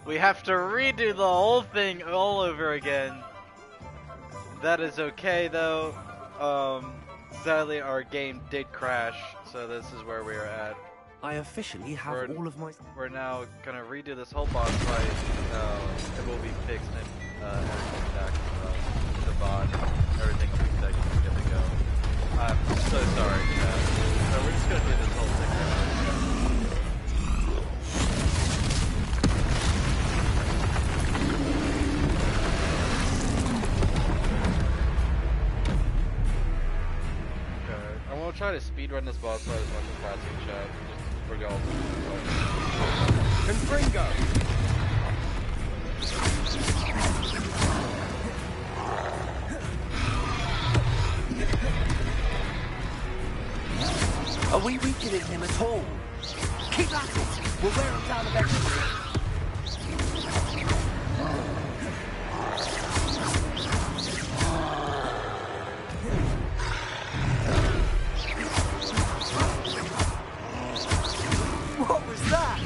We have to redo the whole thing all over again. That is okay though. Sadly our game did crash, so this is where we are at. I officially have all of my... We're now gonna redo this whole boss fight. It will be fixed and everything back to the bot. Everything will be fixed and good to go. I'm so sorry, chat. So we're just gonna do this whole thing now. I'm gonna try to speedrun this boss fight as much as possible, chat. Just for y'all. Confringo! Are we weakening him at all? Keep at it! We'll wear him down eventually. What was that?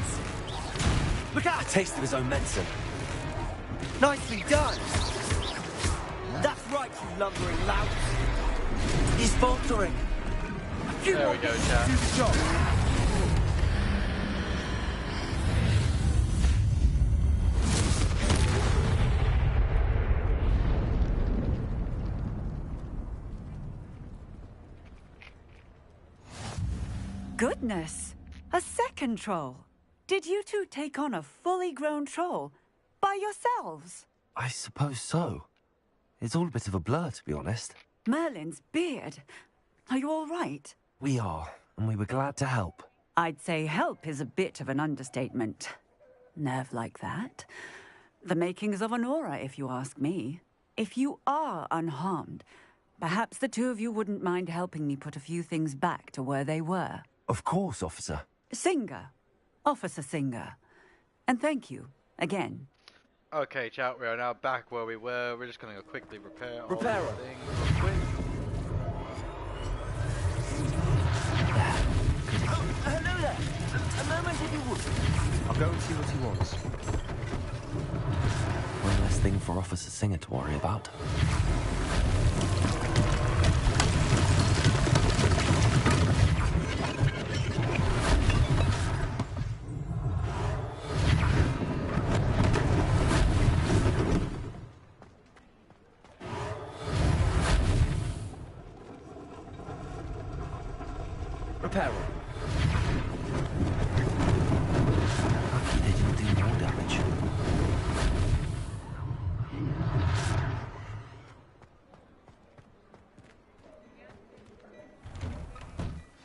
Look out! A taste of his own medicine. Nicely done! That's right, you lumbering lout. He's faltering. There we go, chat. Do the job. Goodness! A second troll! Did you two take on a fully grown troll? By yourselves? I suppose so. It's all a bit of a blur, to be honest. Merlin's beard. Are you all right? We are, and we were glad to help. I'd say help is a bit of an understatement. Nerve like that. The makings of an aura, if you ask me. If you are unharmed, perhaps the two of you wouldn't mind helping me put a few things back to where they were. Of course, officer. Singer. Officer Singer. And thank you, again. Okay, chat, we are now back where we were. We're just gonna go quickly repair all the Repair things real quick. Hello there. A moment if you would. I'll go and see what he wants. One less thing for Officer Singer to worry about. Repair him. Lucky they didn't do more damage.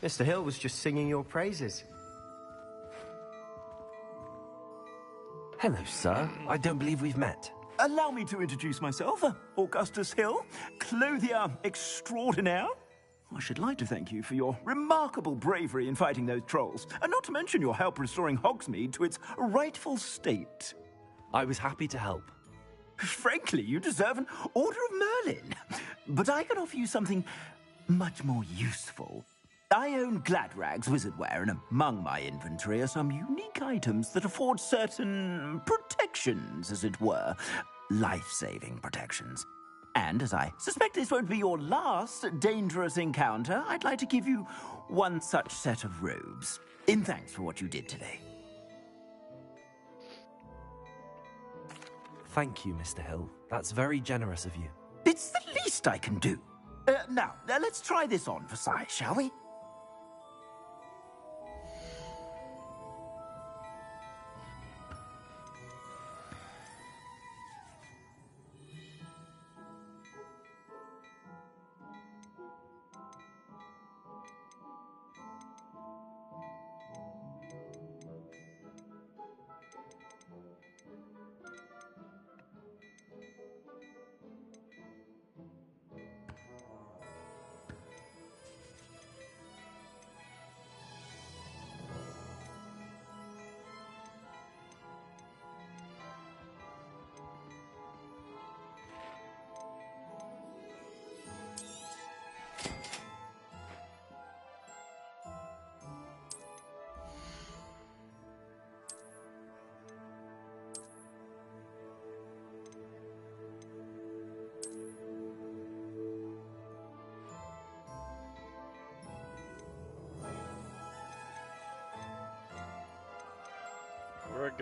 Mr. Hill was just singing your praises. Hello, sir. I don't believe we've met. Allow me to introduce myself, Augustus Hill, clothier extraordinaire. I should like to thank you for your remarkable bravery in fighting those trolls, and not to mention your help restoring Hogsmeade to its rightful state. I was happy to help. Frankly, you deserve an Order of Merlin. But I can offer you something much more useful. I own Gladrag's wizardware, and among my inventory are some unique items that afford certain protections, as it were. Life-saving protections. And as I suspect this won't be your last dangerous encounter, I'd like to give you one such set of robes, in thanks for what you did today. Thank you, Mr. Hill. That's very generous of you. It's the least I can do. Now, let's try this on for size, shall we?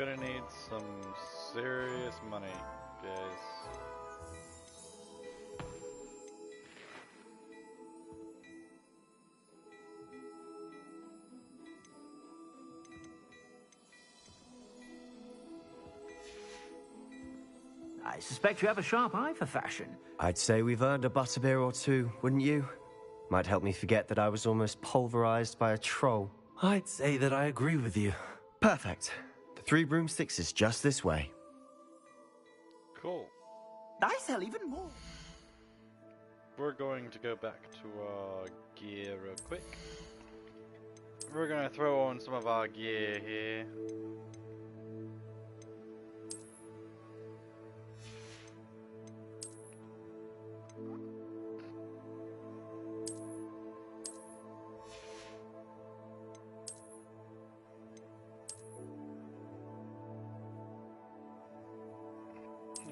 gonna need some serious money, guys. I suspect you have a sharp eye for fashion. I'd say we've earned a butterbeer or two, wouldn't you? Might help me forget that I was almost pulverized by a troll. I'd say that I agree with you. Perfect. The Three Broomsticks is just this way. Cool. I sell even more. We're going to go back to our gear real quick. We're gonna throw on some of our gear here.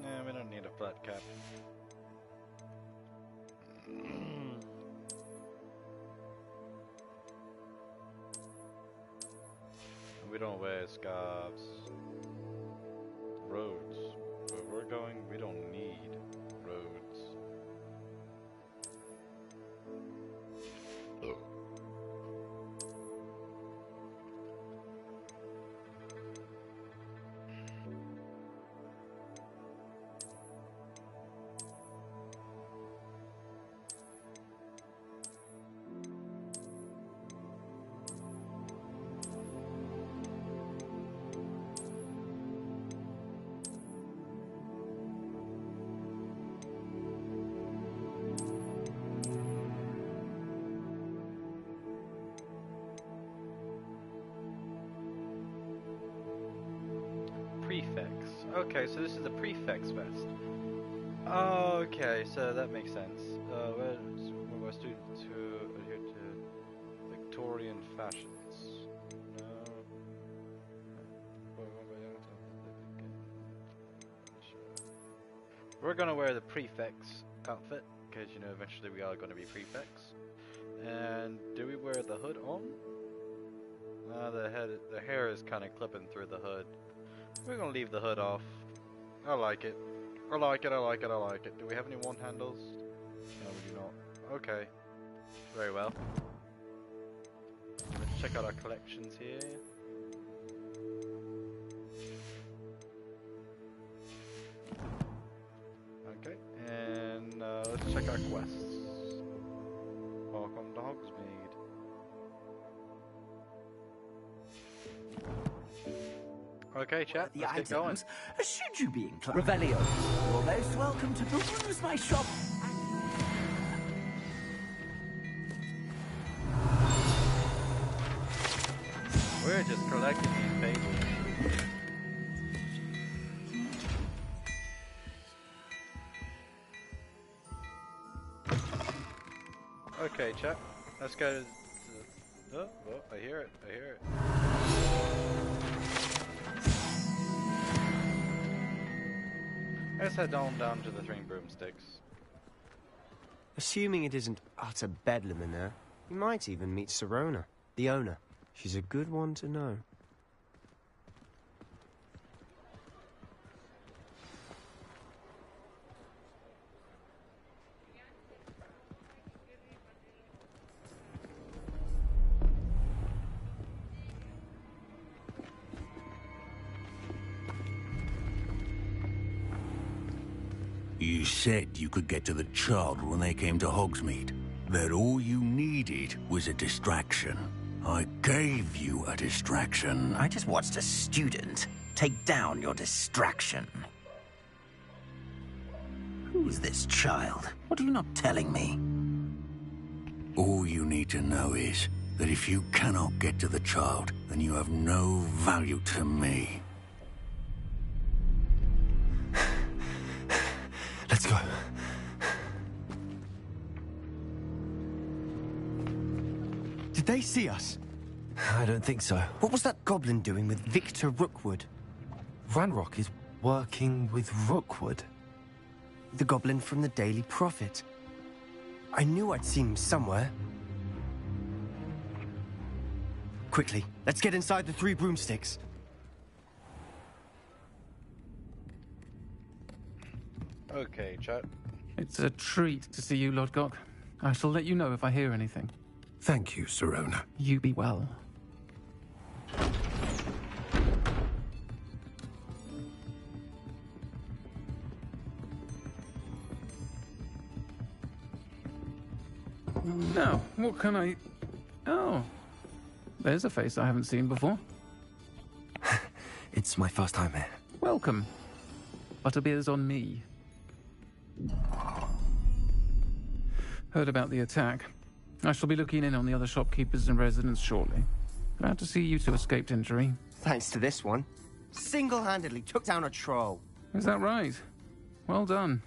Nah, we don't need a flat cap. We don't wear scarves. Roads. Where we're going, we don't need roads. Prefects. Okay, so this is the prefects vest. Okay, so that makes sense. Where's one of our students who adhere to Victorian fashions? No. We're gonna wear the prefects outfit, because you know eventually we are gonna be prefects. And do we wear the hood on? The hair is kind of clipping through the hood. We're gonna leave the hood off. I like it. I like it, I like it, I like it. Do we have any wand handles? No, we do not. Okay. Very well. Let's check out our collections here. Okay, and let's check our quests. Welcome to Hogsmeade. Okay, chat, let's get going. Should you be inclined? Revelio. You're most welcome to peruse my shop. We're just collecting these pages. Okay, chat, let's go to the... Oh, I hear it, I hear it. Let's head on down to the Three Broomsticks. Assuming it isn't utter bedlam in there, you might even meet Sirona, the owner. She's a good one to know. You said you could get to the child when they came to Hogsmeade. That all you needed was a distraction. I gave you a distraction. I just watched a student take down your distraction. Who's this child? What are you not telling me? All you need to know is that if you cannot get to the child, then you have no value to me. Let's go. Did they see us? I don't think so. What was that goblin doing with Victor Rookwood? Ranrock is working with Rookwood. The goblin from the Daily Prophet. I knew I'd seen him somewhere. Quickly, let's get inside the Three Broomsticks. Okay, chat. It's a treat to see you, Lodgok. I shall let you know if I hear anything. Thank you, Sirona. You be well. Now, what can I... Oh, there's a face I haven't seen before. It's my first time here. Welcome. Butterbeer's on me. Heard about the attack. I shall be looking in on the other shopkeepers and residents shortly. Glad to see you two escaped injury. Thanks to this one. Single-handedly took down a troll. Is that right? Well done.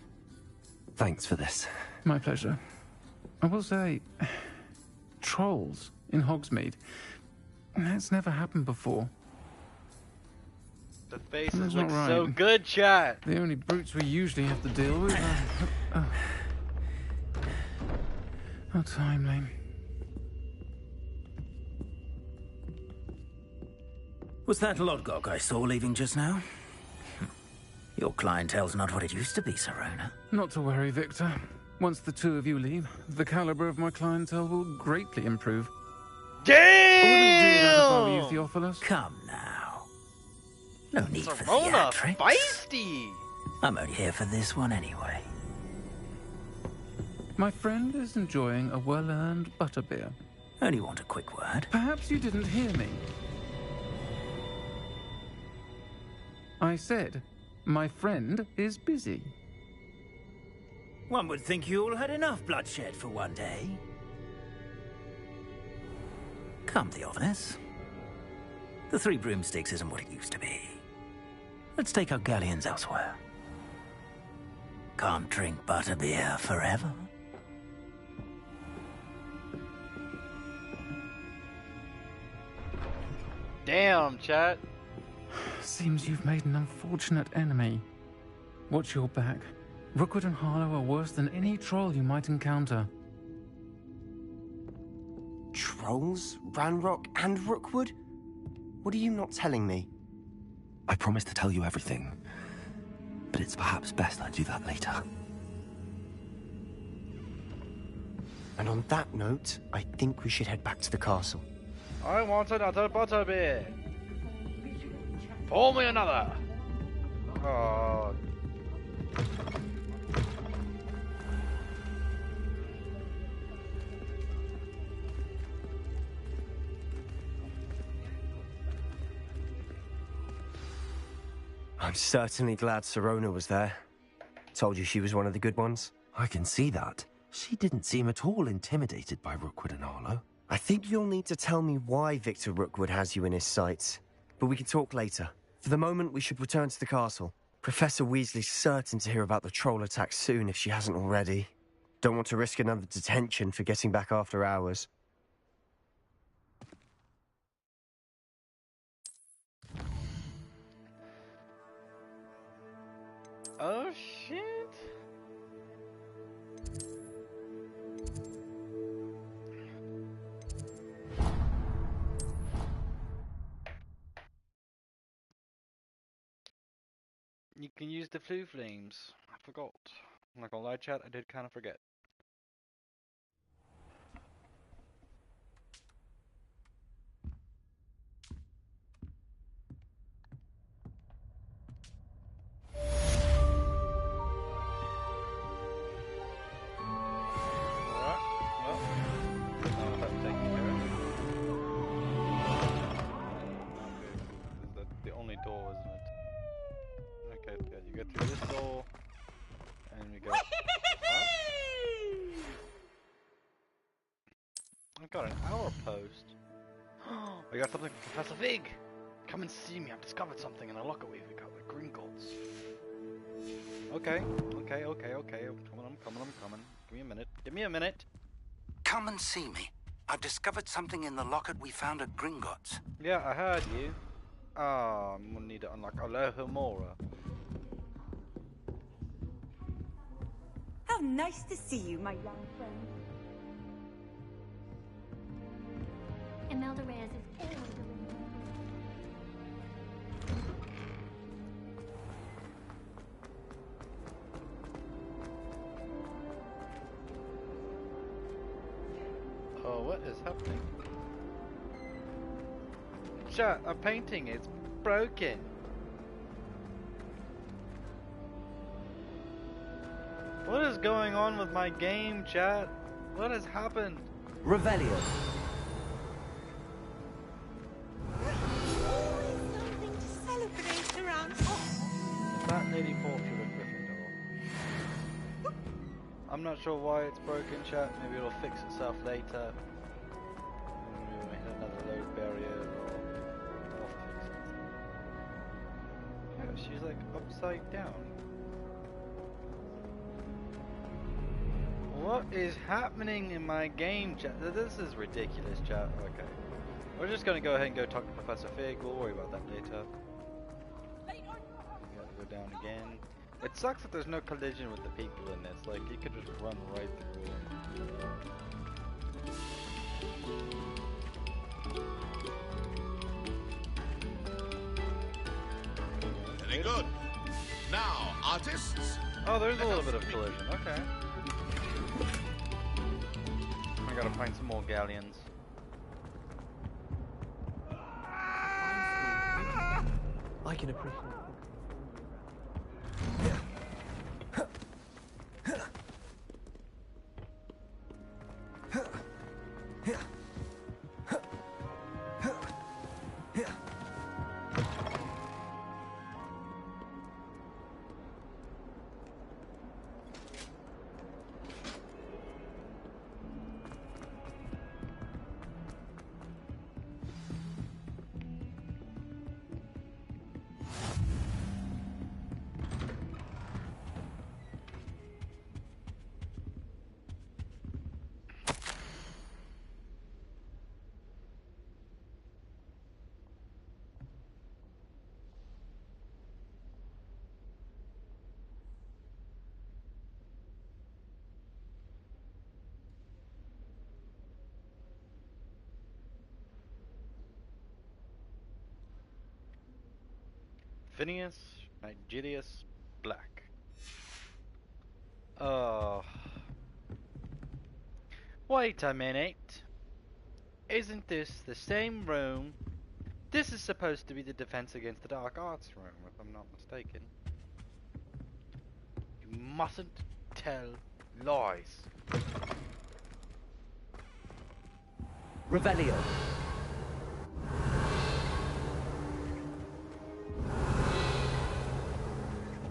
Thanks for this. My pleasure. I will say, trolls in Hogsmeade. That's never happened before. The faces That's look not so right. good, chat. The only brutes we usually have to deal with are... How timely. Was that Lodgok I saw leaving just now? Your clientele's not what it used to be, Sirona. Not to worry, Victor. Once the two of you leave, the caliber of my clientele will greatly improve. I wouldn't do that if I were you, Damn! Theophilus. Come now. No need for Sirona, theatrics. feisty! I'm only here for this one anyway. My friend is enjoying a well-earned butterbeer. Only want a quick word. Perhaps you didn't hear me. I said, my friend is busy. One would think you all had enough bloodshed for one day. Come, Theophilus. The Three Broomsticks isn't what it used to be. Let's take our galleons elsewhere. Can't drink butterbeer forever. Damn, chat. Seems you've made an unfortunate enemy. Watch your back. Rookwood and Harlow are worse than any troll you might encounter. Trolls? Ranrock and Rookwood? What are you not telling me? I promise to tell you everything, but it's perhaps best I do that later. And on that note, I think we should head back to the castle. I want another butterbeer. Pour me another. Oh. I'm certainly glad Sirona was there. Told you she was one of the good ones. I can see that. She didn't seem at all intimidated by Rookwood and Harlow. I think you'll need to tell me why Victor Rookwood has you in his sights. But we can talk later. For the moment, we should return to the castle. Professor Weasley's certain to hear about the troll attack soon if she hasn't already. Don't want to risk another detention for getting back after hours. Oh shit. You can use the flu flames. I forgot. I'm not gonna lie, chat, I did kind of forget. Alright, well, that's taken care of. Okay, is that the only door, isn't it? Okay, yeah, you get through this door, and we go. I've got an hour post. I got something from Professor Fig. Come and see me. I've discovered something in the locker we've got with Gringotts. Okay. I'm coming. Give me a minute. Come and see me. I've discovered something in the locket we found at Gringotts. Yeah, I heard you. Ah, I'm gonna need to unlock Alohomora. How nice to see you, my young friend. Imelda Reyes is always a What is happening? Chat, a painting is broken. What is going on with my game, chat? What has happened? Revelio. Something to celebrate around. That lady falls through the Gryffindor. I'm not sure why it's broken, chat. Maybe it'll fix itself later. Maybe we'll hit another load barrier or I'll fix it. Yeah, she's like upside down. What is happening in my game, chat? This is ridiculous, chat. Okay. We're just gonna go ahead and go talk to Professor Fig. We'll worry about that later. We gotta go down again. It sucks that there's no collision with the people in this. Like, you could just run right through them. Very good. Now, artists. Oh, there's a little bit of collision. Okay. I gotta find some more galleons. I can appreciate it. Phineas Nigerius Black. Oh. Wait a minute. Isn't this the same room? This is supposed to be the Defense Against the Dark Arts room, if I'm not mistaken. You mustn't tell lies. Revelio.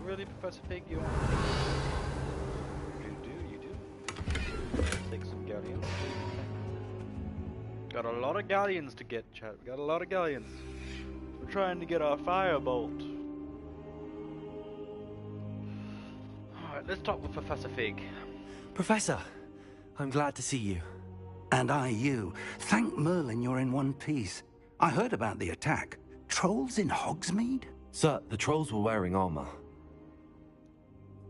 Really, Professor Fig, you want You do. Take some galleons. Got a lot of galleons to get, chat. We got a lot of galleons. We're trying to get our firebolt. Alright, let's talk with Professor Fig. Professor, I'm glad to see you. And I you. Thank Merlin you're in one piece. I heard about the attack. Trolls in Hogsmeade? Sir, the trolls were wearing armor.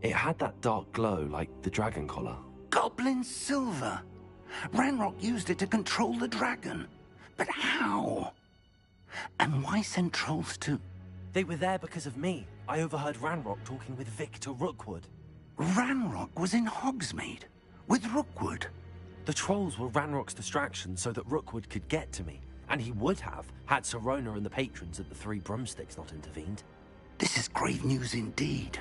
It had that dark glow like the dragon collar. Goblin silver. Ranrock used it to control the dragon. But how? And why send trolls to... They were there because of me. I overheard Ranrock talking with Victor Rookwood. Ranrock was in Hogsmeade? With Rookwood? The trolls were Ranrock's distraction so that Rookwood could get to me. And he would have, had Sirona and the patrons at the Three Broomsticks not intervened. This is grave news indeed.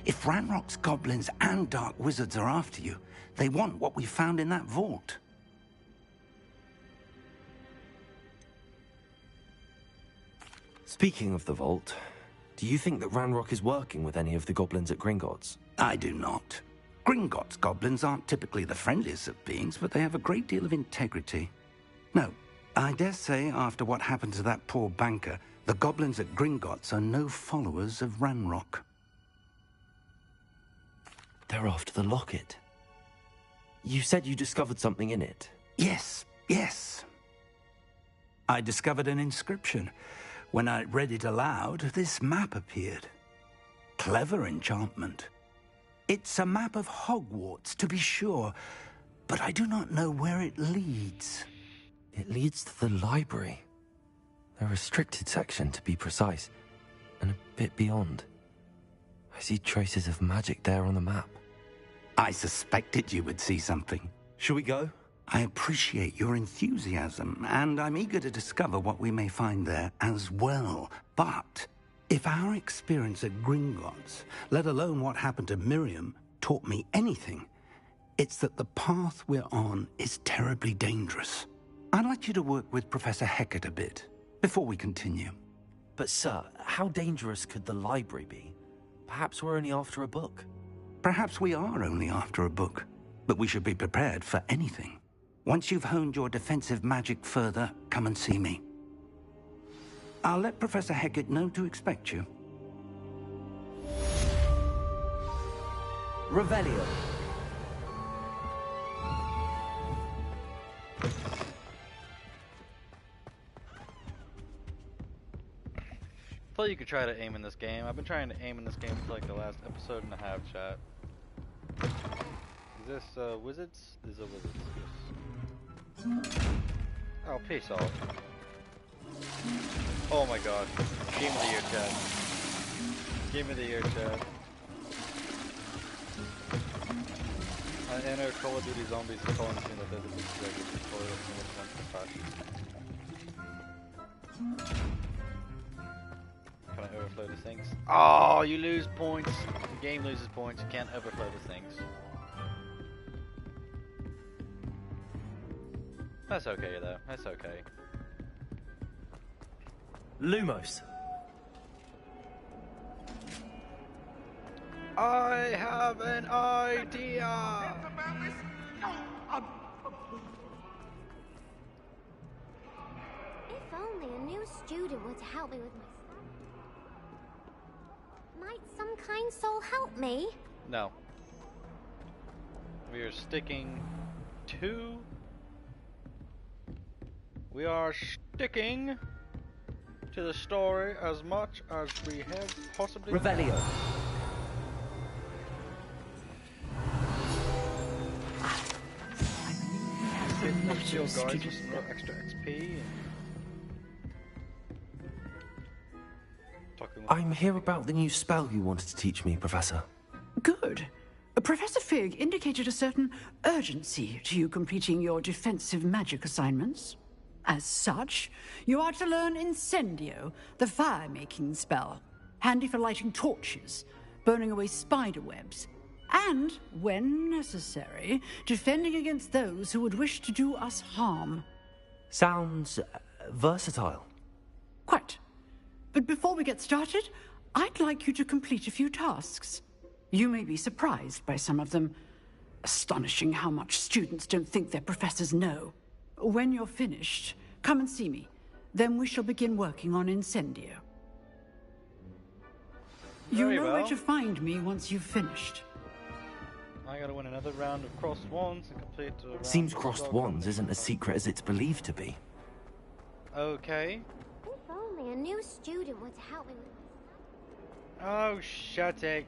If Ranrock's goblins and dark wizards are after you, they want what we found in that vault. Speaking of the vault, do you think that Ranrock is working with any of the goblins at Gringotts? I do not. Gringotts goblins aren't typically the friendliest of beings, but they have a great deal of integrity. No, I dare say after what happened to that poor banker, the goblins at Gringotts are no followers of Ranrock. They're after the locket. You said you discovered something in it. Yes. I discovered an inscription. When I read it aloud, this map appeared. Clever enchantment. It's a map of Hogwarts, to be sure, but I do not know where it leads. It leads to the library. A restricted section, to be precise, and a bit beyond. I see traces of magic there on the map. I suspected you would see something. Shall we go? I appreciate your enthusiasm, and I'm eager to discover what we may find there as well. But if our experience at Gringotts, let alone what happened to Miriam, taught me anything, it's that the path we're on is terribly dangerous. I'd like you to work with Professor Hecat a bit before we continue. But sir, how dangerous could the library be? Perhaps we're only after a book. Perhaps we are only after a book, but we should be prepared for anything. Once you've honed your defensive magic further, come and see me. I'll let Professor Hecat know to expect you. Revelio. Thought you could try to aim in this game. I've been trying to aim in this game for like the last episode and a half, chat. Is this wizards? These are wizards, yes. Oh, peace off. Oh my god. Game of the year, chat. Game of the year, chat. I enter Call of Duty Zombies and calling me that there's a big regular toilet in this one fashion. Can I overflow the things? Oh, you lose points. The game loses points. You can't overflow the things. That's okay though. That's okay. Lumos. I have an idea. If only a new student were to help me with my study. Might some kind soul help me? No. We are sticking to... We are sticking to the story as much as we have possibly... Revelio. Get your guys with some extra XP. I'm here about the new spell you wanted to teach me, Professor. Good. Professor Fig indicated a certain urgency to you completing your defensive magic assignments. As such, you are to learn Incendio, the fire-making spell, handy for lighting torches, burning away spider webs, and, when necessary, defending against those who would wish to do us harm. Sounds versatile. Quite. But before we get started, I'd like you to complete a few tasks. You may be surprised by some of them. Astonishing how much students don't think their professors know. When you're finished, come and see me. Then we shall begin working on Incendio. You know where to find me once you've finished. I gotta win another round of crossed wands and complete a round. Seems crossed wands isn't as secret as it's believed to be. Okay. If only a new student were to help me with my Oh, shut it.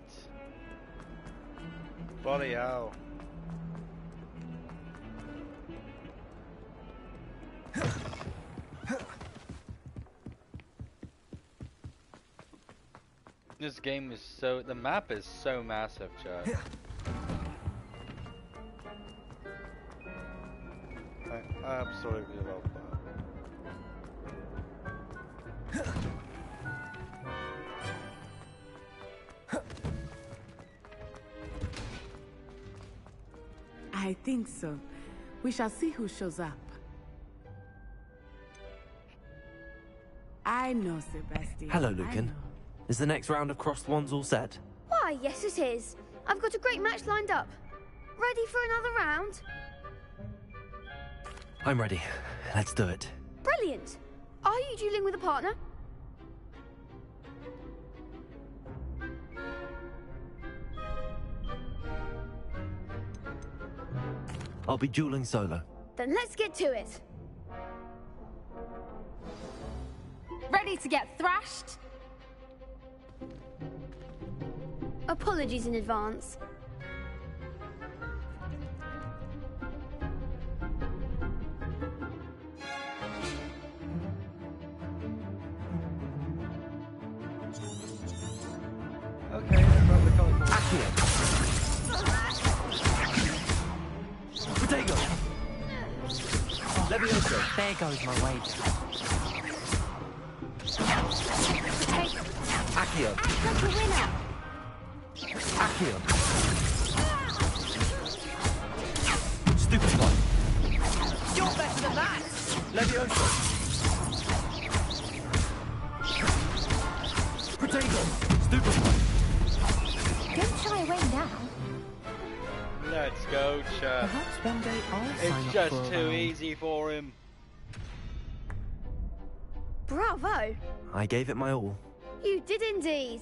Bloody hell. This game is so... The map is so massive, chat. I absolutely love that. I think so. We shall see who shows up. I know, Sebastian. Hello, Lucan. Is the next round of crossed wands all set? Why, yes it is. I've got a great match lined up. Ready for another round? I'm ready. Let's do it. Brilliant. Are you dueling with a partner? I'll be dueling solo. Then let's get to it. Ready to get thrashed? Apologies in advance. Okay, probably call it Potato! There goes my wager. Accio. Act like a winner. Accio. Stupefy. You're better than that. Levioso. Potato. Stupefy. Don't shy away now. Let's go, chat. Perhaps one day I'll sign It's up just for a too round. easy for him. Bravo! I gave it my all. You did indeed.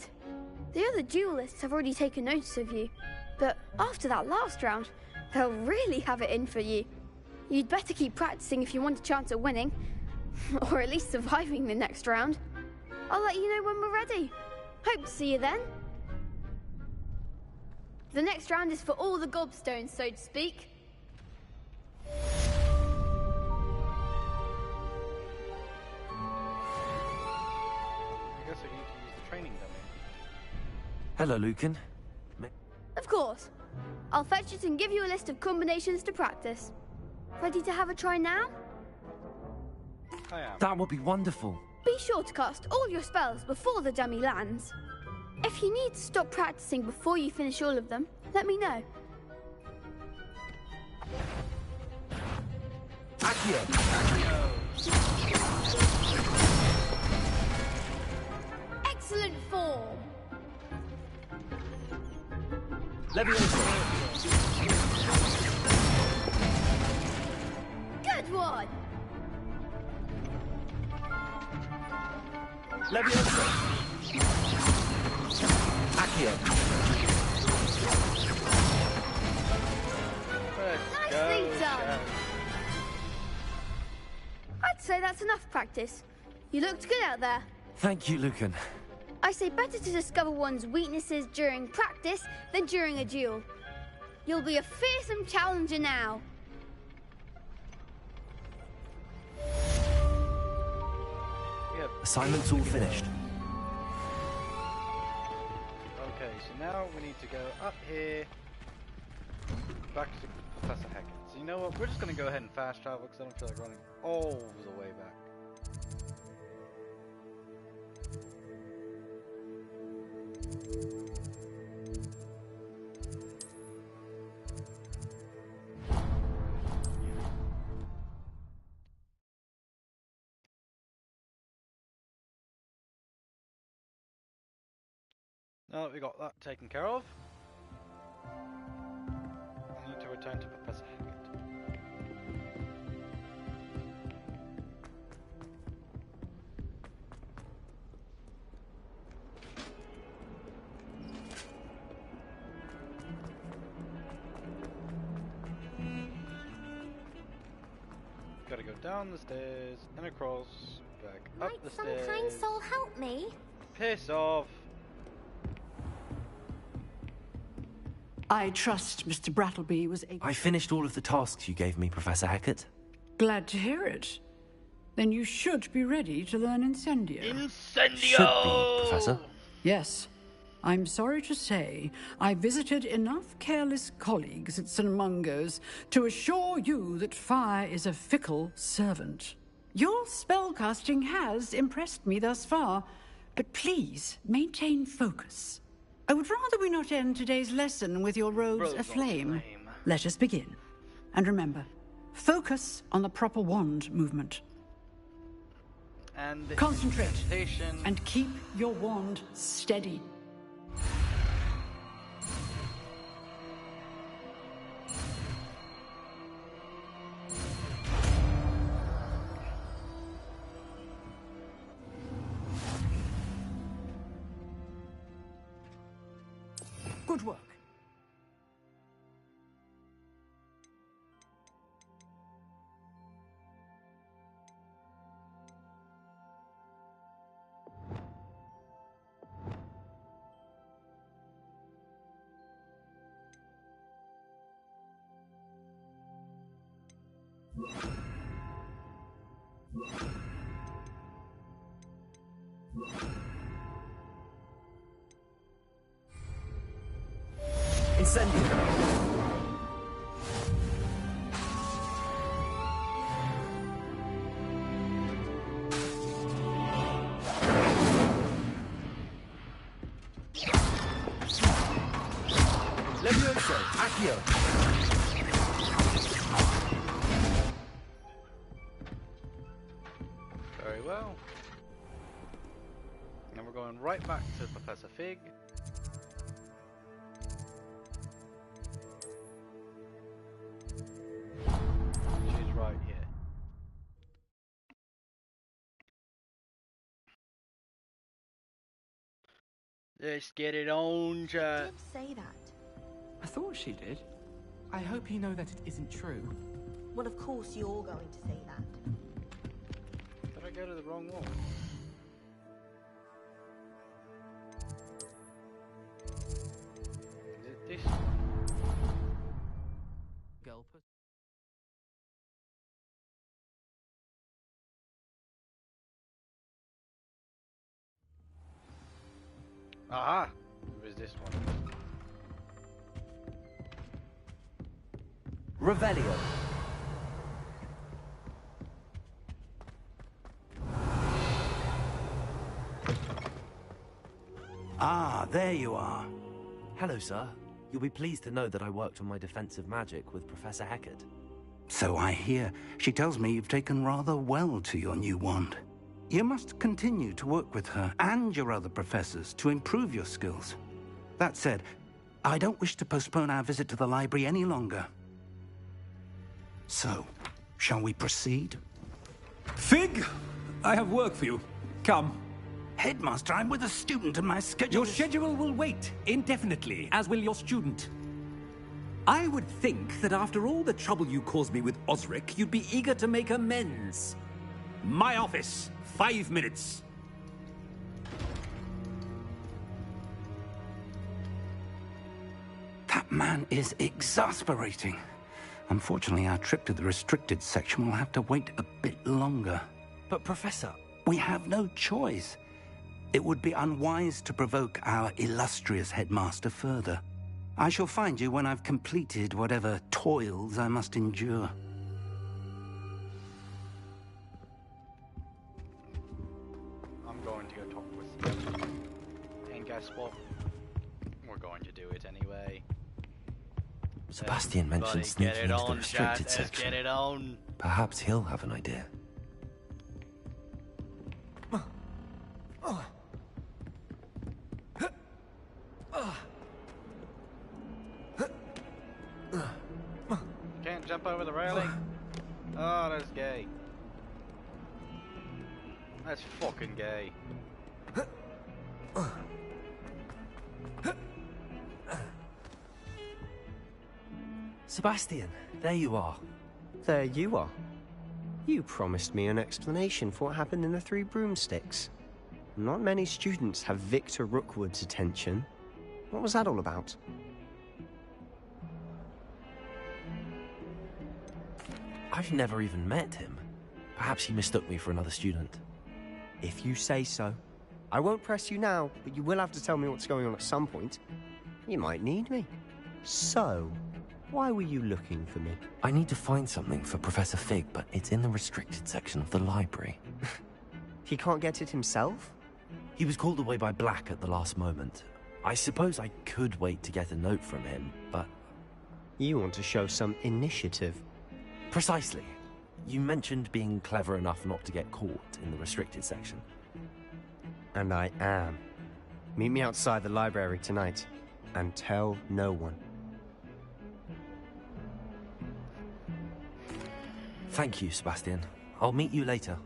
The other duelists have already taken notice of you, but after that last round, they'll really have it in for you. You'd better keep practicing if you want a chance at winning, or at least surviving the next round. I'll let you know when we're ready. Hope to see you then. The next round is for all the gobstones, so to speak. I guess I need to use the training dummy. Hello, Lucan. Of course. I'll fetch it and give you a list of combinations to practice. Ready to have a try now? I am. That would be wonderful. Be sure to cast all your spells before the dummy lands. If you need to stop practicing before you finish all of them, let me know. Accio. Excellent form. Levioso. Good one. Levioso. Accio. Nicely done. I'd say that's enough practice. You looked good out there. Thank you, Lucan. I say better to discover one's weaknesses during practice than during a duel. You'll be a fearsome challenger now. Yep. Assignment's all finished. Okay, so now we need to go up here, back to Professor Hackett. So you know what? We're just going to go ahead and fast travel because I don't feel like running all the way back. Now that we got that taken care of, I need to return to Professor Hackett. Gotta go down the stairs and across, back up Might the some stairs. kind soul help me? Piss off! I trust Mr. Brattleby was able... I finished all of the tasks you gave me, Professor Hackett. Glad to hear it. Then you should be ready to learn Incendio. Incendio! Should be, Professor. Yes. I'm sorry to say, I visited enough careless colleagues at St. Mungo's to assure you that fire is a fickle servant. Your spellcasting has impressed me thus far, but please maintain focus. I would rather we not end today's lesson with your robes aflame. Let us begin. And remember, focus on the proper wand movement. And concentrate meditation. And keep your wand steady. Good work. Incendio. Levioso, Accio. Very well. And we're going right back to Professor Fig. She's right here. Let's get it on, chat. Did say that. I thought she did. I hope you know that it isn't true. Well, of course you're going to say that. Did I go to the wrong wall? Is it this one? Gulper. Aha! It was this one. Revelio. Ah, there you are. Hello, sir. You'll be pleased to know that I worked on my defensive magic with Professor Heckert. So I hear. She tells me you've taken rather well to your new wand. You must continue to work with her and your other professors to improve your skills. That said, I don't wish to postpone our visit to the library any longer. So, shall we proceed? Fig! I have work for you. Come. Headmaster, I'm with a student and my schedule Your schedule will wait indefinitely, as will your student. I would think that after all the trouble you caused me with Osric, you'd be eager to make amends. My office, 5 minutes. That man is exasperating. Unfortunately, our trip to the restricted section will have to wait a bit longer. But, Professor... We have no choice. It would be unwise to provoke our illustrious headmaster further. I shall find you when I've completed whatever toils I must endure. I'm going to go talk with them. And guess what? We're going to do it anyway. Sebastian mentioned sneaking into the restricted Let's section. get it on. Perhaps he'll have an idea. Can't jump over the railing. Oh, that's gay. That's fucking gay. Sebastian, there you are. There you are. You promised me an explanation for what happened in the Three Broomsticks. Not many students have Victor Rookwood's attention. What was that all about? I've never even met him. Perhaps he mistook me for another student. If you say so. I won't press you now, but you will have to tell me what's going on at some point. You might need me. So, why were you looking for me? I need to find something for Professor Fig, but it's in the restricted section of the library. He can't get it himself? He was called away by Black at the last moment. I suppose I could wait to get a note from him, but... You want to show some initiative. Precisely. You mentioned being clever enough not to get caught in the restricted section. And I am. Meet me outside the library tonight, and tell no one. Thank you, Sebastian. I'll meet you later.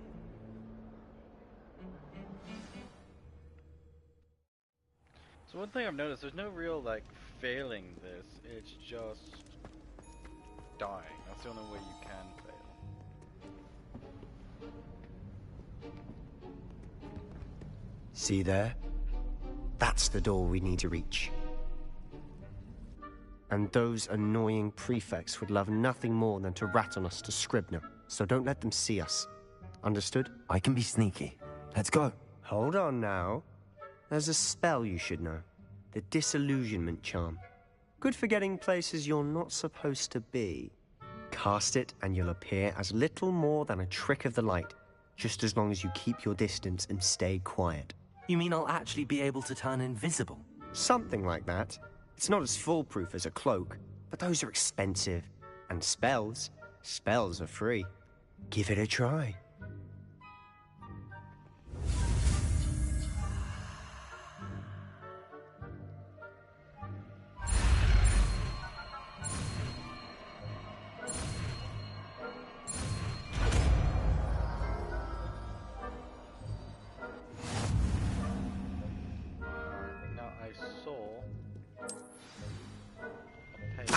So one thing I've noticed, there's no real, like, failing this. It's just dying. That's the only way you can fail. See there? That's the door we need to reach. And those annoying prefects would love nothing more than to rat on us to Scribner, so don't let them see us. Understood? I can be sneaky. Let's go. Hold on now. There's a spell you should know. The Disillusionment Charm. Good for getting places you're not supposed to be. Cast it and you'll appear as little more than a trick of the light, just as long as you keep your distance and stay quiet. You mean I'll actually be able to turn invisible? Something like that. It's not as foolproof as a cloak, but those are expensive. And spells are free. Give it a try. Now I saw a page.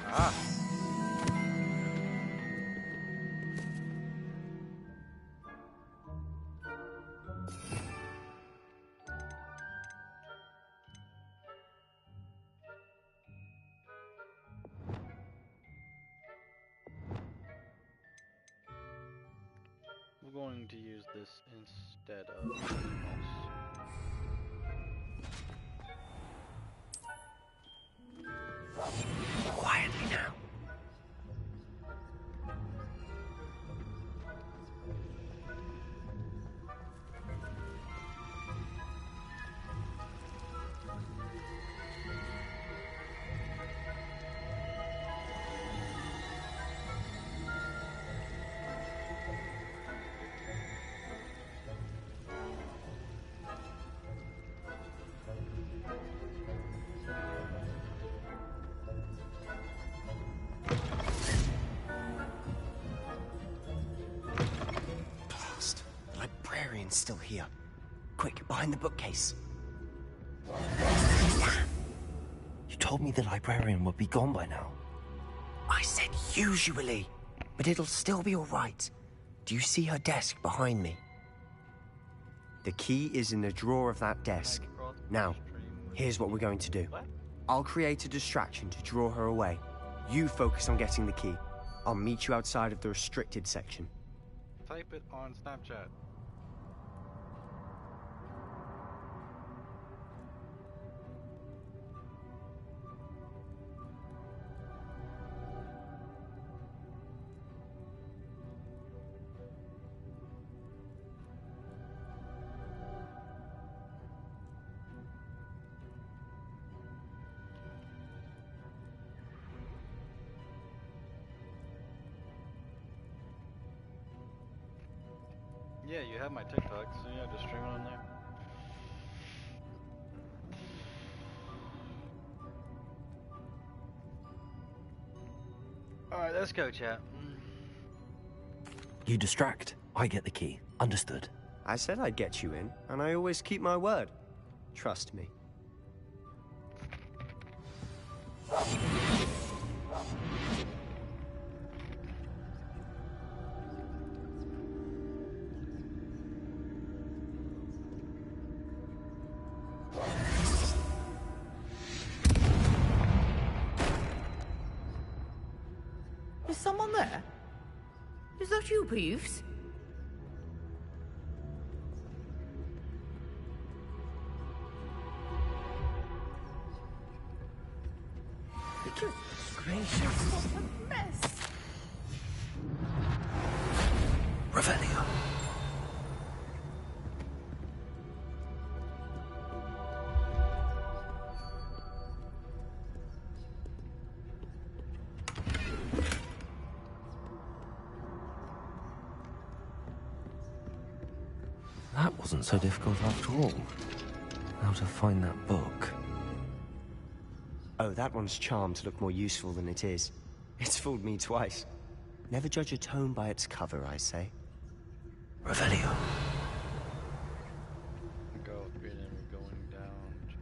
Ah. We're going to use this instead of something else. Quietly now. Blast. The librarian's still here. Quick, behind the bookcase. You told me the librarian would be gone by now. I said usually, but it'll still be all right. Do you see her desk behind me? The key is in the drawer of that desk. Now, here's what we're going to do. I'll create a distraction to draw her away. You focus on getting the key. I'll meet you outside of the restricted section. Type it on Snapchat. Yeah, you have my TikTok, so yeah, just stream it on there. Alright, let's go, chat. You distract, I get the key. Understood. I said I'd get you in, and I always keep my word. Trust me. Is someone there? Is that you, Peeves? Goodness gracious, what a mess! Revelio. That wasn't so difficult after all. How to find that book. Oh, that one's charmed to look more useful than it is. It's fooled me twice. Never judge a tome by its cover, I say. Revelio. Go up here and we're going down, chat.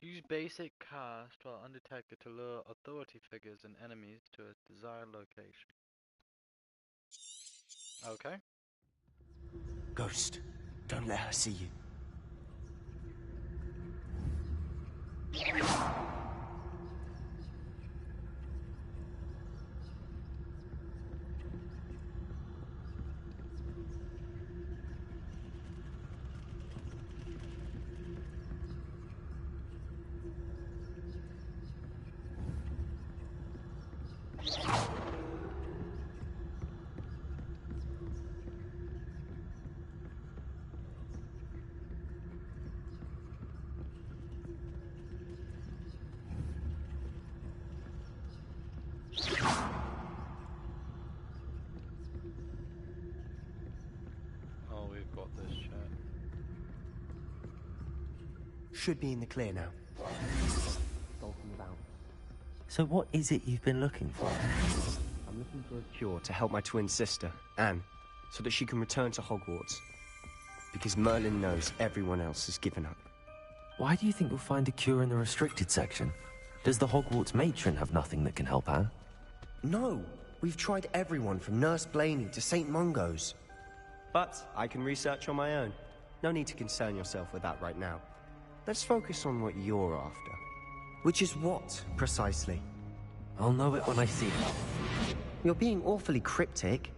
Use basic cast while undetected to lure authority figures and enemies to a desired location. Okay. Ghost, don't let her see you. Oh, we've got this chat. Should be in the clear now. Stalking about. So what is it you've been looking for? I'm looking for a cure to help my twin sister, Anne, so that she can return to Hogwarts. Because Merlin knows everyone else has given up. Why do you think you'll find a cure in the restricted section? Does the Hogwarts matron have nothing that can help Anne? No, we've tried everyone from Nurse Blaney to St. Mungo's. But I can research on my own. No need to concern yourself with that right now. Let's focus on what you're after. Which is what, precisely? I'll know it when I see it. You're being awfully cryptic.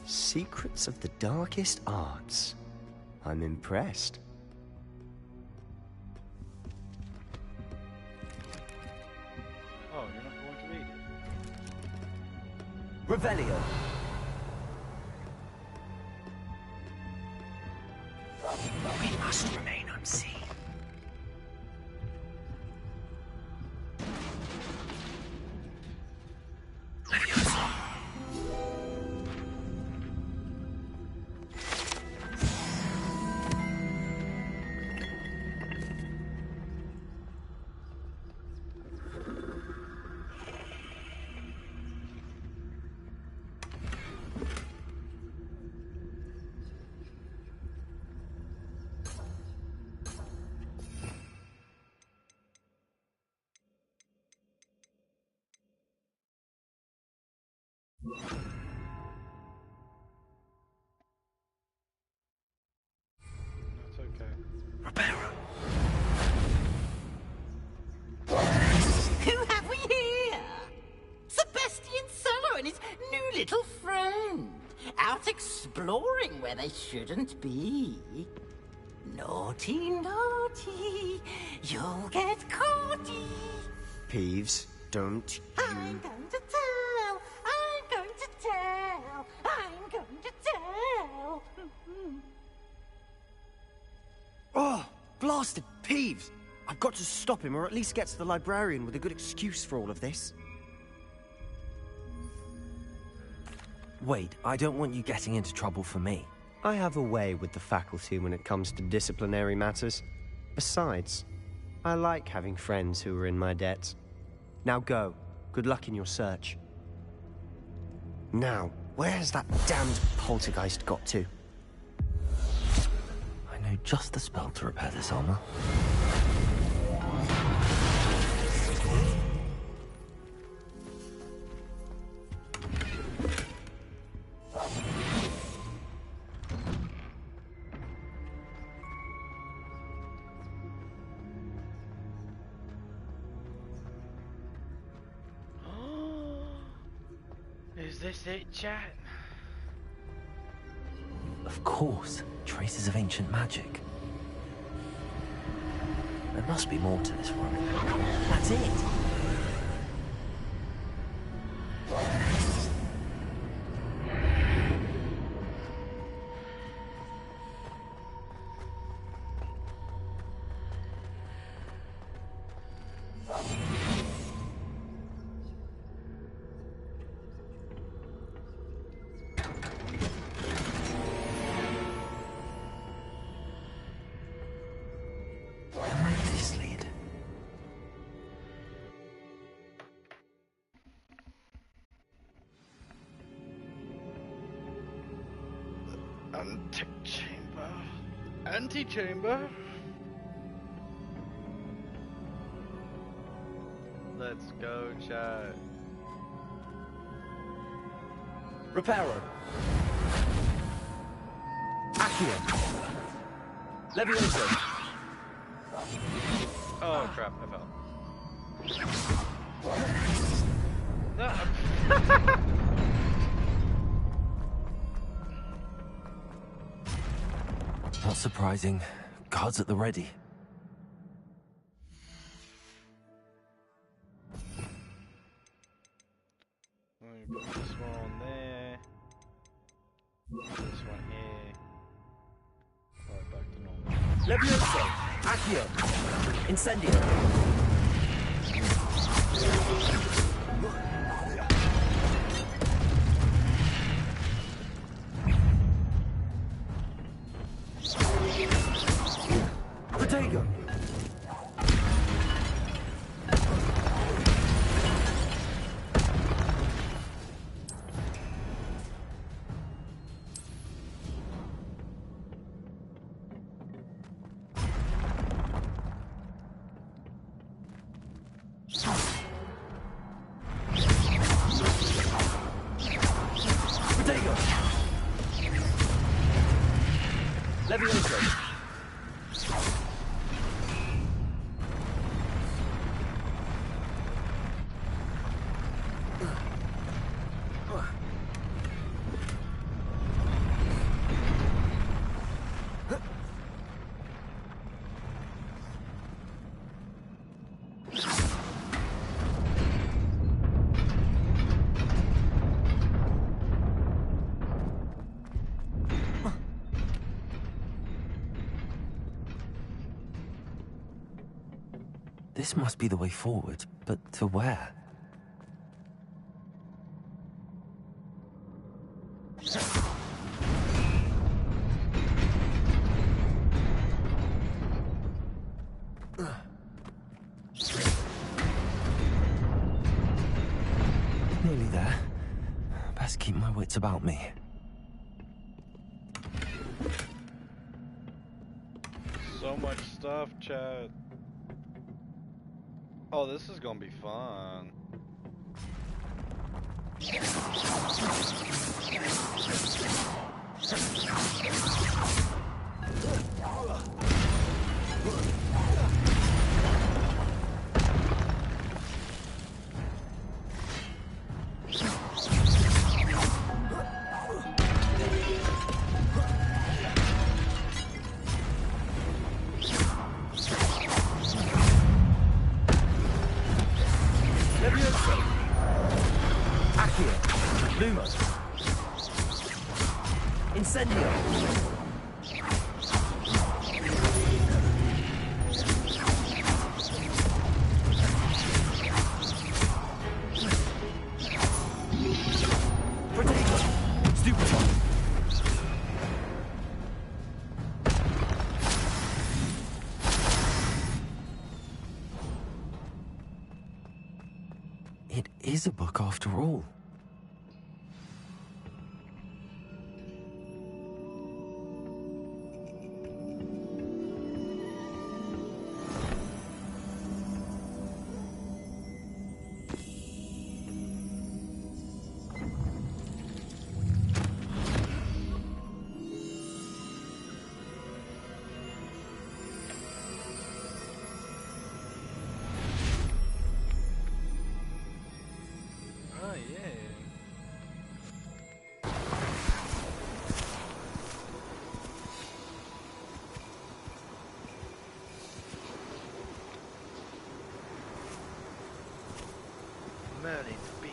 Secrets of the darkest arts. I'm impressed. Oh, you're not going to read it? Revelio. We must remain unseen. That's okay. Who have we here? Sebastian Cello and his new little friend. Out exploring where they shouldn't be. Naughty, naughty. You'll get caughty. Peeves, don't you... I'm going to tell. I'm going to tell. I'm going to tell. Oh, blasted Peeves! I've got to stop him, or at least get to the librarian with a good excuse for all of this. Wait, I don't want you getting into trouble for me. I have a way with the faculty when it comes to disciplinary matters. Besides, I like having friends who are in my debt. Now go. Good luck in your search. Now, where has that damned poltergeist got to? I know just the spell to repair this armor. Is this it, chat? Of course, traces of ancient magic. There must be more to this room. That's it. Where might this lead? Antechamber. Antechamber? Let's go, chat. Reparo. Accio. Levioso. Oh crap, I fell. No. Not surprising. Guards at the ready. Let me put this one on there. This one here. Right, back to normal. Levioso! Accio! Incendio! Protego! Levioso! This must be the way forward, but to where? Nearly there. Best keep my wits about me. So much stuff, chat. Oh, this is gonna be fun. Incendio! Protego! Stupefy! It is a book after all. Oh yeah. Merlin's beard.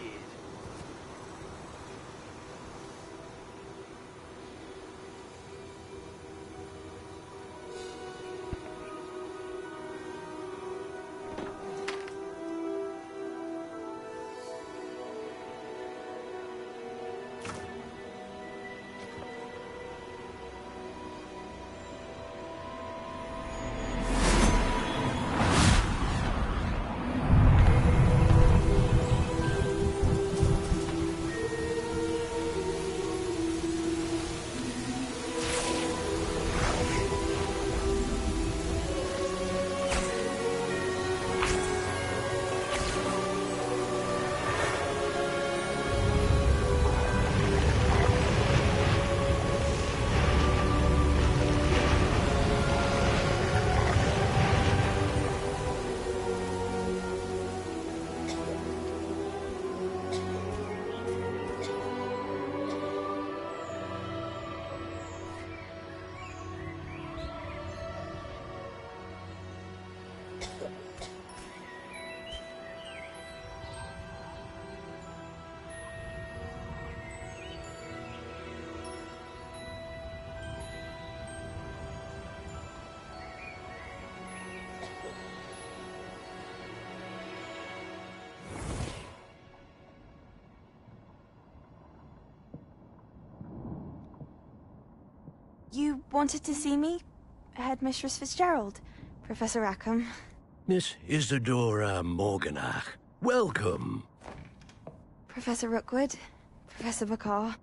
You wanted to see me? Headmistress Fitzgerald, Professor Rackham. Miss Isadora Morganach, welcome. Professor Rookwood, Professor Bakar.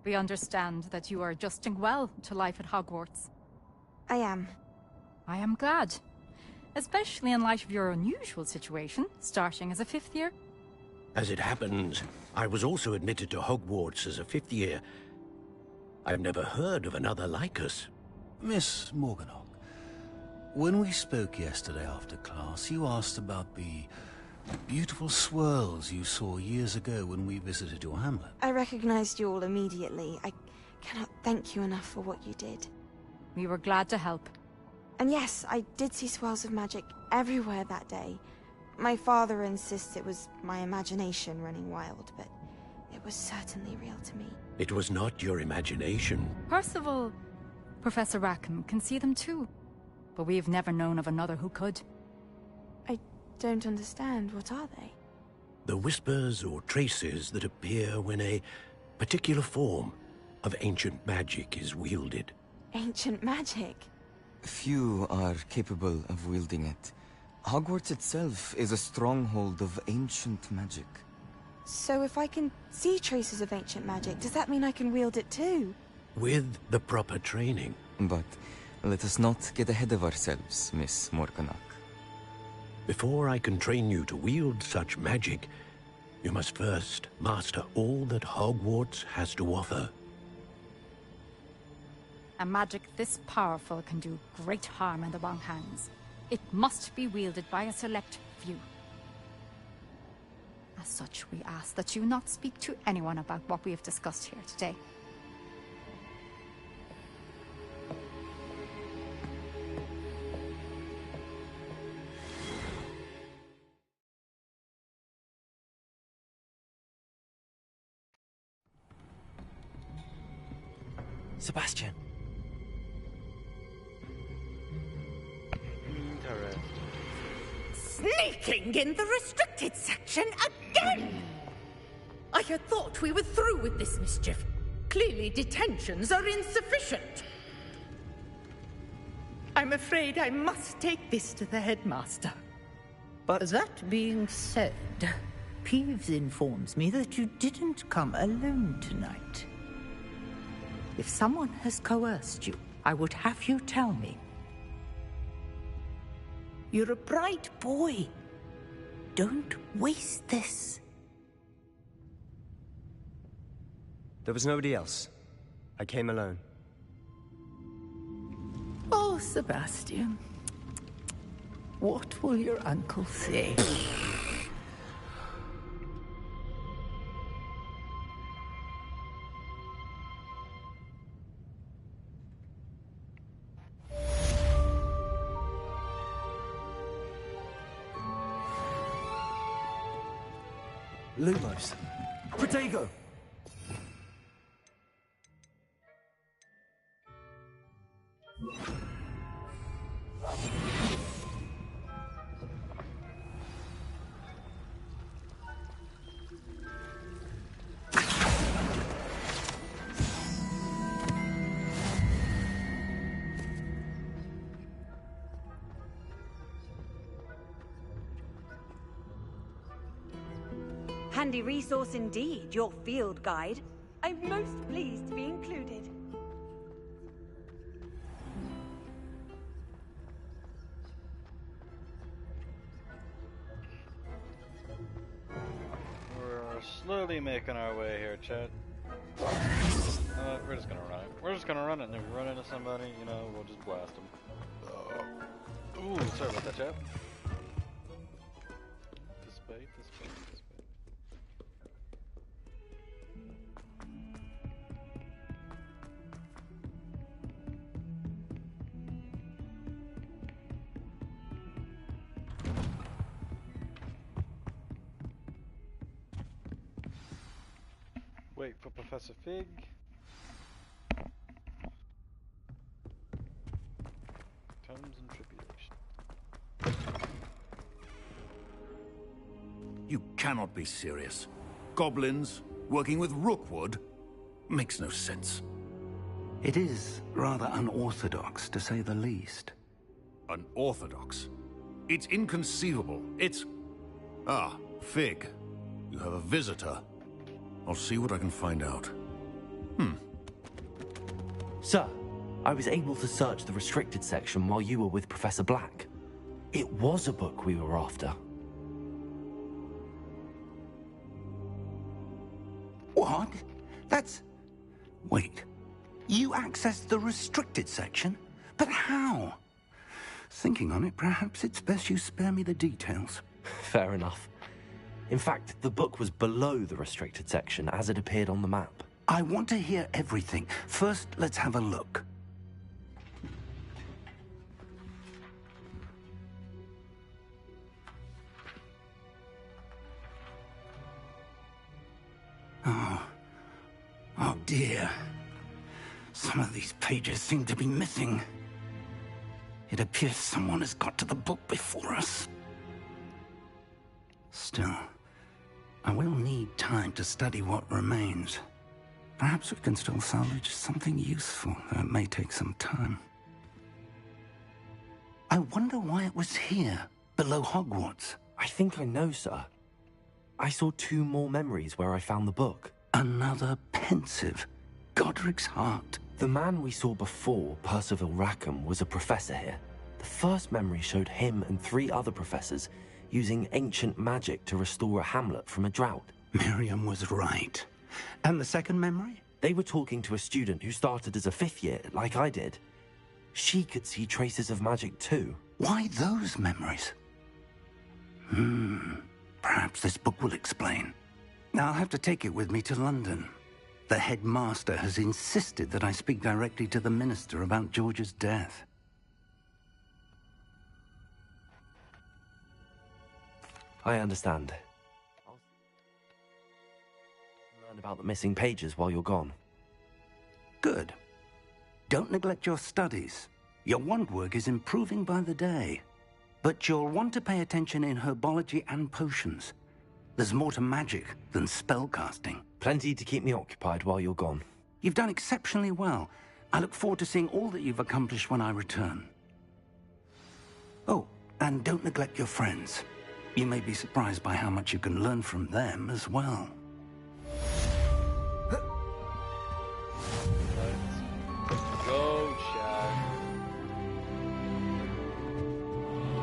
We understand that you are adjusting well to life at Hogwarts. I am. I am glad. Especially in light of your unusual situation, starting as a 5th year. As it happens, I was also admitted to Hogwarts as a 5th year. I've never heard of another like us. Miss Morganach, when we spoke yesterday after class, you asked about the beautiful swirls you saw years ago when we visited your hamlet. I recognized you all immediately. I cannot thank you enough for what you did. We were glad to help. And yes, I did see swirls of magic everywhere that day. My father insists it was my imagination running wild, but it was certainly real to me. It was not your imagination. Percival, Professor Rackham can see them too. But we've never known of another who could. I don't understand. What are they? The whispers or traces that appear when a particular form of ancient magic is wielded. Ancient magic? Few are capable of wielding it. Hogwarts itself is a stronghold of ancient magic. So if I can see traces of ancient magic, does that mean I can wield it too? With the proper training. But let us not get ahead of ourselves, Miss Morganach. Before I can train you to wield such magic, you must first master all that Hogwarts has to offer. A magic this powerful can do great harm in the wrong hands. It must be wielded by a select few. As such, we ask that you not speak to anyone about what we have discussed here today. Sebastian. Sneaking in the restricted section again! I had thought we were through with this mischief. Clearly detentions are insufficient. I'm afraid I must take this to the headmaster. But that being said, Peeves informs me that you didn't come alone tonight. If someone has coerced you, I would have you tell me. You're a bright boy. Don't waste this. There was nobody else. I came alone. Oh, Sebastian. What will your uncle say? Lumos. Protego! Handy resource indeed, your field guide. I'm most pleased to be included. We're slowly making our way here, chat. We're just gonna run it. We're just gonna run it, and if we run into somebody, you know, we'll just blast them. Ooh, sorry about that, chat. Despite. Wait for Professor Fig. Tomes and Tribulation. You cannot be serious. Goblins working with Rookwood makes no sense. It is rather unorthodox, to say the least. Unorthodox? It's inconceivable. It's... Ah, Fig. You have a visitor. I'll see what I can find out. Sir, I was able to search the restricted section while you were with Professor Black. It was a book we were after. What? That's... Wait. You accessed the restricted section? But how? Thinking on it, perhaps it's best you spare me the details. Fair enough. In fact, the book was below the restricted section as it appeared on the map. I want to hear everything. First, let's have a look. Oh dear. Some of these pages seem to be missing. It appears someone has got to the book before us. Still, I will need time to study what remains. Perhaps we can still salvage something useful, though it may take some time. I wonder why it was here, below Hogwarts. I think I know, sir. I saw 2 more memories where I found the book. Another pensive. Godric's heart. The man we saw before, Percival Rackham, was a professor here. The first memory showed him and 3 other professors using ancient magic to restore a hamlet from a drought. Miriam was right. And the second memory? They were talking to a student who started as a 5th year, like I did. She could see traces of magic too. Why those memories? Perhaps this book will explain. I'll have to take it with me to London. The headmaster has insisted that I speak directly to the minister about George's death. I understand. I'll learn about the missing pages while you're gone. Good. Don't neglect your studies. Your wand work is improving by the day. But you'll want to pay attention in herbology and potions. There's more to magic than spellcasting. Plenty to keep me occupied while you're gone. You've done exceptionally well. I look forward to seeing all that you've accomplished when I return. Oh, and don't neglect your friends. You may be surprised by how much you can learn from them as well. Go, Chad.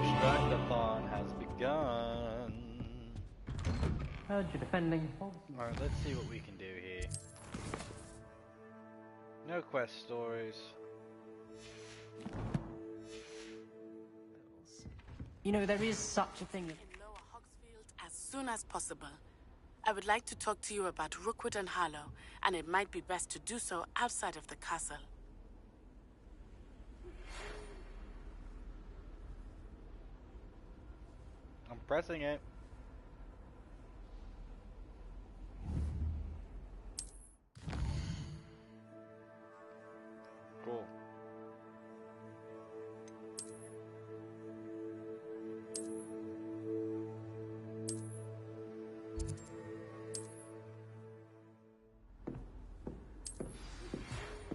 Distractathon has begun. Heard you defending. Alright, let's see what we can do here. No quest stories. You know, there is such a thing. As soon as possible. I would like to talk to you about Rookwood and Harlow, and it might be best to do so outside of the castle. I'm pressing it. Cool.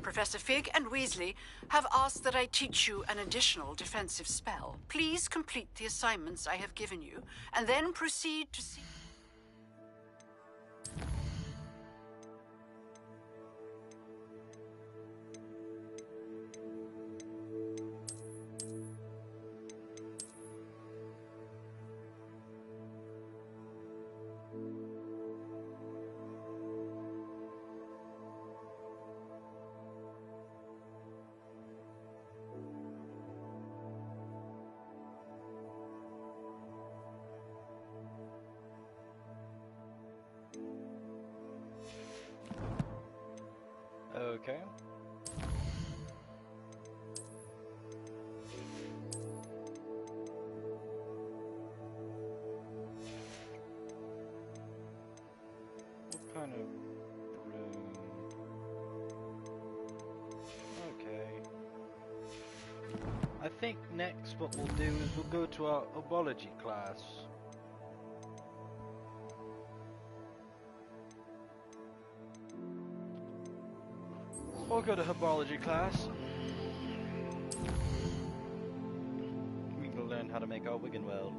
Professor Fig and Weasley have asked that I teach you an additional defensive spell. Please complete the assignments I have given you, and then proceed to see... Okay. What kind of room? Okay. I think next what we'll do is we'll go to our herbology class. We'll go to herbology class. We can learn how to make our Wiggenwelds.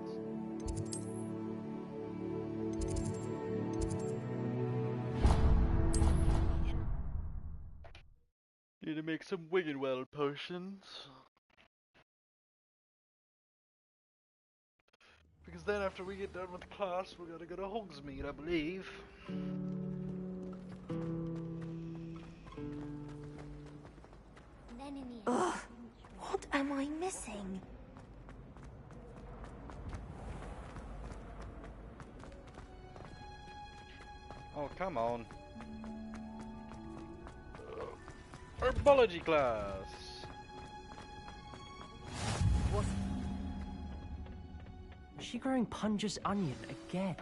Need to make some Wiggenweld potions. Because then after we get done with class, we're gonna go to Hogsmeade, I believe. Ugh, what am I missing? Oh, come on. Herbology class. What? Is she growing Punja's onion again?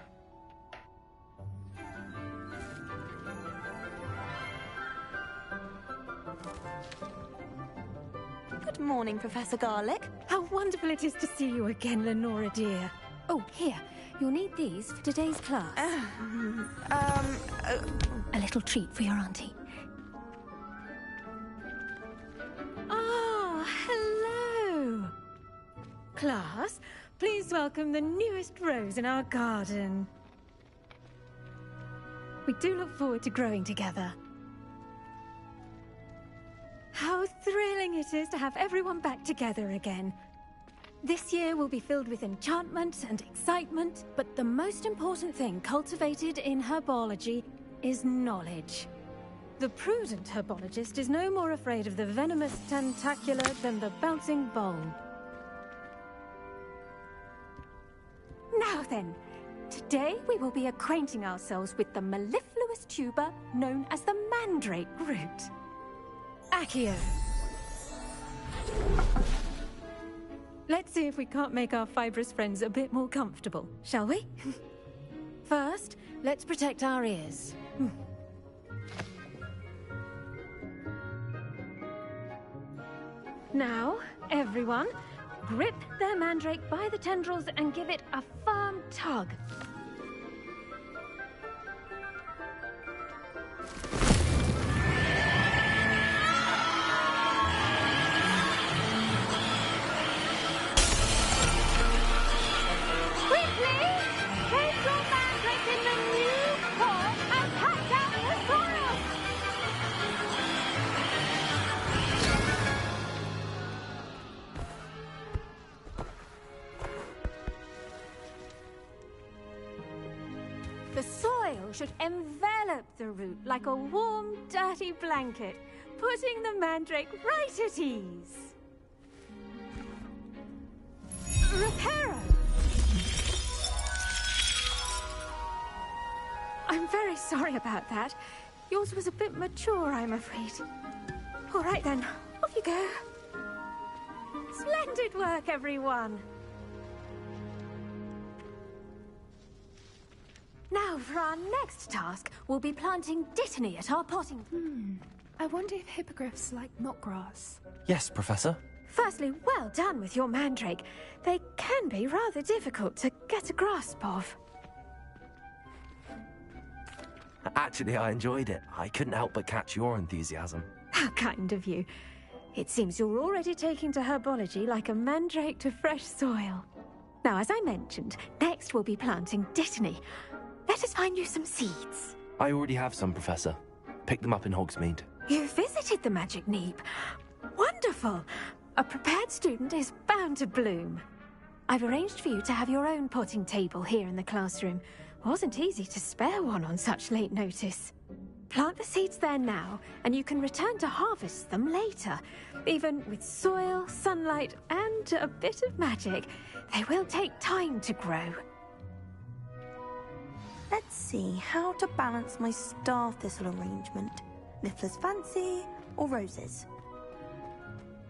Good morning, Professor Garlick. How wonderful it is to see you again, Lenora dear. Oh, here. You'll need these for today's class. A little treat for your auntie. Ah, hello. Class, please welcome the newest rose in our garden. We do look forward to growing together. How thrilling it is to have everyone back together again. This year will be filled with enchantment and excitement, but the most important thing cultivated in herbology is knowledge. The prudent herbologist is no more afraid of the venomous tentacular than the bouncing bulb. Now then, today we will be acquainting ourselves with the mellifluous tuber known as the mandrake root. Accio. Let's see if we can't make our fibrous friends a bit more comfortable, shall we? First, let's protect our ears. Now, everyone, grip their mandrake by the tendrils and give it a firm tug. The soil should envelop the root like a warm, dirty blanket, putting the mandrake right at ease. Reparo! I'm very sorry about that. Yours was a bit mature, I'm afraid. All right then, off you go. Splendid work, everyone. Now, for our next task, we'll be planting dittany at our potting. I wonder if hippogriffs like knotgrass. Yes, Professor. Firstly, well done with your mandrake. They can be rather difficult to get a grasp of. Actually, I enjoyed it. I couldn't help but catch your enthusiasm. How kind of you. It seems you're already taking to herbology like a mandrake to fresh soil. Now, as I mentioned, next we'll be planting dittany. Let us find you some seeds. I already have some, Professor. Picked them up in Hogsmeade. You visited the Magic Neep. Wonderful. A prepared student is bound to bloom. I've arranged for you to have your own potting table here in the classroom. Wasn't easy to spare one on such late notice. Plant the seeds there now, and you can return to harvest them later. Even with soil, sunlight, and a bit of magic, they will take time to grow. Let's see how to balance my star thistle arrangement. Niffler's fancy or roses?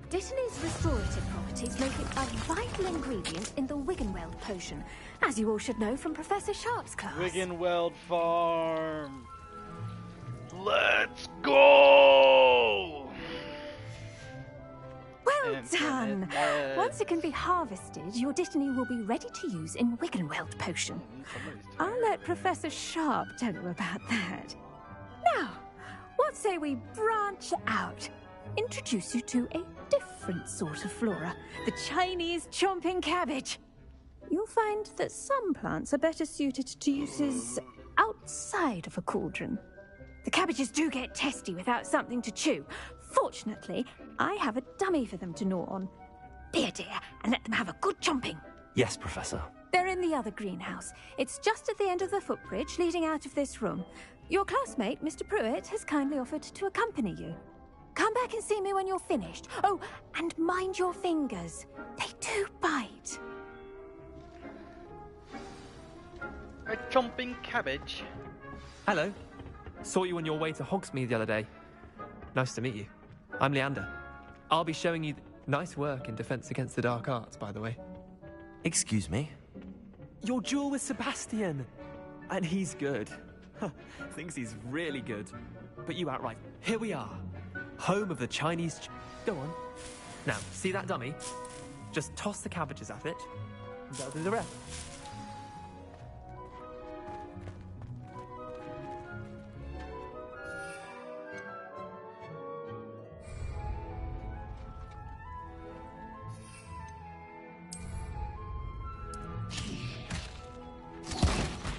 Dittany's restorative properties make it a vital ingredient in the Wiggenweld potion, as you all should know from Professor Sharp's class. Wiggenweld Farm. Let's go! Well done! Once it can be harvested, your dittany will be ready to use in Wiggenweld potion. I'll let Professor Sharp tell you about that. Now, what say we branch out? Introduce you to a different sort of flora, the Chinese chomping cabbage. You'll find that some plants are better suited to uses outside of a cauldron. The cabbages do get testy without something to chew. Fortunately, I have a dummy for them to gnaw on. Be a dear and let them have a good chomping. Yes, Professor. They're in the other greenhouse. It's just at the end of the footbridge leading out of this room. Your classmate, Mr. Pruitt, has kindly offered to accompany you. Come back and see me when you're finished. Oh, and mind your fingers. They do bite. A chomping cabbage. Hello. Saw you on your way to Hogsmeade the other day. Nice to meet you. I'm Leander. I'll be showing you nice work in Defense Against the Dark Arts, by the way. Excuse me? Your duel with Sebastian. And he's good. Thinks he's really good. But you outright. Here we are. Home of the Chinese... Go on. Now, see that dummy? Just toss the cabbages at it. And they'll do the rest.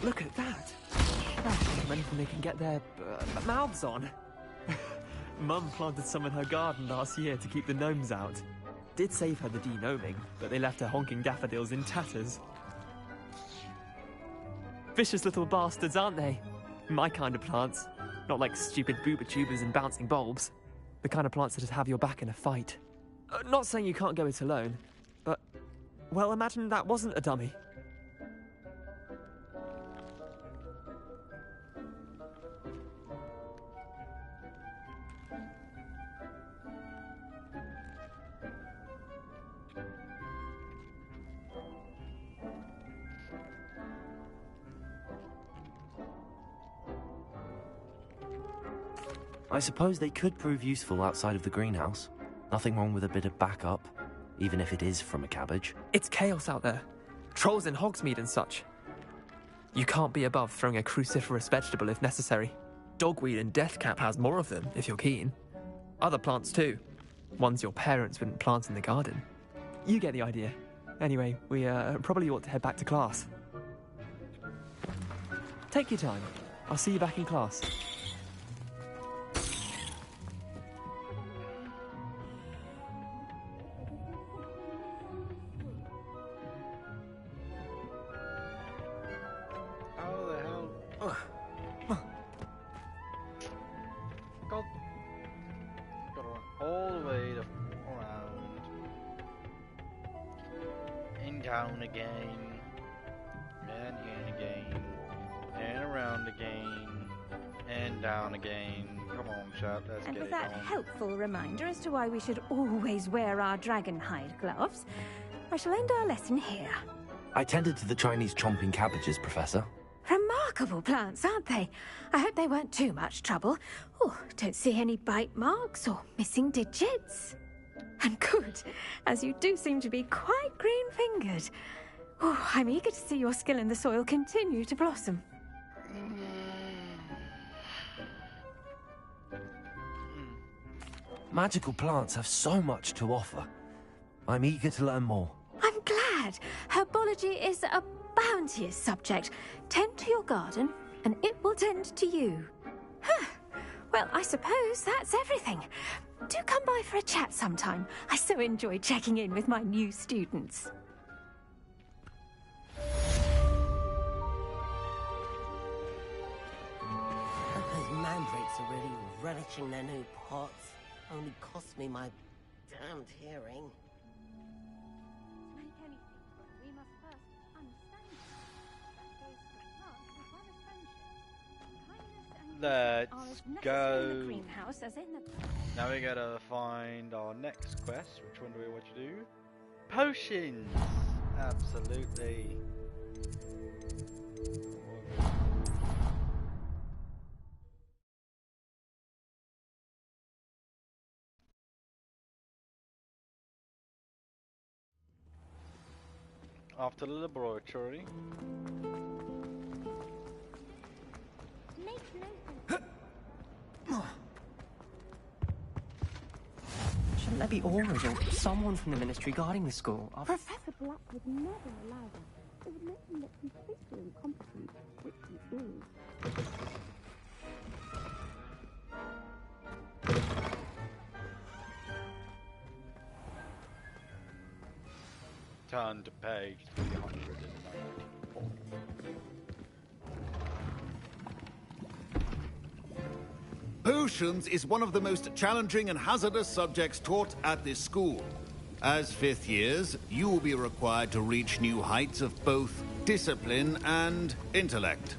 Look at that! That's anything they can get their mouths on. Mum planted some in her garden last year to keep the gnomes out. Did save her the de-gnoming, but they left her honking daffodils in tatters. Vicious little bastards, aren't they? My kind of plants. Not like stupid booba tubers and bouncing bulbs. The kind of plants that'd have your back in a fight. Not saying you can't go it alone, but... Well, imagine that wasn't a dummy. I suppose they could prove useful outside of the greenhouse. Nothing wrong with a bit of backup, even if it is from a cabbage. It's chaos out there. Trolls in Hogsmeade and such. You can't be above throwing a cruciferous vegetable if necessary. Dogweed and deathcap has more of them, if you're keen. Other plants too. Ones your parents wouldn't plant in the garden. You get the idea. Anyway, we probably ought to head back to class. Take your time. I'll see you back in class. Down again, and in again, and around again, and down again. Come on, chap, let's And get with it that on. helpful reminder as to why we should always wear our dragon hide gloves, I shall end our lesson here. I tended to the Chinese chomping cabbages, Professor. Remarkable plants, aren't they? I hope they weren't too much trouble. Oh, don't see any bite marks or missing digits. And good, as you do seem to be quite green-fingered. Oh, I'm eager to see your skill in the soil continue to blossom. Magical plants have so much to offer. I'm eager to learn more. I'm glad. Herbology is a bounteous subject. Tend to your garden, and it will tend to you. Huh. Well, I suppose that's everything. Do come by for a chat sometime. I so enjoy checking in with my new students. Those mandrakes are really relishing their new pots. Only cost me my damned hearing. Let's go. Greenhouse as in the... Now we gotta find our next quest. Which one do we want to do? Potions! Absolutely. After the laboratory. Shouldn't there be auras or someone from the ministry guarding the school? Professor Black would never allow that. It would make him look completely incompetent, which he is. Turn to page 394. Potions is one of the most challenging and hazardous subjects taught at this school. As fifth years, you will be required to reach new heights of both discipline and intellect.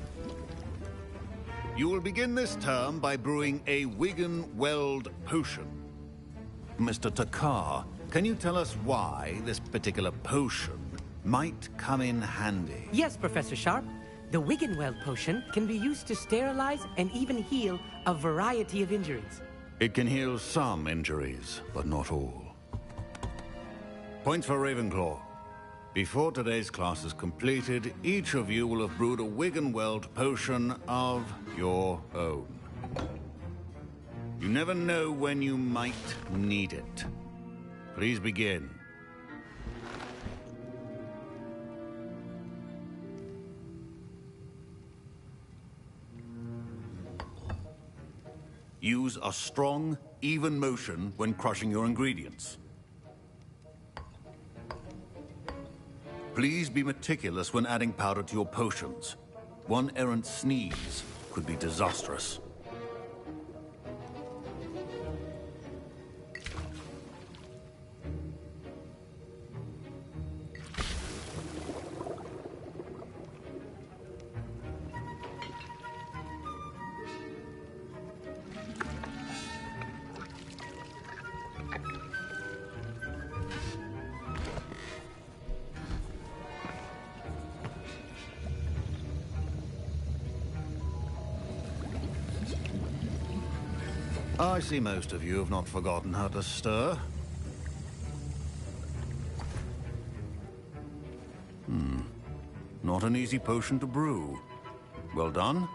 You will begin this term by brewing a Wigan-Weld potion. Mr. Takar, can you tell us why this particular potion might come in handy? Yes, Professor Sharp. The Wigan-Weld potion can be used to sterilize and even heal a variety of injuries. It can heal some injuries, but not all. Points for Ravenclaw. Before today's class is completed, each of you will have brewed a Wigan-Weld potion of your own. You never know when you might need it. Please begin. Use a strong, even motion when crushing your ingredients. Please be meticulous when adding powder to your potions. One errant sneeze could be disastrous. I see most of you have not forgotten how to stir. Not an easy potion to brew. Well done.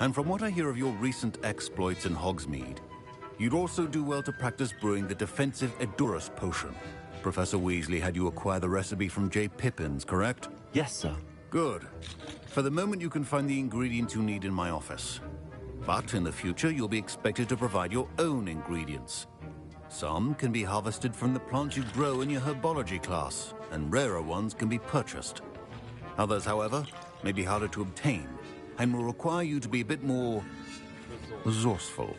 And from what I hear of your recent exploits in Hogsmeade, you'd also do well to practice brewing the defensive Edurus potion. Professor Weasley had you acquire the recipe from J. Pippin's, correct? Yes, sir. Good. For the moment, you can find the ingredients you need in my office. But in the future, you'll be expected to provide your own ingredients. Some can be harvested from the plants you grow in your herbology class, and rarer ones can be purchased. Others, however, may be harder to obtain, and will require you to be a bit more resourceful.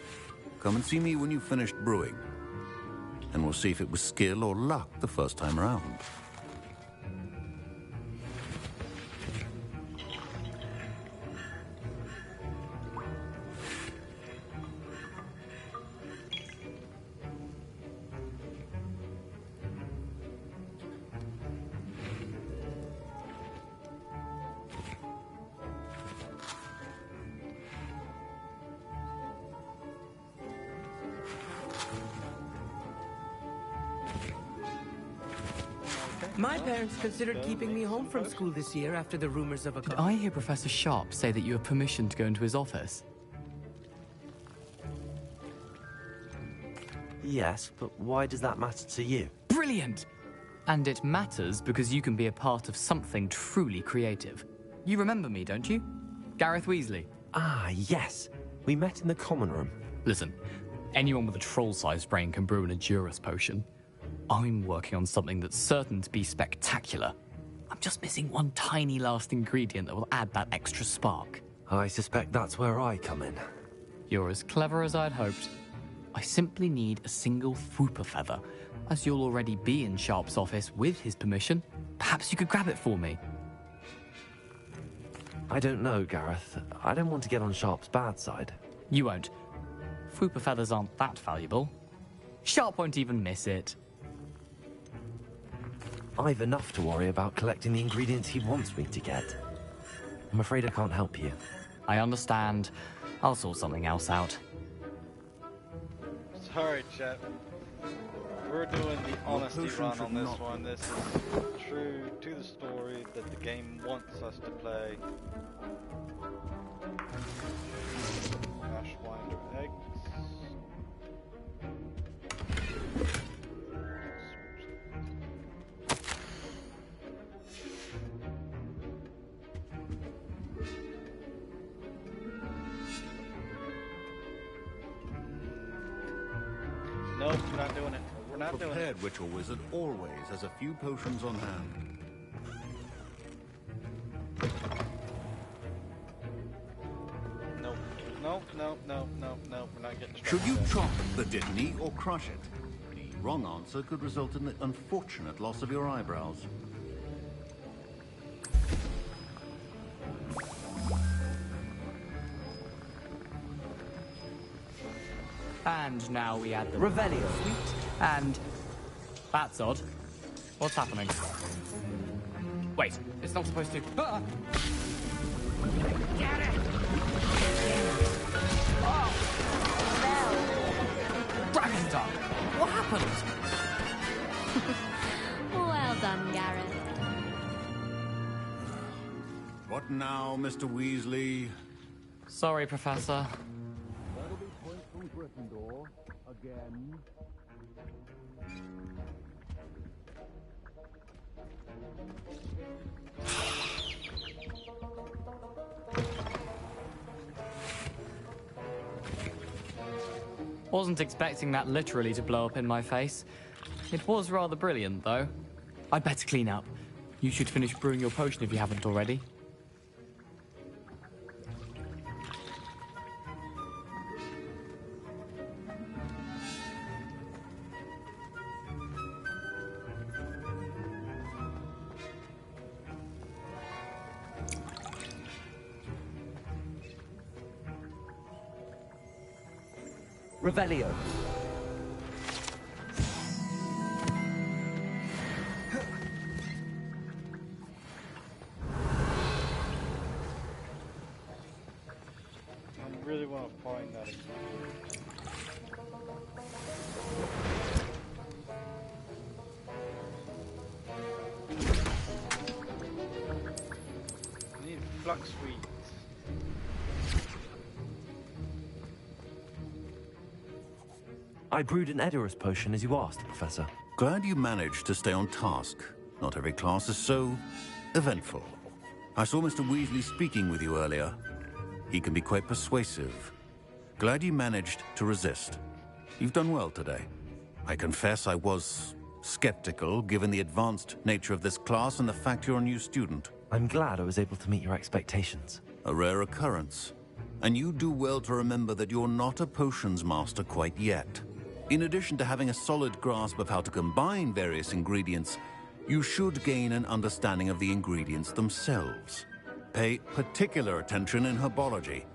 Come and see me when you've finished brewing, and we'll see if it was skill or luck the first time around. My parents considered keeping me home from school this year after the rumors of a... Did I hear Professor Sharp say that you have permission to go into his office? Yes, but why does that matter to you? Brilliant! And it matters because you can be a part of something truly creative. You remember me, don't you? Gareth Weasley. Ah, yes. We met in the common room. Listen, anyone with a troll-sized brain can brew an Edurus potion. I'm working on something that's certain to be spectacular. I'm just missing one tiny last ingredient that will add that extra spark. I suspect that's where I come in. You're as clever as I'd hoped. I simply need a single Fwooper feather. As you'll already be in Sharp's office with his permission, perhaps you could grab it for me. I don't know, Gareth. I don't want to get on Sharp's bad side. You won't. Fwooper feathers aren't that valuable. Sharp won't even miss it. I've enough to worry about collecting the ingredients he wants me to get. I'm afraid I can't help you. I understand. I'll sort something else out. Sorry, chat. We're doing the honesty run on this one. This is true to the story that the game wants us to play. Ashwinder eggs. We're not doing it. We're not doing it. Prepared ritual wizard always has a few potions on hand. Nope. Nope, nope, nope, nope, nope. We're not getting Should you distracted. chop the Dittany or crush it? The wrong answer could result in the unfortunate loss of your eyebrows. And now we add the Revelio. sweet, and that's odd. What's happening? Wait, it's not supposed to. Ah! Get it! Oh! Dragon tongue! What happened? Well done, Gareth. What now, Mr. Weasley? Sorry, Professor. That'll be points from Gryffindor again. Wasn't expecting that literally to blow up in my face. It was rather brilliant, though. I'd better clean up. You should finish brewing your potion if you haven't already. Revelio. I really want to find that again. I need flux sweets. I brewed an Edorus potion as you asked, Professor. Glad you managed to stay on task. Not every class is so eventful. I saw Mr. Weasley speaking with you earlier. He can be quite persuasive. Glad you managed to resist. You've done well today. I confess I was skeptical, given the advanced nature of this class and the fact you're a new student. I'm glad I was able to meet your expectations. A rare occurrence. And you do well to remember that you're not a potions master quite yet. In addition to having a solid grasp of how to combine various ingredients, you should gain an understanding of the ingredients themselves. Pay particular attention in herbology.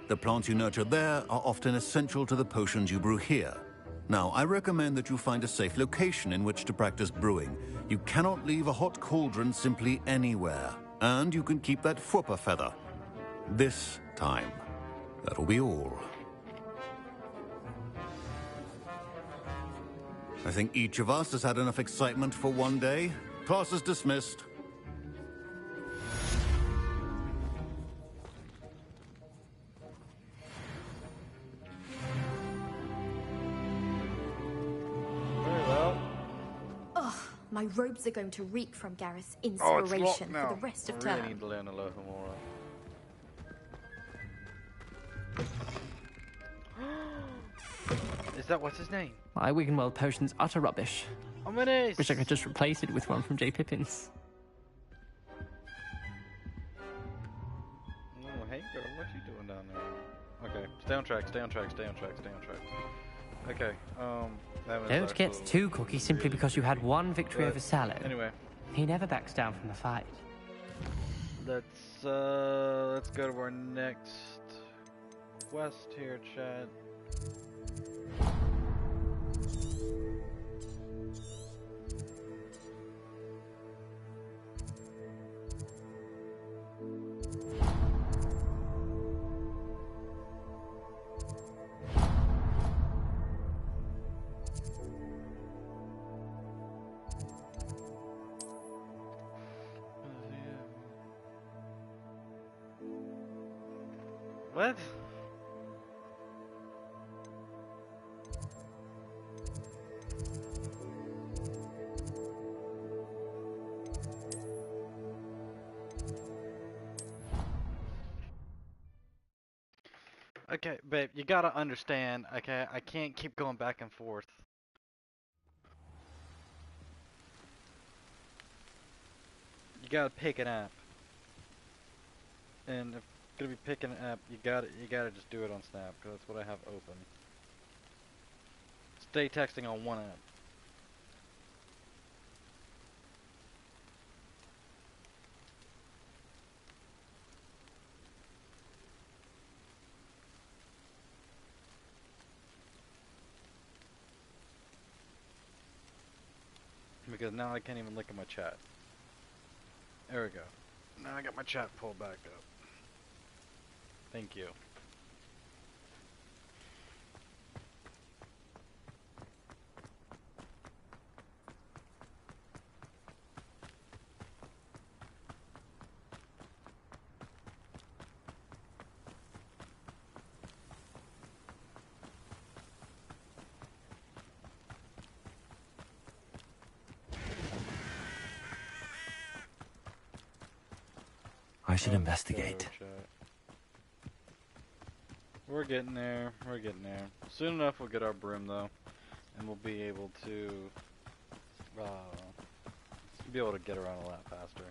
The plants you nurture there are often essential to the potions you brew here. Now, I recommend that you find a safe location in which to practice brewing. You cannot leave a hot cauldron simply anywhere. And you can keep that Fwooper feather. This time. That'll be all. I think each of us has had enough excitement for one day. Class is dismissed. Very well. Ugh, my robes are going to reek from Gareth's Oh, it's inspiration locked now. for the rest of I really term. need to learn Alohomora. Is that what's his name? My Wiggenweld potion's utter rubbish. Ominous! Wish I could just replace it with one from J. Pippin's. Oh, hey girl, what you doing down there? Okay, stay on track, stay on track, stay on track, stay on track. Okay, that was Don't get too cocky simply because you had one victory over Sallow. Anyway. He never backs down from the fight. Let's go to our next quest here, chat. What? Okay, babe, you gotta understand, okay, I can't keep going back and forth. you gotta pick an app. And if you're gonna be picking an app, you gotta just do it on Snap, because that's what I have open. Stay texting on one app. Because now I can't even look at my chat. There we go. Now I got my chat pulled back up. Thank you. I should investigate. We're getting there. We're getting there. Soon enough we'll get our broom though, and we'll be able to get around a lot faster.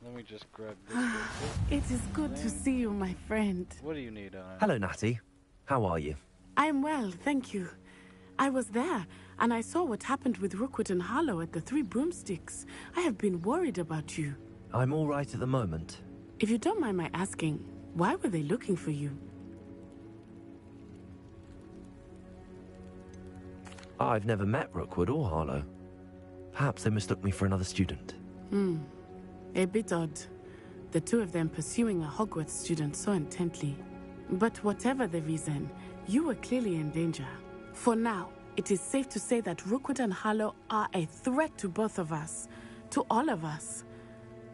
Let me just grab this. It is good to see you, my friend. What do you need, Anna? Hello, Natty. How are you? I am well, thank you. I was there, and I saw what happened with Rookwood and Harlow at the Three Broomsticks. I have been worried about you. I'm all right at the moment. If you don't mind my asking, why were they looking for you? I've never met Rookwood or Harlow. Perhaps they mistook me for another student. A bit odd. The two of them pursuing a Hogwarts student so intently. But whatever the reason, you were clearly in danger. For now, it is safe to say that Rookwood and Harlow are a threat to both of us. To all of us.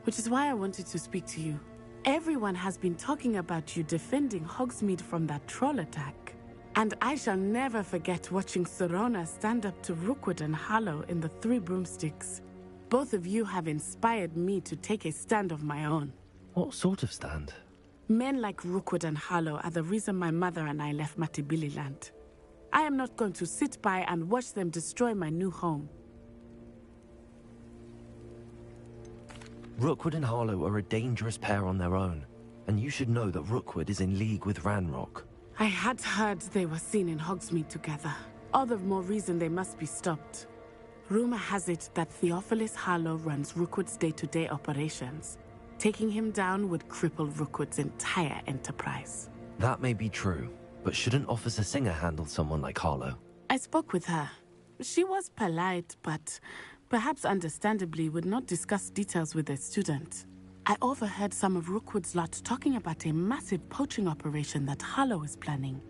Which is why I wanted to speak to you. Everyone has been talking about you defending Hogsmeade from that troll attack. And I shall never forget watching Serona stand up to Rookwood and Harlow in the Three Broomsticks. Both of you have inspired me to take a stand of my own. What sort of stand? Men like Rookwood and Harlow are the reason my mother and I left Matibili-land. I am not going to sit by and watch them destroy my new home. Rookwood and Harlow are a dangerous pair on their own, and you should know that Rookwood is in league with Ranrock. I had heard they were seen in Hogsmeade together. All the more reason they must be stopped. Rumor has it that Theophilus Harlow runs Rookwood's day-to-day operations. Taking him down would cripple Rookwood's entire enterprise. That may be true, but shouldn't Officer Singer handle someone like Harlow? I spoke with her. She was polite, but perhaps understandably would not discuss details with a student. I overheard some of Rookwood's lot talking about a massive poaching operation that Harlow is planning.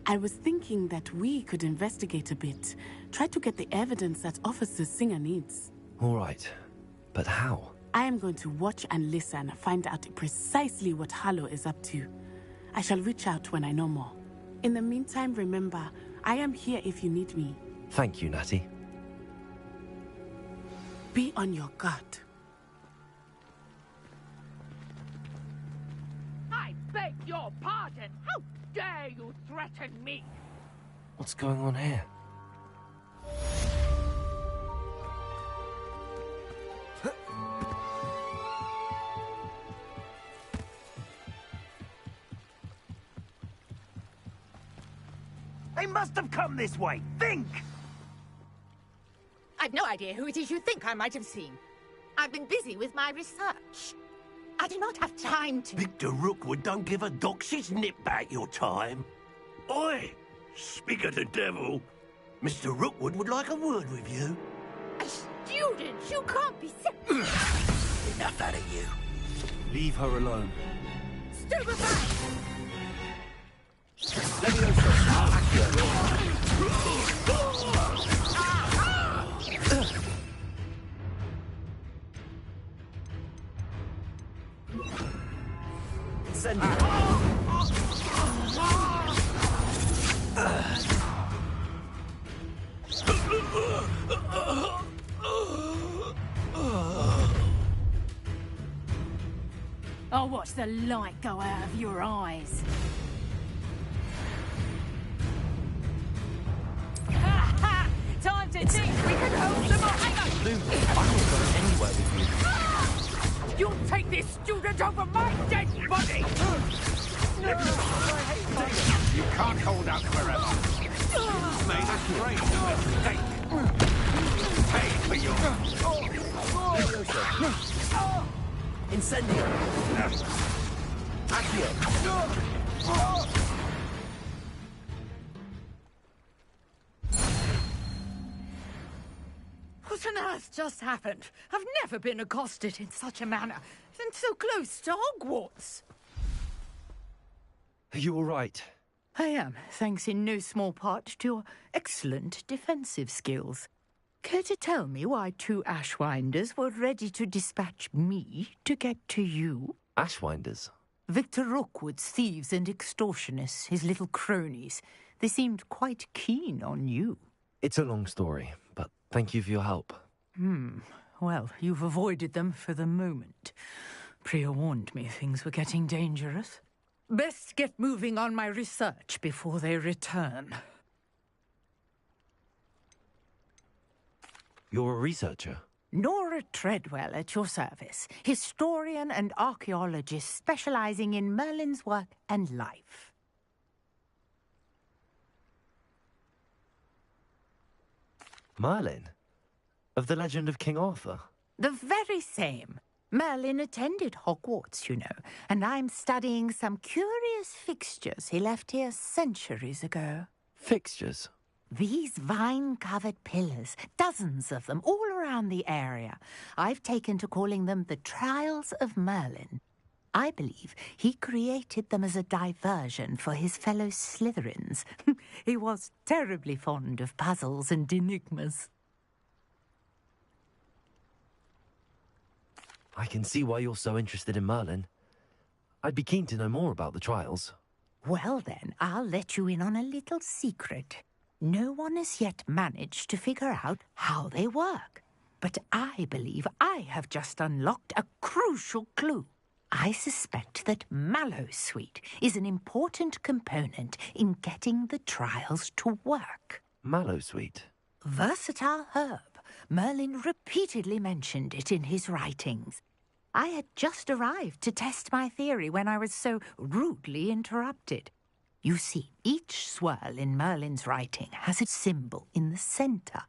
I was thinking that we could investigate a bit, try to get the evidence that Officer Singer needs. All right, but how? I am going to watch and listen, find out precisely what Harlow is up to. I shall reach out when I know more. In the meantime, remember, I am here if you need me. Thank you, Natty. Be on your guard. I beg your pardon! How dare you threaten me? What's going on here? They must have come this way. Think! I've no idea who it is you think I might have seen. I've been busy with my research. I do not have time to... Victor Rookwood don't give a doxy's nip back your time. Oi! Speak of the devil. Mr. Rookwood would like a word with you. A student? You can't be Enough out of you. Leave her alone. Stupefy! Send it. I'll watch the light go out of your eyes. Time to think we can hold them up. Hang on. Bloom, I'm not going anywhere with you. You'll take this student over my dead body! You can't hold out forever. You've made a great mistake. Pay for your... Incendio! Accio! What on earth just happened? I've never been accosted in such a manner, and so close to Hogwarts. Are you all right? I am, thanks in no small part to your excellent defensive skills. Care to tell me why 2 Ashwinders were ready to dispatch me to get to you? Ashwinders? Victor Rookwood's thieves and extortionists, his little cronies. They seemed quite keen on you. It's a long story, but thank you for your help. Well, you've avoided them for the moment. Priya warned me things were getting dangerous. Best get moving on my research before they return. You're a researcher? Nora Treadwell at your service, historian and archaeologist specializing in Merlin's work and life. Merlin? Of the legend of King Arthur? The very same. Merlin attended Hogwarts, you know, and I'm studying some curious fixtures he left here centuries ago. Fixtures? These vine-covered pillars, dozens of them, all around the area. I've taken to calling them the Trials of Merlin. I believe he created them as a diversion for his fellow Slytherins. He was terribly fond of puzzles and enigmas. I can see why you're so interested in Merlin. I'd be keen to know more about the trials. Well then, I'll let you in on a little secret. No one has yet managed to figure out how they work. But I believe I have just unlocked a crucial clue. I suspect that Mallowsweet is an important component in getting the trials to work. Mallowsweet? Versatile herb. Merlin repeatedly mentioned it in his writings. I had just arrived to test my theory when I was so rudely interrupted. You see, each swirl in Merlin's writing has a symbol in the centre.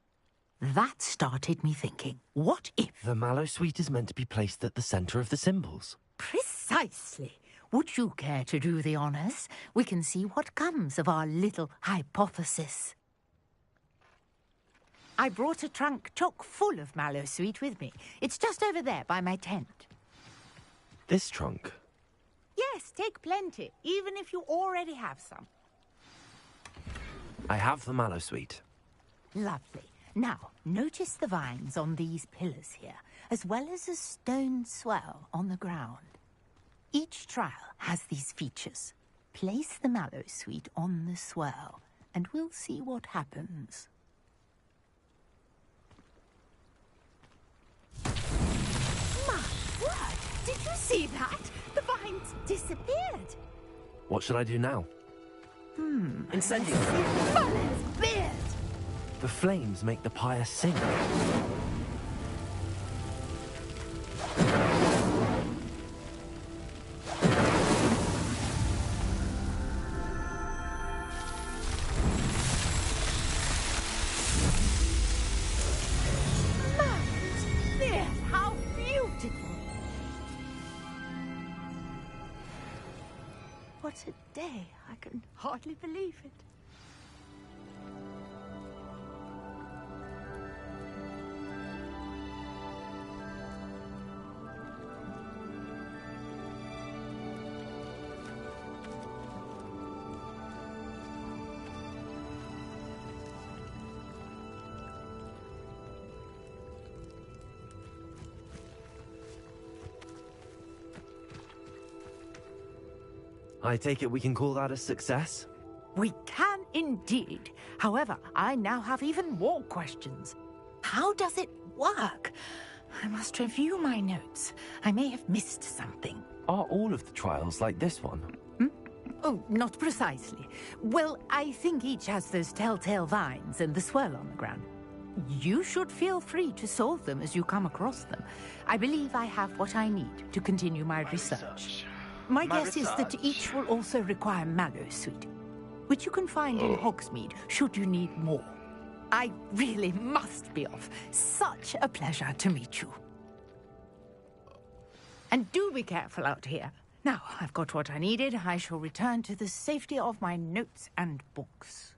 That started me thinking, what if... The Mallowsweet is meant to be placed at the centre of the symbols. Precisely. Would you care to do the honours? We can see what comes of our little hypothesis. I brought a trunk chock full of Mallowsweet with me. It's just over there by my tent. This trunk? Yes, take plenty, even if you already have some. I have the Mallowsweet. Lovely. Now, notice the vines on these pillars here, as well as a stone swell on the ground. Each trial has these features. Place the Mallowsweet on the swirl, and we'll see what happens. My word! Did you see that? The vines disappeared. What should I do now? Incendio! Merlin's beard! The flames make the pyre sink. Merlin's beard! How beautiful! What a day! I can hardly believe it. I take it we can call that a success? We can indeed. However, I now have even more questions. How does it work? I must review my notes. I may have missed something. Are all of the trials like this one? Oh, not precisely. Well, I think each has those telltale vines and the swirl on the ground. You should feel free to solve them as you come across them. I believe I have what I need to continue my research. My guess is that each will also require mallowsweet, which you can find in Hogsmeade should you need more. I really must be off. Such a pleasure to meet you. And do be careful out here. Now, I've got what I needed. I shall return to the safety of my notes and books.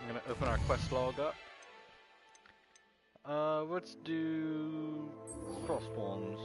I'm gonna open our quest log up. Let's do crossbones.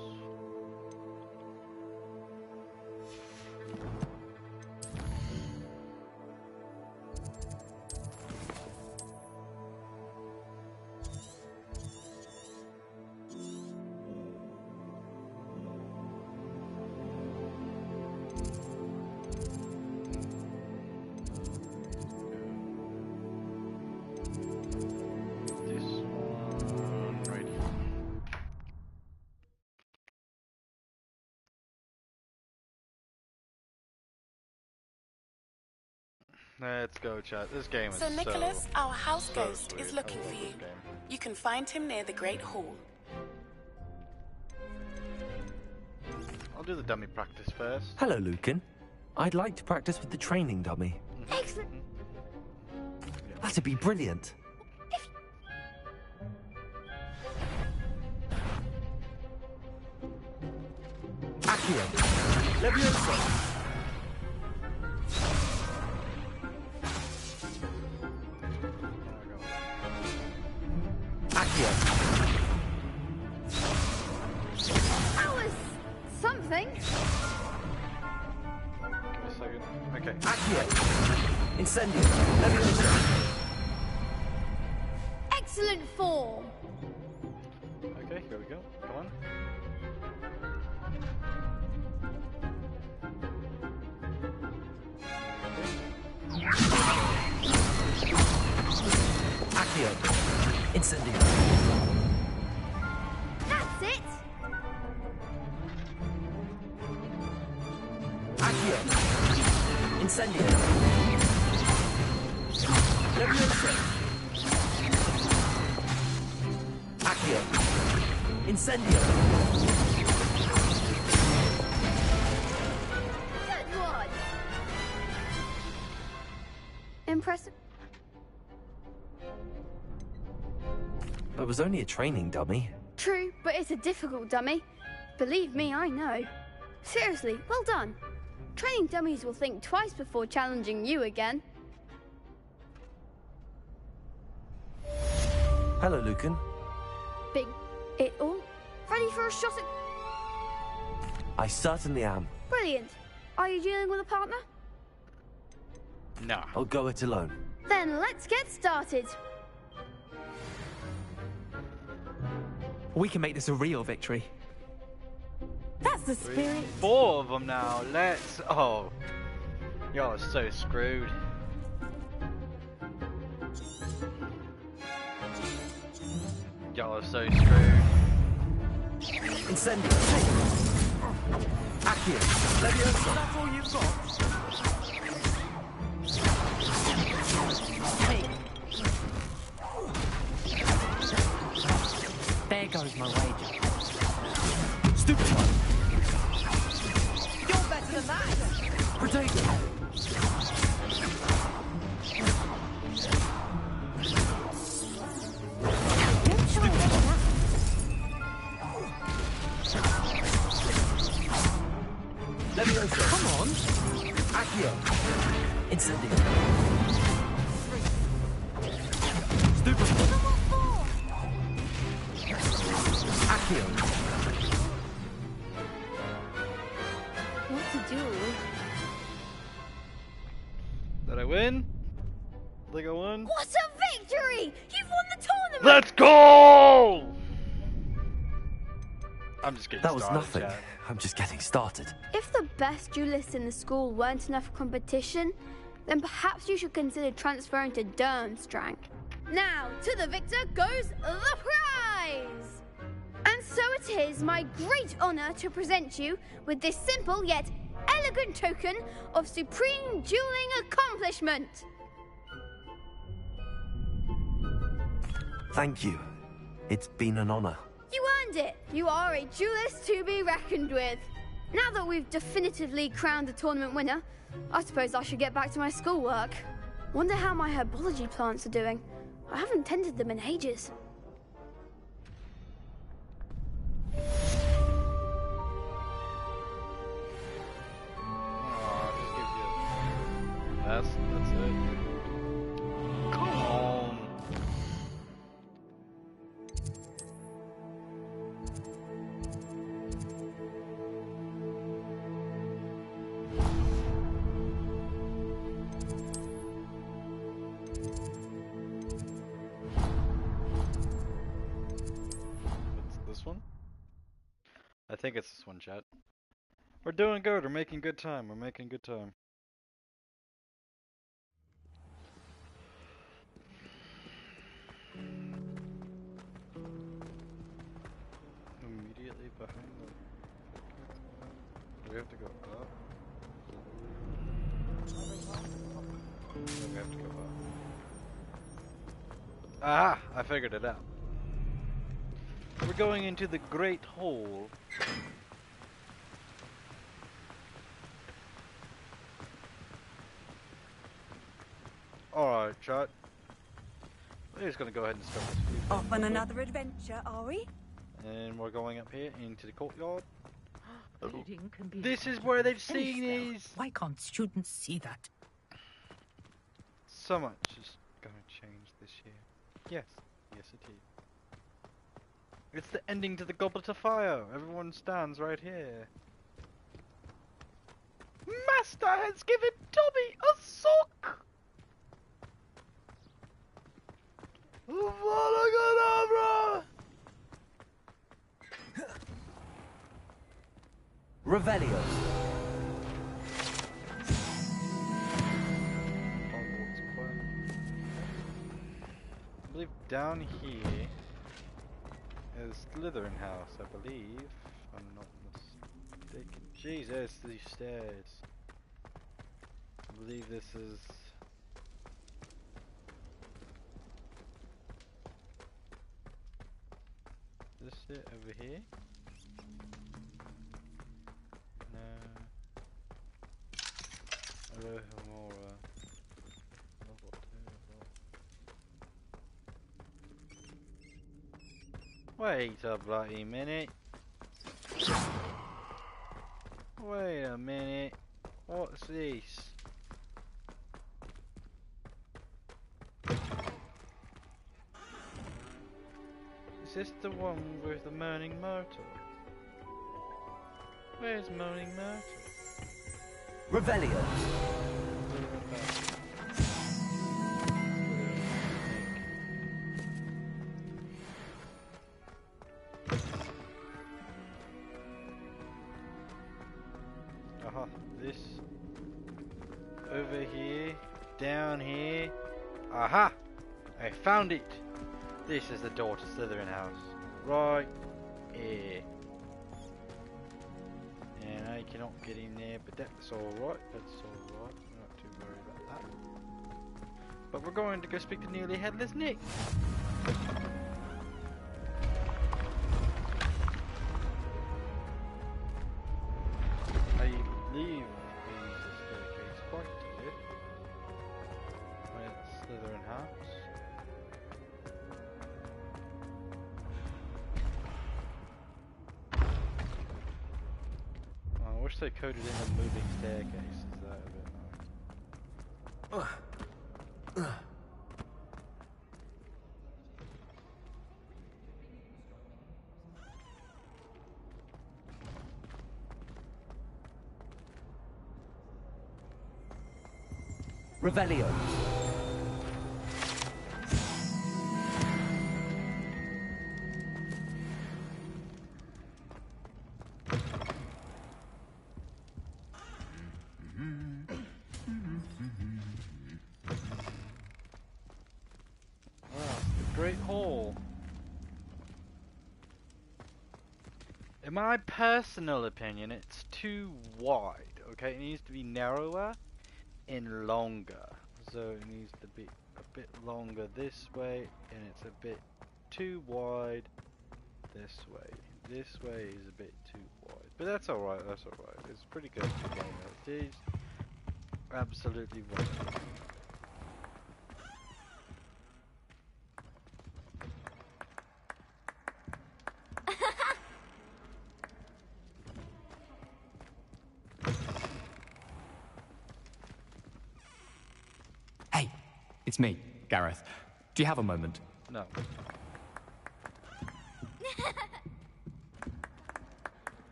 Let's go, chat. This game is So Nicholas, our house so ghost, sweet. is looking I for love you. this game. You can find him near the Great Hall. I'll do the dummy practice first. Hello, Lucan. I'd like to practice with the training dummy. Excellent. That'd be brilliant. Accio. Levioso. That was something. Give me a second. Okay. Accio. Incendio. Levioso. Excellent form. Okay, here we go. Come on. Accio. Incendio. That's it. Accio. Incendio. Levioso. Accio. Incendio. Good one. Impressive. It was only a training dummy. True, but it's a difficult dummy. Believe me, I know. Seriously, well done. Training dummies will think twice before challenging you again. Hello, Lucan. Big it all? Ready for a shot at... I certainly am. Brilliant. Are you dealing with a partner? No. I'll go it alone. Then let's get started. We can make this a real victory. That's the spirit. 4 of them now. Let's. Oh. Y'all are so screwed. Y'all are so screwed. Incendio. Accio. Levioso. That's all you've got. There goes my wager. Stupid one. You're better than that. Potato. Levioso. Come on. Accio. Incendio. Stupid. Accio. What to do? Did I win? Think I won? What a victory! You've won the tournament! Let's go! I'm just getting That was started, nothing. chat. I'm just getting started. If the best duelists in the school weren't enough competition, then perhaps you should consider transferring to Durmstrang. Now, to the victor goes the prize! And so it is my great honor to present you with this simple yet elegant token of supreme dueling accomplishment. Thank you. It's been an honor. You earned it. You are a duelist to be reckoned with. Now that we've definitively crowned the tournament winner, I suppose I should get back to my schoolwork. Wonder how my herbology plants are doing. I haven't tended them in ages. That's it. Come on. What's this one? I think it's this one, chat. We're doing good. We're making good time. We're making good time. Immediately behind the... Do we have to go up? No, we have to go up. Ah! I figured it out. We're going into the Great Hall. Alright, chat. We're just gonna go ahead and start this feud. Off on another adventure, are we? And we're going up here into the courtyard. Reading can be This is where they've seen these. Why can't students see that? So much is going to change this year. Yes, yes it is. It's the ending to the Goblet of Fire. Everyone stands right here. Master has given Tommy a sock. Avada-Kedavra! Revelio. Hogwarts Square. I believe down here is Slytherin House, I believe. If I'm not mistaken. Jesus, these stairs. I believe this is... This it over here? No. Alohomora. Wait a bloody minute. Wait a minute. What's this? Is this the one with the Moaning Myrtle? Where's Moaning Myrtle? Revelio. Aha, this over here, down here. Aha! I found it! This is the door to Slytherin House. Right here. And I cannot get in there, but that's alright. That's alright. I'm not too worried about that. But we're going to go speak to Nearly Headless Nick. I believe he's the staircase quite a bit. Where's Slytherin House? I wish they coded in a moving staircase. Is that a bit nice? Revelio. The Great Hall. In my personal opinion, it's too wide, Okay, it needs to be narrower and longer. So it needs to be a bit longer this way, and it's a bit too wide this way. This way is a bit too wide, but that's alright, that's alright. It's pretty good for the game as it is. Absolutely wonderful. Hey, it's me, Gareth. Do you have a moment? No.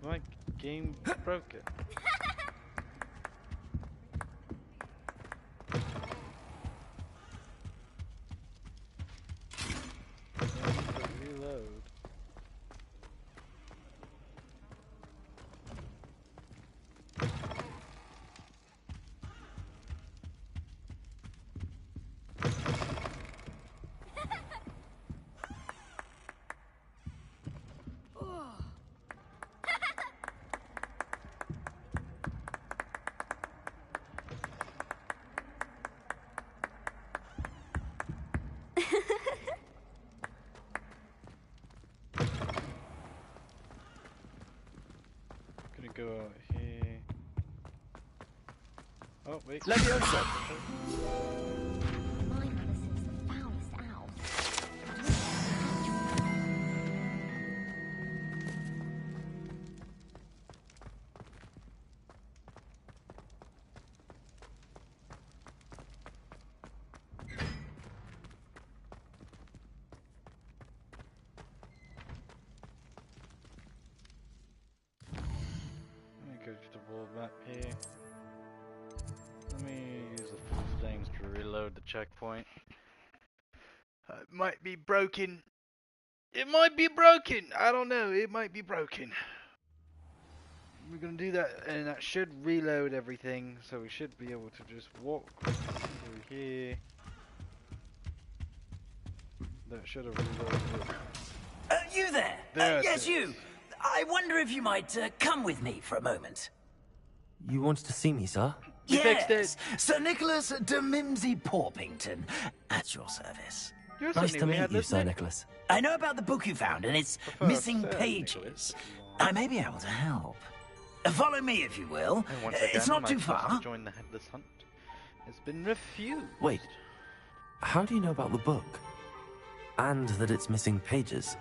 My game broken. Reload. Gonna go out here. Oh wait. Leviosa! Let me go to the world map here. Let me use the full things to reload the checkpoint. It might be broken. It might be broken. I don't know. It might be broken. We're gonna do that, and that should reload everything. So we should be able to just walk through here. That should have reloaded it. You there? Yes, you. I wonder if you might come with me for a moment. You wanted to see me, sir? Yes, Sir Nicholas de Mimsy Porpington, at your service. Nice to meet you, Sir Nicholas. I know about the book you found and its missing pages. I may be able to help. Follow me, if you will. And once again, it's not my too quest far. to join the Headless Hunt has been refused. Wait, how do you know about the book? And that it's missing pages?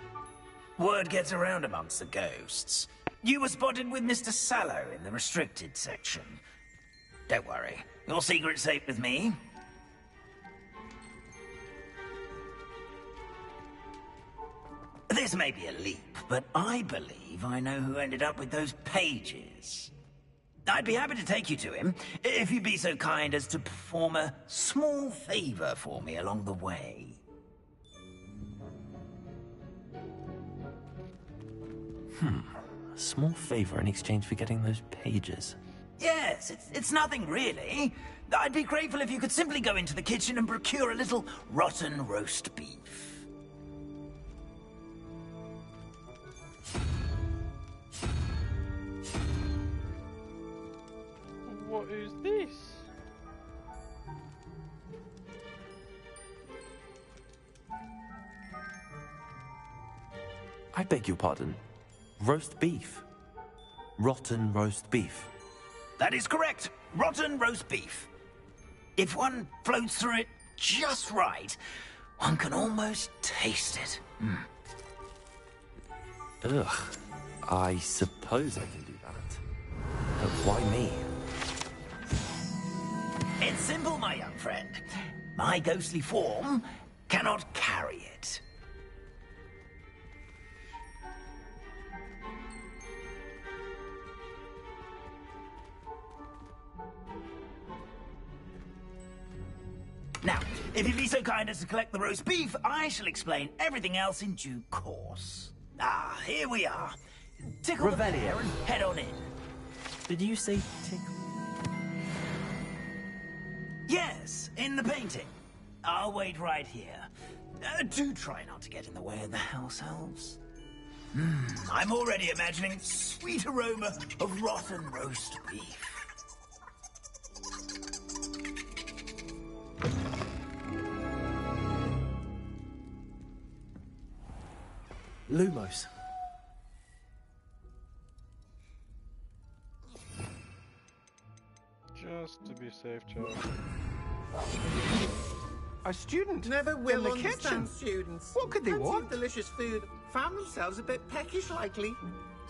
Word gets around amongst the ghosts. You were spotted with Mr. Sallow in the restricted section. Don't worry, your secret's safe with me. This may be a leap, but I believe I know who ended up with those pages. I'd be happy to take you to him, if you'd be so kind as to perform a small favor for me along the way. A small favor in exchange for getting those pages. Yes, it's nothing really. I'd be grateful if you could simply go into the kitchen and procure a little rotten roast beef. What is this? I beg your pardon. Roast beef. Rotten roast beef. That is correct. Rotten roast beef. If one floats through it just right, one can almost taste it. Ugh. I suppose I can do that. But why me? It's simple, my young friend. My ghostly form cannot carry it. Now, if you'd be so kind as to collect the roast beef, I shall explain everything else in due course. Ah, here we are. Tickle the bear and head on in. Did you say tickle? Yes, in the painting. I'll wait right here. Do try not to get in the way of the house elves. I'm already imagining sweet aroma of rotten roast beef. Lumos. Just to be safe, Joe. A student Never in will the understand kitchen. students. What could they Plenty want? of delicious food. Found themselves a bit peckish lately.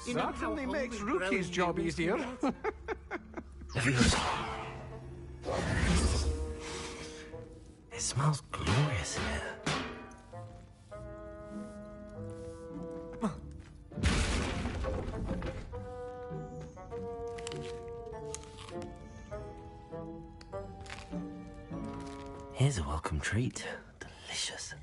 You know how Certainly hungry makes growing Rookie's job humans easier. can It smells glorious in here. Here's a welcome treat. Delicious.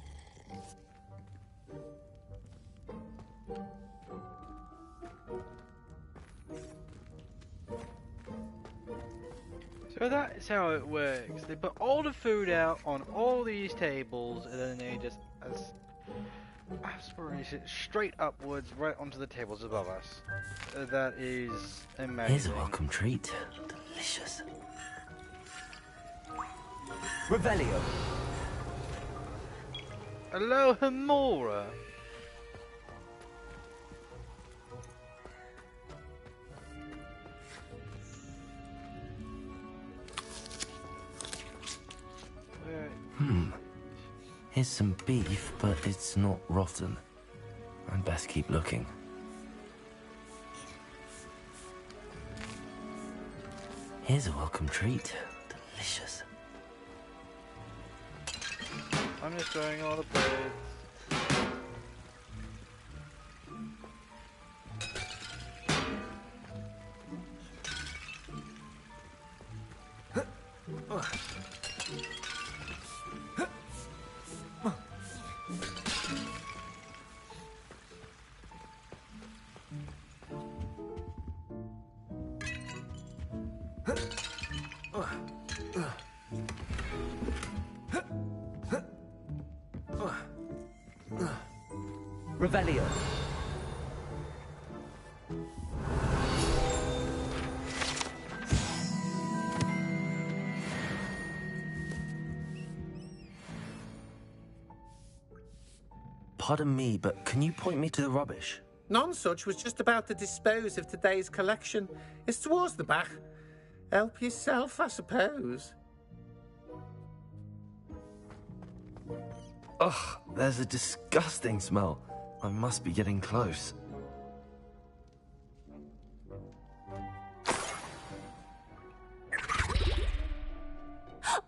So that is how it works. They put all the food out on all these tables, and then they just aspirate it straight upwards right onto the tables above us. That is amazing. Here's a welcome treat. Delicious. Revelio. Hello, Hamora. Here's some beef, but it's not rotten. I'd best keep looking. Here's a welcome treat. Delicious. I'm just throwing all the plates. Revelio. Pardon me, but can you point me to the rubbish? None such was just about to dispose of today's collection. It's towards the back. Help yourself, I suppose. Ugh, there's a disgusting smell. I must be getting close.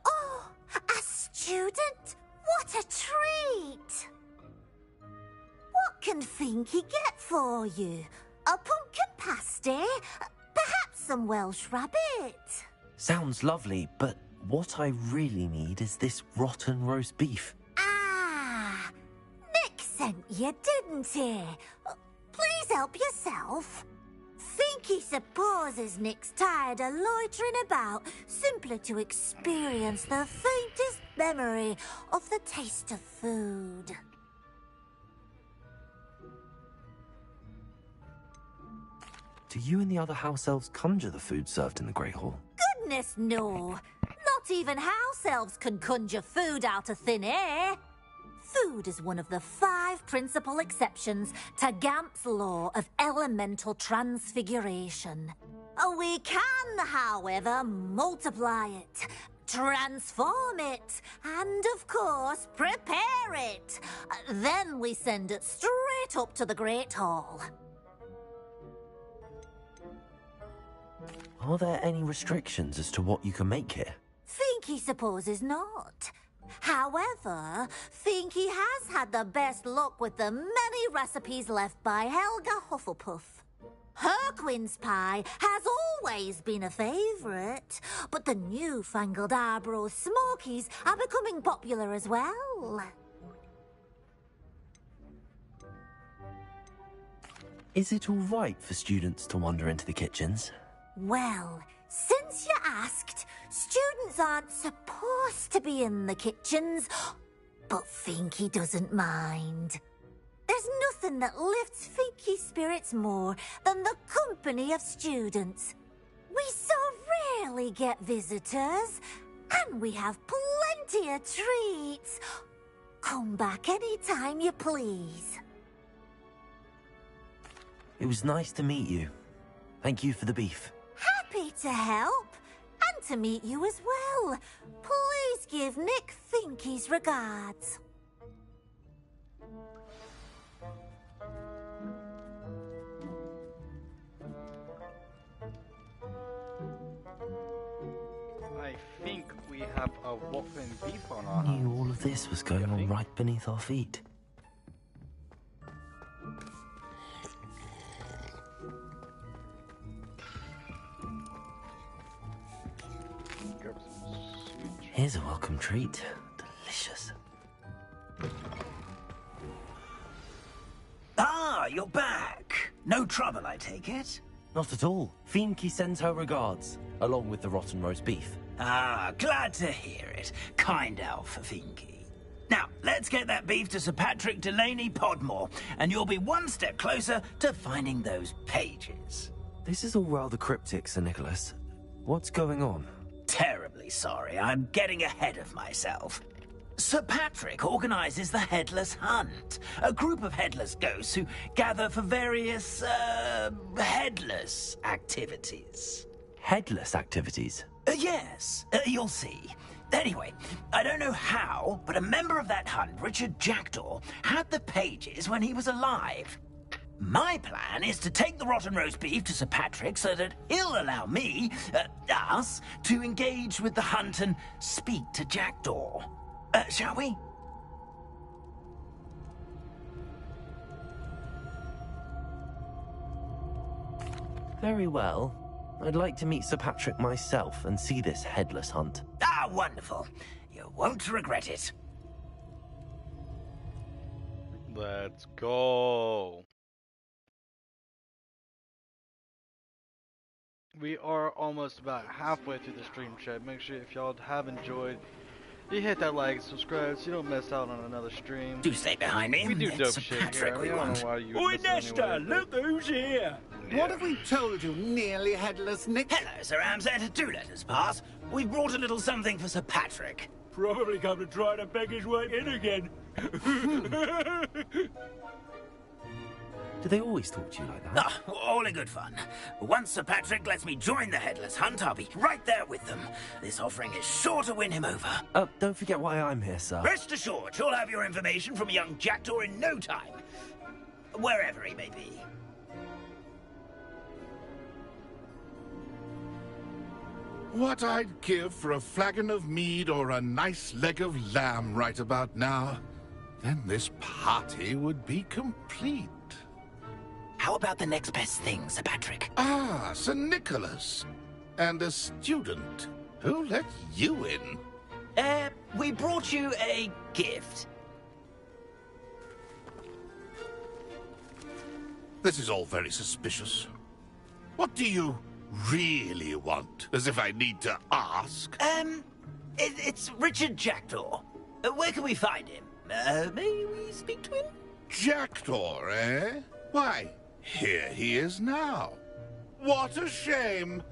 Oh, a student? What a treat! What can Finky get for you? A pumpkin pasty? Perhaps some Welsh rabbit? Sounds lovely, but what I really need is this rotten roast beef. Ah, Nick sent you, didn't he? Please help yourself. Finky supposes Nick's tired of loitering about simply to experience the faintest memory of the taste of food. Do you and the other house elves conjure the food served in the Great Hall? Goodness, no. Not even house elves can conjure food out of thin air. Food is one of the 5 principal exceptions to Gamp's law of elemental transfiguration. We can, however, multiply it, transform it, and, of course, prepare it. Then we send it straight up to the Great Hall. Are there any restrictions as to what you can make here? Finky supposes not. However, Finky has had the best luck with the many recipes left by Helga Hufflepuff. Her quince pie has always been a favourite, but the newfangled Arborough Smokies are becoming popular as well. Is it all right for students to wander into the kitchens? Well, since you asked, students aren't supposed to be in the kitchens, but Finky doesn't mind. There's nothing that lifts Finky's spirits more than the company of students. We so rarely get visitors, and we have plenty of treats. Come back any time you please. It was nice to meet you. Thank you for the beef. Happy to help, and to meet you as well. Please give Nick Finky's regards. I think we have a whopping beef on our I knew hands. all of this was going on right beneath our feet. Here's a welcome treat. Delicious. Ah, you're back. No trouble, I take it? Not at all. Finky sends her regards, along with the rotten roast beef. Ah, glad to hear it. Kind elf for Finky. Now, let's get that beef to Sir Patrick Delaney Podmore, and you'll be one step closer to finding those pages. This is all rather cryptic, Sir Nicholas. What's going on? Terribly sorry, I'm getting ahead of myself. Sir Patrick organizes the Headless Hunt, a group of headless ghosts who gather for various, headless activities. Headless activities? Yes, you'll see. Anyway, I don't know how, but a member of that hunt, Richard Jackdaw, had the pages when he was alive. My plan is to take the rotten roast beef to Sir Patrick so that he'll allow me, us, to engage with the hunt and speak to Jackdaw. Shall we? Very well. I'd like to meet Sir Patrick myself and see this headless hunt. Ah, wonderful. You won't regret it. Let's go. We are almost about halfway through the stream, chat. Make sure if y'all have enjoyed, you hit that like and subscribe so you don't miss out on another stream. Do stay behind me. We do It's dope Sir shit Patrick here. we I don't want. know why you Oi, listen Nesta, anyway, look who's here. What have we told you, nearly headless Nick? Hello, Sir Amzet. Do let us pass. We brought a little something for Sir Patrick. Probably come to try to beg his way in again. Do they always talk to you like that? Ah, all in good fun. Once Sir Patrick lets me join the Headless Hunt, I'll be right there with them. This offering is sure to win him over. Don't forget why I'm here, sir. Rest assured, you'll have your information from young Jackdaw in no time. Wherever he may be. What I'd give for a flagon of mead or a nice leg of lamb right about now. Then this party would be complete. How about the next best thing, Sir Patrick? Ah, Sir Nicholas. And a student. Who let you in? We brought you a gift. This is all very suspicious. What do you really want? As if I need to ask. It's Richard Jackdaw. Where can we find him? May we speak to him? Jackdaw, eh? Why, here he is now. What a shame.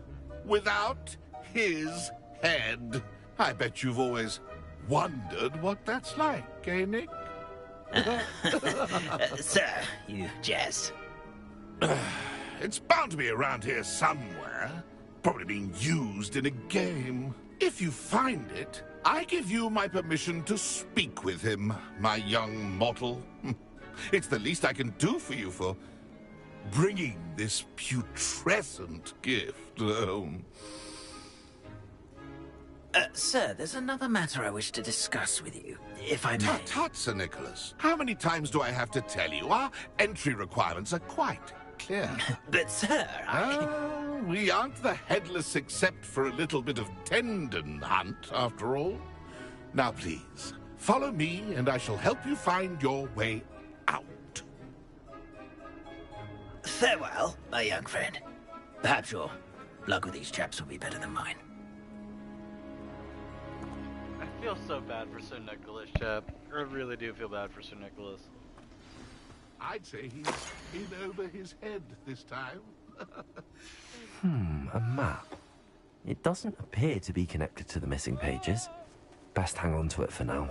Without his head. I bet you've always wondered what that's like, eh, Nick? Sir, you jest. It's bound to be around here somewhere. Probably being used in a game. If you find it, I give you my permission to speak with him, my young mortal. It's the least I can do for you for bringing this putrescent gift home. Sir, there's another matter I wish to discuss with you, if I may. Tut, tut, Sir Nicholas. How many times do I have to tell you? Our entry requirements are quite clear. But, sir, we aren't the headless except for a little bit of tendon hunt, after all. Now, please, follow me, and I shall help you find your way out. Farewell, my young friend. Perhaps your luck with these chaps will be better than mine. I feel so bad for Sir Nicholas, chap. I really do feel bad for Sir Nicholas. I'd say he's in over his head this time. A map. It doesn't appear to be connected to the missing pages. Best hang on to it for now.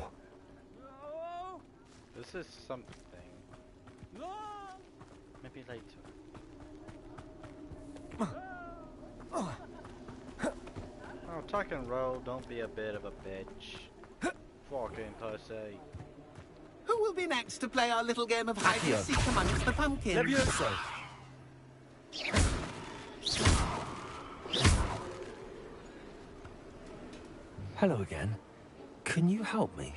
This is something. Maybe later. Oh, tuck and roll, don't be a bit of a bitch. Fucking pussy. Who will be next to play our little game of hide and seek amongst the pumpkins? Levioso. Hello again. Can you help me?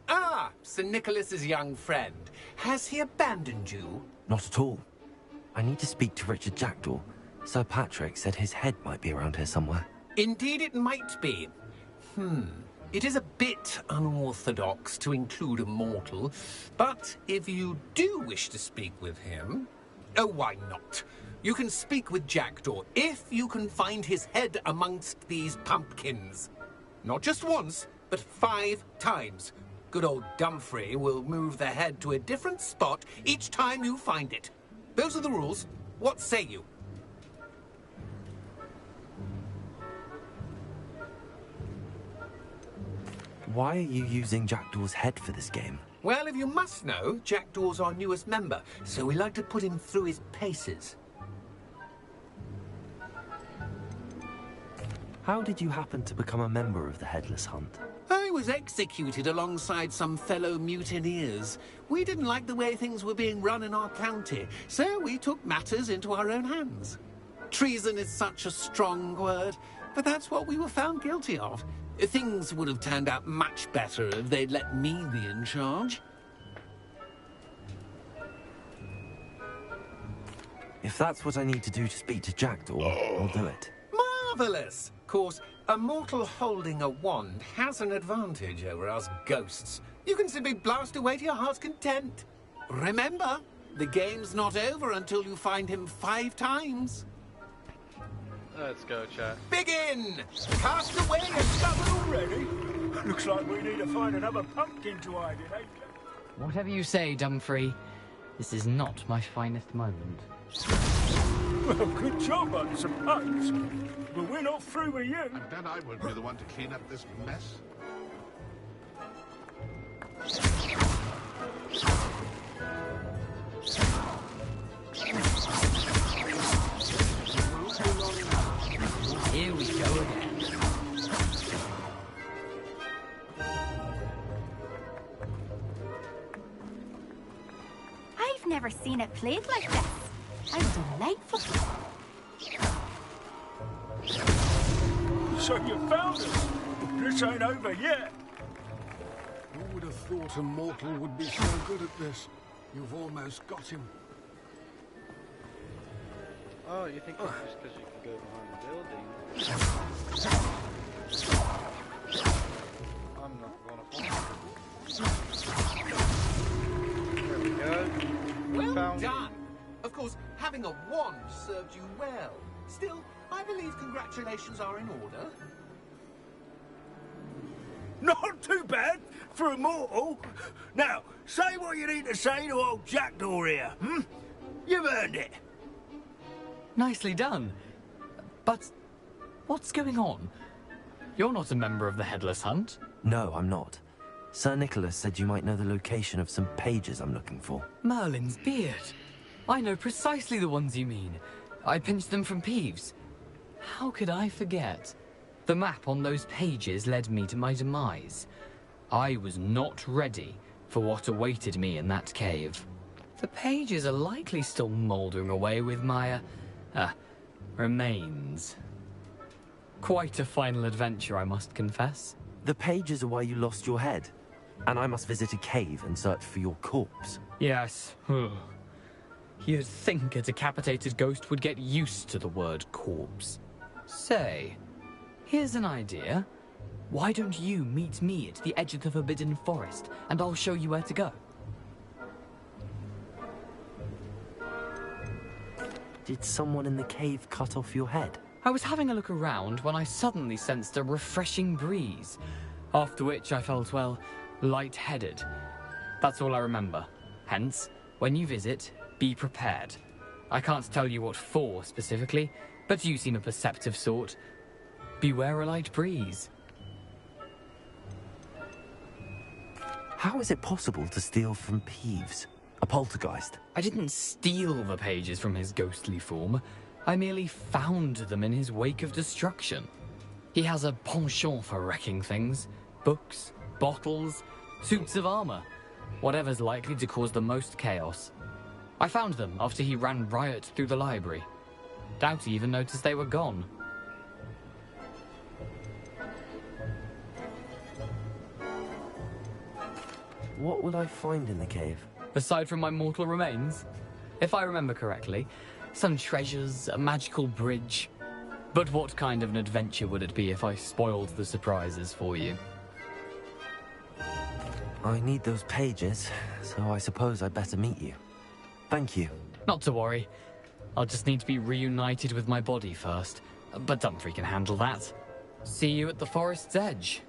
Ah, Sir Nicholas's young friend. Has he abandoned you? Not at all. I need to speak to Richard Jackdaw. Sir Patrick said his head might be around here somewhere. Indeed it might be. It is a bit unorthodox to include a mortal, but if you do wish to speak with him... Oh, why not? You can speak with Jackdaw if you can find his head amongst these pumpkins. Not just once, but 5 times. Good old Dumfrey will move the head to a different spot each time you find it. Those are the rules. What say you? Why are you using Jackdaw's head for this game? Well, if you must know, Jackdaw's our newest member, so we like to put him through his paces. How did you happen to become a member of the Headless Hunt? I was executed alongside some fellow mutineers. We didn't like the way things were being run in our county, so we took matters into our own hands. Treason is such a strong word, but that's what we were found guilty of. Things would have turned out much better if they'd let me be in charge. If that's what I need to do to speak to Jackdaw, I'll do it. Marvellous! Of course, a mortal holding a wand has an advantage over us ghosts. You can simply blast away to your heart's content. Remember, the game's not over until you find him 5 times. Let's go, chat. Begin! Cast away and stubborn already? Looks like we need to find another pumpkin to hide in, eh? Whatever you say, Dumfrey. This is not my finest moment. Well, good job, I suppose. But we're not through with you. I bet I won't be the one to clean up this mess. Here we go again. I've never seen it played like this. How delightful. So you found us. This ain't over yet. Who would have thought a mortal would be so good at this? You've almost got him. Oh, you think it's just because you can go behind the building? I'm not gonna fall. There we go. Well done! Of course, having a wand served you well. Still, I believe congratulations are in order. Not too bad for a mortal. Now, say what you need to say to old Jackdaw here, You've earned it. Nicely done. But what's going on? You're not a member of the Headless Hunt. No, I'm not. Sir Nicholas said you might know the location of some pages I'm looking for. Merlin's beard. I know precisely the ones you mean. I pinched them from Peeves. How could I forget? The map on those pages led me to my demise. I was not ready for what awaited me in that cave. The pages are likely still mouldering away with my, remains. Quite a final adventure, I must confess. The pages are why you lost your head, and I must visit a cave and search for your corpse. Yes. You'd think a decapitated ghost would get used to the word corpse. Say, here's an idea. Why don't you meet me at the edge of the Forbidden Forest, and I'll show you where to go? Did someone in the cave cut off your head? I was having a look around when I suddenly sensed a refreshing breeze, after which I felt, well, lightheaded. That's all I remember. Hence, When you visit, be prepared. I can't tell you what for specifically, but you seem a perceptive sort. Beware a light breeze. How is it possible to steal from Peeves, a poltergeist? I didn't steal the pages from his ghostly form. I merely found them in his wake of destruction. He has a penchant for wrecking things. Books, bottles, suits of armor. Whatever's likely to cause the most chaos. I found them after he ran riot through the library. Doubt he even noticed they were gone. What will I find in the cave? Aside from my mortal remains? If I remember correctly, some treasures, a magical bridge. But what kind of an adventure would it be if I spoiled the surprises for you? I need those pages, so I suppose I'd better meet you. Thank you. Not to worry. I'll just need to be reunited with my body first. But Dumfries can handle that. See you at the forest's edge.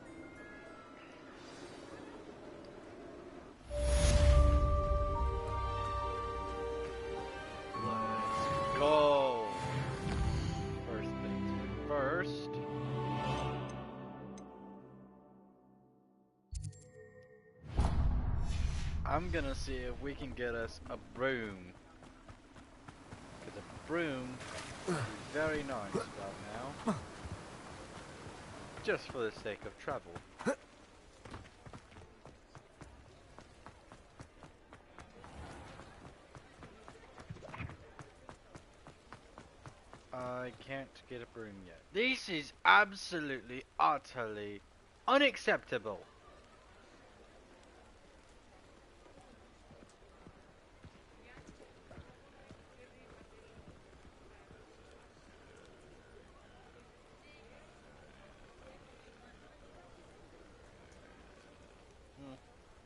Let's go. First things first. I'm gonna see if we can get us a broom. Because a broom is very nice about now. Just for the sake of travel. I can't get a broom yet. This is absolutely, utterly unacceptable.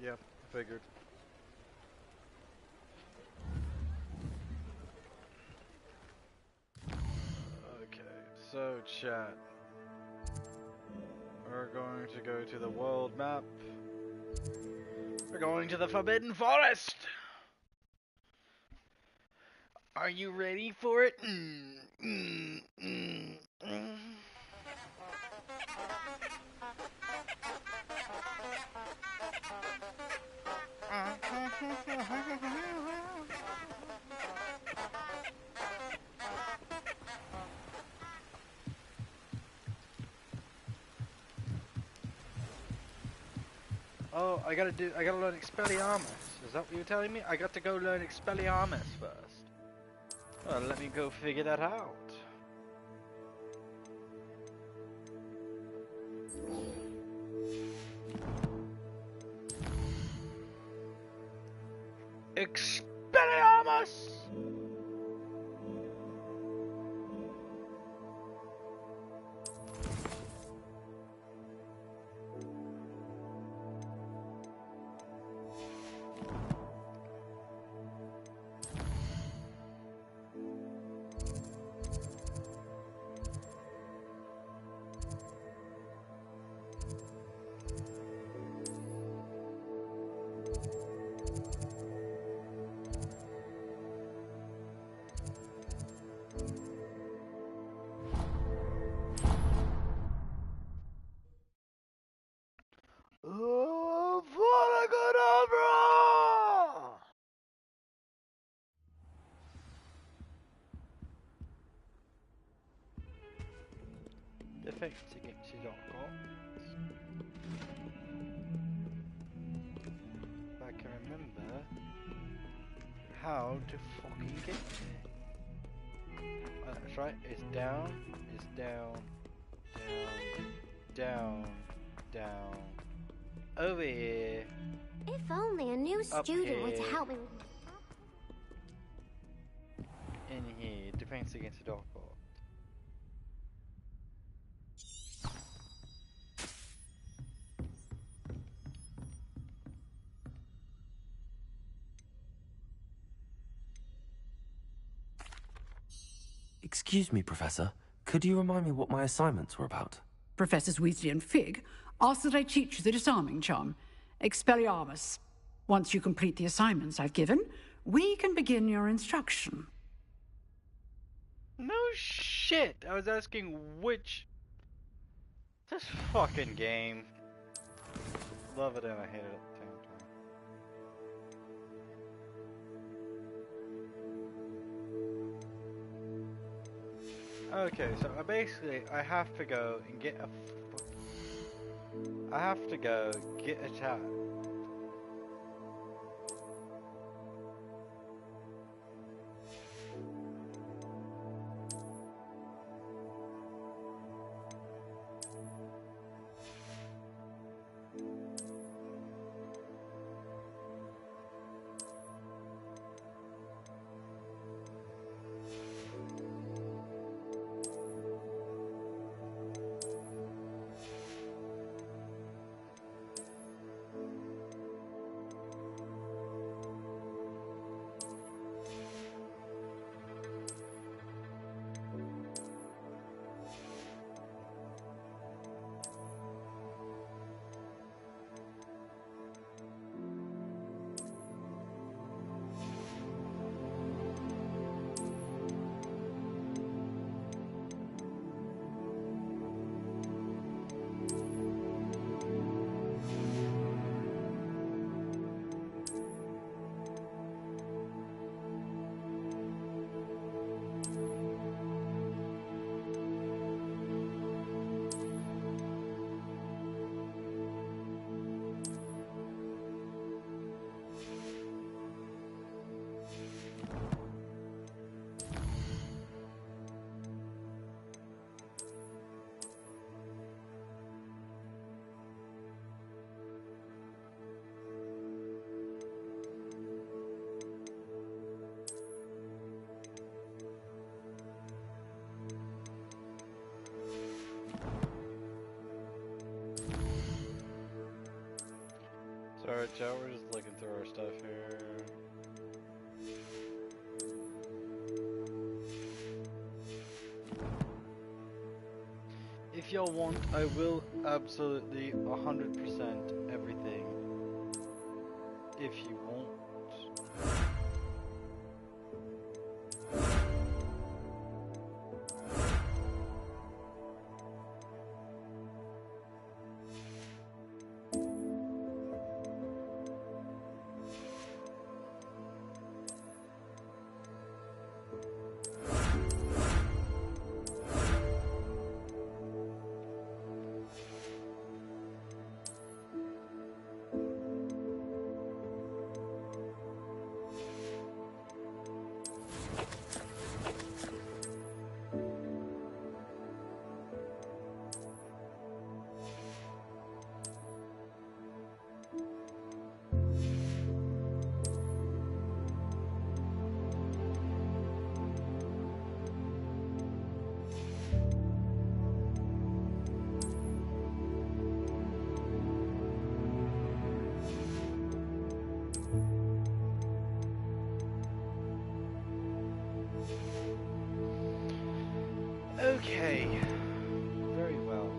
Yeah, I figured. Okay, so chat. We're going to go to the world map. We're going to the Forbidden Forest! Are you ready for it? Oh, I gotta learn Expelliarmus. Is that what you're telling me? I got to go learn Expelliarmus first. Well, let me go figure that out. Expelliarmus! Oh, Vanagadabra! Defense against his Hogwarts. If I can remember how to fucking get there. That's right, it's down, down, over here. If only a new student were to here. help me. In here, defense against the Hogwarts. Excuse me, Professor. Could you remind me what my assignments were about? Professors Weasley and Fig asked that I teach you the disarming charm, Expelliarmus. Once you complete the assignments I've given, we can begin your instruction. No shit! I was asking which... This fucking game. Love it and I hate it at the same time. Okay, so I have to go and get a... I have to go get a chat. Sorry, chat, we're just looking through our stuff here. If y'all want, I will absolutely 100% everything. If you want. Okay, very well.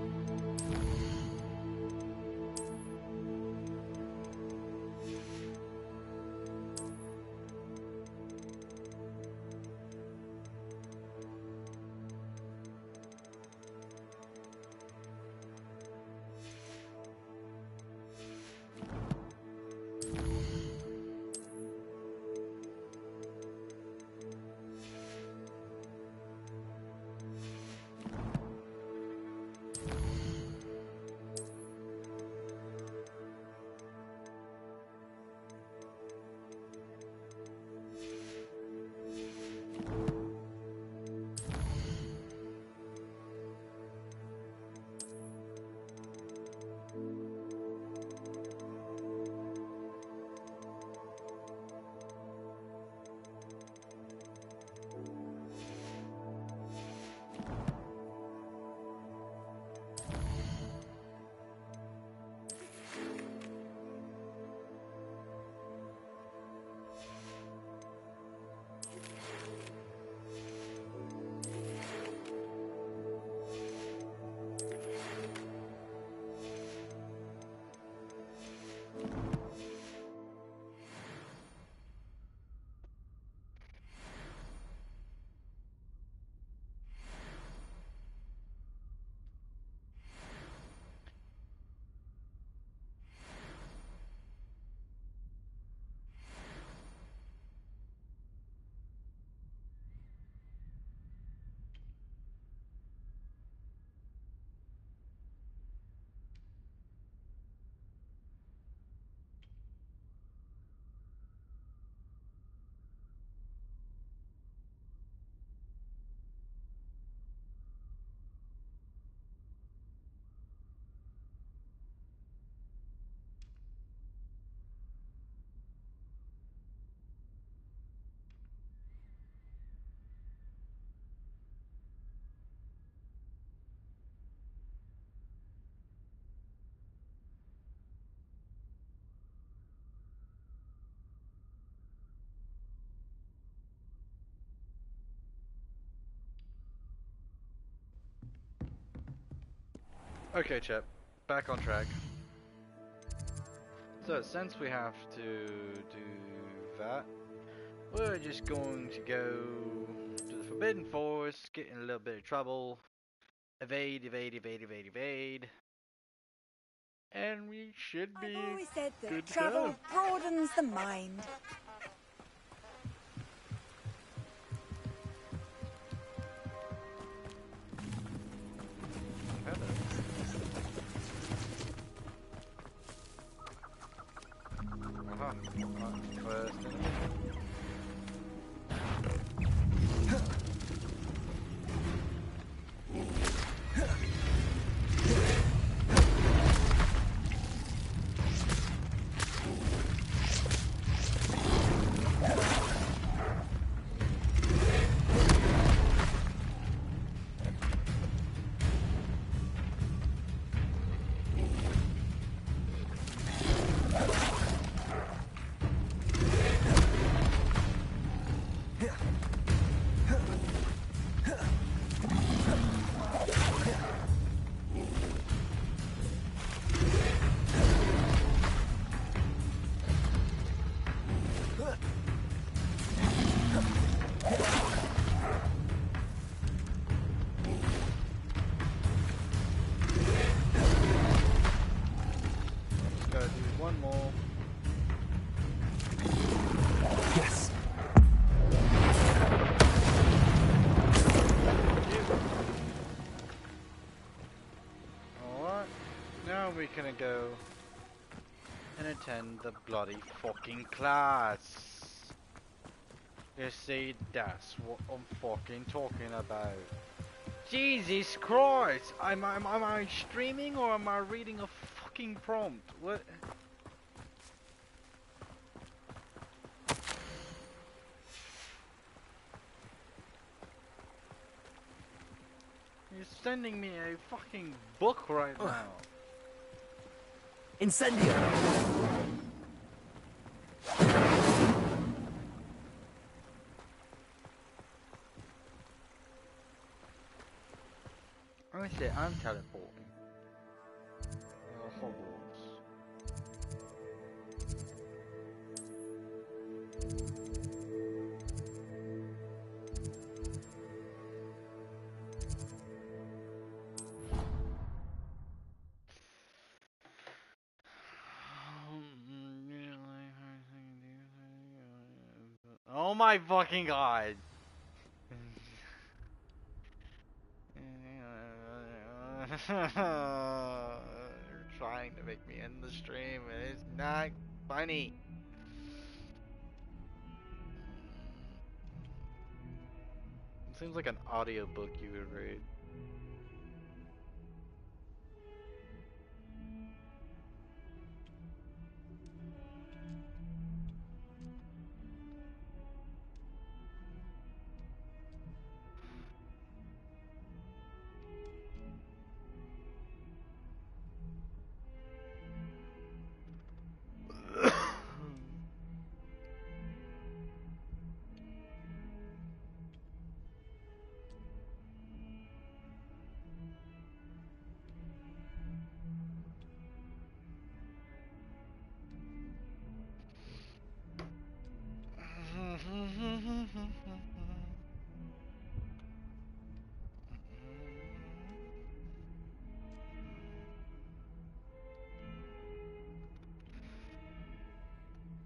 Okay, Chip. Back on track. So, since we have to do that, we're just going to go to the Forbidden Forest, get in a little bit of trouble, evade, and we should be I've always said that good to travel go. broadens the mind. First enemy. One more. Yes. Alright. Now we can go and attend the bloody fucking class. You see, that's what I'm fucking talking about. Jesus Christ! Am I streaming or am I reading a fucking prompt? What? You're sending me a fucking book right now. Incendio! I said I'm teleporting. Hogwarts. Oh my fucking god! You're trying to make me end the stream and it's not funny. It seems like an audiobook you would read.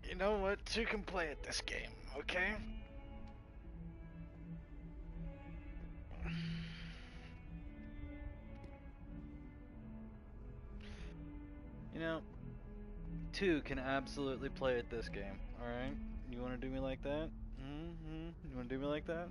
You know what? Two can play at this game, okay? You know, two can absolutely play at this game, alright? You wanna do me like that? You wanna do me like that?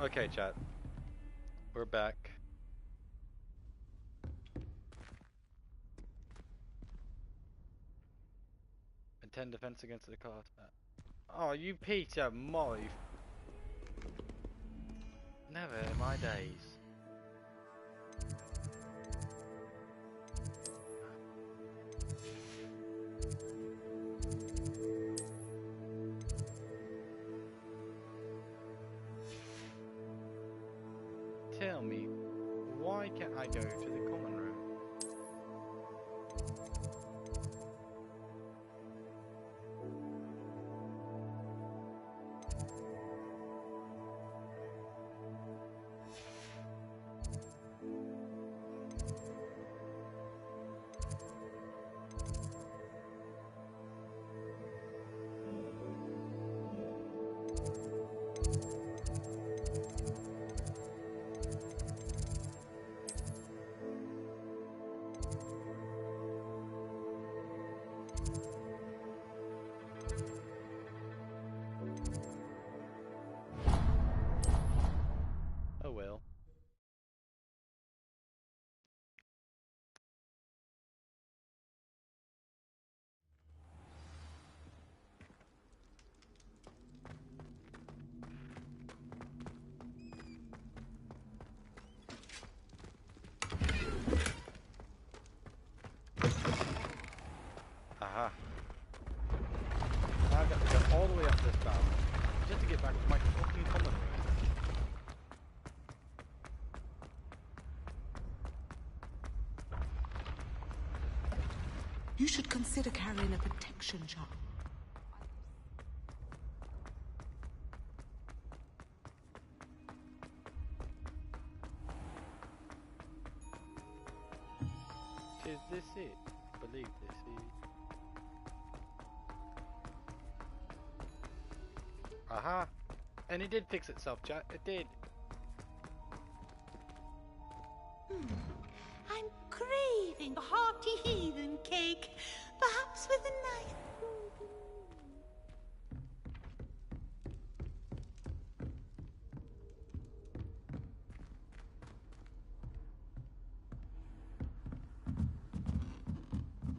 Okay, chat. We're back. And 10 defense against the card. Oh, you Peter, my. Never in my days. Tell me, why can't I go to the common room? Oh well. Aha. Now I've got to go all the way up this balcony just to get back to my fucking common room. You should consider carrying a protection charm. Is this it? I believe this is. Aha! And it did fix itself, chat. It did. I'm craving a hearty heathen cake, perhaps with a knife.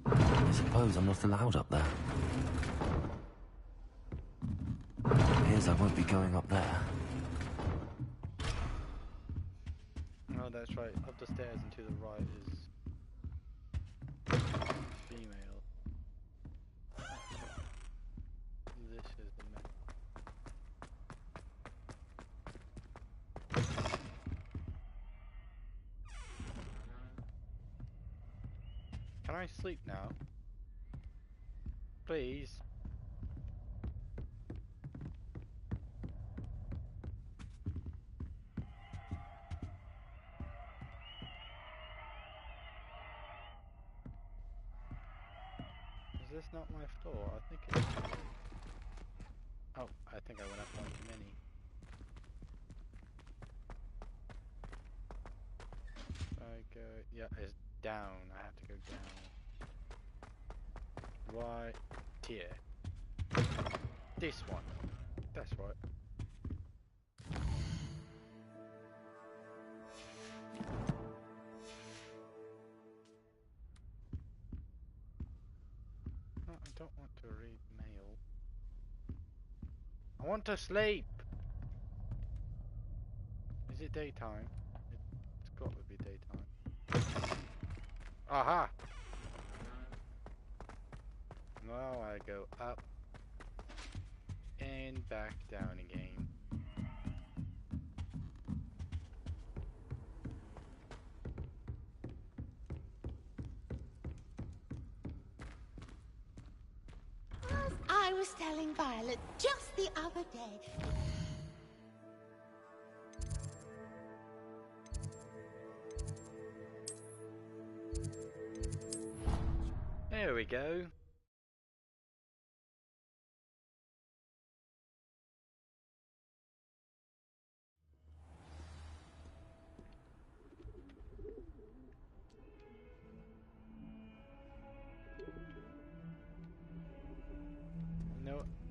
I suppose I'm not allowed up there. Appears I won't be going up there. Oh, that's right. Up the stairs and to the right is female. This is the man. Can I sleep now? Please. Is this not my floor? I think it is. Oh, I think I went up one too many. I go, yeah, it's down. I have to go down. Right here. This one. That's right. No, I don't want to read mail. I want to sleep! Is it daytime? It's got to be daytime. Aha! Now I go up and back down again. As I was telling Violet just the other day. There we go.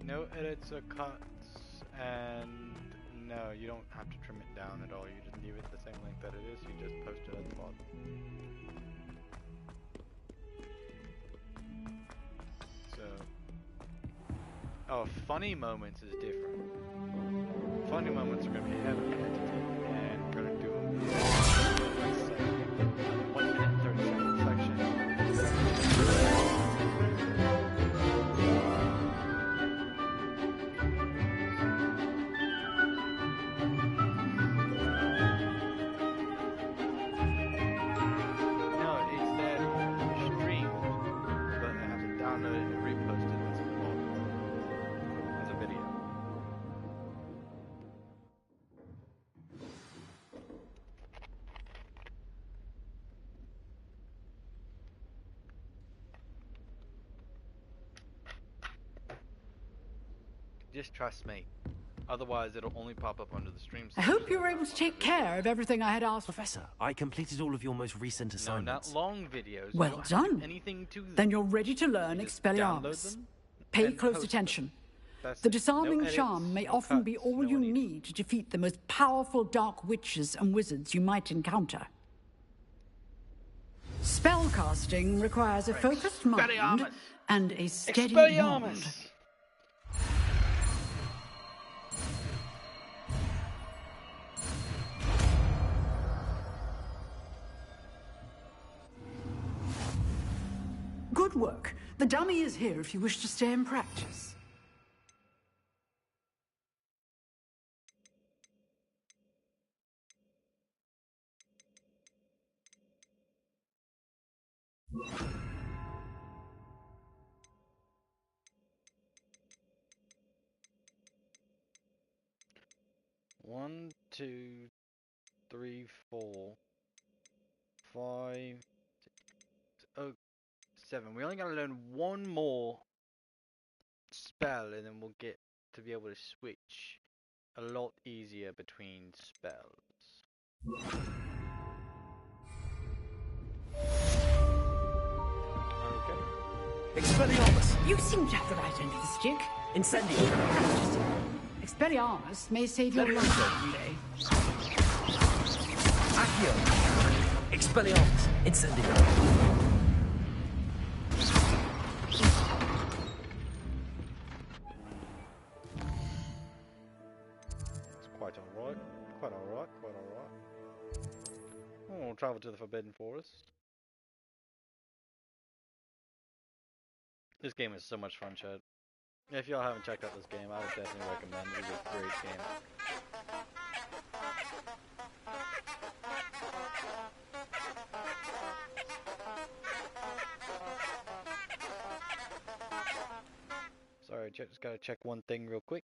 No edits or cuts and No, you don't have to trim it down at all. You just leave it the same length that it is. You just post it at the bottom. So, oh, funny moments is different. Funny moments are gonna be heavily edited, and we're gonna do them. 1 minute and 30-second section. Just trust me. Otherwise, it'll only pop up under the stream. I hope you were able to take care of everything I had asked. Professor, I completed all of your most recent assignments. No, not long videos. Well you don't have to done. do anything to them. Then you're ready to learn Expelliarmus. Pay close attention. The disarming charm may often be all you need to defeat the most powerful dark witches and wizards you might encounter. Spellcasting requires a focused mind and a steady wand. Good work. The dummy is here if you wish to stay in practice. One, 2, 3, 4, 5, 6, oh, 7. We only gotta learn one more spell, and then we'll get to be able to switch a lot easier between spells. Okay. Expelliarmus! You seem to have the right end of the stick. Incendio! Expelliarmus may save your life someday. Accio! Expelliarmus! Incendio! Quite alright. Oh, we'll travel to the Forbidden Forest. This game is so much fun, Chad. If y'all haven't checked out this game, I would definitely recommend it. It's a great game. Sorry, just gotta check one thing real quick.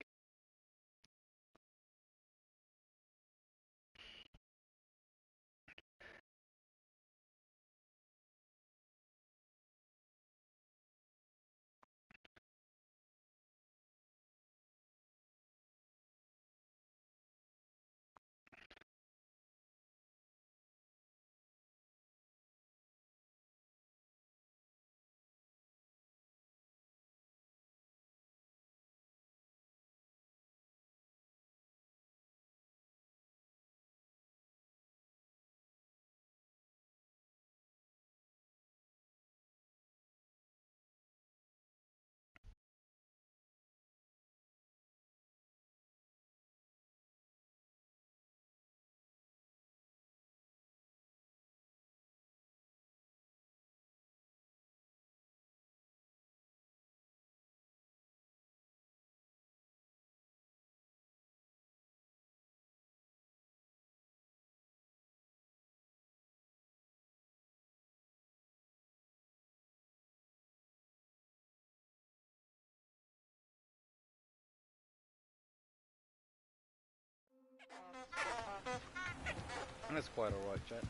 That's quite alright, chat.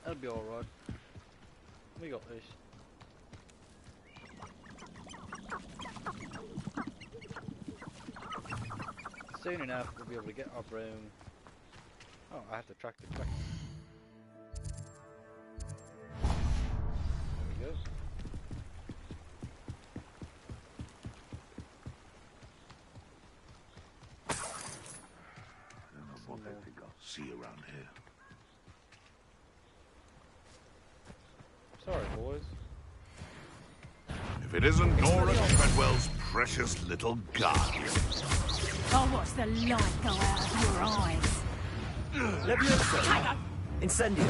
That'll be alright. We got this. Soon enough, we'll be able to get our broom. Oh, I have to track the track. There we go. what they think I'll see around here. Sorry, boys. If it isn't Nora Treadwell's precious little guardian. I'll watch the light go out of your eyes. Leviosa! Incendio!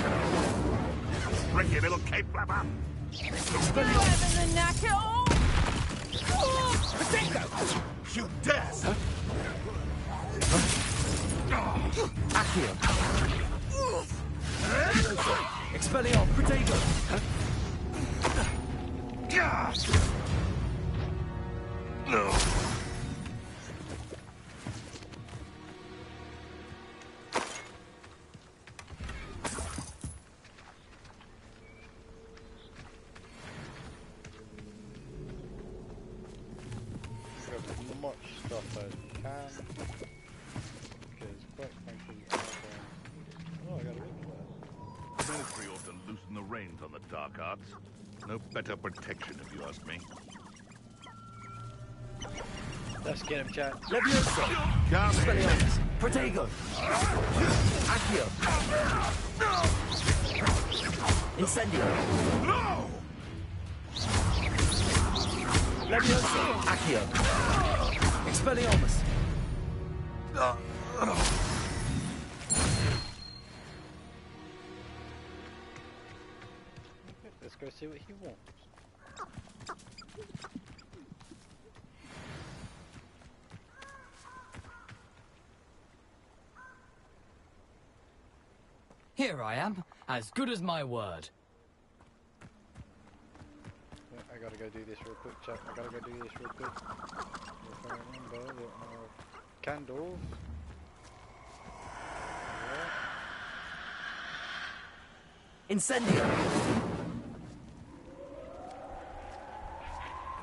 Tricky little cape flapper! Better than that at all! Potato! You dare! Accio! Expelliarm! Protego! No. As much stuff as we can. Because quite frankly, oh, I got a ring for that. The military ought to loosen the reins on the dark arts. No better protection, if you ask me. Let's get him, chat. Leviosa! Come Expelliarmus! Protego! Accio! Incendio! No! Leviosa! Accio! Expelliarmus! Let's go see what he wants. Here I am, as good as my word. I gotta go do this real quick, chat. I gotta go do this real quick. If I remember, there are candles. Incendio!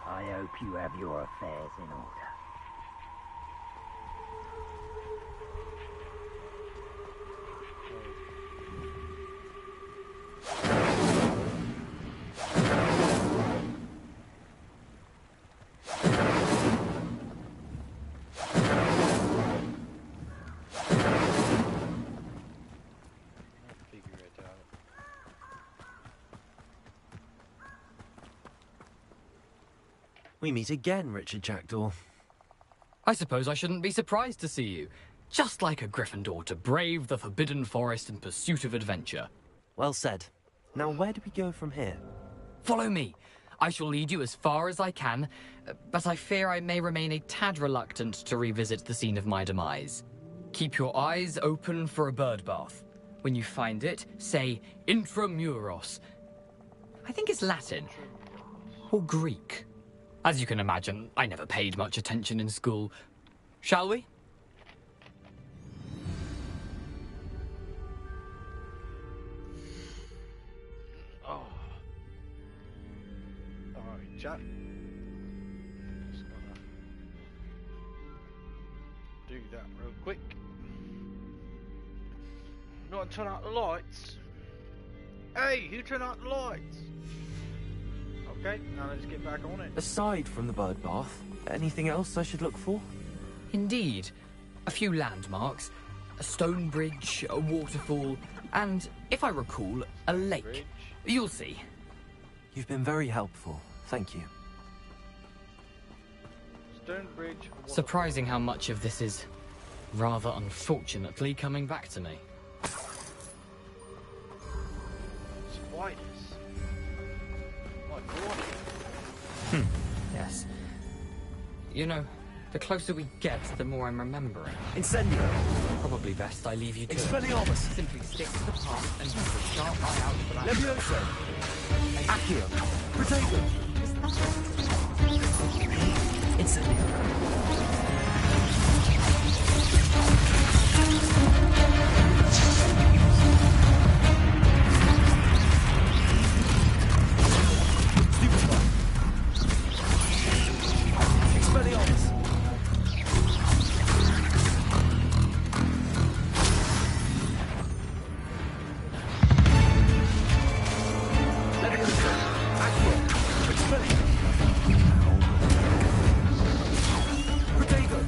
I hope you have your affairs in order. We meet again, Richard Jackdaw. I suppose I shouldn't be surprised to see you. Just like a Gryffindor to brave the Forbidden Forest in pursuit of adventure. Well said. Now where do we go from here? Follow me. I shall lead you as far as I can, but I fear I may remain a tad reluctant to revisit the scene of my demise. Keep your eyes open for a bird bath. When you find it, say Intramuros. I think it's Latin. Or Greek. As you can imagine, I never paid much attention in school. Shall we? Oh. Alright, chat. Just gotta do that real quick. Not turn out the lights. Hey, who turned out the lights? Okay, now let's get back on it. Aside from the bird bath, anything else I should look for? Indeed. A few landmarks, a stone bridge, a waterfall, and, if I recall, a lake. You'll see. You've been very helpful. Thank you. Stone bridge. Surprising how much of this is, rather unfortunately, coming back to me. Spiders. Yes. You know, the closer we get, the more I'm remembering. Incendio! Probably best I leave you to Expelliarmus! Simply stick to the path and keep a sharp eye out for that. Leviosa! Accio! Protego! Incendio! Expelliarmus! Leviosa! Accio! Expelliarmus! Protego!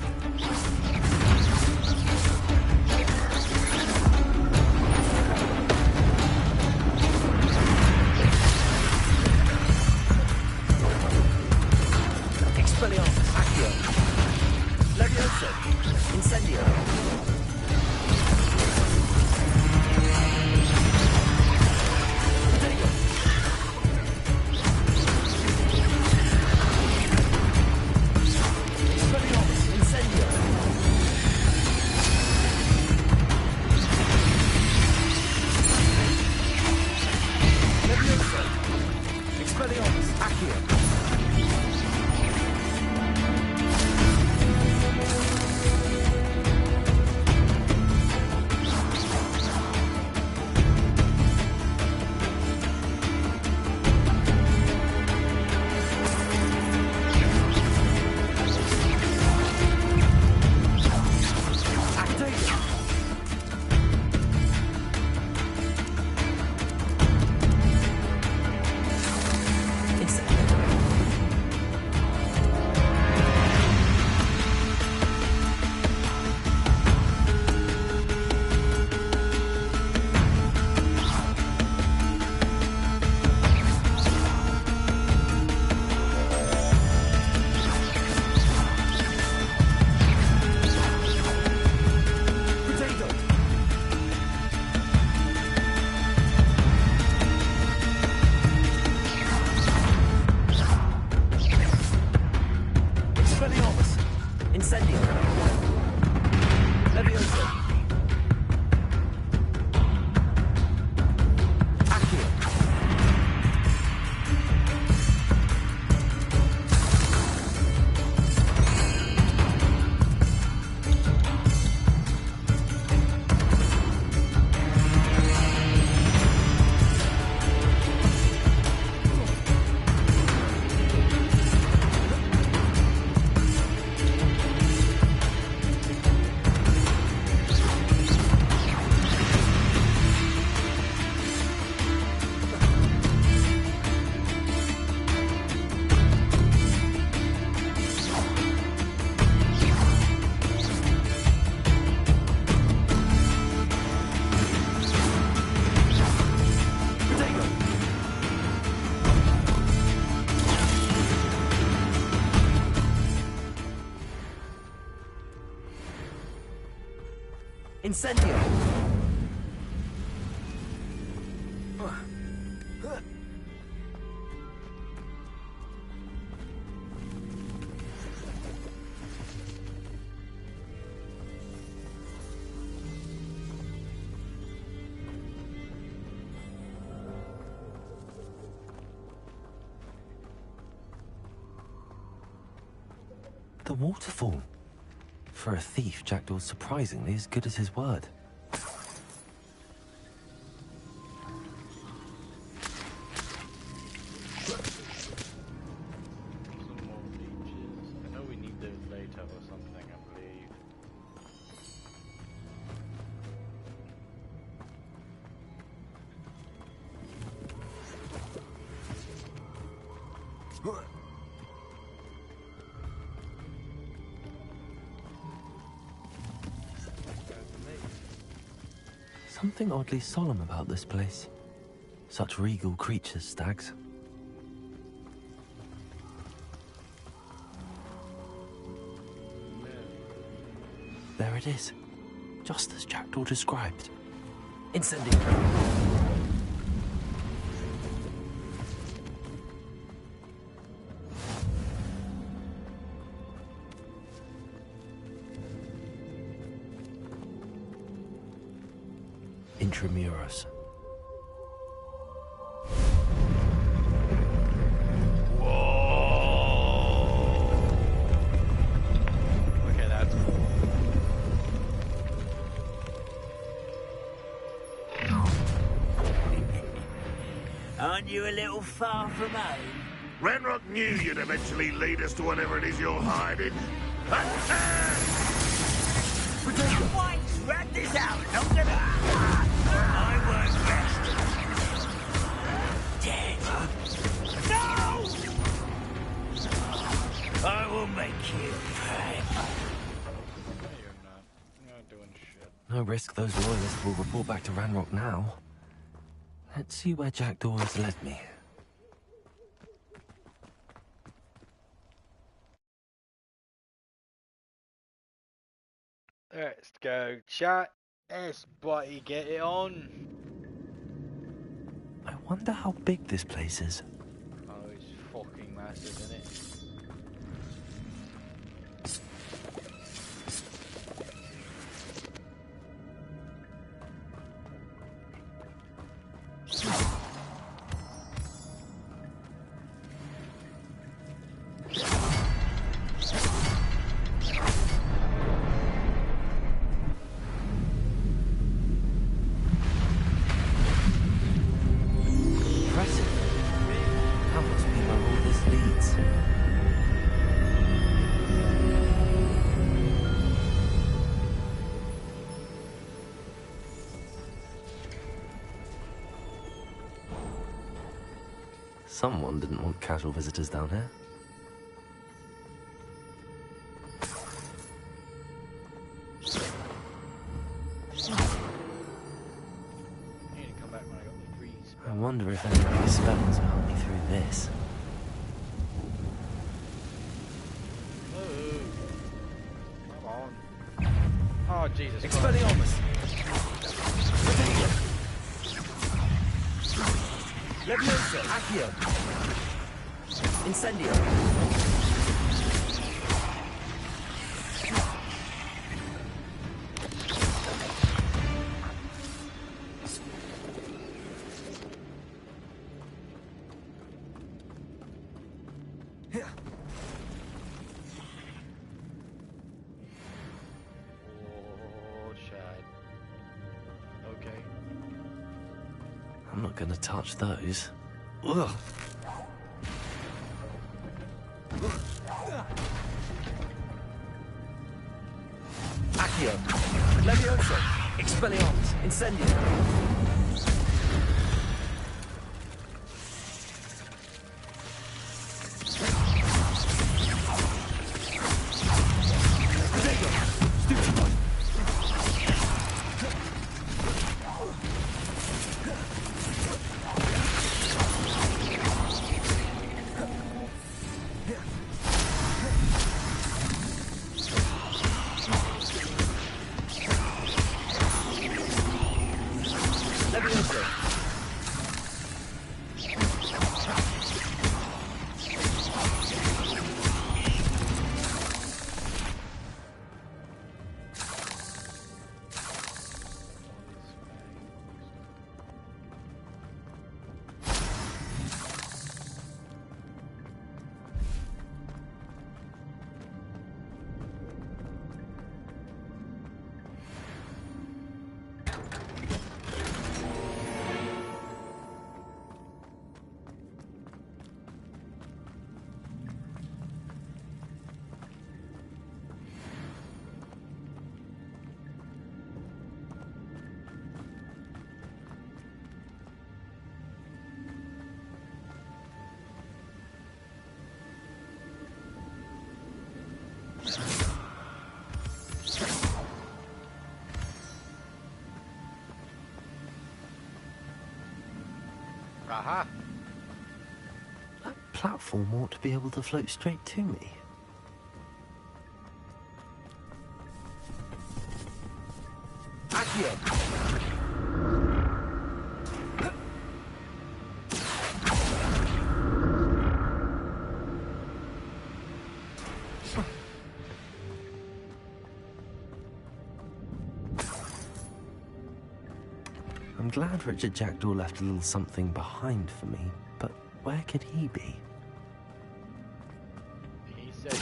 Incendio! The waterfall. For a thief, Jackdaw's surprisingly as good as his word. I know we need those later or something, I believe. Something oddly solemn about this place. Such regal creatures, stags. There it is. Just as Jackdaw described. Incendio! Intramuros. Okay, that's cool. Aren't you a little far from home? Ranrock knew you'd eventually lead us to whatever it is you're hiding. Why drag this out? I'm gonna... I won't rest. Dead. No! I will make you pay. You're not doing shit. No risk those loyalists will report back to Ranrock now. Let's see where Jackdaw has led me. Let's go, chat. Let's buddy get it on. I wonder how big this place is. Oh, it's fucking massive, isn't it? Someone didn't want casual visitors down here. I wonder if any of these spells will help me through this. Come on. Oh, Jesus Christ. Expelliarmus! Leviosa! Accio! Incendio! Oh, Chad. Okay. I'm not gonna touch those. Ugh. Accio! Leviosa! Expelliarmus! Incendio! Aha! That platform ought to be able to float straight to me. Accio! I'm glad Richard Jackdaw left a little something behind for me, but where could he be? He said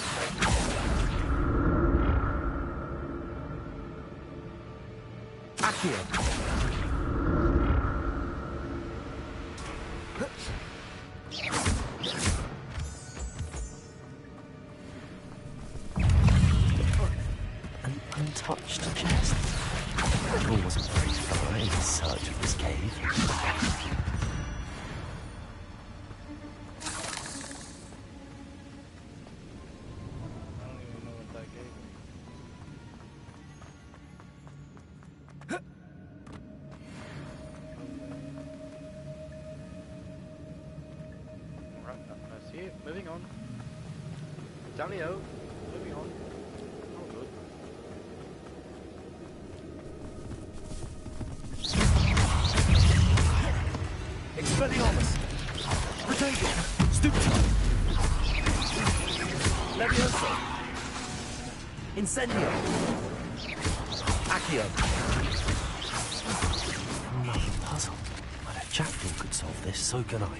Accio! An untouched chest. The door wasn't very thorough in his search of this cave. Moving on. Dalio, moving on. Oh, good. Expelliarmus! Protego! Stupid! Levioso! Incendio! Accio! Another puzzle. But if Jackdaw could solve this, so can I.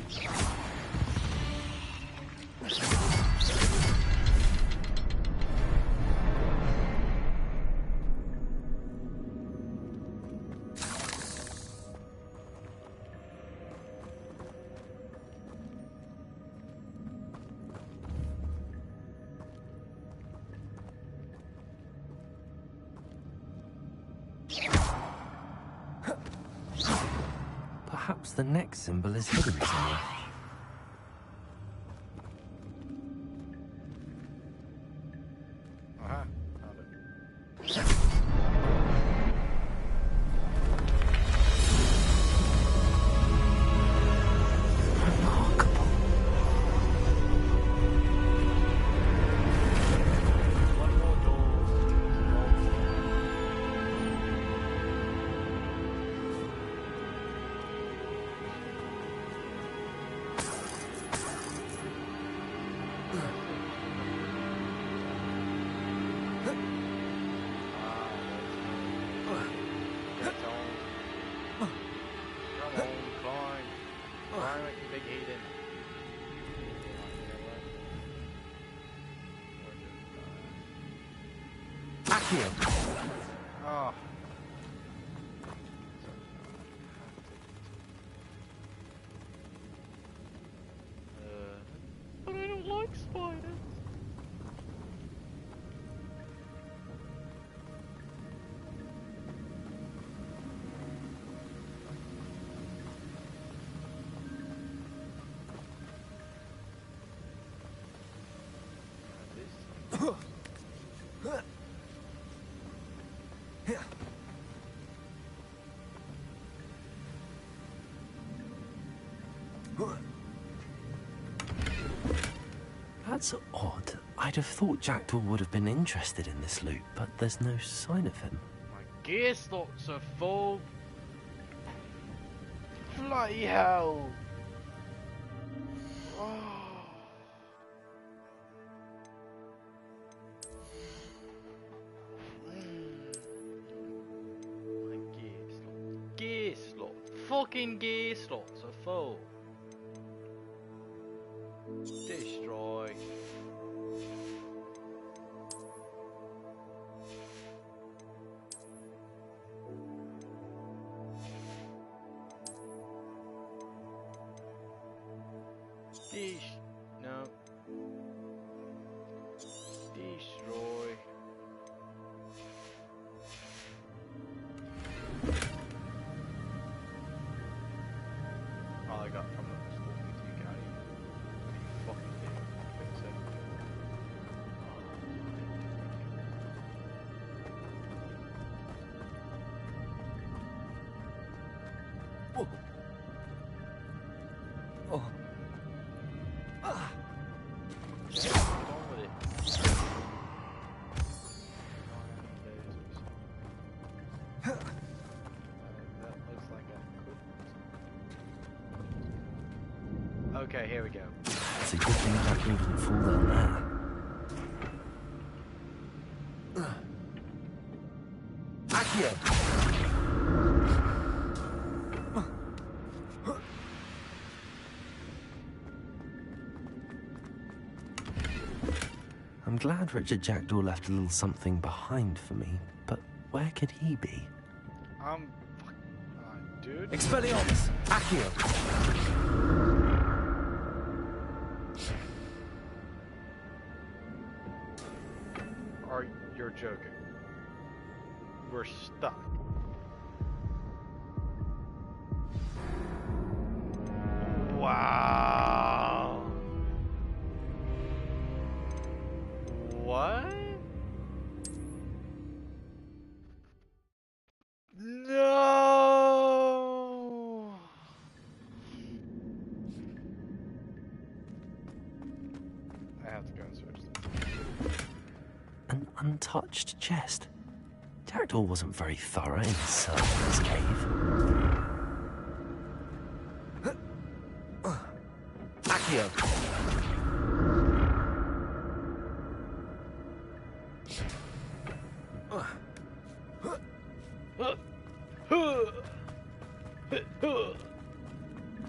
Perhaps the next symbol is hidden somewhere. Aha, found it. Accio! Oh. But I don't like spiders. That's odd. I'd have thought Jackdaw would have been interested in this loot, but there's no sign of him. My gear slots are full. Bloody hell. Oh. My gear slot. Fucking gear slots are full. Destroy. No. Destroy. Oh, I got from the stalking to you guys. Fucking thing. Fix it. Okay, here we go. It's a good thing Jackdaw didn't fall down there. Accio! I'm glad Richard Jackdaw left a little something behind for me, but where could he be? Dude. Expelliarmus! Accio! You're joking. We're stuck. Wow. What? No. I have to go and search this. An untouched chest. Jackdaw wasn't very thorough in search of this cave. Accio!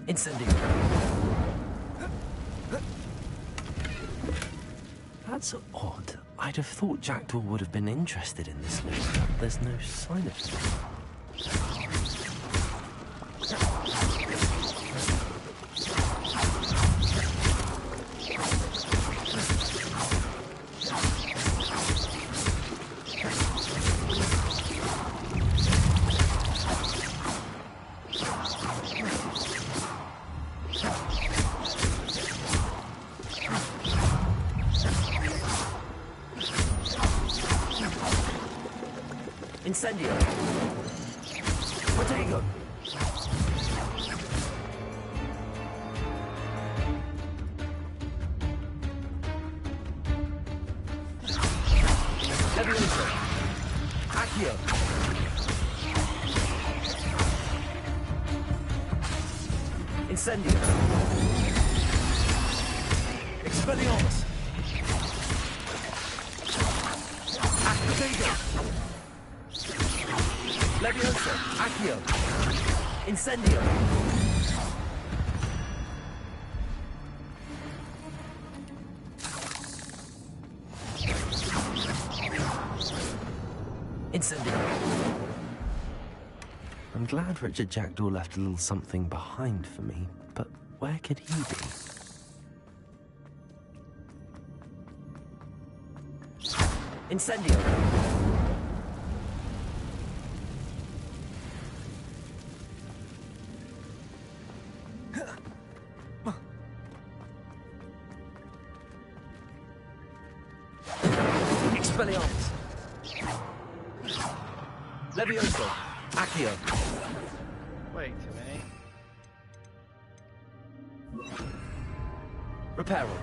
Incendio! That's odd. I'd have thought Jackdaw would have been interested in this loot, but there's no sign of it. Incendio! Protego! Levioso! Accio! Incendio! Expelliarmus! Protego! Levioso! Accio! Incendio! Incendio! I'm glad Richard Jackdaw left a little something behind for me, but where could he be? Incendio! Expelliarmus! Levioso! Accio! Wait a minute. Reparo!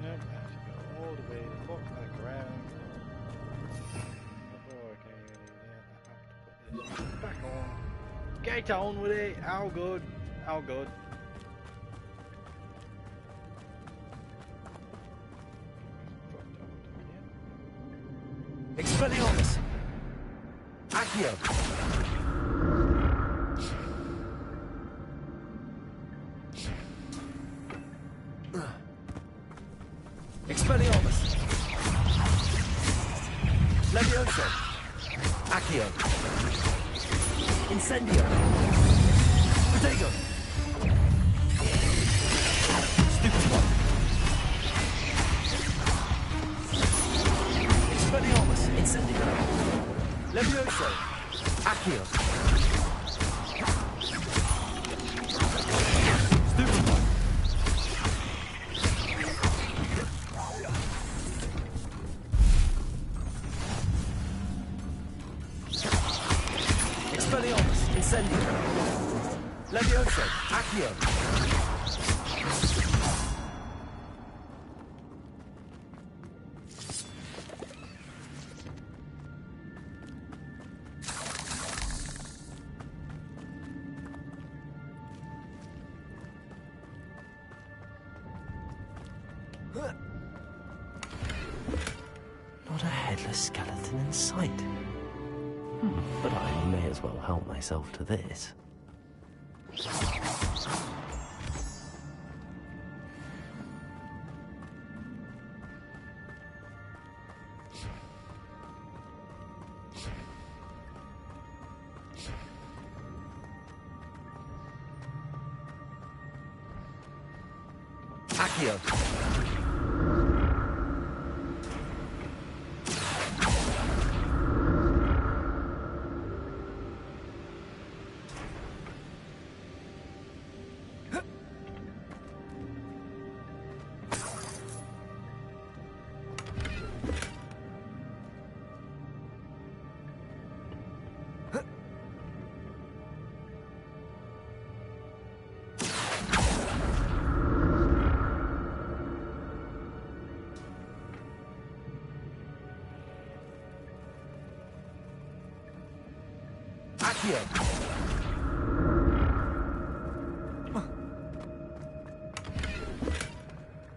Nope, I have to go all the way the fuck back around. Before I can even I have to put this back on. Get on with it! How good? How good? Expelliarmus! Accio! Expelliarmus! Levioso! Accio! Incendio! Protego! Stupid one! Expelliarmus! Incendio! Levioso! Accio! Stupid one! Expelliarmus! Incendio! Levioso! Accio! Not a headless skeleton in sight. But I may as well help myself to this. Accio.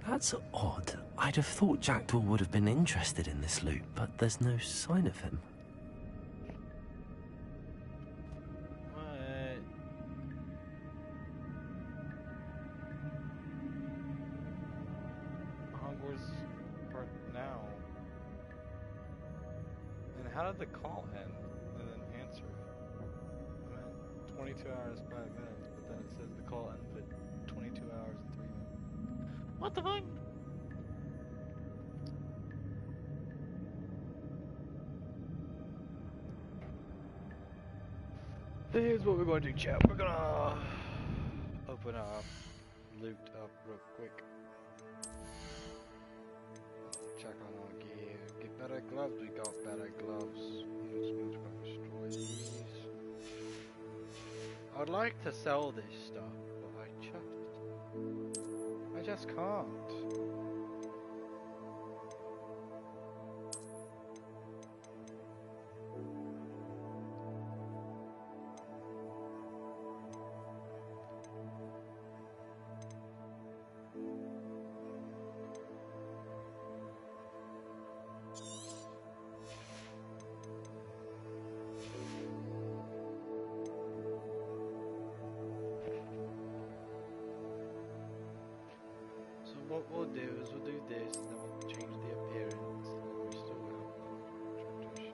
That's odd. I'd have thought Jackdaw would have been interested in this loot, but there's no sign of him. What? Hogwarts part now. And how did the call end? And then answer. I meant 22 hours, 5 minutes, but then it says the call ended at 22 hours and 3 minutes. What the fuck? Here's what we're going to do, chat. We're gonna open up, loot up real quick. Check on our gear. Get better gloves. We got better gloves. Smooth destroy these. I'd like to sell this stuff, but I just can't. What we'll do is we'll do this, and then we'll change the appearance, and we still have tradition.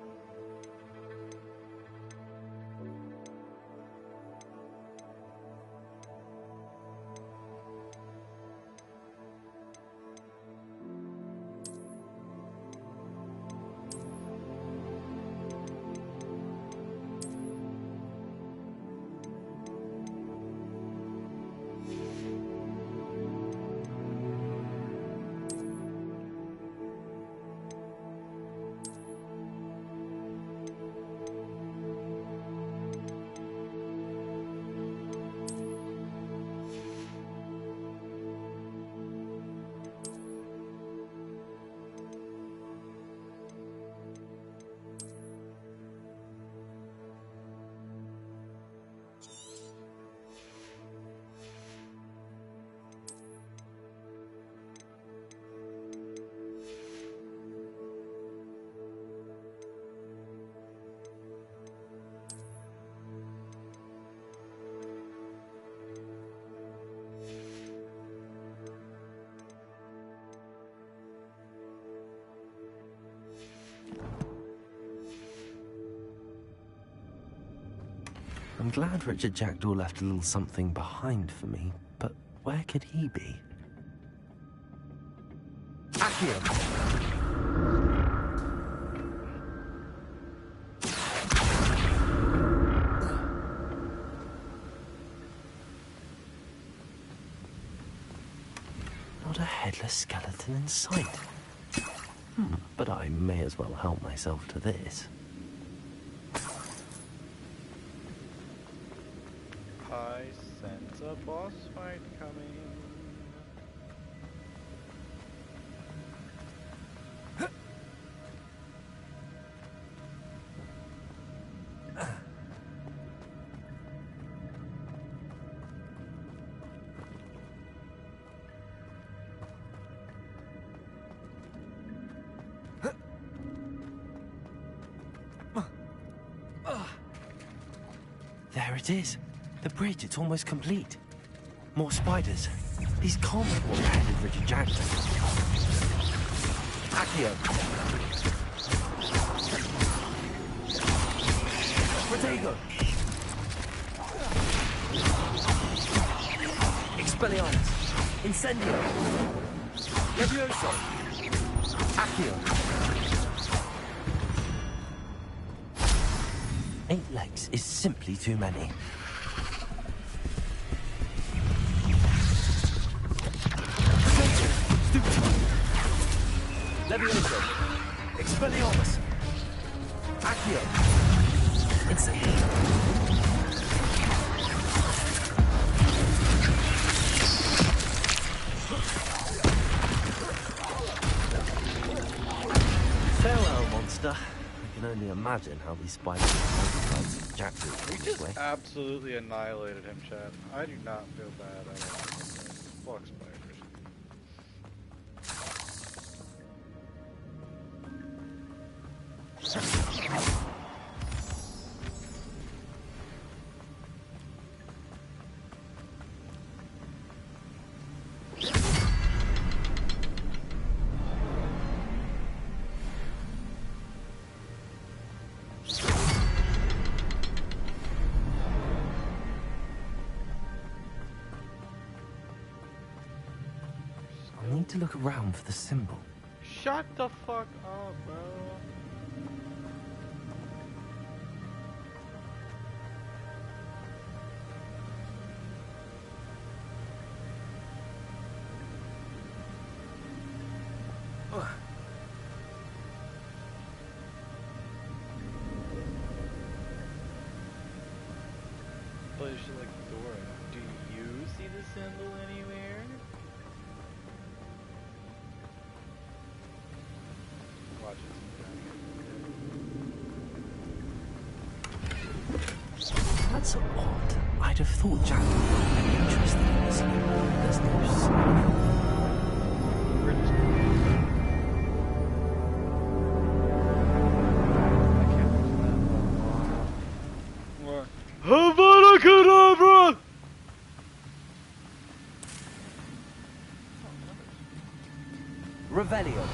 I'm glad Richard Jackdaw left a little something behind for me, but where could he be? Accio! Not a headless skeleton in sight. But I may as well help myself to this. I sense a boss fight coming. it is. The bridge, it's almost complete. More spiders. These can't be what headed Richard Jackson. Accio. Protego. Expelliarmus. Incendio. Levioso. Accio. 8 legs is simply too many. Levioso. Expelliarmus. Accio. Incendio. Farewell, monster. I can only imagine how these spiders multiplied since Jackson came this way. Absolutely annihilated him, Chad. I do not feel bad at all. Fuck spiders. I need to look around for the symbol. Shut the fuck up, bro. But it's like Dora. Do you see the symbol anywhere? Watch it. That's odd. I'd have thought Jack would be interested in this. There's no sign. Havana Kedavra! Revelio.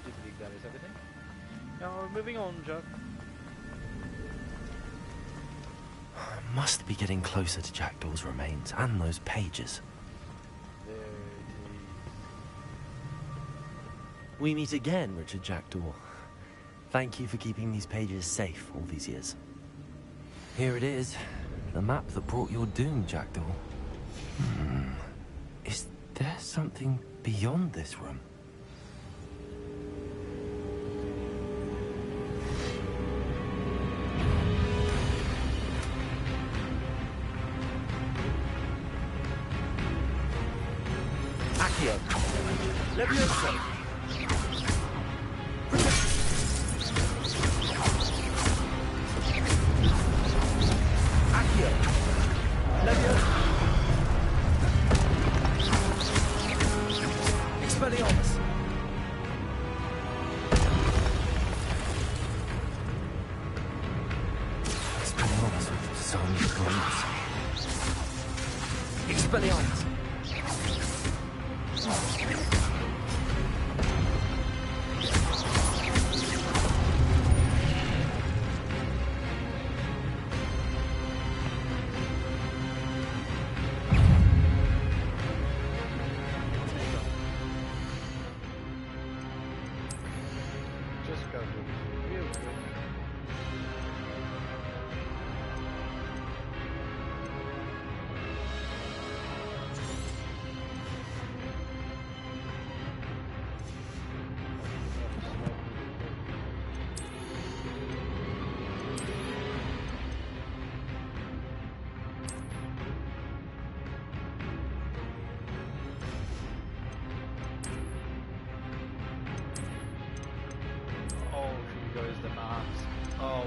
Do you think that is everything? Now, moving on, Chuck. Must be getting closer to Jackdaw's remains and those pages. We meet again, Richard Jackdaw. Thank you for keeping these pages safe all these years. Here it is, the map that brought your doom, Jackdaw. Is there something beyond this room? Accio. Levioso. Expelliarmus! Expelliarmus with some grace. Expelliarmus!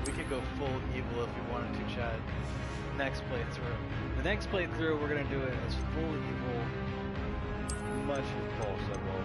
We could go full evil if we wanted to, Chad. Next playthrough. The next playthrough, we're gonna do it as full evil. much as possible.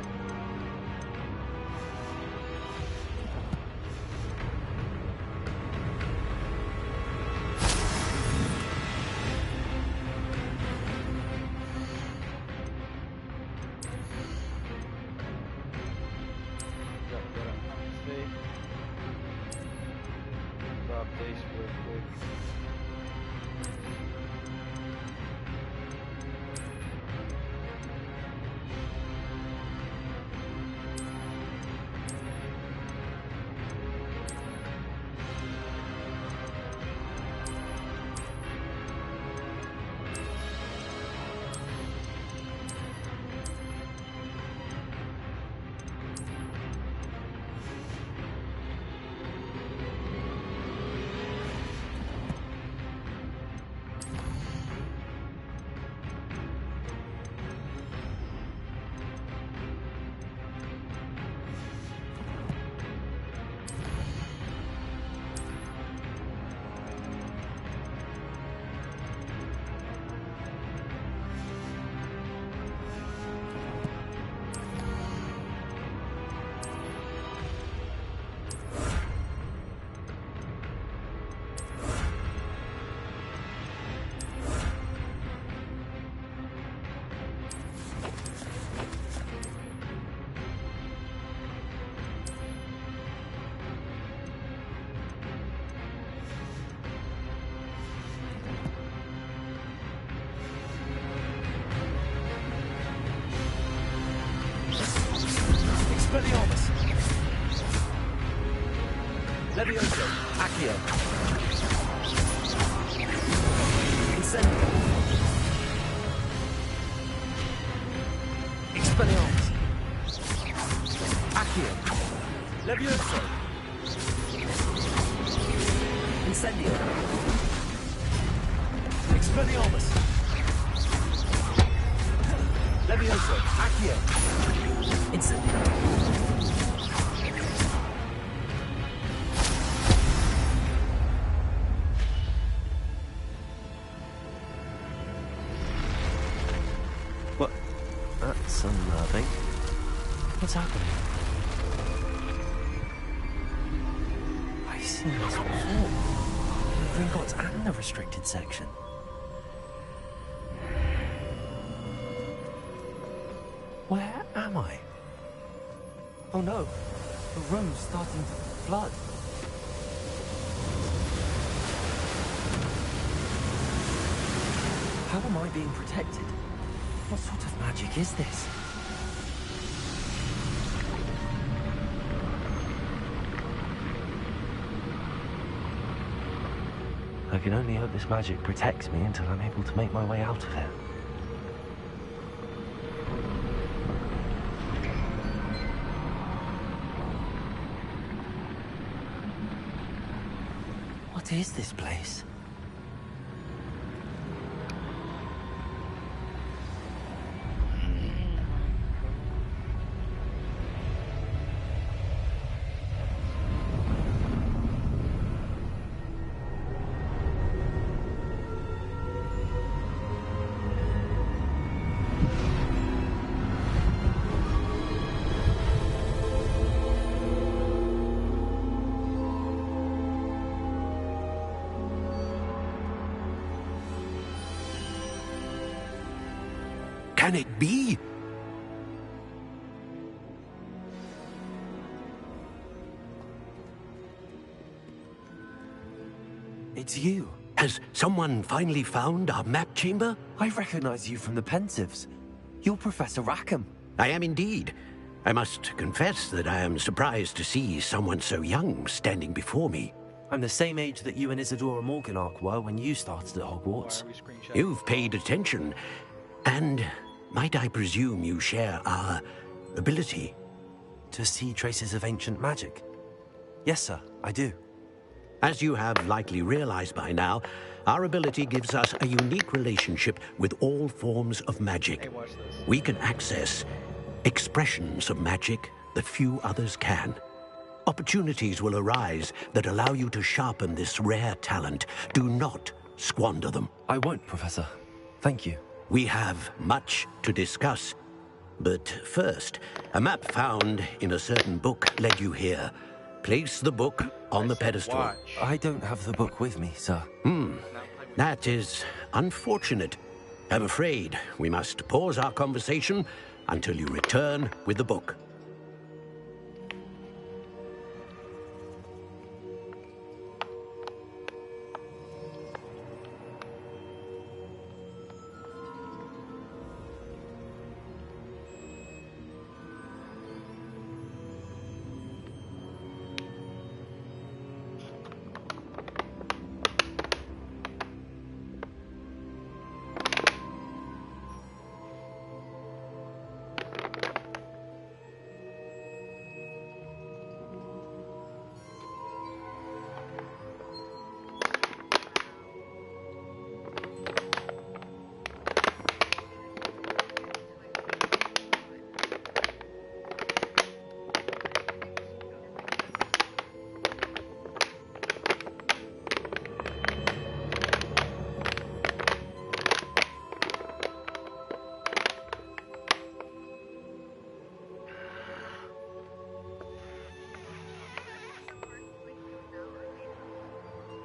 Expelliarmus! Levioso! Accio! Incendio! Expelliarmus! Accio! Levioso! Incendio! Expelliarmus! Levioso! Accio! Incendio! What? That's unnerving. What's happening? I've seen this before. The Gringotts and the restricted section. Where am I? Oh no, the room's starting to flood. How am I being protected? What sort of magic is this? I can only hope this magic protects me until I'm able to make my way out of here. What is this place? Can it be? It's you. Has someone finally found our map chamber? I recognize you from the Pensives. You're Professor Rackham. I am indeed. I must confess that I am surprised to see someone so young standing before me. I'm the same age that you and Isadora Morganach were when you started at Hogwarts. You've paid attention. And might I presume you share our ability? To see traces of ancient magic? Yes, sir, I do. As you have likely realized by now, our ability gives us a unique relationship with all forms of magic. Hey, watch this. We can access expressions of magic that few others can. Opportunities will arise that allow you to sharpen this rare talent. Do not squander them. I won't, Professor. Thank you. We have much to discuss. But first, a map found in a certain book led you here. Place the book on the pedestal. Watch. I don't have the book with me, sir. That is unfortunate. I'm afraid we must pause our conversation until you return with the book.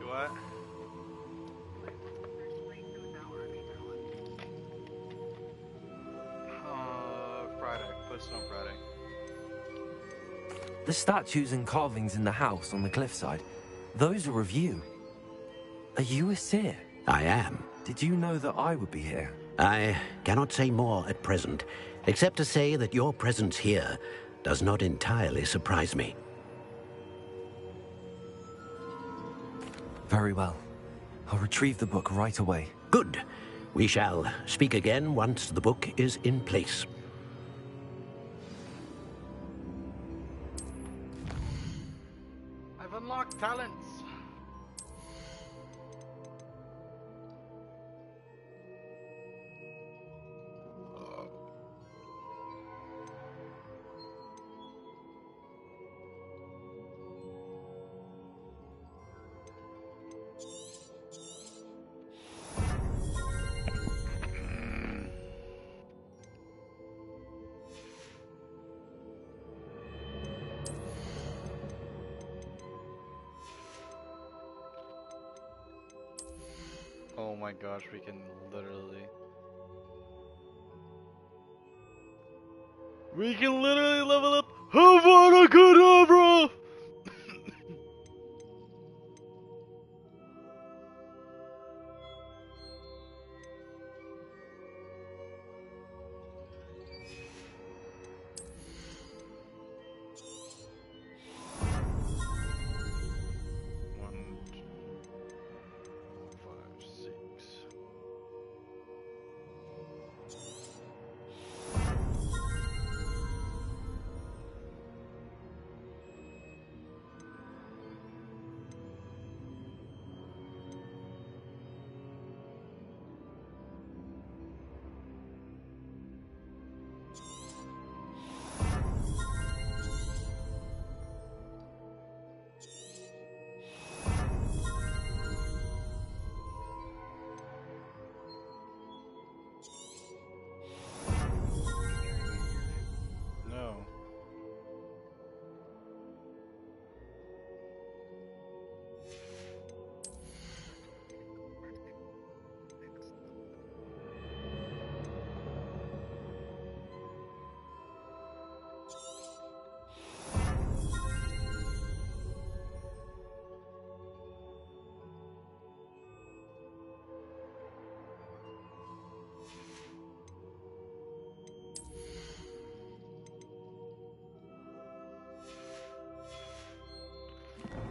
What? Friday. Post it on Friday. The statues and carvings in the house on the cliffside, those are of you. Are you a seer? I am. Did you know that I would be here? I cannot say more at present, except to say that your presence here does not entirely surprise me. Very well. I'll retrieve the book right away. Good. We shall speak again once the book is in place. I've unlocked talents. Oh my gosh, we can literally level up Havana Kedavra!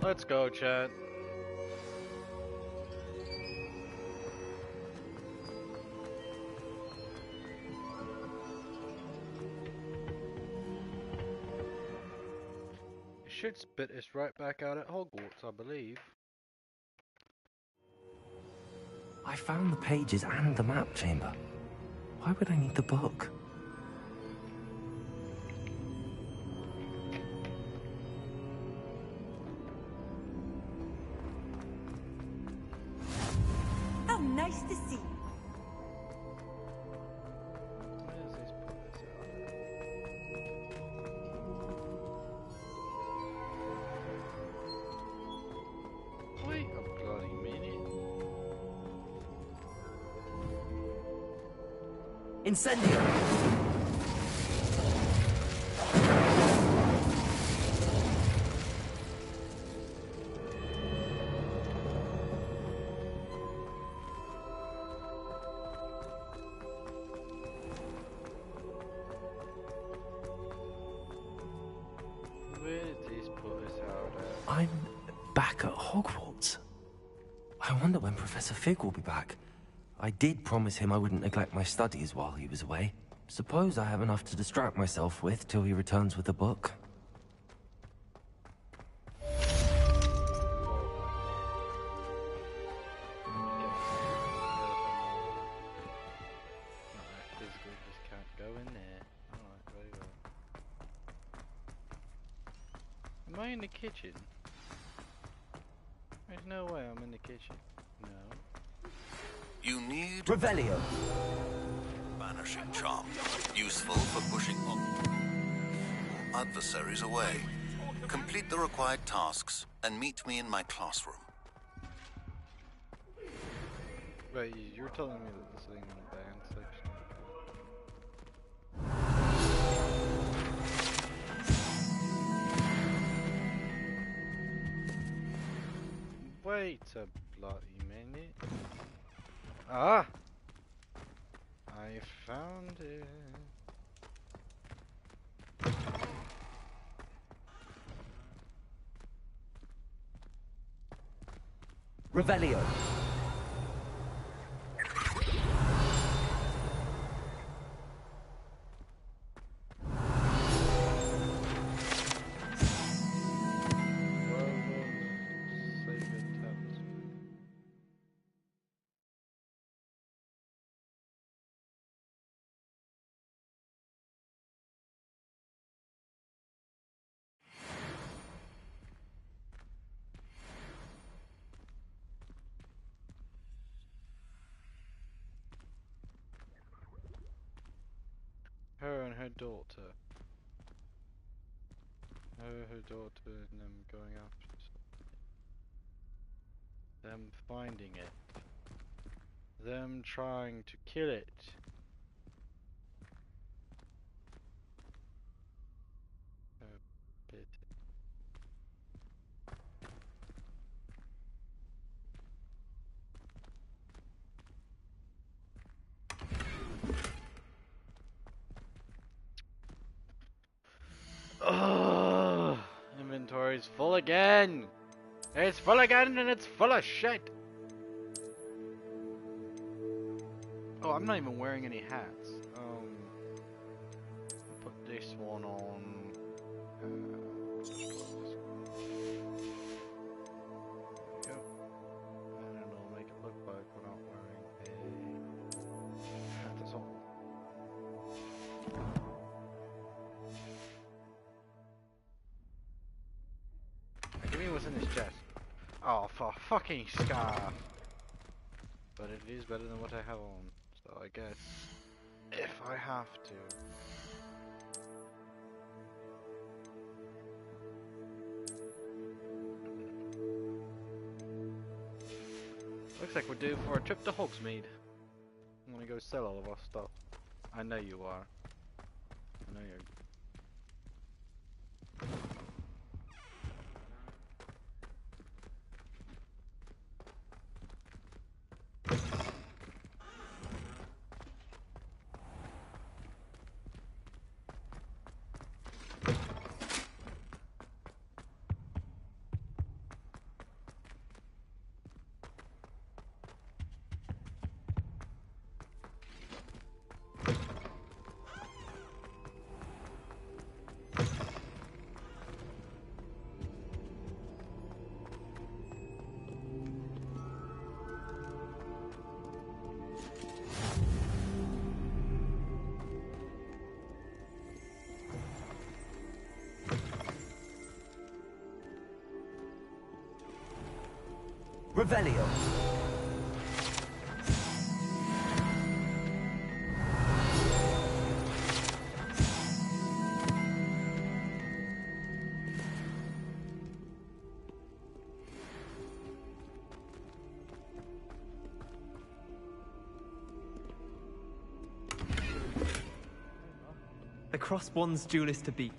Let's go, chat. It should spit us right back out at Hogwarts, I believe. I found the pages and the map chamber. Why would I need the book? How nice to see you. Where does this put this out? Incendio! Where did this put us out at? I'm back at Hogwarts. I wonder when Professor Fig will be back. I did promise him I wouldn't neglect my studies while he was away. Suppose I have enough to distract myself with till he returns with a book. Am I in the kitchen? There's no way I'm in the kitchen. No. You need Revelio. Banishing charm, useful for pushing adversaries away. Complete the required tasks and meet me in my classroom. Wait, you're telling me that this thing in the band section? Wait a bloody minute. Ah! I found it. Revelio. Her and her daughter. Her daughter and them going after something. Them finding it. Them trying to kill it. Oh, bit. Oh, inventory's full again. It's full again, and it's full of shit. Oh, I'm not even wearing any hats. Put this one on. Just put this one. There we go. And it'll make it look like we're not wearing a hat at all. Give me what's in this chest. Oh, for fucking scarf. But it is better than what I have on. So I guess if I have to. Looks like we're due for a trip to Hogsmeade. I'm gonna go sell all of our stuff. I know you are. I know you're. Revelio. The Crossbond's duelist to beat.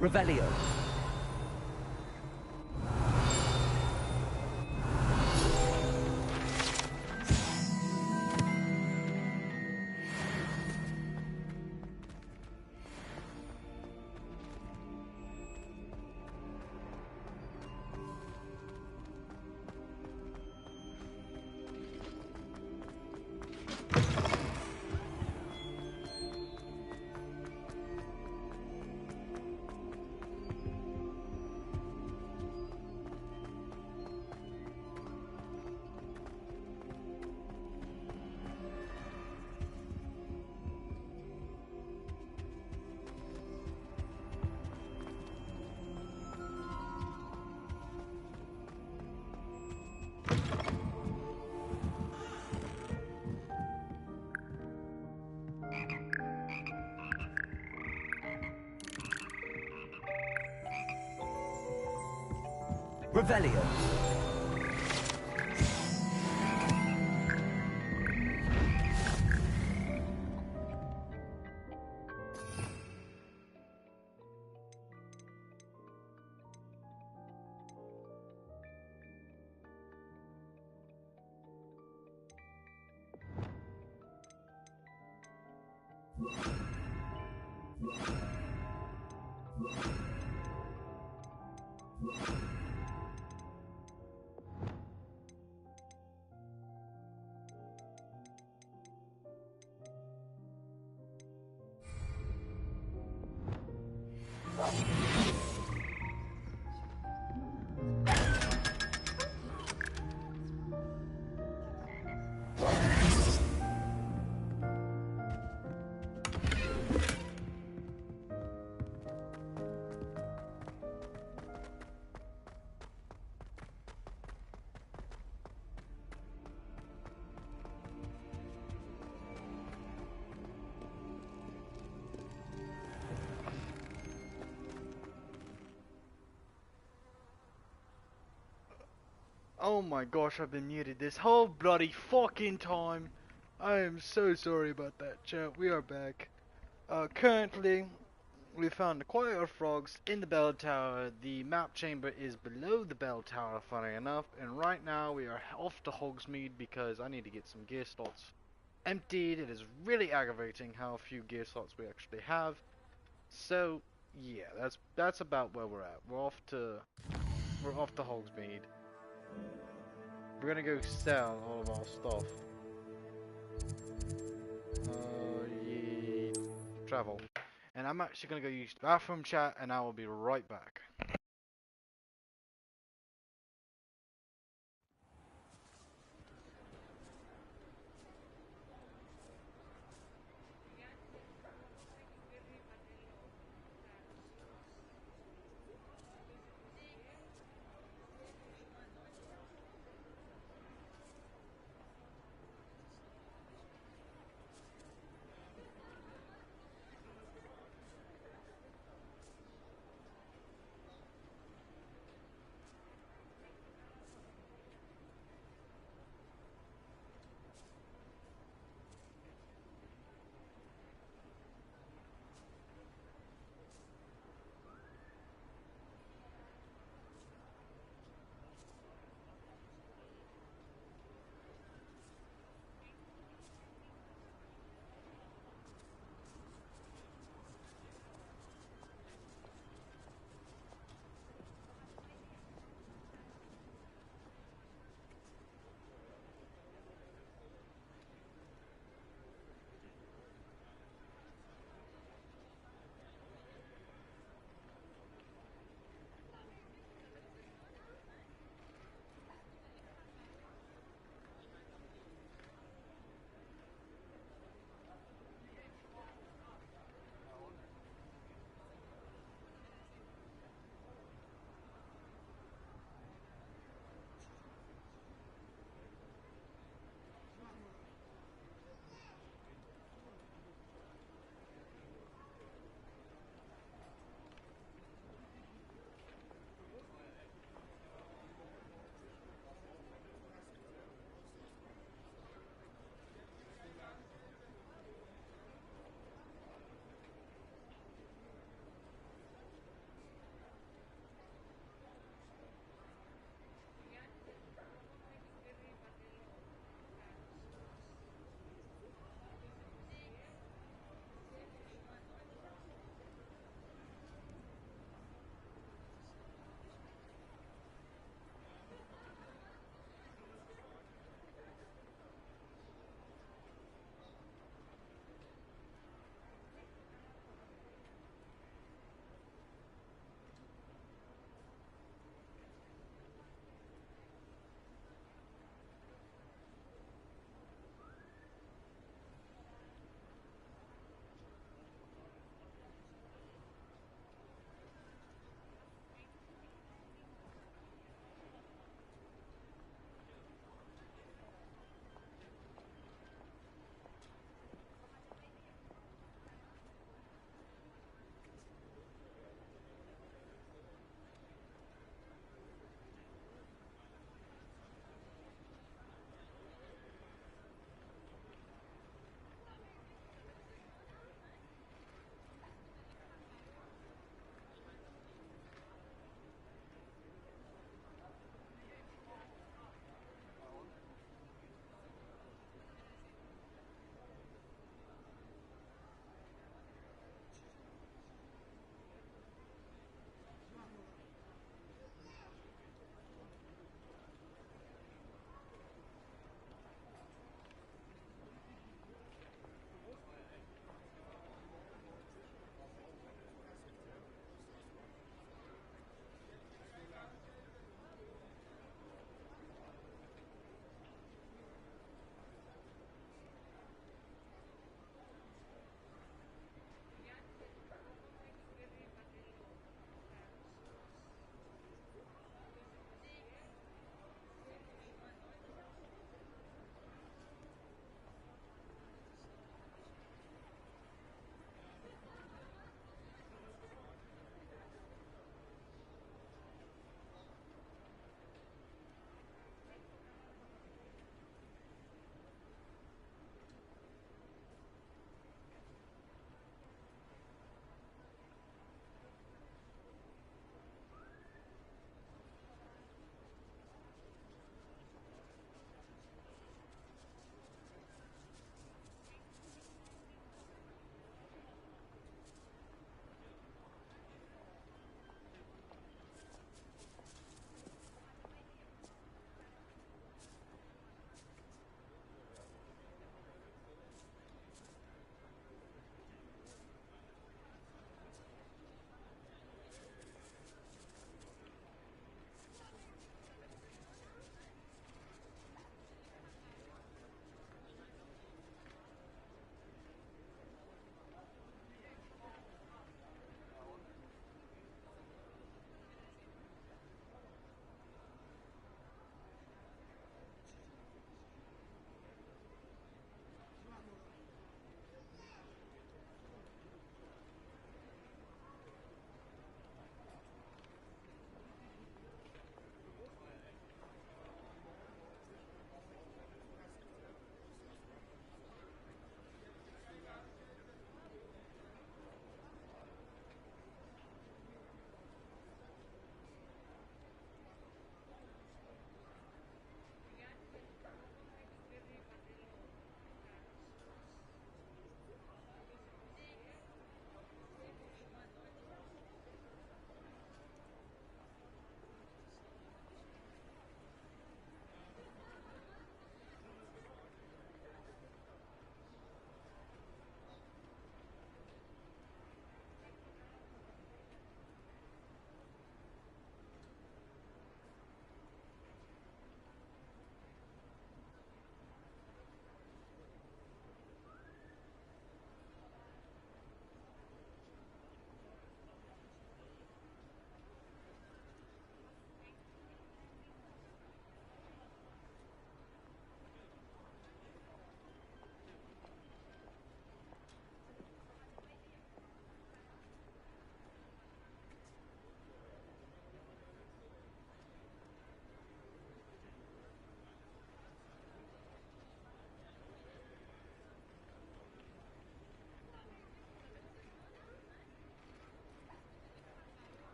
Revelio. Revelio. Oh my gosh, I've been muted this whole bloody fucking time. I am so sorry about that, chat. We are back. Currently, we found quite a lot of frogs in the bell tower. The map chamber is below the bell tower, funny enough. And right now, we are off to Hogsmeade because I need to get some gear slots emptied. It is really aggravating how few gear slots we actually have. So, yeah, that's about where we're at. We're off to Hogsmeade. We're gonna go sell all of our stuff. Travel. And I'm actually gonna go use the bathroom, chat, and I will be right back.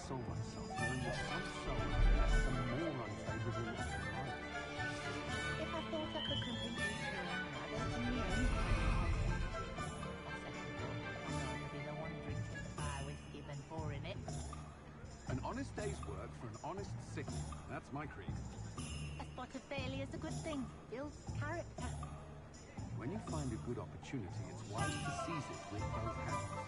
console myself knowing that some soul has a more unfavorable lot in life. If I thought I could convince you to rather to me own I'd be the one drinking the fire whiskey than pouring it. An honest day's work for an honest signal. That's my creed. A spot of failure's a good thing. Builds character. When you find a good opportunity, it's wise to seize it with both hands.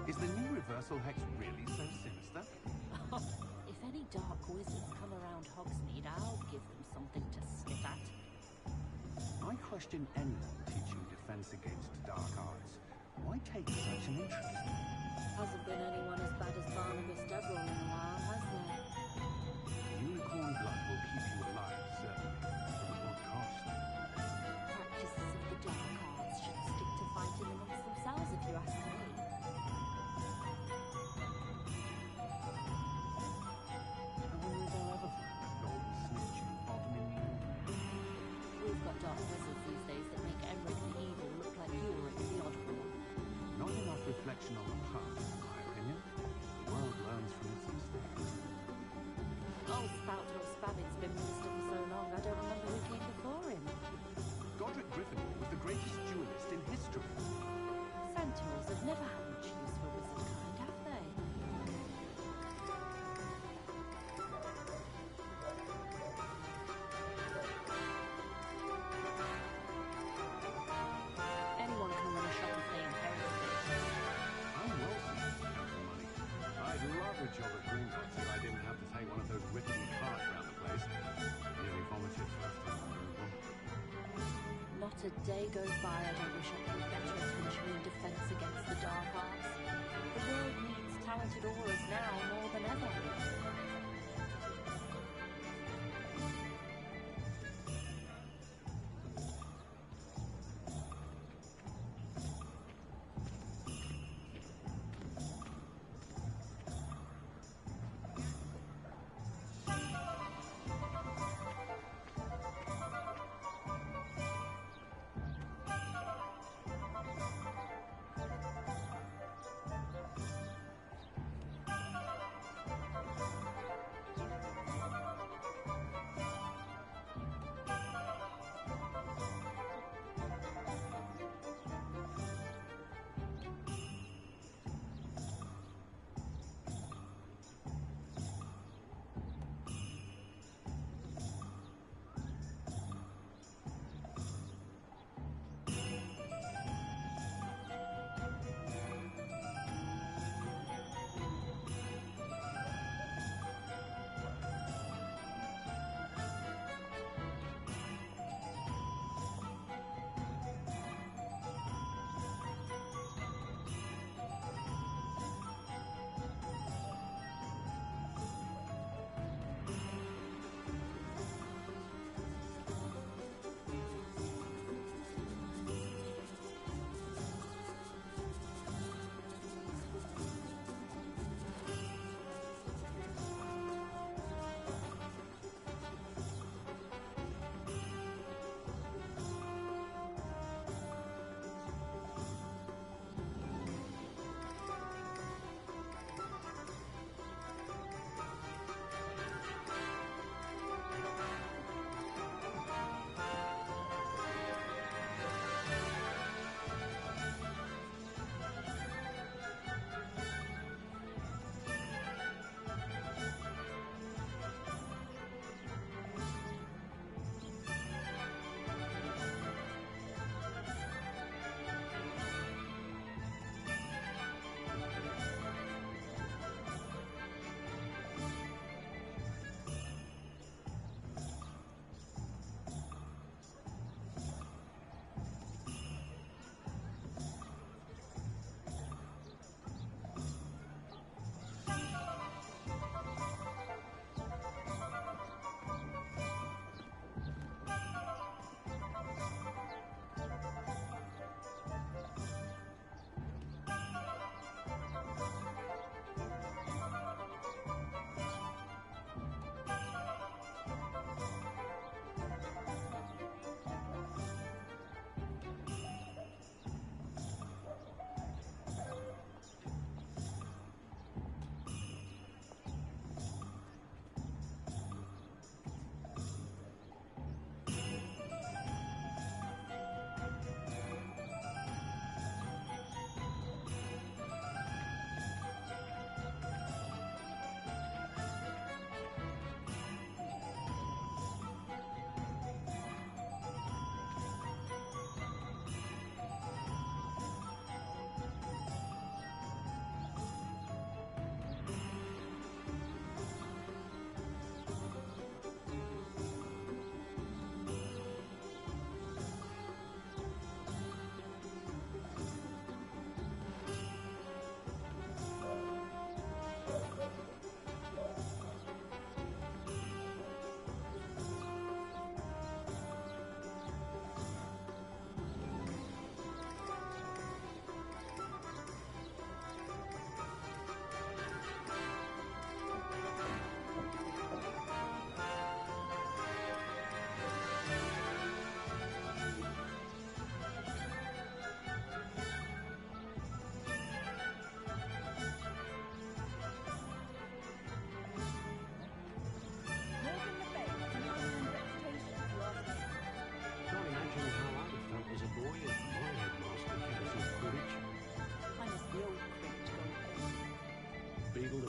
Is the new reversal hex really so sinister? If any dark wizards come around Hogsmeade, I'll give them something to sniff at. I question anyone teaching defense against dark arts. Why take such an interest? Hasn't been anyone as bad as Barnabas Deverell in a while, has there? Unicorn blood will keep you alive, certainly. But at what cost? Practices of the dark arts should stick to fighting amongst themselves, if you ask me. We've got dark wizards these days that make Emmerich the Evil look like Ulrich the Oddball. Not enough reflection on the past, in my opinion. The world learns from its mistakes. Old Spout or Spavin's been minister for so long, I don't remember who came before him. Godric Gryffindor was the greatest duelist in history. Centaurs have never had much use for wizard kind, have they? Anyone can run a shop if they inherit it. I'm well suited to counting money. I'd love a job at Gringotts if I didn't have to take one of those whipping carts around the place. Nearly vomited first time I rode one. Not a day goes by I don't wish I could better attention in defense against the dark arts. The world needs talented auras now more than ever.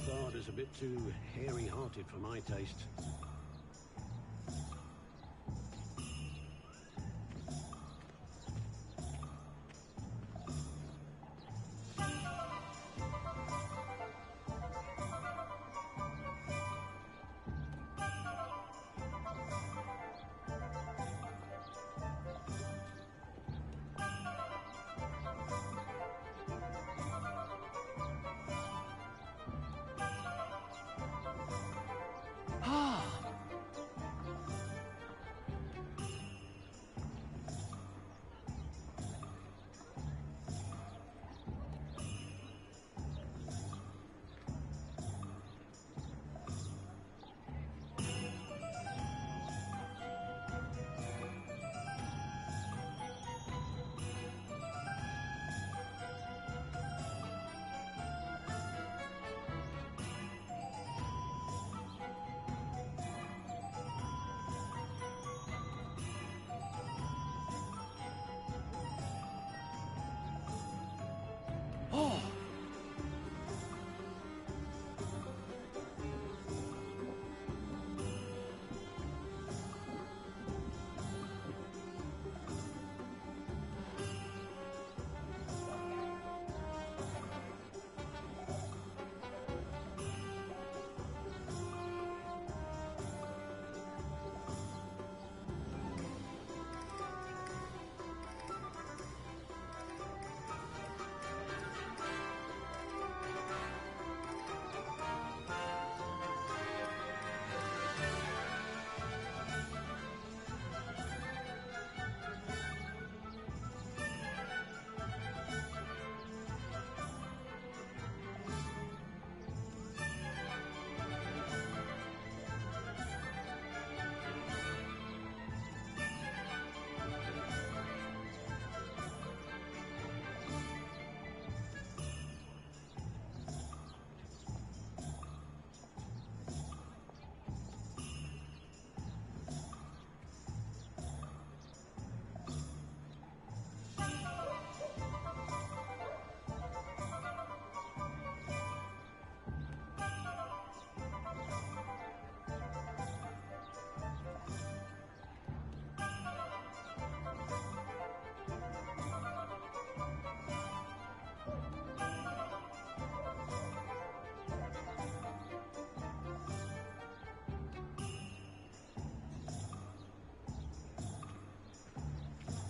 thought is a bit too hairy-hearted for my taste.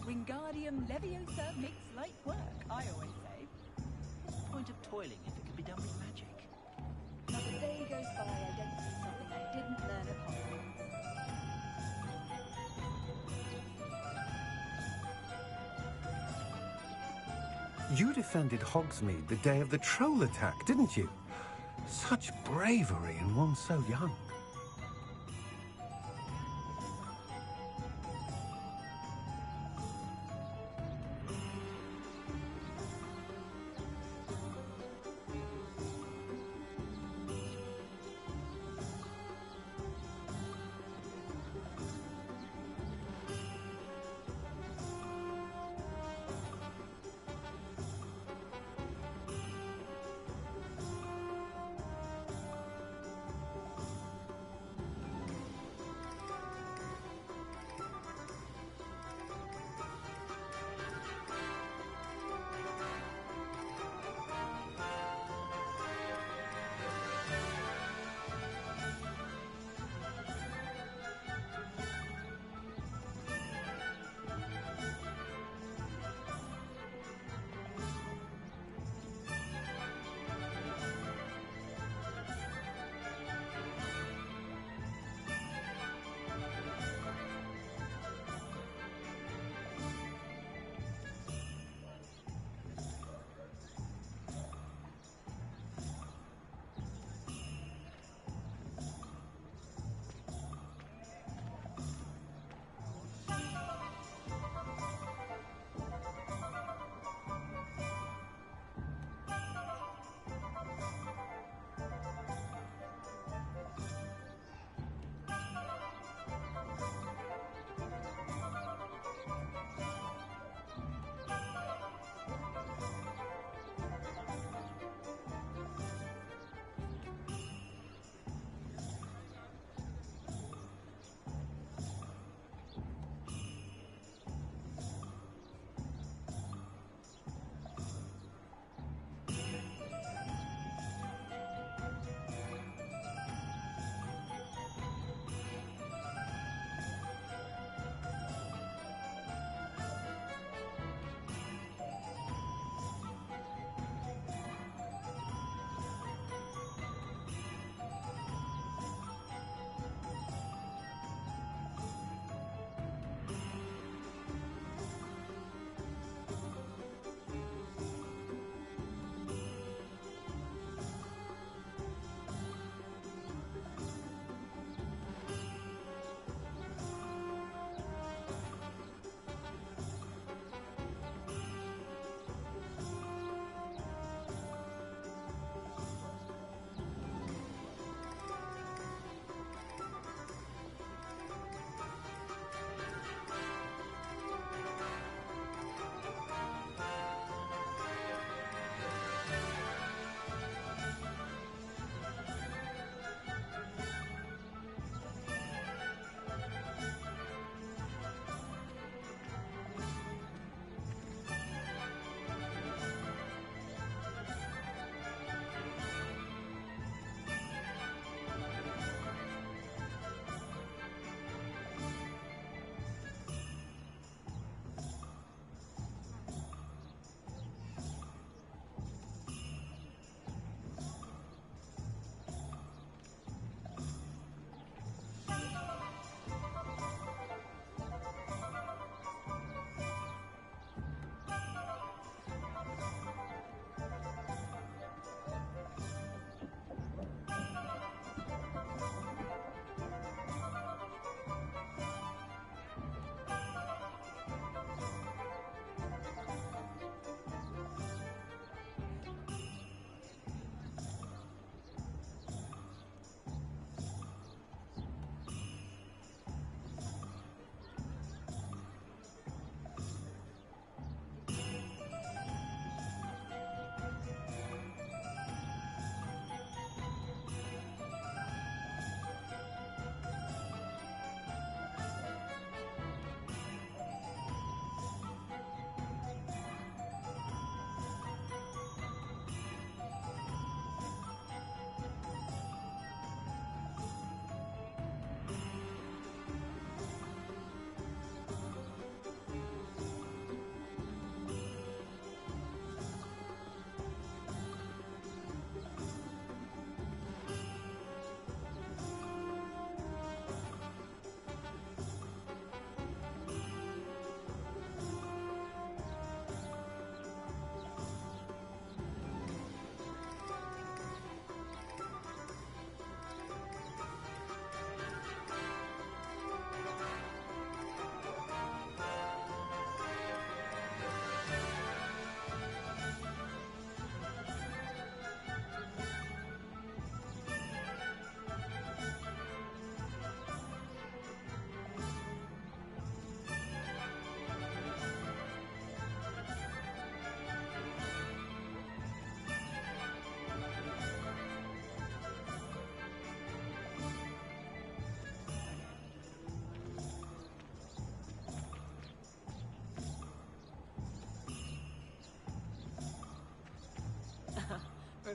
Wingardium Leviosa makes light work, I always say. What's the point of toiling if it can be done with magic? Not a day goes by I don't see something I didn't learn at Hogwarts. You defended Hogsmeade the day of the troll attack, didn't you? Such bravery in one so young.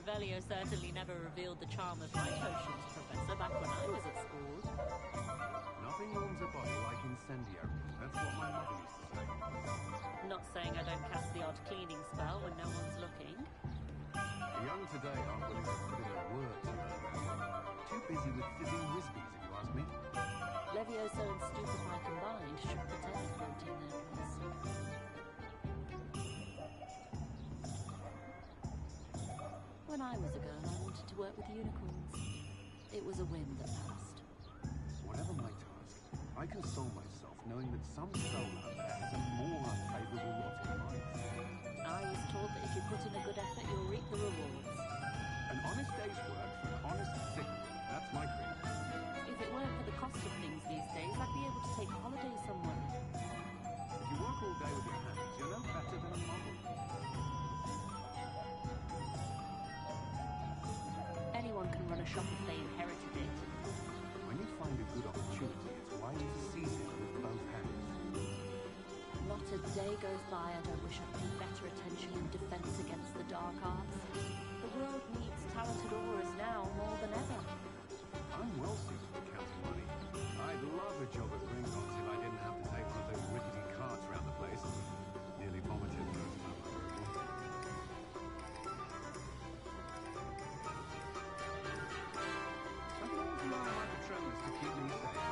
Revelio certainly never revealed the charm of my potions, Professor, back when I was at school. Nothing warms a body like incendiary. That's what my mother used to say. Not saying I don't cast the odd cleaning spell when no one's looking. The young today aren't willing to put in the work to learn that. Too busy with fizzing whizbees, if you ask me. Levioso and Stupefy combined should the teleport in their place. When I was a girl, I wanted to work with unicorns. It was a whim that passed. Whatever my task, I console myself knowing that some soul out there has a more unfavorable lot in life. I was told that if you put in a good effort, you'll reap the rewards. An honest day's work for an honest signal. That's my creed. If it weren't for the cost of things these days, I'd be able to take a holiday somewhere. If you work all day with your hands, you're no better than a model. Anyone can run a shop if they inherited it. When you find a good opportunity, it's wise to seize it with both hands. Not a day goes by I don't wish I'd paid better attention in defense against the dark arts. The world needs talented aurors now more than ever. I'm well suited for counting money. I'd love a job at Gringotts if I didn't have to take one of those rickety carts around the place. Nearly vomited first time I rode one. I can always rely on my Patronus to keep me safe.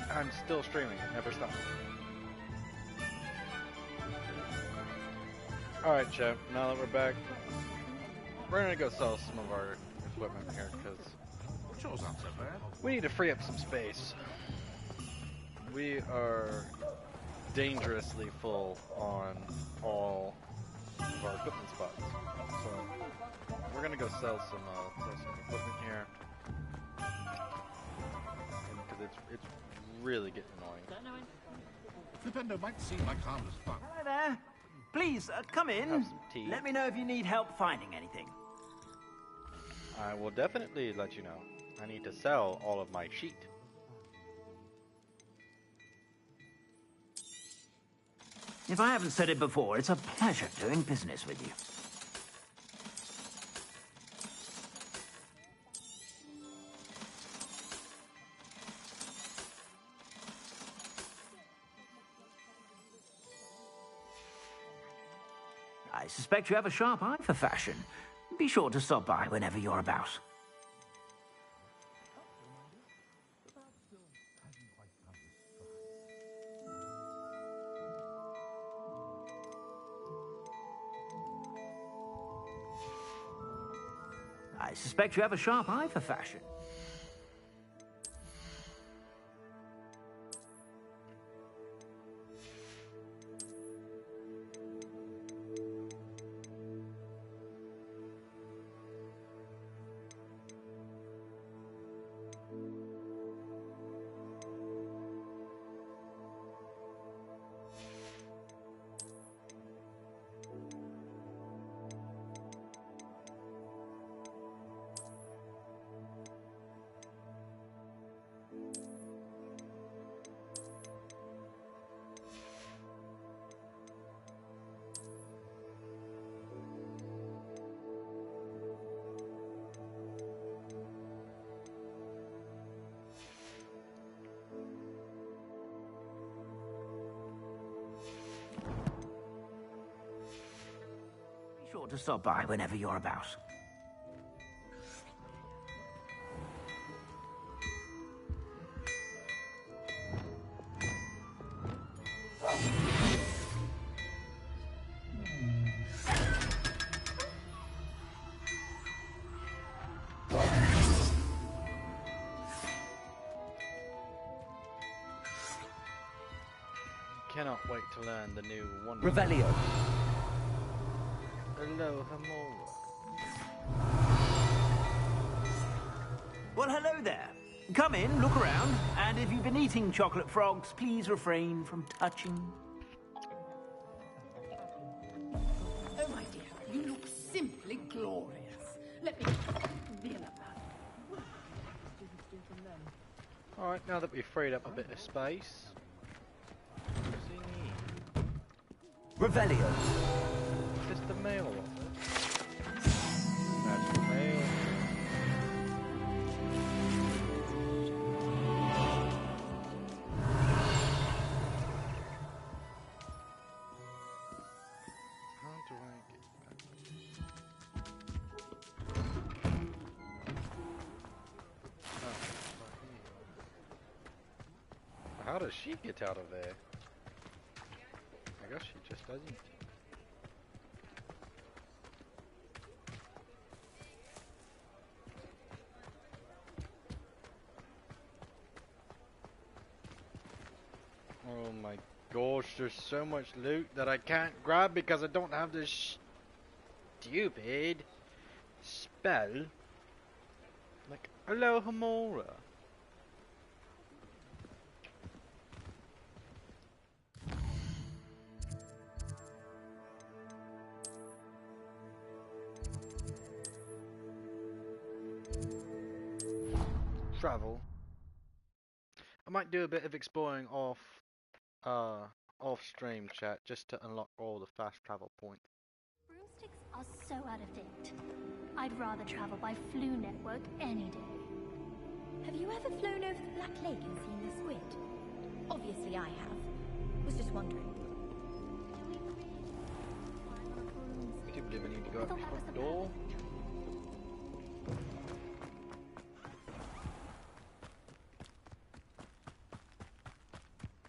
I'm still streaming, it never stopped. Alright, chat, now that we're back, we're gonna go sell some of our equipment here, because Cho's not so bad. we need to free up some space. We are dangerously full on all of our equipment spots. So, we're gonna go sell some equipment here. Because it's really getting annoying. Flipendo might seem like harmless fun. Hello there. Please, come in. Have some tea. Let me know if you need help finding anything. I will definitely let you know. I need to sell all of my sheet. If I haven't said it before, it's a pleasure doing business with you. I suspect you have a sharp eye for fashion. Be sure to stop by whenever you're about. I suspect you have a sharp eye for fashion. Be sure to stop by whenever you're about. Cannot wait to learn the new one. Revelio. Hello, Hamora. Well, hello there. Come in, look around, and if you've been eating chocolate frogs, please refrain from touching. Oh, my dear, you look simply glorious. Let me be an Alright, now that we've freed up a bit of space. What's he need? Revelio. Is this the mail office? That's the mail. How do I get back? Oh, right here. How does she get out of there? I guess she just doesn't. Oh my gosh, there's so much loot that I can't grab because I don't have this stupid spell. Like, hello, Hamora. Travel. I might do a bit of exploring off stream chat just to unlock all the fast travel points. Broomsticks are so out of date. I'd rather travel by Flu Network any day. Have you ever flown over the Black Lake and seen the squid? Obviously I have. Was just wondering. I do believe I need to go out the front door.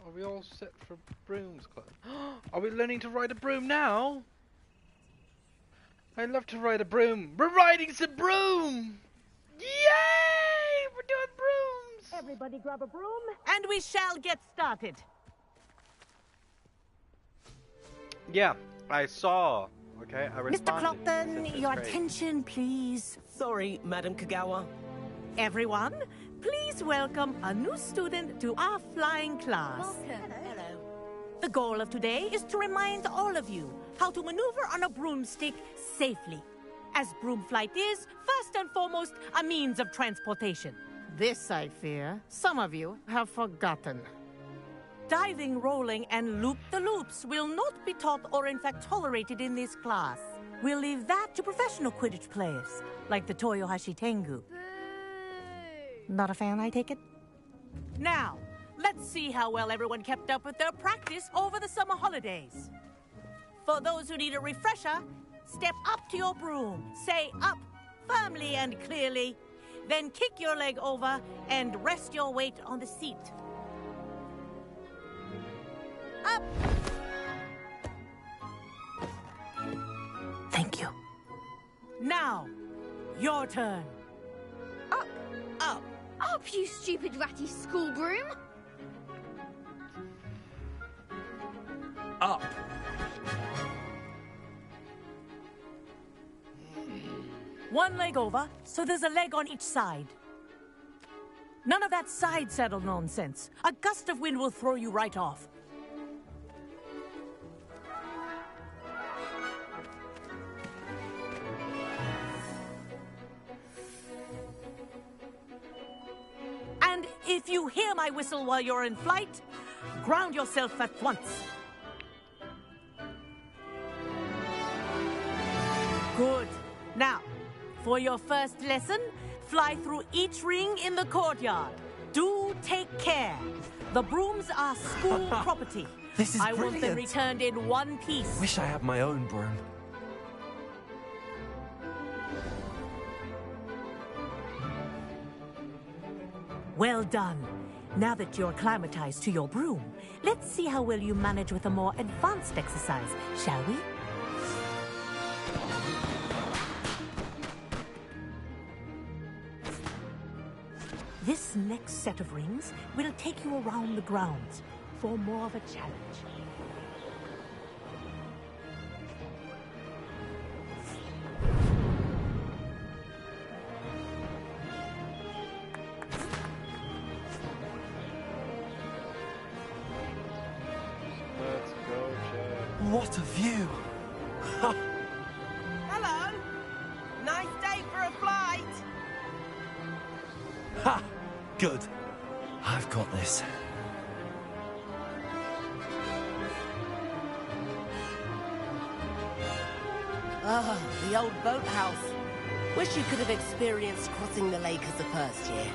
Are we all set for brooms club? Are we learning to ride a broom now? I love to ride a broom. We're riding some broom! Yay! We're doing brooms! Everybody grab a broom, and we shall get started. Yeah, I saw. Okay, I responded. Mr. Clopton, your attention, please. Sorry, Madam Kagawa. Everyone, please welcome a new student to our flying class. Welcome. Hello. The goal of today is to remind all of you how to maneuver on a broomstick safely, as broom flight is, first and foremost, a means of transportation. This, I fear, some of you have forgotten. Diving, rolling, and loop-the-loops will not be taught or in fact tolerated in this class. We'll leave that to professional Quidditch players, like the Toyohashi Tengu. Not a fan, I take it? Now, let's see how well everyone kept up with their practice over the summer holidays. For those who need a refresher, step up to your broom. Say up firmly and clearly. Then kick your leg over and rest your weight on the seat. Up! Thank you. Now, your turn. Up! Up! Up, you stupid ratty school broom! Up! One leg over, so there's a leg on each side. None of that side saddle nonsense. A gust of wind will throw you right off. And if you hear my whistle while you're in flight, ground yourself at once. Good. Now, for your first lesson, fly through each ring in the courtyard. Do take care. The brooms are school property. This is I want them brilliant. returned in one piece. Wish I had my own broom. Well done. Now that you're acclimatized to your broom, let's see how well you manage with a more advanced exercise, shall we? This next set of rings will take you around the grounds for more of a challenge. Let's go, Jack. What a view! Hello! Nice day for a flight! Ha! Good. I've got this. Ah, the old boathouse. Wish you could have experienced crossing the lake as a first year.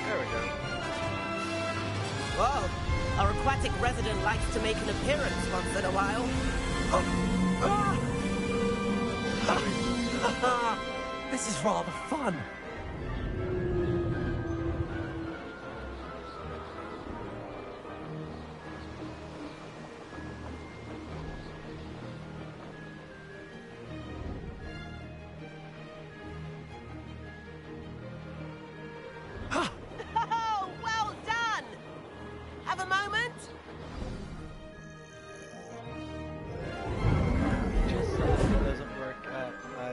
There we go. Whoa, our aquatic resident likes to make an appearance once in a while. This is rather fun. Oh, well done! Have a moment? Just it doesn't work out. I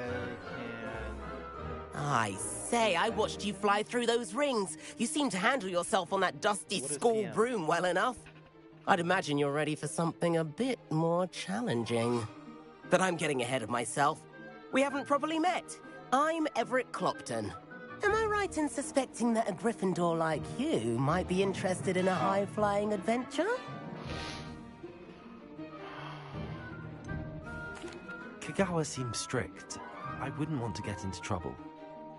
can. I say, I watched you fly through those rings. You seem to handle yourself on that dusty What is school PM? broom well enough. I'd imagine you're ready for something a bit more challenging. But I'm getting ahead of myself. We haven't properly met. I'm Everett Clopton. Am I right in suspecting that a Gryffindor like you might be interested in a high-flying adventure? Kagawa seems strict. I wouldn't want to get into trouble.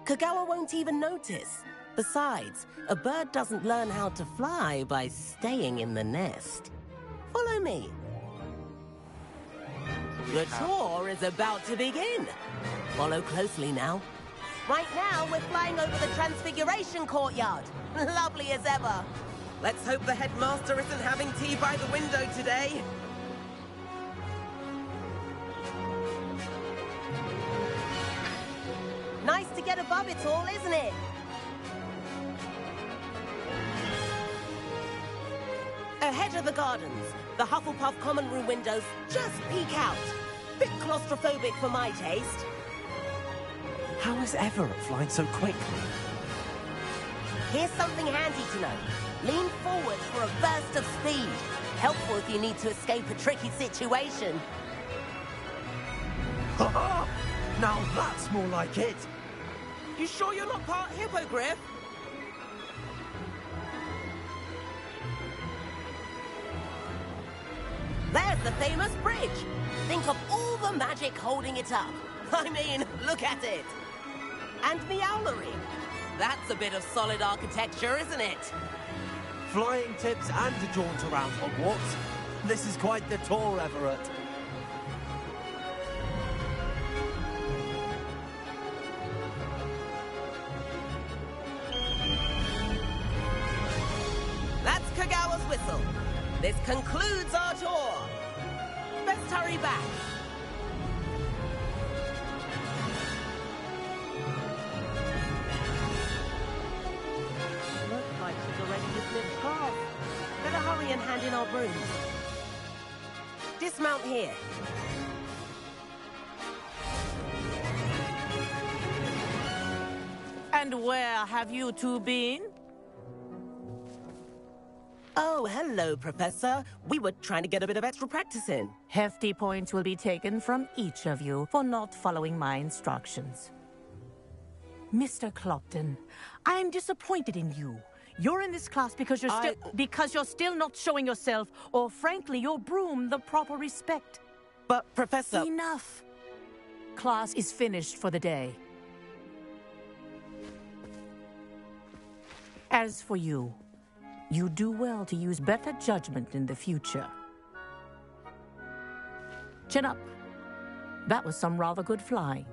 Kagawa won't even notice. Besides, a bird doesn't learn how to fly by staying in the nest. Follow me. The tour is about to begin. Follow closely now. Right now, we're flying over the Transfiguration Courtyard. Lovely as ever. Let's hope the headmaster isn't having tea by the window today. Nice to get above it all, isn't it? Ahead of the gardens, the Hufflepuff common room windows just peek out. Bit claustrophobic for my taste. How is Everett flying so quickly? Here's something handy to know. Lean forward for a burst of speed. Helpful if you need to escape a tricky situation. Now that's more like it. You sure you're not part hippogriff? the famous bridge. Think of all the magic holding it up. I mean, look at it. And the owlery. That's a bit of solid architecture, isn't it? Flying tips and a jaunt around Hogwarts. This is quite the tour, Everett. That's Kagawa's whistle. This concludes our tour. Best hurry back. Looks like she's already dismissed class. Better hurry and hand in our brooms. Dismount here. And where have you two been? Oh, hello, Professor. We were trying to get a bit of extra practice in. Hefty points will be taken from each of you for not following my instructions. Mr. Clopton, I am disappointed in you. You're in this class because you're still not showing yourself, or frankly, your broom the proper respect. But, Professor... Enough. Class is finished for the day. As for you, you do well to use better judgment in the future. Chin up. That was some rather good flying.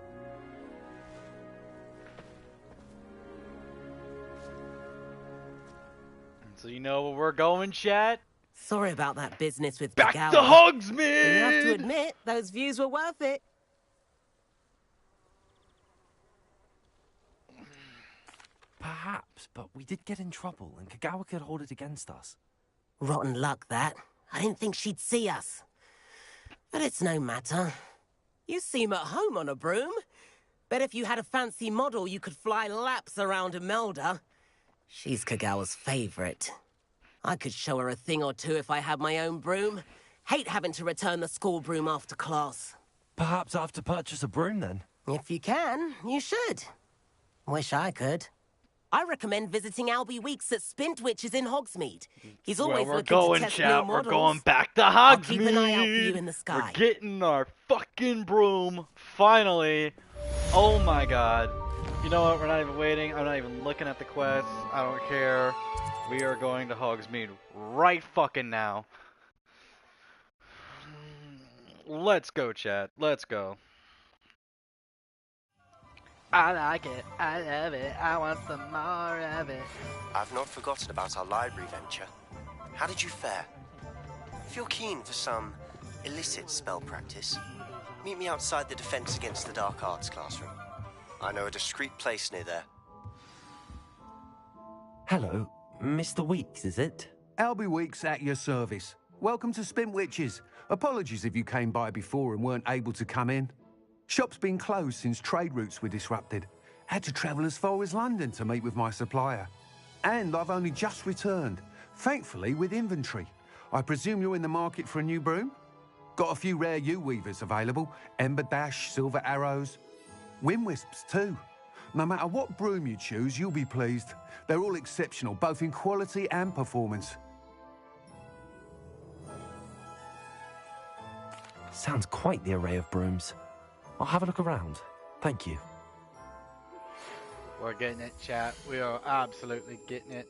So you know where we're going, chat? Sorry about that business with Back Kagawa. to Hogsmeade! You have to admit, those views were worth it. Perhaps, but we did get in trouble, and Kagawa could hold it against us. Rotten luck, that. I didn't think she'd see us. But it's no matter. You seem at home on a broom. Bet if you had a fancy model, you could fly laps around Imelda. She's Kagawa's favorite. I could show her a thing or two if I had my own broom. Hate having to return the school broom after class. Perhaps I have to purchase a broom, then? If you can, you should. Wish I could. I recommend visiting Albie Weeks at Spintwitches in Hogsmeade. He's always looking to test new models. We're going back to Hogsmeade. I'll keep an eye out for you in the sky. We're getting our fucking broom, finally. Oh my god. You know what, we're not even waiting. I'm not even looking at the quest. I don't care. We are going to Hogsmeade right fucking now. Let's go, chat. Let's go. I like it. I love it. I want some more of it. I've not forgotten about our library venture. How did you fare? If you're keen for some illicit spell practice, meet me outside the Defense Against the Dark Arts classroom. I know a discreet place near there. Hello, Mr. Weeks, is it? Albie Weeks at your service. Welcome to Spintwitches. Apologies if you came by before and weren't able to come in. Shop's been closed since trade routes were disrupted. Had to travel as far as London to meet with my supplier. And I've only just returned, thankfully with inventory. I presume you're in the market for a new broom? Got a few rare U-weavers available. Ember Dash, Silver Arrows. Wind Wisps too. No matter what broom you choose, you'll be pleased. They're all exceptional, both in quality and performance. Sounds quite the array of brooms. I'll have a look around. Thank you. We're getting it, chat. We are absolutely getting it.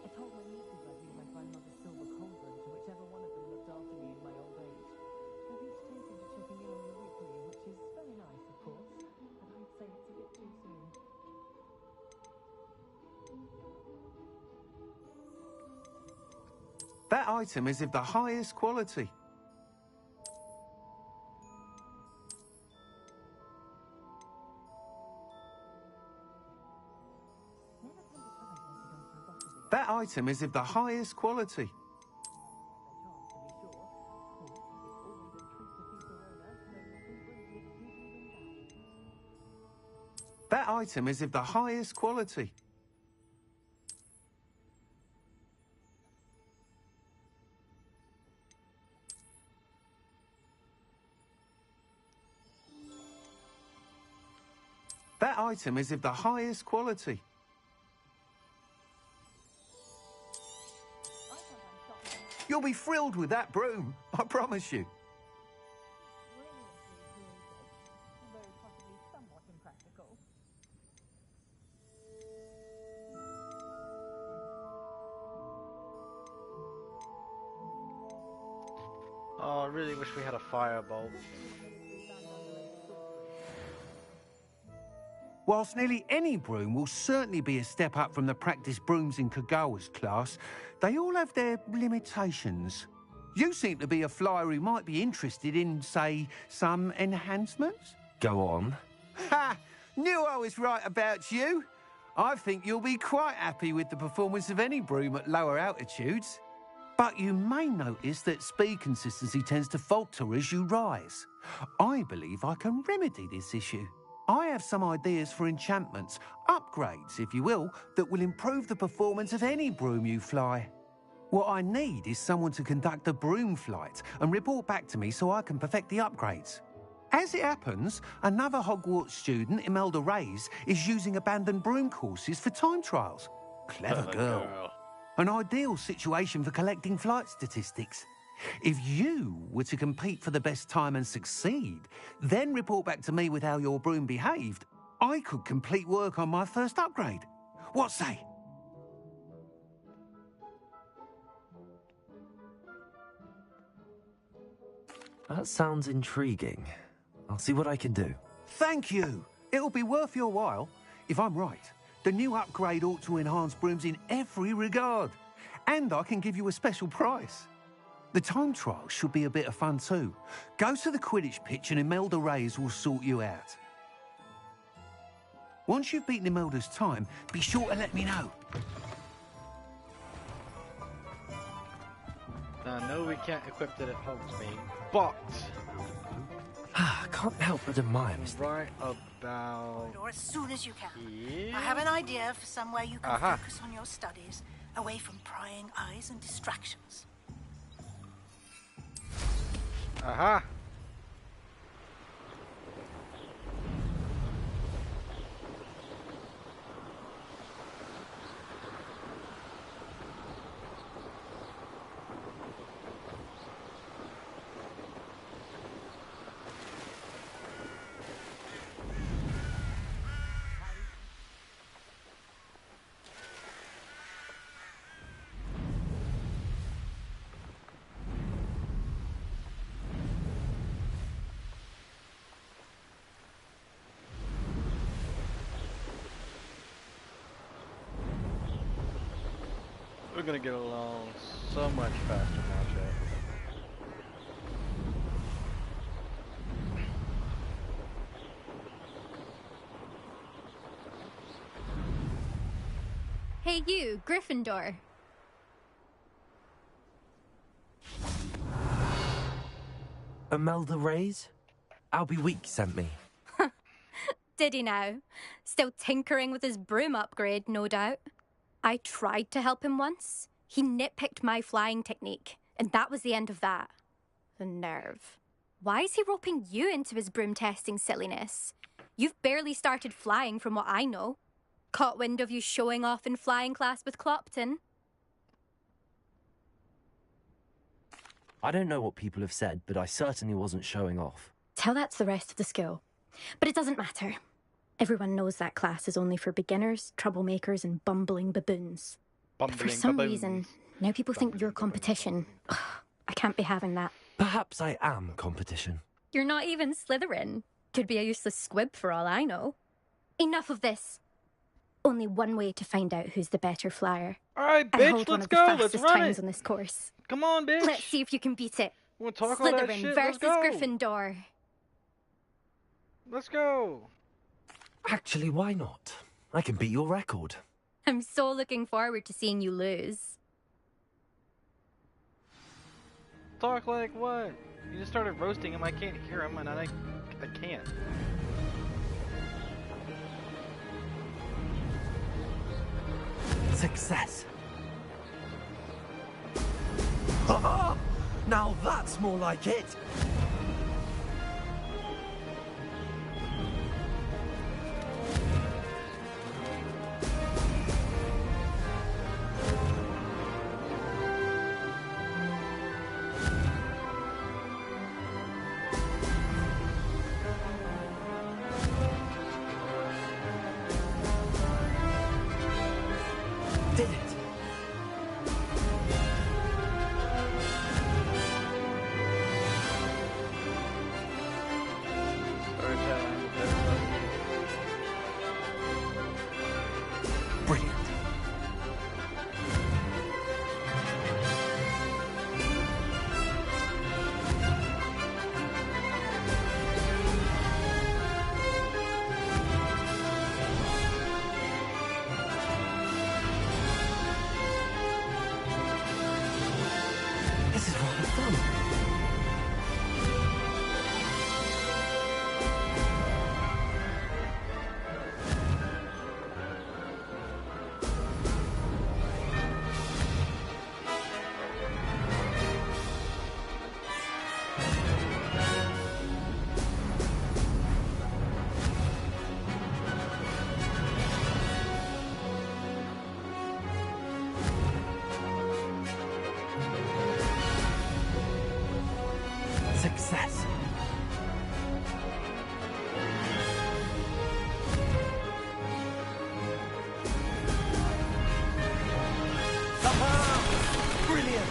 I told my nieces I'd leave my grandmother's silver cauldron to whichever one of them looked after me in my old age. They've each taken to checking in on me weekly, which is very nice, of course, but I'd say it's a bit too soon. That item is of the highest quality. That item is of the highest quality. That item is of the highest quality. That item is of the highest quality. You'll be thrilled with that broom, I promise you. Oh, I really wish we had a firebolt. Whilst nearly any broom will certainly be a step up from the practice brooms in Kagawa's class, they all have their limitations. You seem to be a flyer who might be interested in, say, some enhancements? Go on. Ha! Knew I was right about you. I think you'll be quite happy with the performance of any broom at lower altitudes. But you may notice that speed consistency tends to falter as you rise. I believe I can remedy this issue. I have some ideas for enchantments, upgrades, if you will, that will improve the performance of any broom you fly. What I need is someone to conduct a broom flight and report back to me so I can perfect the upgrades. As it happens, another Hogwarts student, Imelda Reyes, is using abandoned broom courses for time trials. Clever girl. An ideal situation for collecting flight statistics. If you were to compete for the best time and succeed, then report back to me with how your broom behaved, I could complete work on my first upgrade. What say? That sounds intriguing. I'll see what I can do. Thank you. It'll be worth your while. If I'm right, the new upgrade ought to enhance brooms in every regard. And I can give you a special price. The time trial should be a bit of fun too. Go to the Quidditch pitch and Imelda Reyes will sort you out. Once you've beaten Imelda's time, be sure to let me know. Now, I know we can't equip it at Hogsmeade, but... I can't help but admire Mr. Right about... Or as soon as you can. Yeah. I have an idea for somewhere you can Aha. focus on your studies, away from prying eyes and distractions. Aha! We're gonna get along so much faster now, chat. Hey you, Gryffindor. Imelda Reyes? Albie Week sent me. Did he now? Still tinkering with his broom upgrade, no doubt. I tried to help him once. He nitpicked my flying technique, and that was the end of that. The nerve. Why is he roping you into his broom testing silliness? You've barely started flying from what I know. Caught wind of you showing off in flying class with Clopton. I don't know what people have said, but I certainly wasn't showing off. Tell that to the rest of the school. But it doesn't matter. Everyone knows that class is only for beginners, troublemakers, and bumbling baboons. But for some reason, now people think you're competition. Ugh, I can't be having that. Perhaps I am competition. You're not even Slytherin. Could be a useless squib for all I know. Enough of this. Only one way to find out who's the better flyer. Alright, I bitch, hold one let's of the go. fastest Let's run times it. on this course. Come on, bitch. Let's see if you can beat it. We'll talk all that Slytherin shit. versus Let's go. Gryffindor. Let's go. Actually, why not? I can beat your record. I'm so looking forward to seeing you lose. Talk like what? You just started roasting him. I can't hear him, and I can't. Success. Ha-ha! Now that's more like it. Success. Brilliant!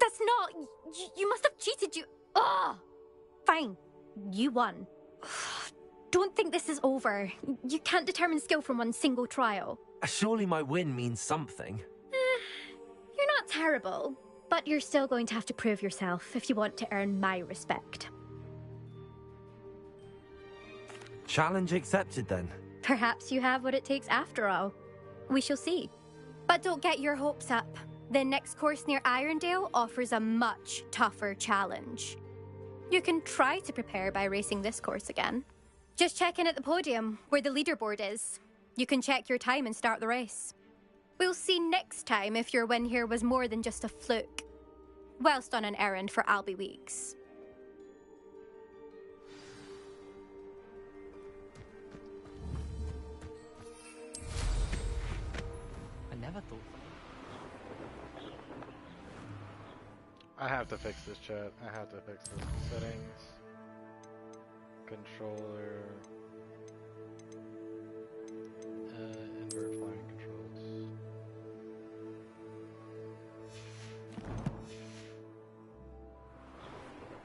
That's not... You must have cheated, you... Ugh! Fine. You won. Don't think this is over. You can't determine skill from one single trial. Surely my win means something. You're not terrible, but you're still going to have to prove yourself if you want to earn my respect. Challenge accepted then. Perhaps you have what it takes after all. We shall see. But don't get your hopes up. The next course near Irondale offers a much tougher challenge. You can try to prepare by racing this course again. Just check in at the podium, where the leaderboard is. You can check your time and start the race. We'll see next time if your win here was more than just a fluke. Whilst on an errand for Albie Weeks. I never thought... I have to fix this, chat. I have to fix this. Settings. Controller. Invert flying controls.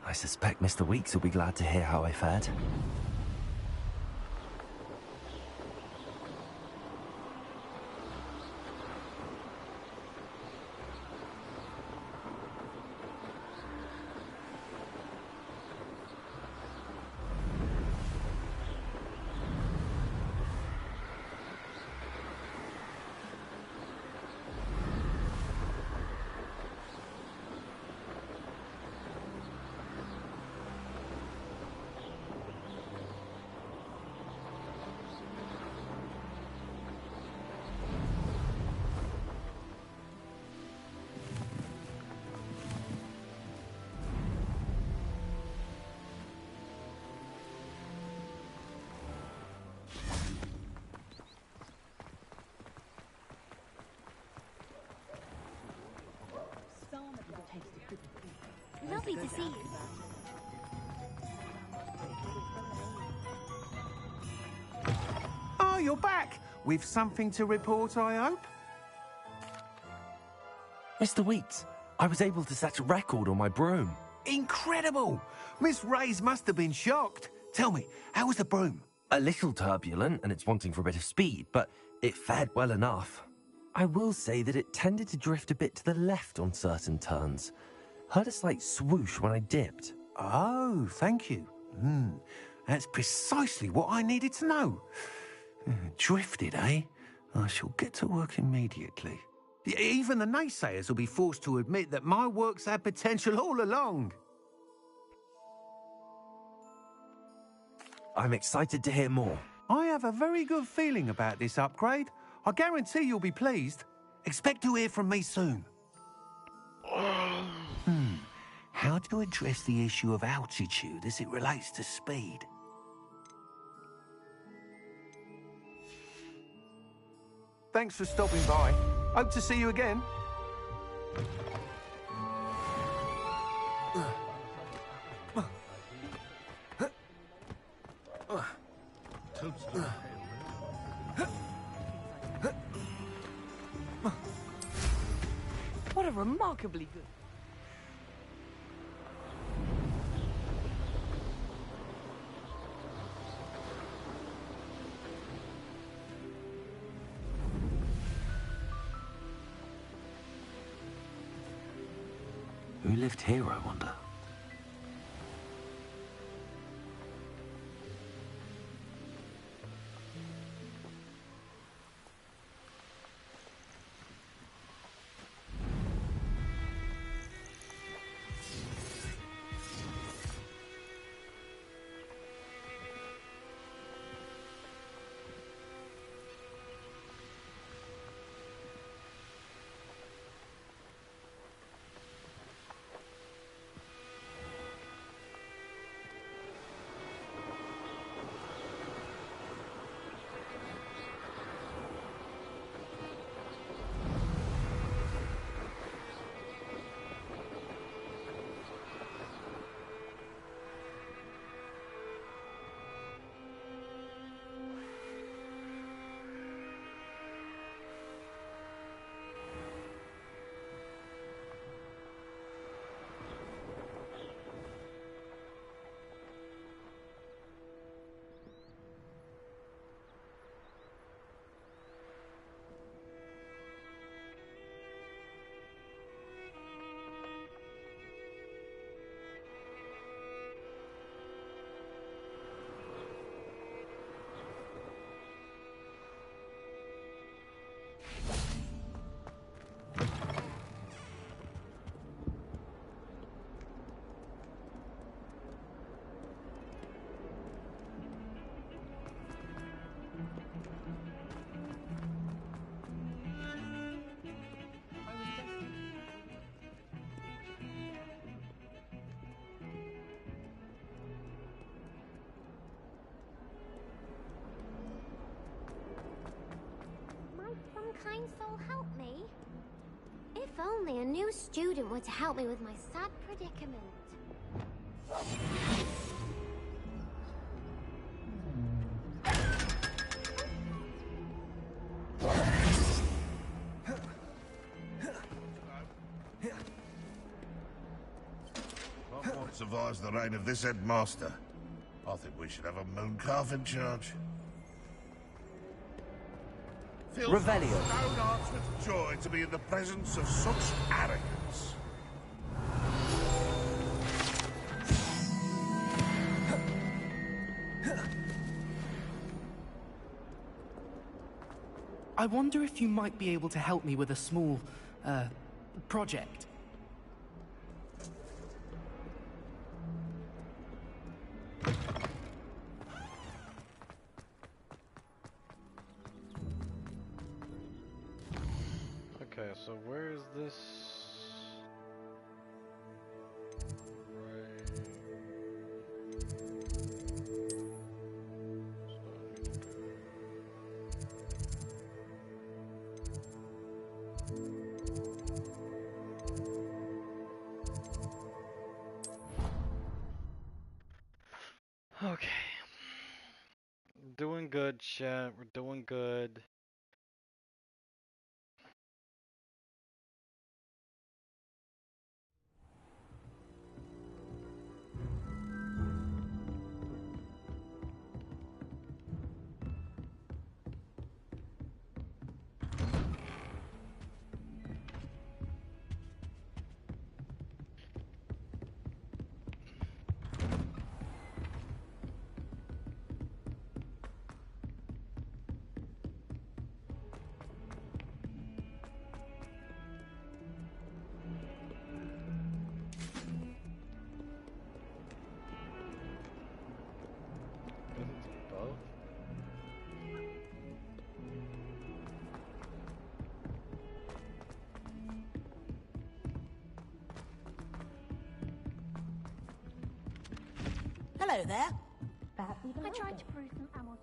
I suspect Mr. Weeks will be glad to hear how I fared. Lovely to see you. Oh, you're back! With something to report, I hope? Mr. Weeks, I was able to set a record on my broom. Incredible! Miss Reyes must have been shocked. Tell me, how was the broom? A little turbulent, and it's wanting for a bit of speed, but it fared well enough. I will say that it tended to drift a bit to the left on certain turns. Heard a slight swoosh when I dipped. Oh, thank you. That's precisely what I needed to know. Drifted, eh? I shall get to work immediately. Even the naysayers will be forced to admit that my work's had potential all along. I'm excited to hear more. I have a very good feeling about this upgrade. I guarantee you'll be pleased. Expect to hear from me soon. How to address the issue of altitude as it relates to speed? Thanks for stopping by. Hope to see you again. What a remarkably good... Who lived here, I wonder? kind soul help me? If only a new student were to help me with my sad predicament. Hogwarts survives the reign of this headmaster. I think we should have a moon calf in charge. Revelio. Stone hearts with joy to be in the presence of such arrogance. I wonder if you might be able to help me with a small, project. Okay, so where is this? Okay. Doing good, chat. We're doing good. Hello there. I tried to brew some ammo.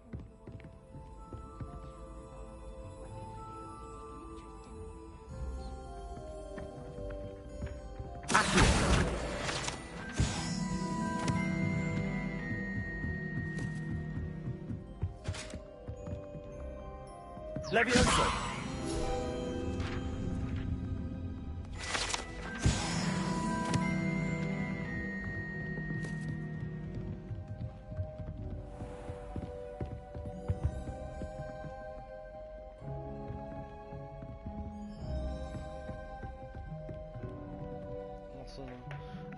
Levioso.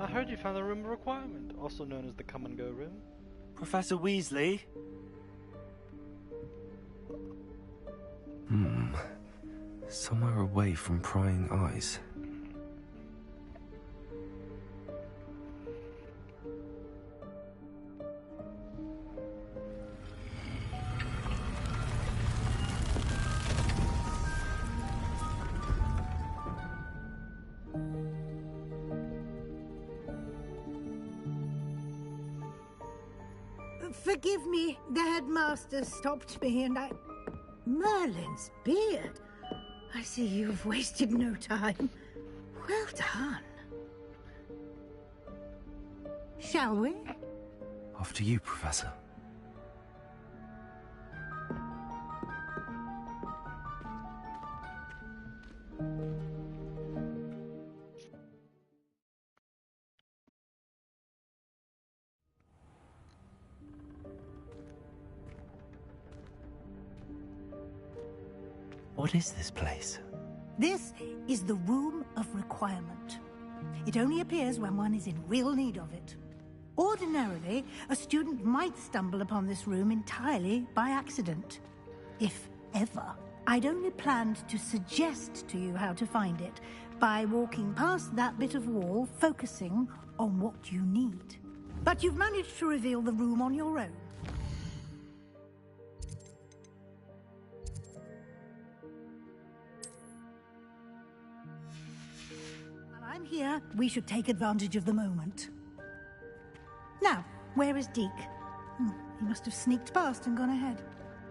I heard you found the room of requirement, also known as the come and go room. Professor Weasley? Somewhere away from prying eyes. Forgive me, the headmaster stopped me and I... Merlin's beard. I see you've wasted no time. Well done. Shall we? After you, Professor. What is this place? This is the Room of Requirement. It only appears when one is in real need of it. Ordinarily, a student might stumble upon this room entirely by accident. If ever. I'd only planned to suggest to you how to find it by walking past that bit of wall, focusing on what you need. But you've managed to reveal the room on your own. I'm here, we should take advantage of the moment. Now, where is Deke? He must have sneaked past and gone ahead.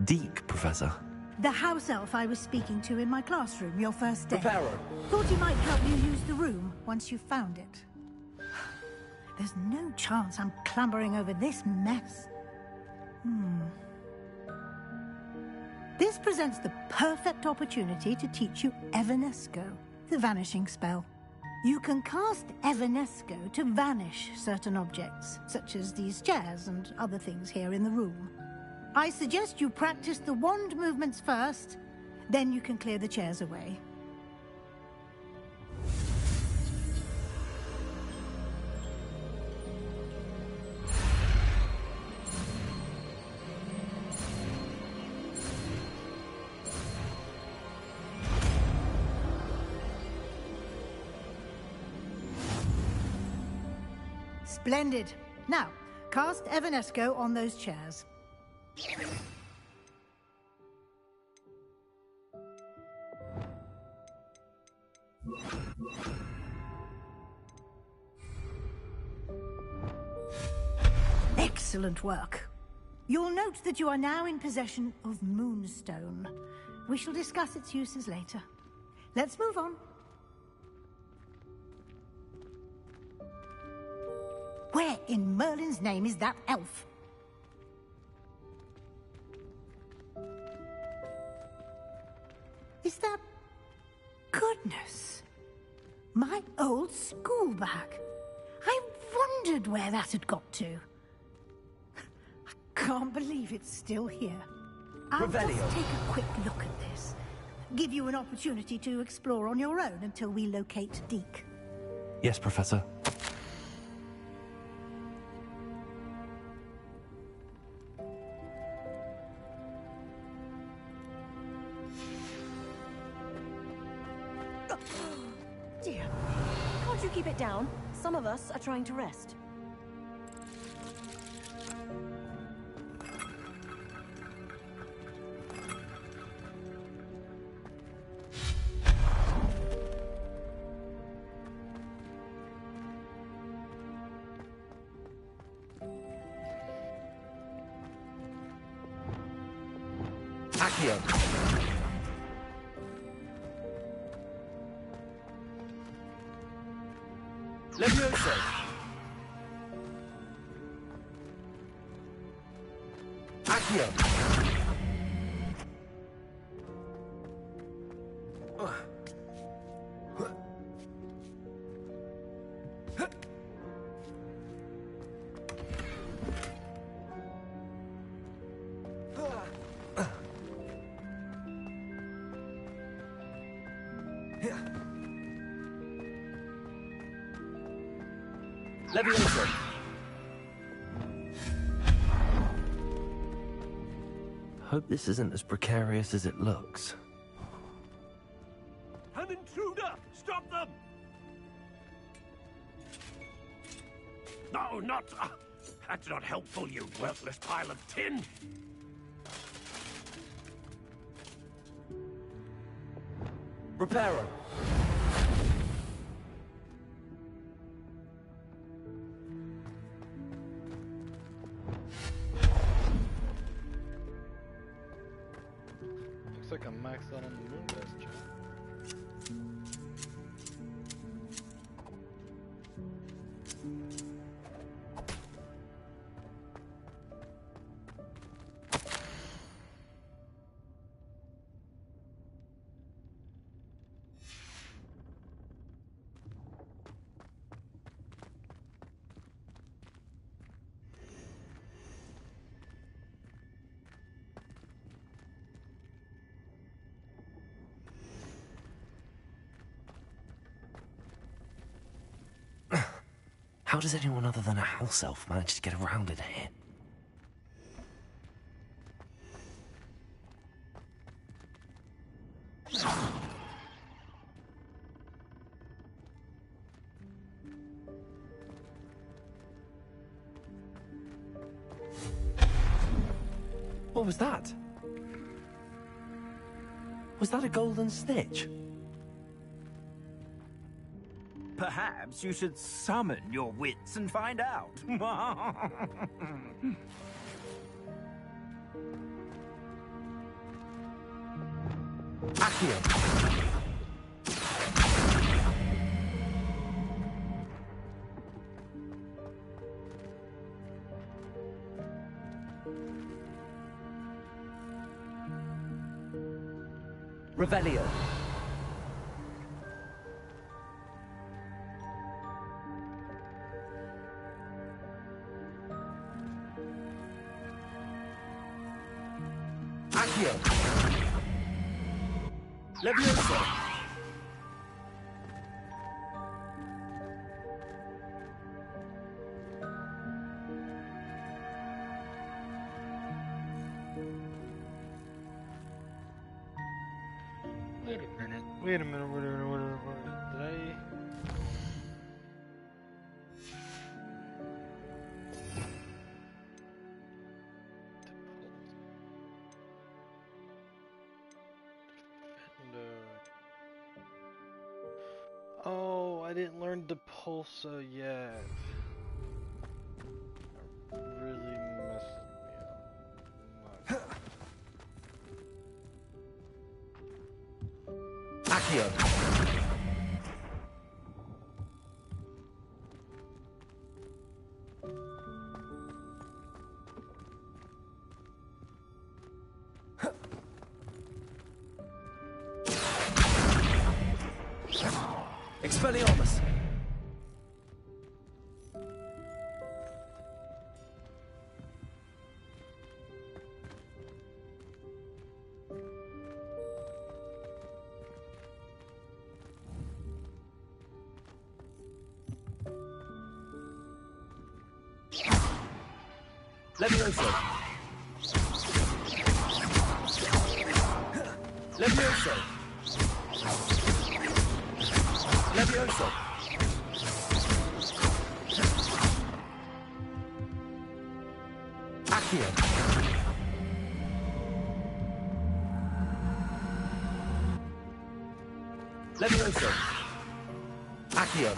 Deke, Professor. The house elf I was speaking to in my classroom your first day. Reparo. Thought he might help you use the room once you found it. There's no chance I'm clambering over this mess. This presents the perfect opportunity to teach you Evanesco, the vanishing spell. You can cast Evanesco to vanish certain objects, such as these chairs and other things here in the room. I suggest you practice the wand movements first, then you can clear the chairs away. Splendid. Now, cast Evanesco on those chairs. Excellent work. You'll note that you are now in possession of Moonstone. We shall discuss its uses later. Let's move on. Where in Merlin's name is that elf? Is that... Goodness! My old school bag. I wondered where that had got to. I can't believe it's still here. I'll just take a quick look at this. Give you an opportunity to explore on your own until we locate Deke. Yes, Professor. Dear, can't you keep it down? Some of us are trying to rest. Levioso. Accio. Levioso. Hope this isn't as precarious as it looks. An intruder! Stop them! No, not... that's not helpful, you worthless pile of tin! Reparo. Looks like I'm maxed out on the moon best job. How does anyone other than a house elf manage to get around in here? What was that? Was that a golden snitch? Perhaps you should summon your wits and find out. Accio. Revelio. Accio. Levioso. Wait a minute, did I... Oh, I didn't learn Depulso yet. That really messes me up. Accio. Expelliarmus. Levioso. Levioso. Levioso. Accio. Levioso. Accio.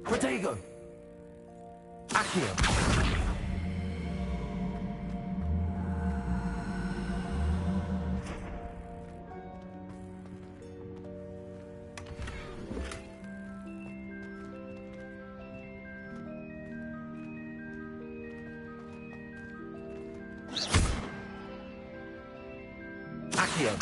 Protego. Accio. Accio.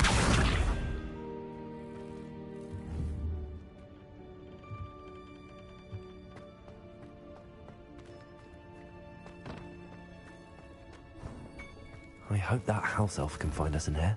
I hope that house elf can find us in here.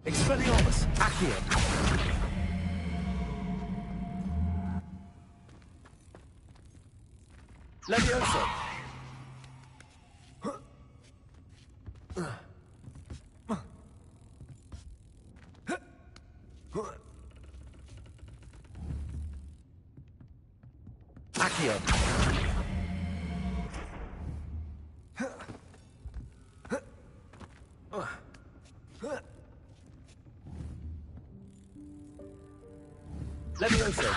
Expelliarmus. Accio. Levioso. Accio. Levioso.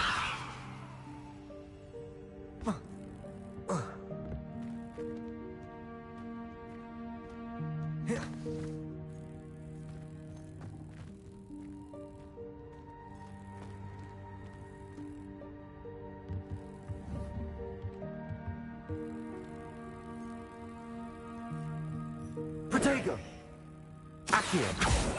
Accio.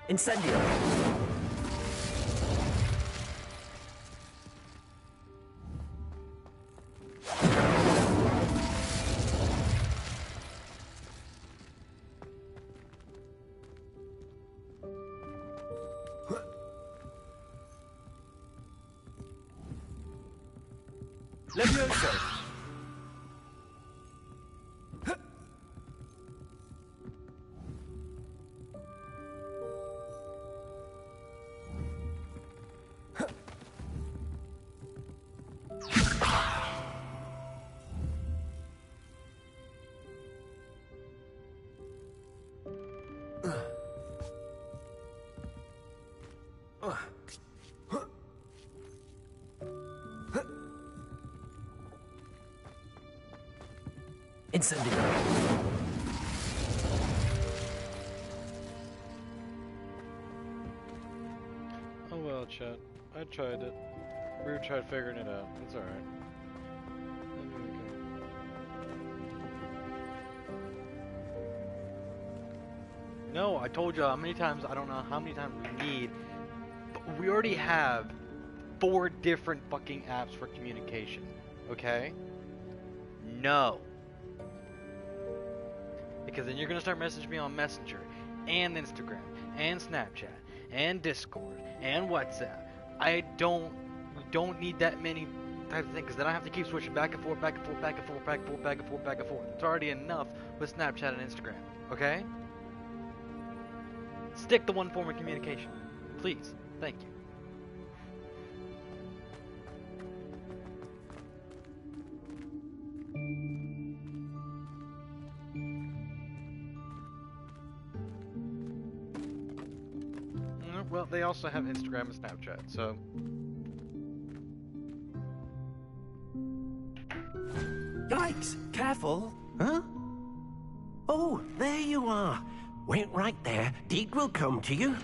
Incendio. Levioso. Incendio. Oh well, chat. I tried it. We tried figuring it out. It's alright. No, I told you how many times, I don't know how many times we need, but we already have 4 different fucking apps for communication, okay? No. Because then you're gonna start messaging me on Messenger, and Instagram, and Snapchat, and Discord, and WhatsApp. We don't need that many types of things, because then I have to keep switching back and forth, back and forth, back and forth, back and forth, back and forth, back and forth. It's already enough with Snapchat and Instagram, okay? Stick to one form of communication. Please. Thank you. Well, they also have Instagram and Snapchat, so... Yikes! Careful! Huh? Oh, there you are. Wait right there. Deke will come to you.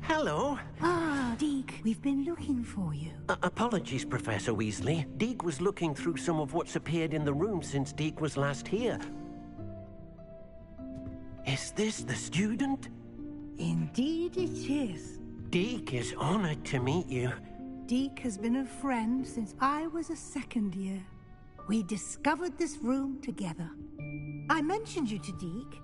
Hello. Ah, Deke, we've been looking for you. Apologies, Professor Weasley. Deke was looking through some of what's appeared in the room since Deke was last here. Is this the student? Indeed it is. Deke is honored to meet you. Deke has been a friend since I was a second year. We discovered this room together. I mentioned you to Deke.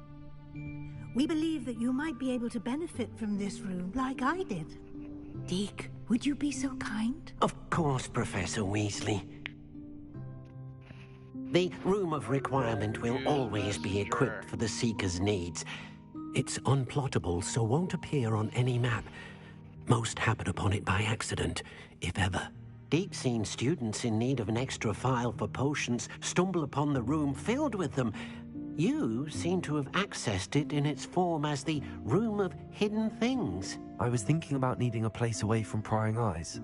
We believe that you might be able to benefit from this room like I did. Deke, would you be so kind? Of course, Professor Weasley. The Room of Requirement will always be equipped for the Seeker's needs. It's unplottable, so won't appear on any map. Most happen upon it by accident, if ever. Deep-seen students in need of an extra file for potions stumble upon the room filled with them. You seem to have accessed it in its form as the Room of Hidden Things. I was thinking about needing a place away from prying eyes.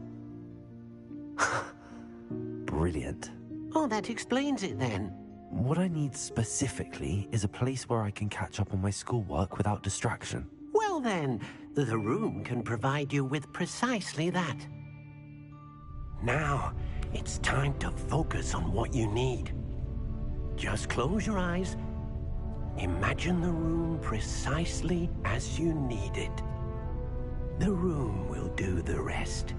Brilliant. Oh, that explains it then. What I need specifically is a place where I can catch up on my schoolwork without distraction. Well then, the room can provide you with precisely that. Now, it's time to focus on what you need. Just close your eyes. Imagine the room precisely as you need it. The room will do the rest.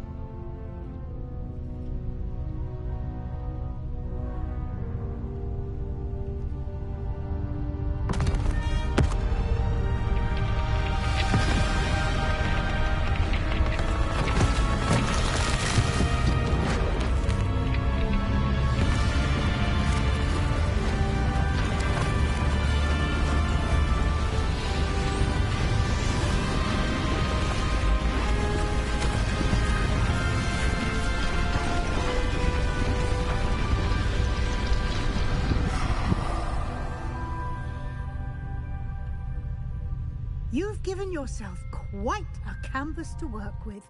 given yourself quite a canvas to work with.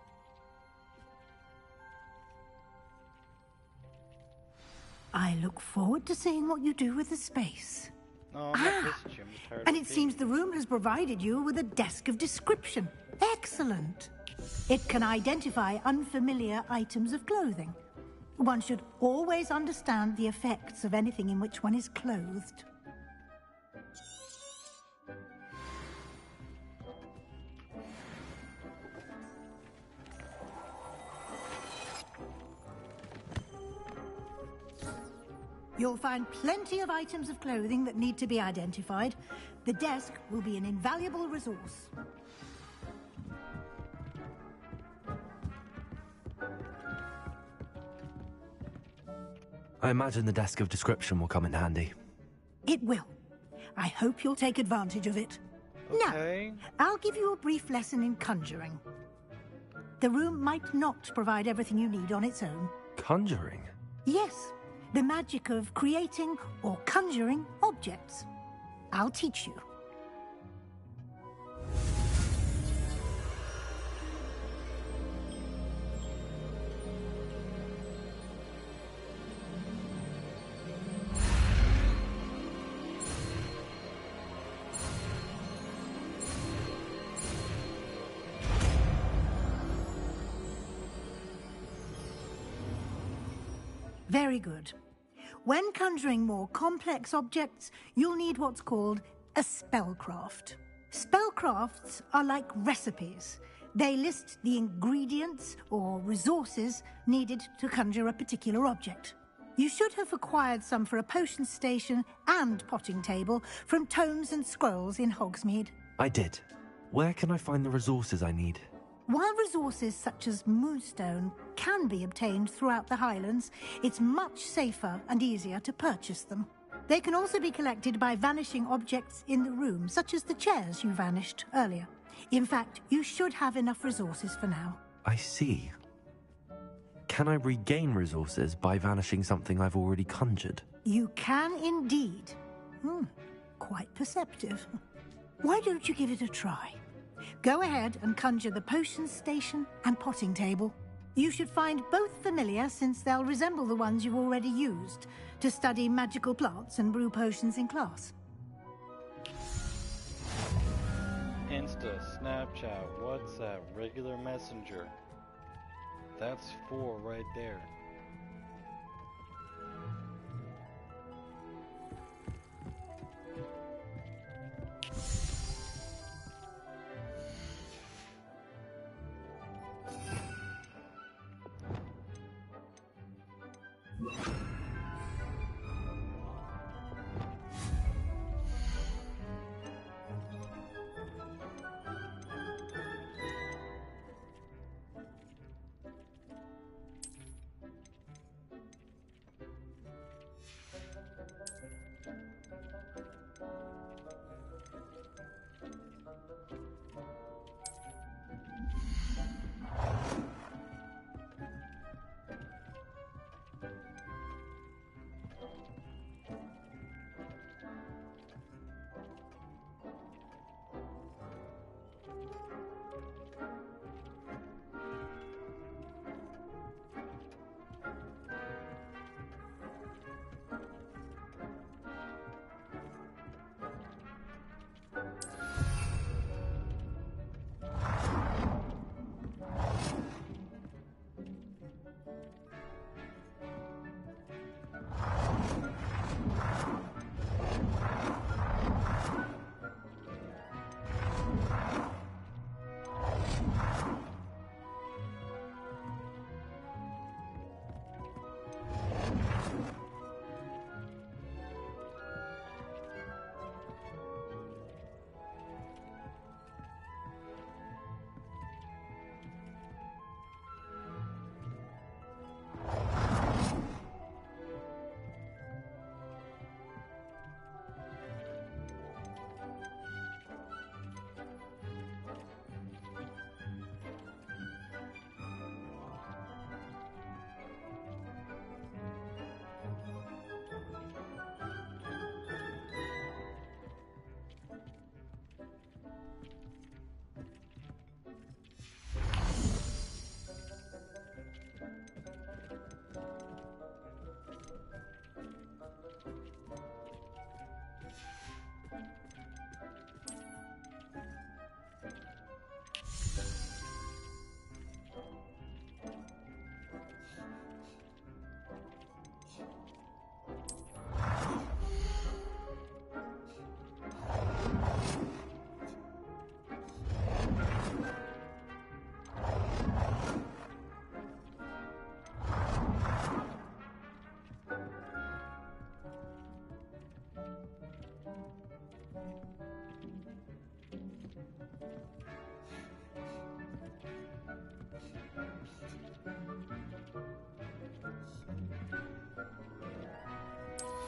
I look forward to seeing what you do with the space. Oh, not this gym. And it seems the room has provided you with a desk of description. Excellent. It can identify unfamiliar items of clothing. One should always understand the effects of anything in which one is clothed. You'll find plenty of items of clothing that need to be identified. The desk will be an invaluable resource. I imagine the desk of description will come in handy. It will. I hope you'll take advantage of it. Okay. Now, I'll give you a brief lesson in conjuring. The room might not provide everything you need on its own. Conjuring? Yes, the magic of creating or conjuring objects. I'll teach you. Very good. When conjuring more complex objects, you'll need what's called a spellcraft. Spellcrafts are like recipes. They list the ingredients or resources needed to conjure a particular object. You should have acquired some for a potion station and potting table from tomes and scrolls in Hogsmeade. I did. Where can I find the resources I need? While resources such as moonstone can be obtained throughout the Highlands, it's much safer and easier to purchase them. They can also be collected by vanishing objects in the room, such as the chairs you vanished earlier. In fact, you should have enough resources for now. I see. Can I regain resources by vanishing something I've already conjured? You can indeed. Quite perceptive. Why don't you give it a try? Go ahead and conjure the potion station and potting table. You should find both familiar, since they'll resemble the ones you've already used to study magical plants and brew potions in class. Insta, Snapchat, WhatsApp, regular messenger. That's 4 right there.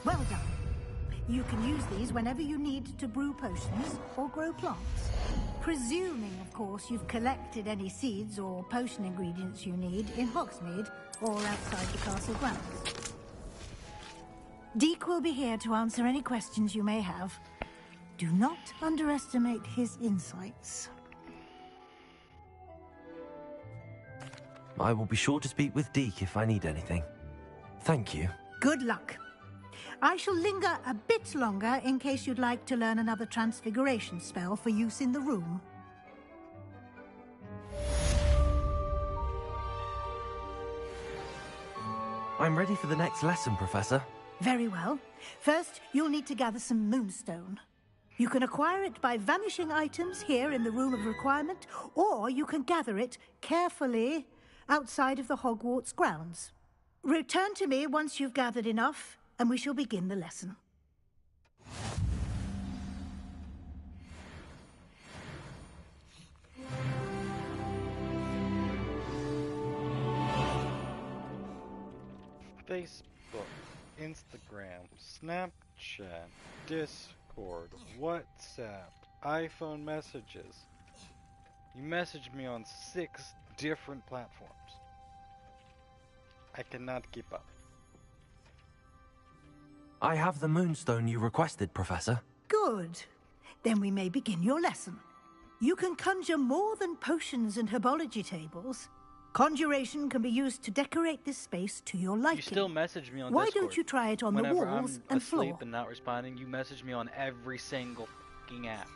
Well done. You can use these whenever you need to brew potions or grow plants. Presuming, of course, you've collected any seeds or potion ingredients you need in Hogsmeade or outside the castle grounds. Deke will be here to answer any questions you may have. Do not underestimate his insights. I will be sure to speak with Deke if I need anything. Thank you. Good luck. I shall linger a bit longer in case you'd like to learn another transfiguration spell for use in the room. I'm ready for the next lesson, Professor. Very well. First, you'll need to gather some moonstone. You can acquire it by vanishing items here in the Room of Requirement, or you can gather it carefully outside of the Hogwarts grounds. Return to me once you've gathered enough, and we shall begin the lesson. Facebook, Instagram, Snapchat, Discord, WhatsApp, iPhone messages. You messaged me on 6 different platforms. I cannot keep up. I have the moonstone you requested, Professor. Good. Then we may begin your lesson. You can conjure more than potions and herbology tables. Conjuration can be used to decorate this space to your liking. You still message me on Why Discord. don't you try it on the Whenever walls I'm and asleep floor? and not responding, you message me on every single fucking app.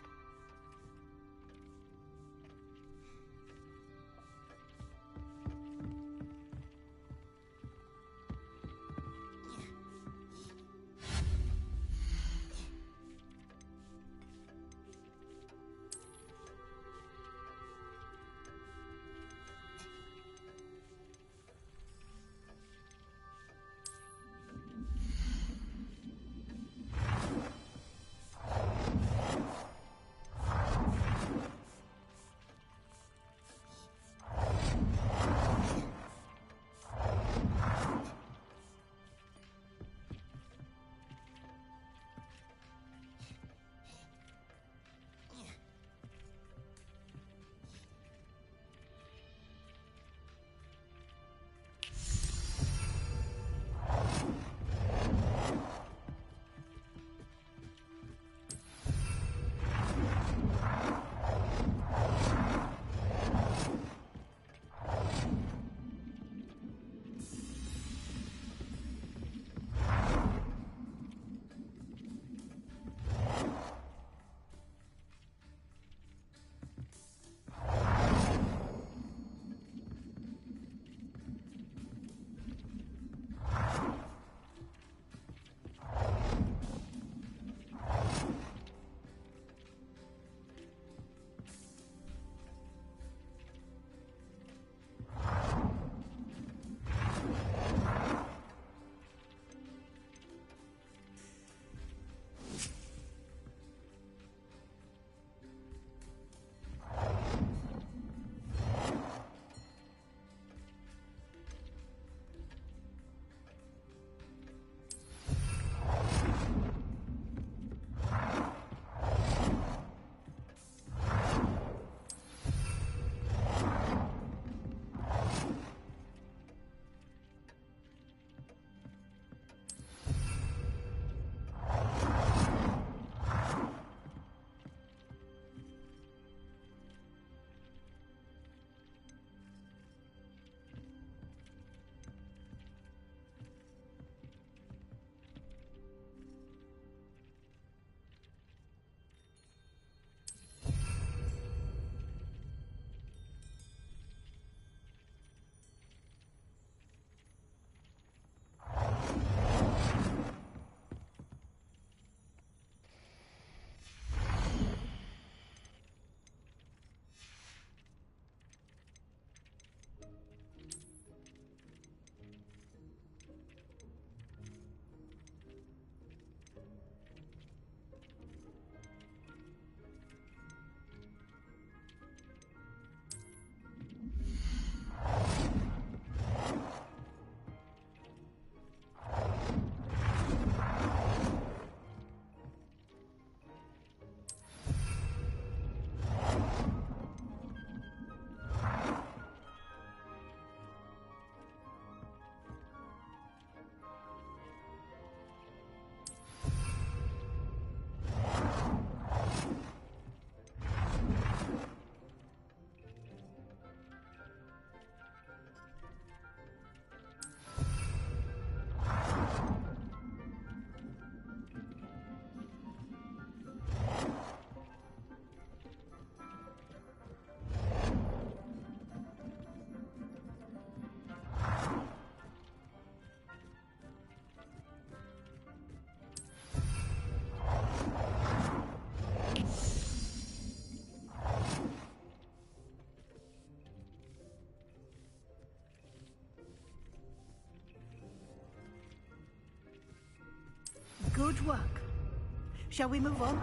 Shall we move on?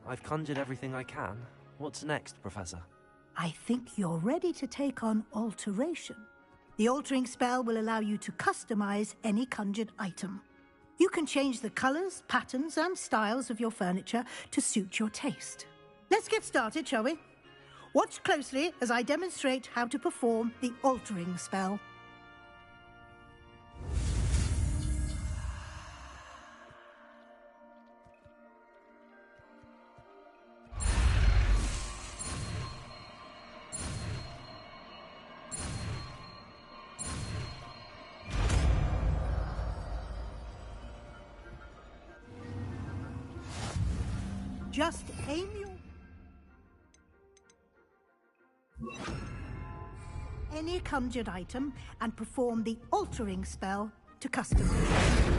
I've conjured everything I can. What's next, Professor? I think you're ready to take on alteration. The altering spell will allow you to customize any conjured item. You can change the colors, patterns, and styles of your furniture to suit your taste. Let's get started, shall we? Watch closely as I demonstrate how to perform the altering spell. Just aim any conjured item and perform the altering spell to customize it.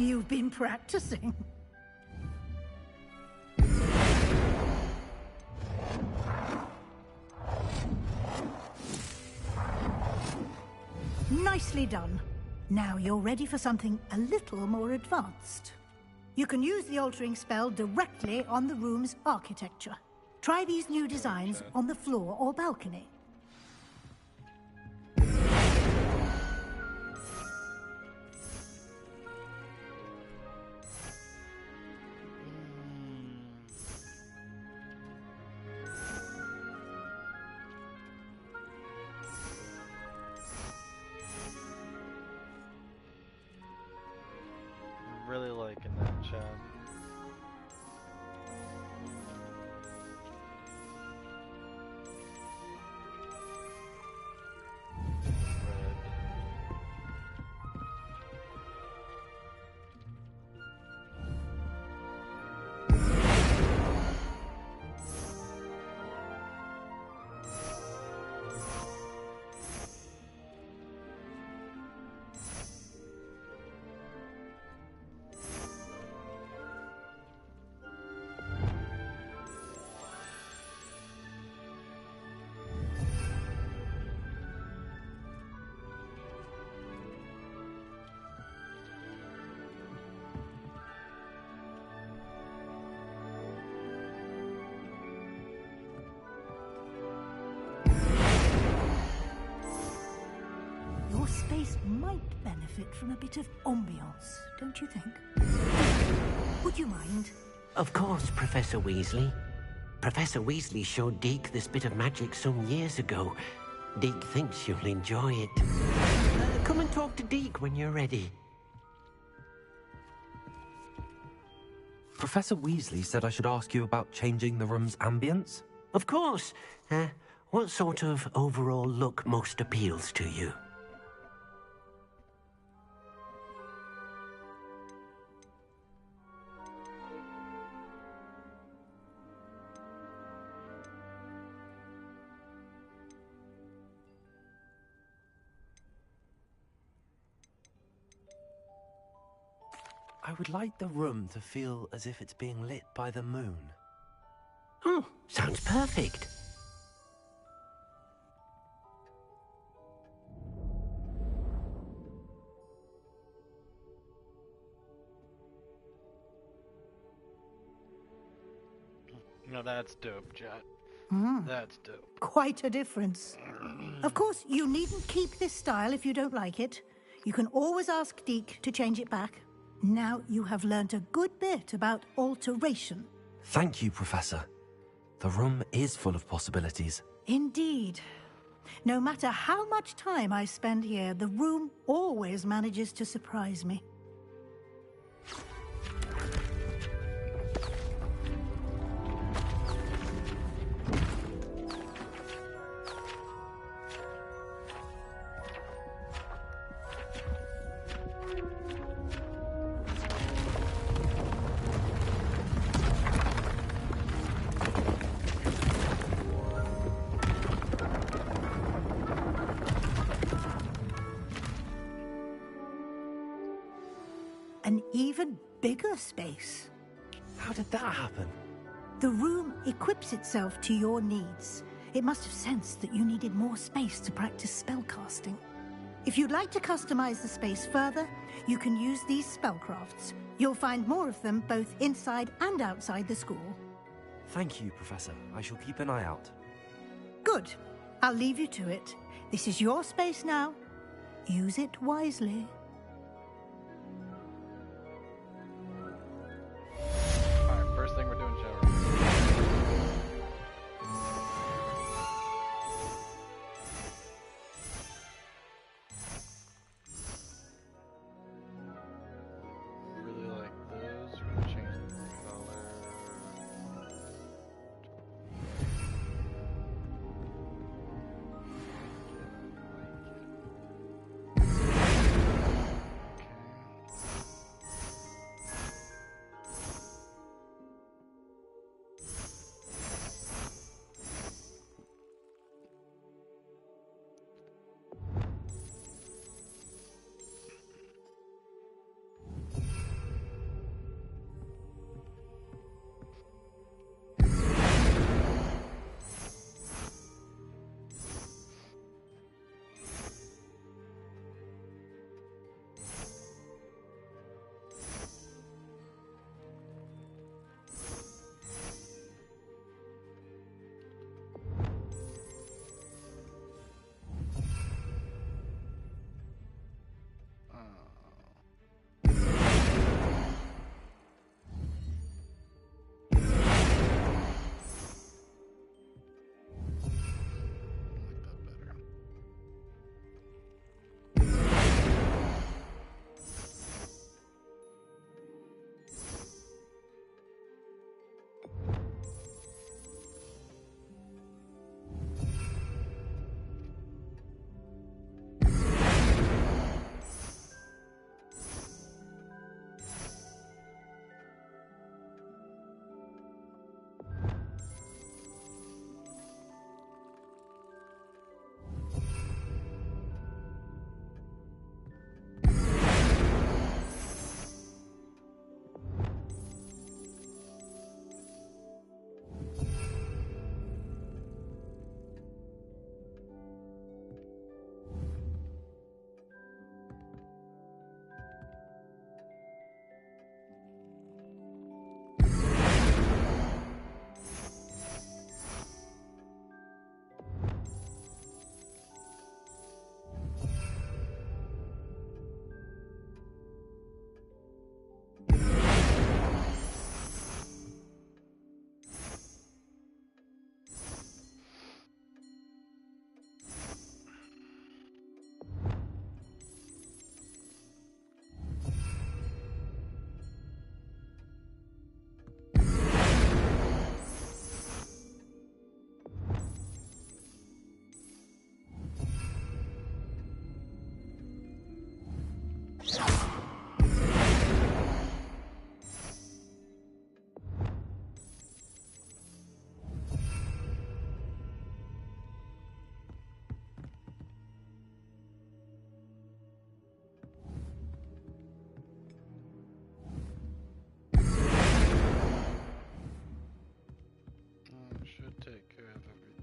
You've been practicing. Nicely done. Now you're ready for something a little more advanced. You can use the altering spell directly on the room's architecture. Try these new designs on the floor or balcony. Really liking that, Chad. benefit from a bit of ambiance, don't you think? Would you mind? Of course, Professor Weasley. Professor Weasley showed Deke this bit of magic some years ago. Deke thinks you'll enjoy it. Come and talk to Deke when you're ready. Professor Weasley said I should ask you about changing the room's ambience? Of course. What sort of overall look most appeals to you? I would like the room to feel as if it's being lit by the moon. Oh, sounds perfect. No, that's dope, Jet. That's dope. Quite a difference. Of course, you needn't keep this style if you don't like it. You can always ask Deke to change it back. Now you have learnt a good bit about alteration. Thank you, Professor. The room is full of possibilities. Indeed. No matter how much time I spend here, the room always manages to surprise me. An even bigger space. How did that happen? The room equips itself to your needs. It must have sensed that you needed more space to practice spellcasting. If you'd like to customize the space further, you can use these spellcrafts. You'll find more of them both inside and outside the school. Thank you, Professor. I shall keep an eye out. Good. I'll leave you to it. This is your space now. Use it wisely. Alright, first thing we're doing, shower. Really like those. We're gonna change the color. Should take care of everything.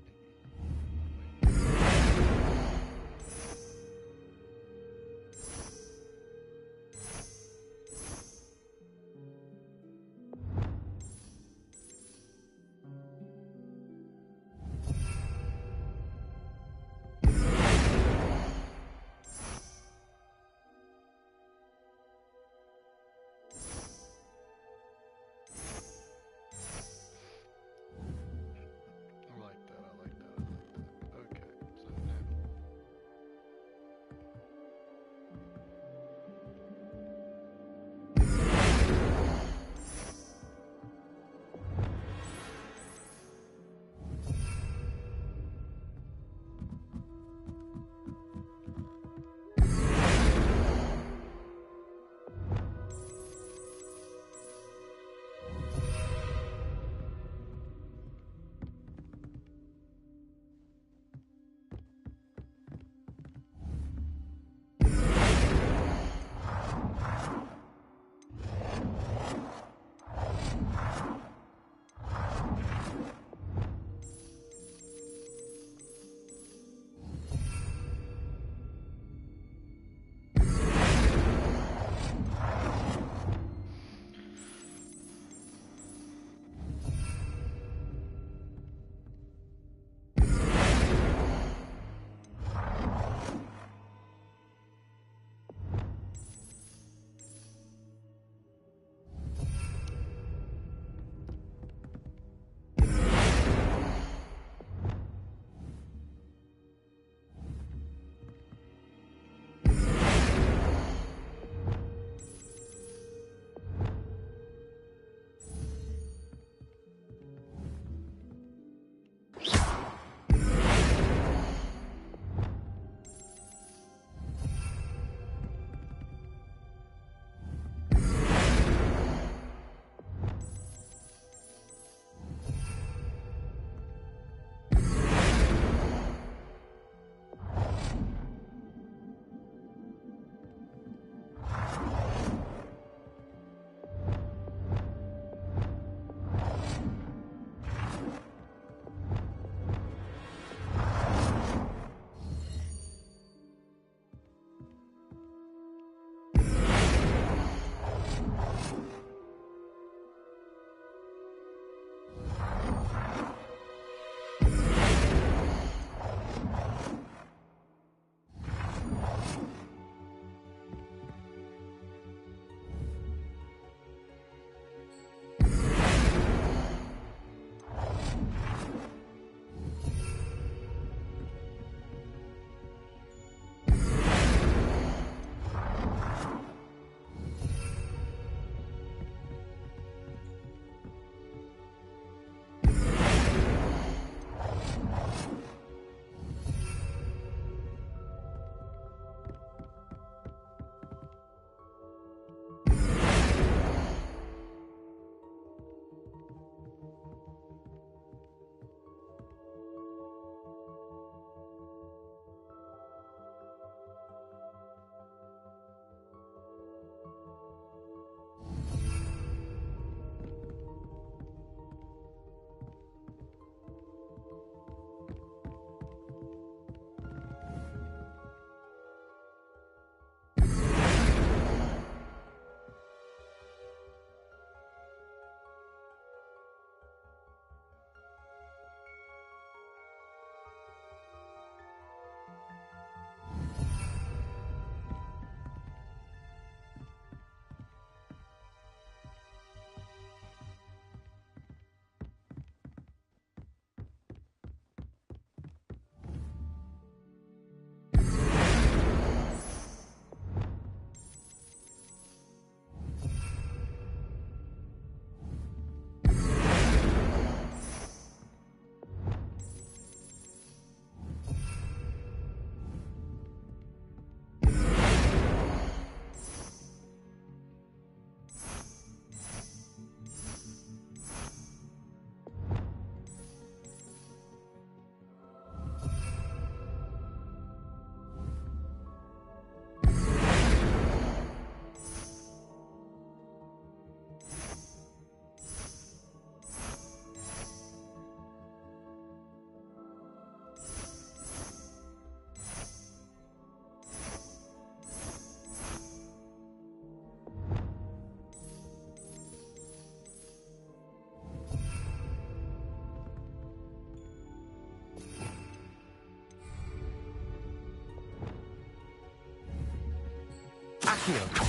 here.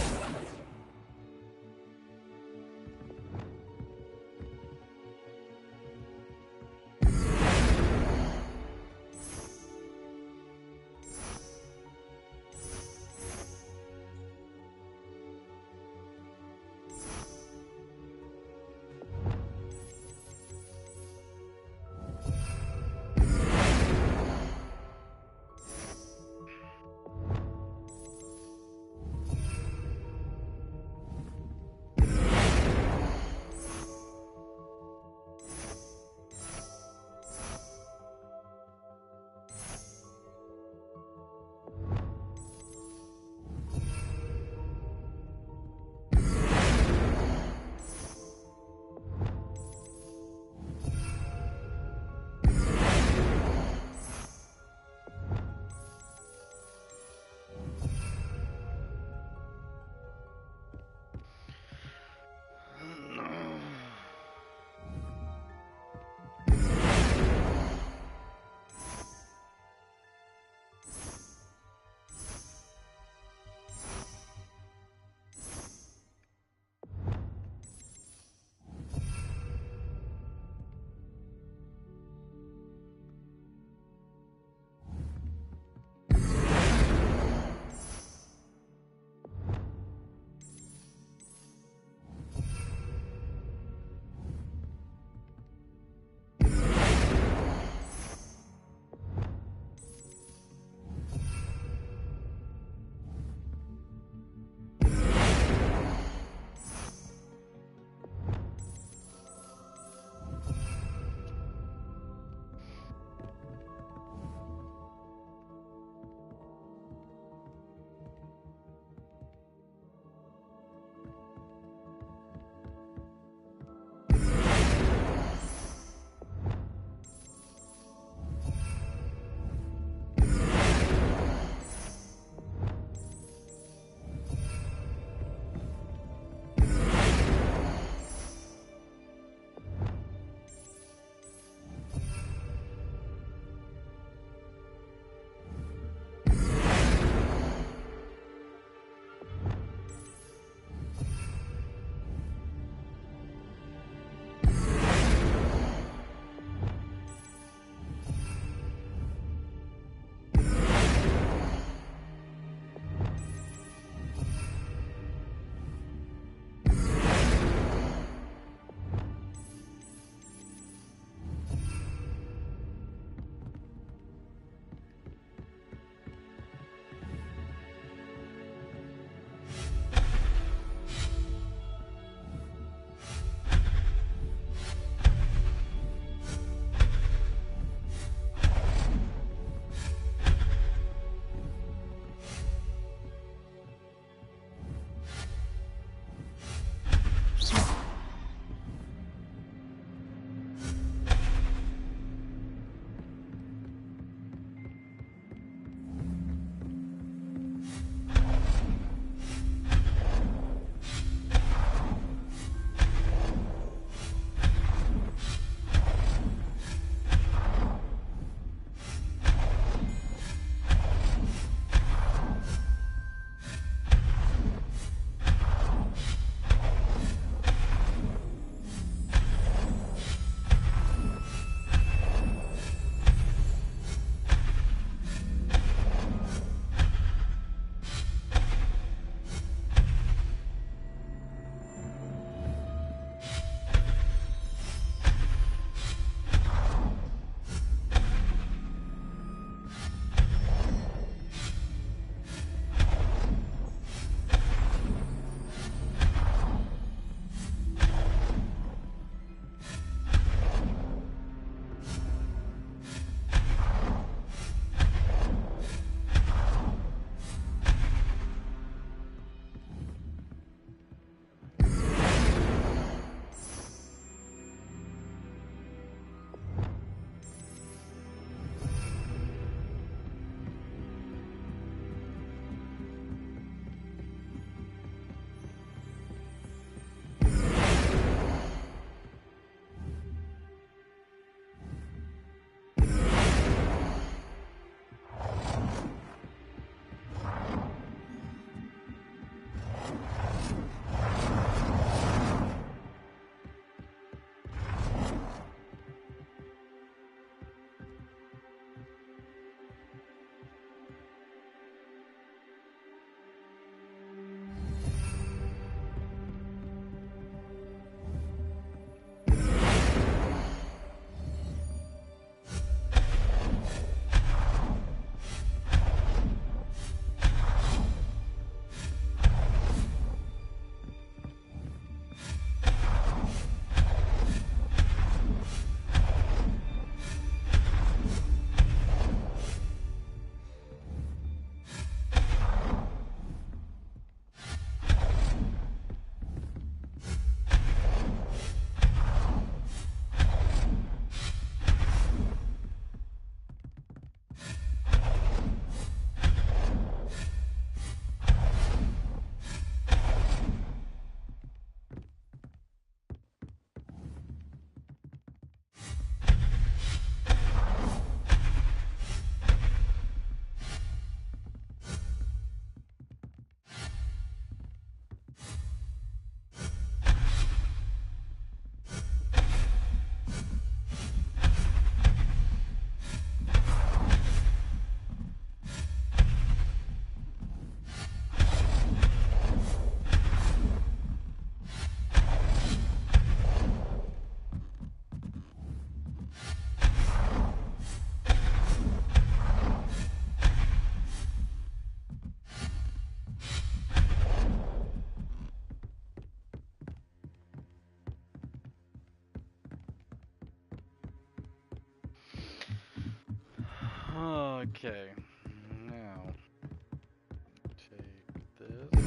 Okay, now take this.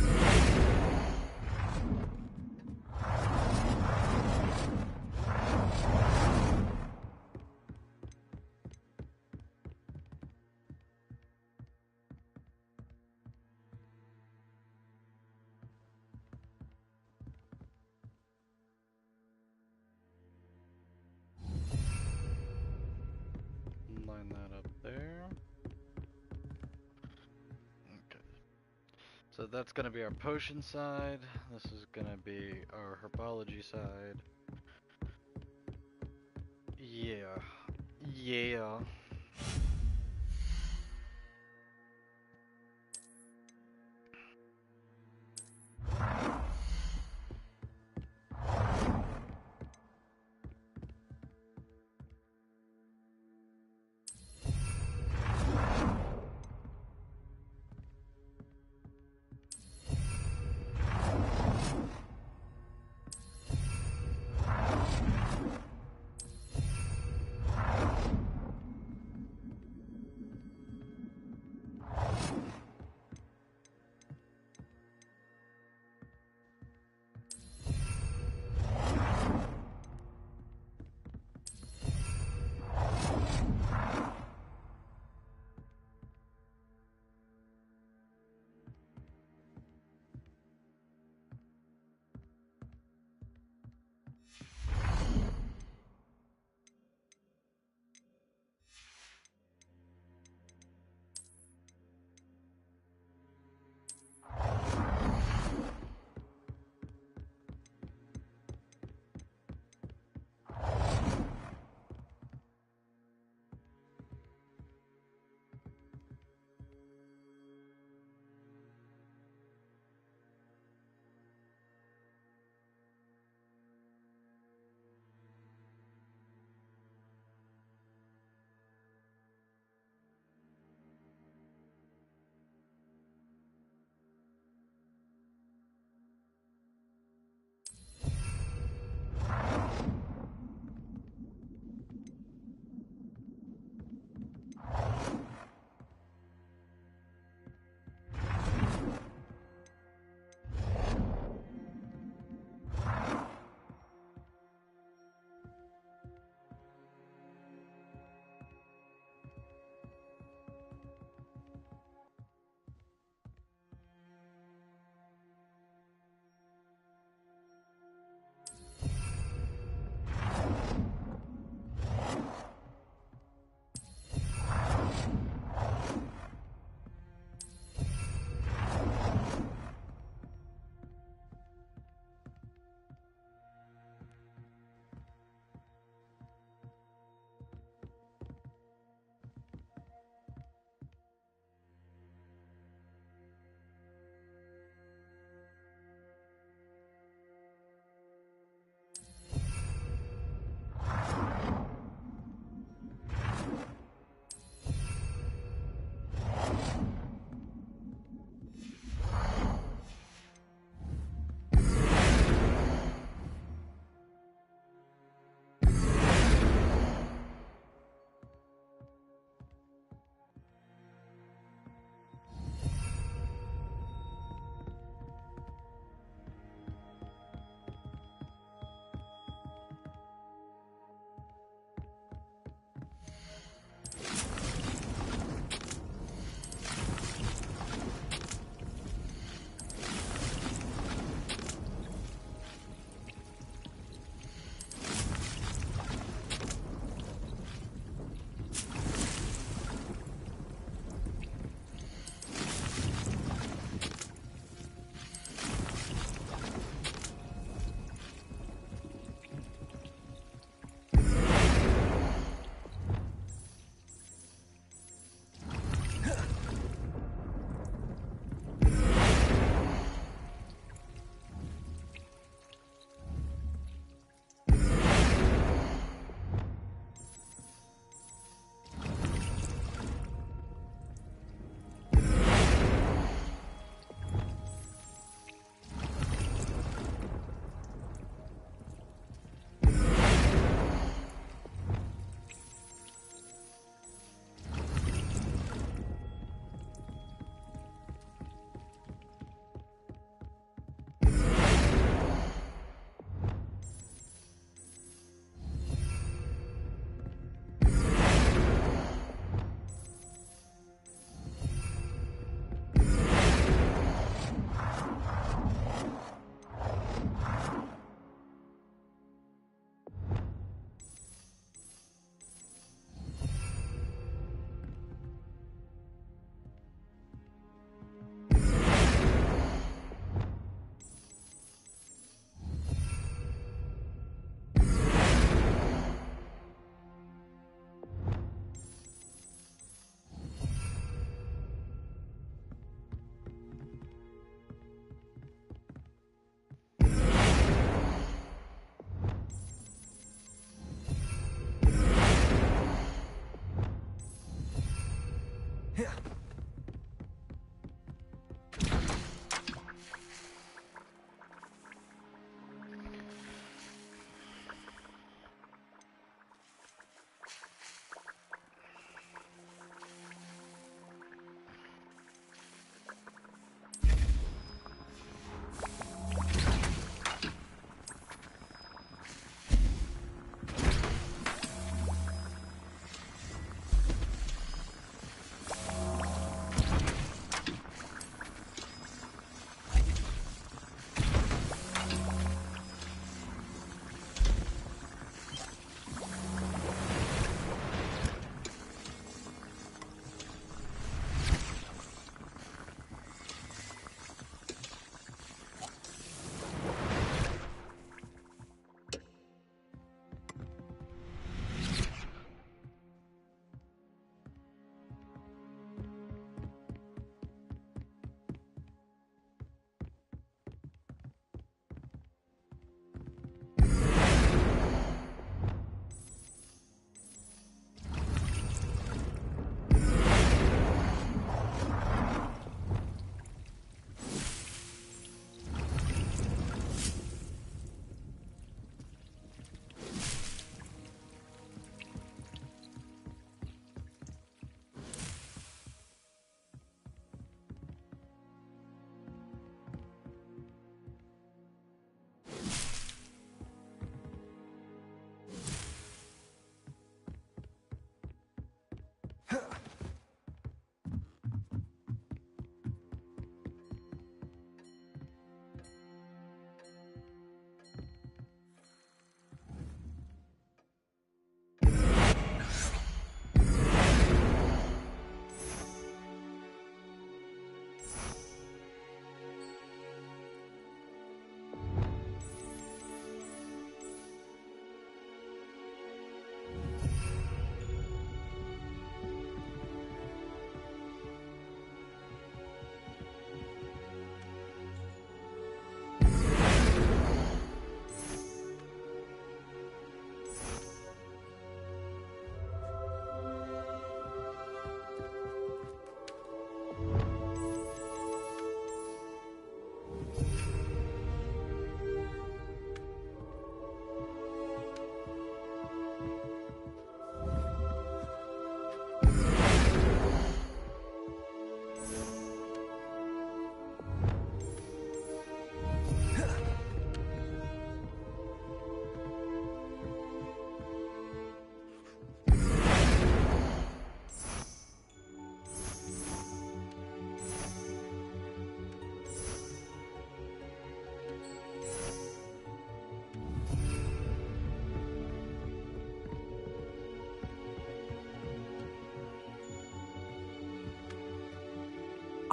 Line that up there. Okay. So that's going to be our potion side. This is going to be our herbology side. Yeah. Yeah.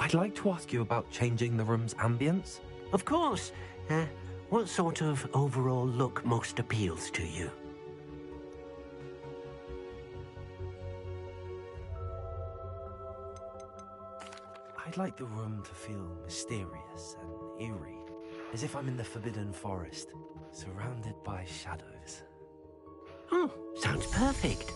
I'd like to ask you about changing the room's ambience. Of course. What sort of overall look most appeals to you? I'd like the room to feel mysterious and eerie, as if I'm in the Forbidden Forest, surrounded by shadows. Oh, sounds perfect.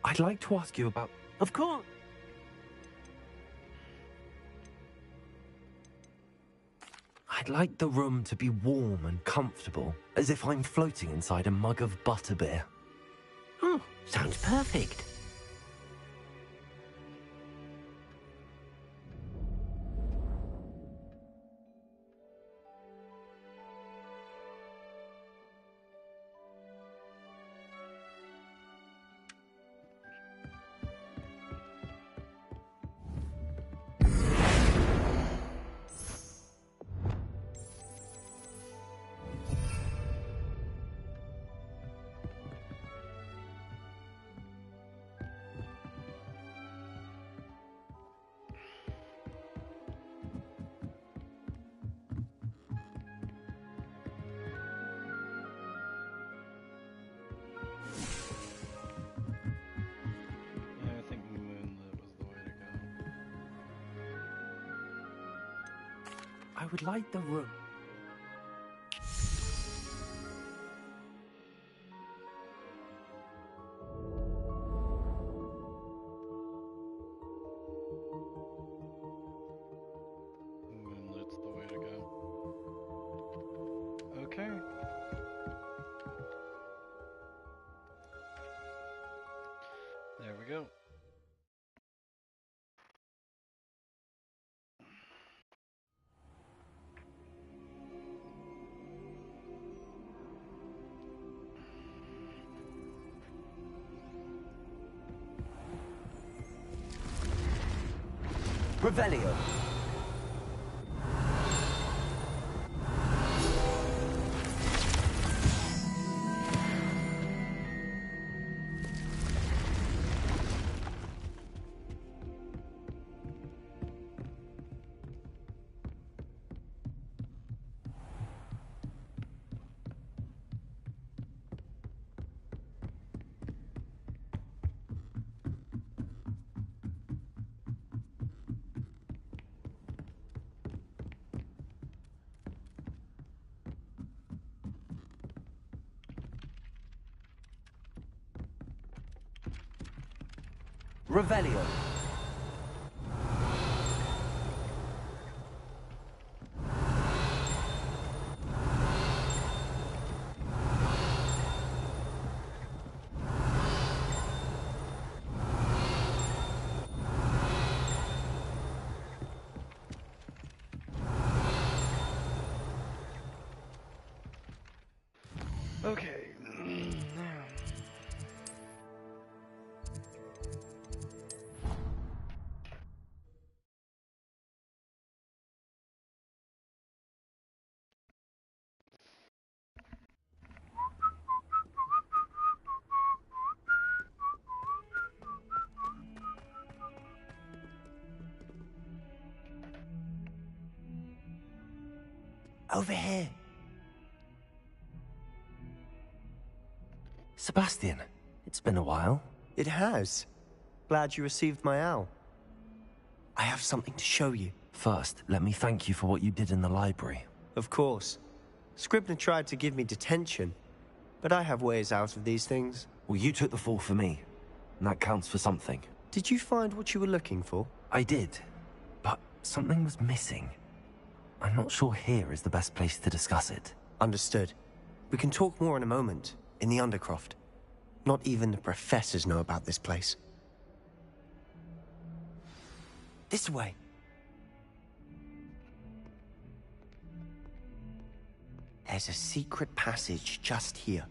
I'd like to ask you about... Of course. I'd like the room to be warm and comfortable, as if I'm floating inside a mug of butterbeer. Oh, sounds perfect. I would like the room... Moonlight's the way to go. Okay. There we go. Revelio. Revelio. Okay. Now. Over here. Sebastian, it's been a while. It has. Glad you received my owl. I have something to show you. First, let me thank you for what you did in the library. Of course. Scribner tried to give me detention, but I have ways out of these things. Well, you took the fall for me, and that counts for something. Did you find what you were looking for? I did, but something was missing. I'm not sure here is the best place to discuss it. Understood. We can talk more in a moment, in the Undercroft. Not even the professors know about this place. This way. There's a secret passage just here.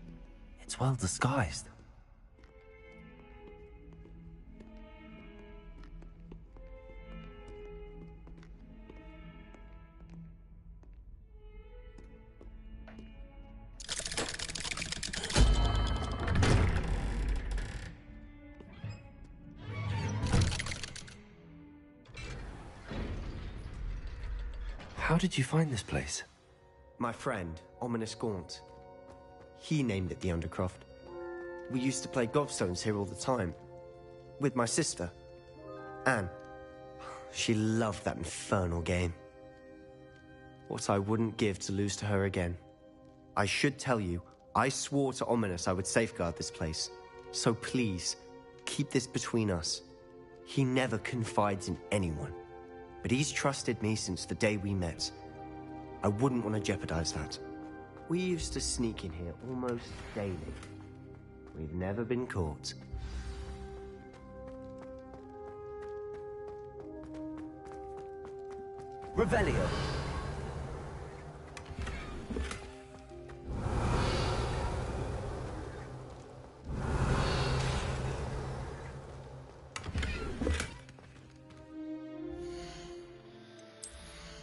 It's well disguised. How did you find this place? My friend, Ominous Gaunt. He named it the Undercroft. We used to play gobstones here all the time. With my sister, Anne. She loved that infernal game. What I wouldn't give to lose to her again. I should tell you, I swore to Ominous I would safeguard this place. So please, keep this between us. He never confides in anyone. But he's trusted me since the day we met. I wouldn't want to jeopardize that. We used to sneak in here almost daily. We've never been caught. Revelio.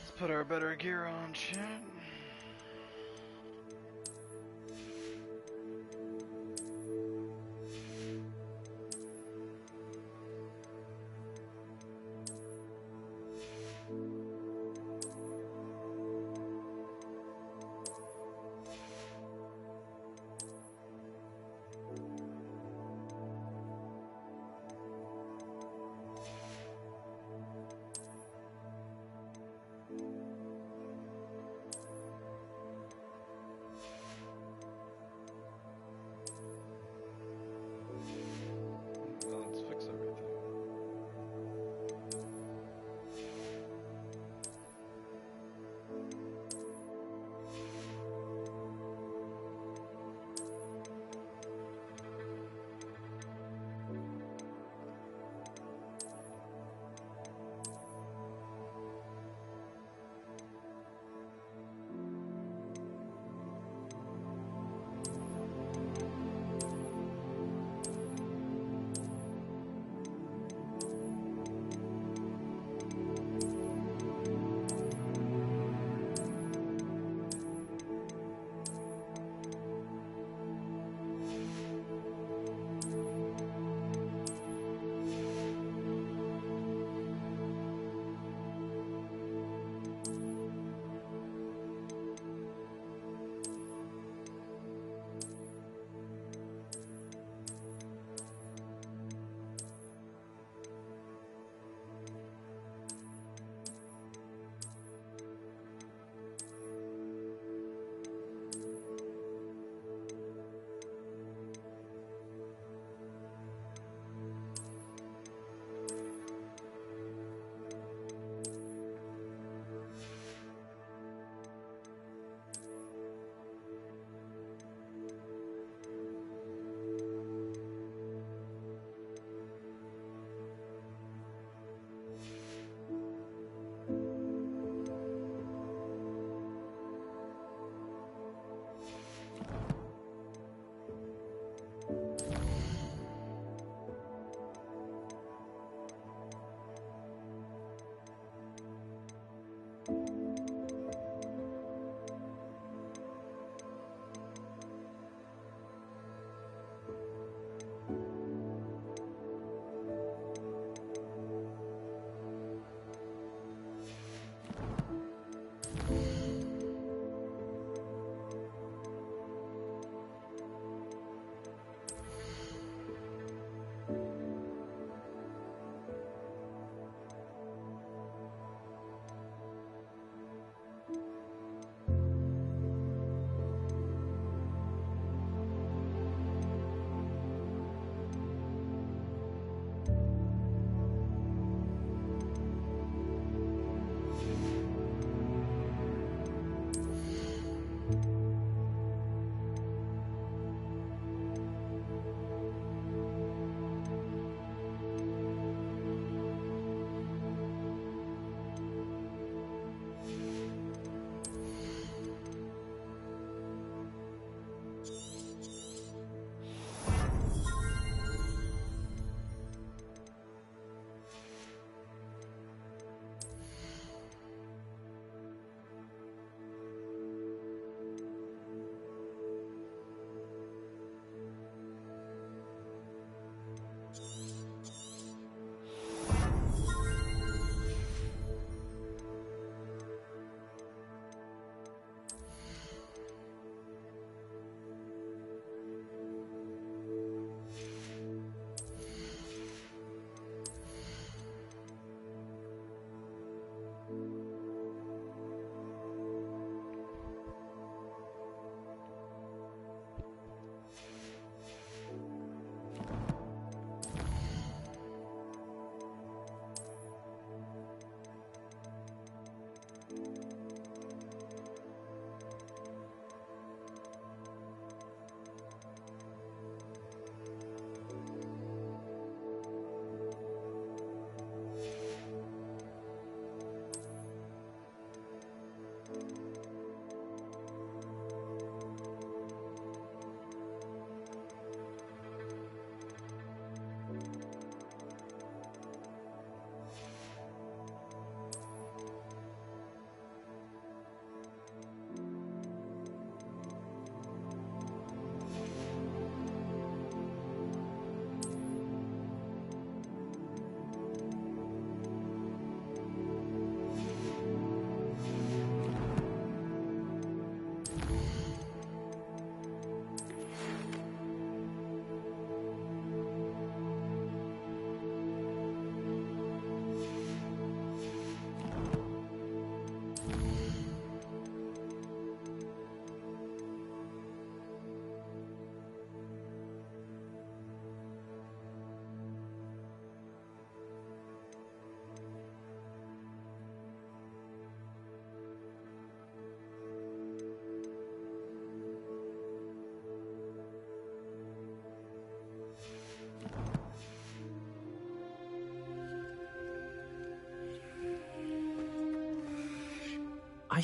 Let's put our better gear on, shit.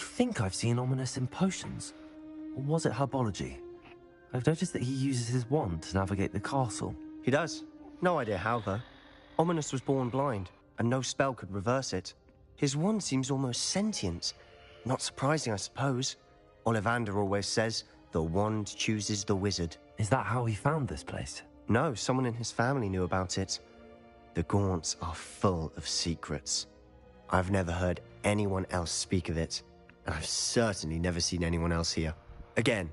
think I've seen Ominous in potions. Or was it herbology? I've noticed that he uses his wand to navigate the castle. He does. No idea how, though. Ominous was born blind, and no spell could reverse it. His wand seems almost sentient. Not surprising, I suppose. Ollivander always says, the wand chooses the wizard. Is that how he found this place? No, someone in his family knew about it. The Gaunts are full of secrets. I've never heard anyone else speak of it, and I've certainly never seen anyone else here. Again,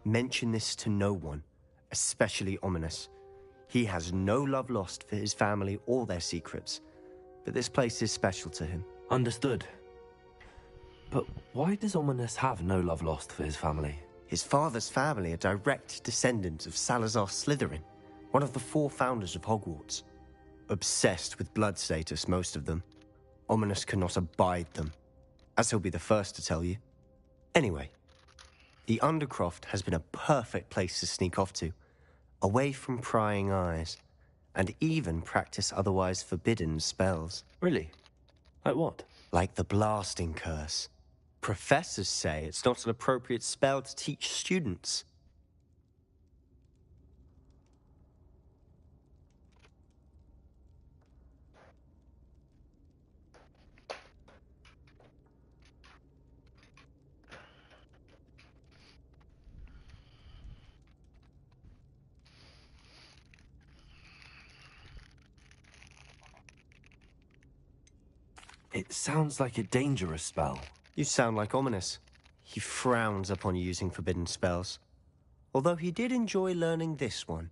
mention this to no one, especially Ominous. He has no love lost for his family or their secrets, but this place is special to him. Understood. But why does Ominous have no love lost for his family? His father's family are direct descendants of Salazar Slytherin, one of the 4 founders of Hogwarts. Obsessed with blood status, most of them. Ominous cannot abide them, as he'll be the first to tell you. Anyway, the Undercroft has been a perfect place to sneak off to, away from prying eyes, and even practice otherwise forbidden spells. Really? Like what? Like the Blasting Curse. Professors say it's not an appropriate spell to teach students. It sounds like a dangerous spell. You sound like Ominous. He frowns upon using forbidden spells. Although he did enjoy learning this one.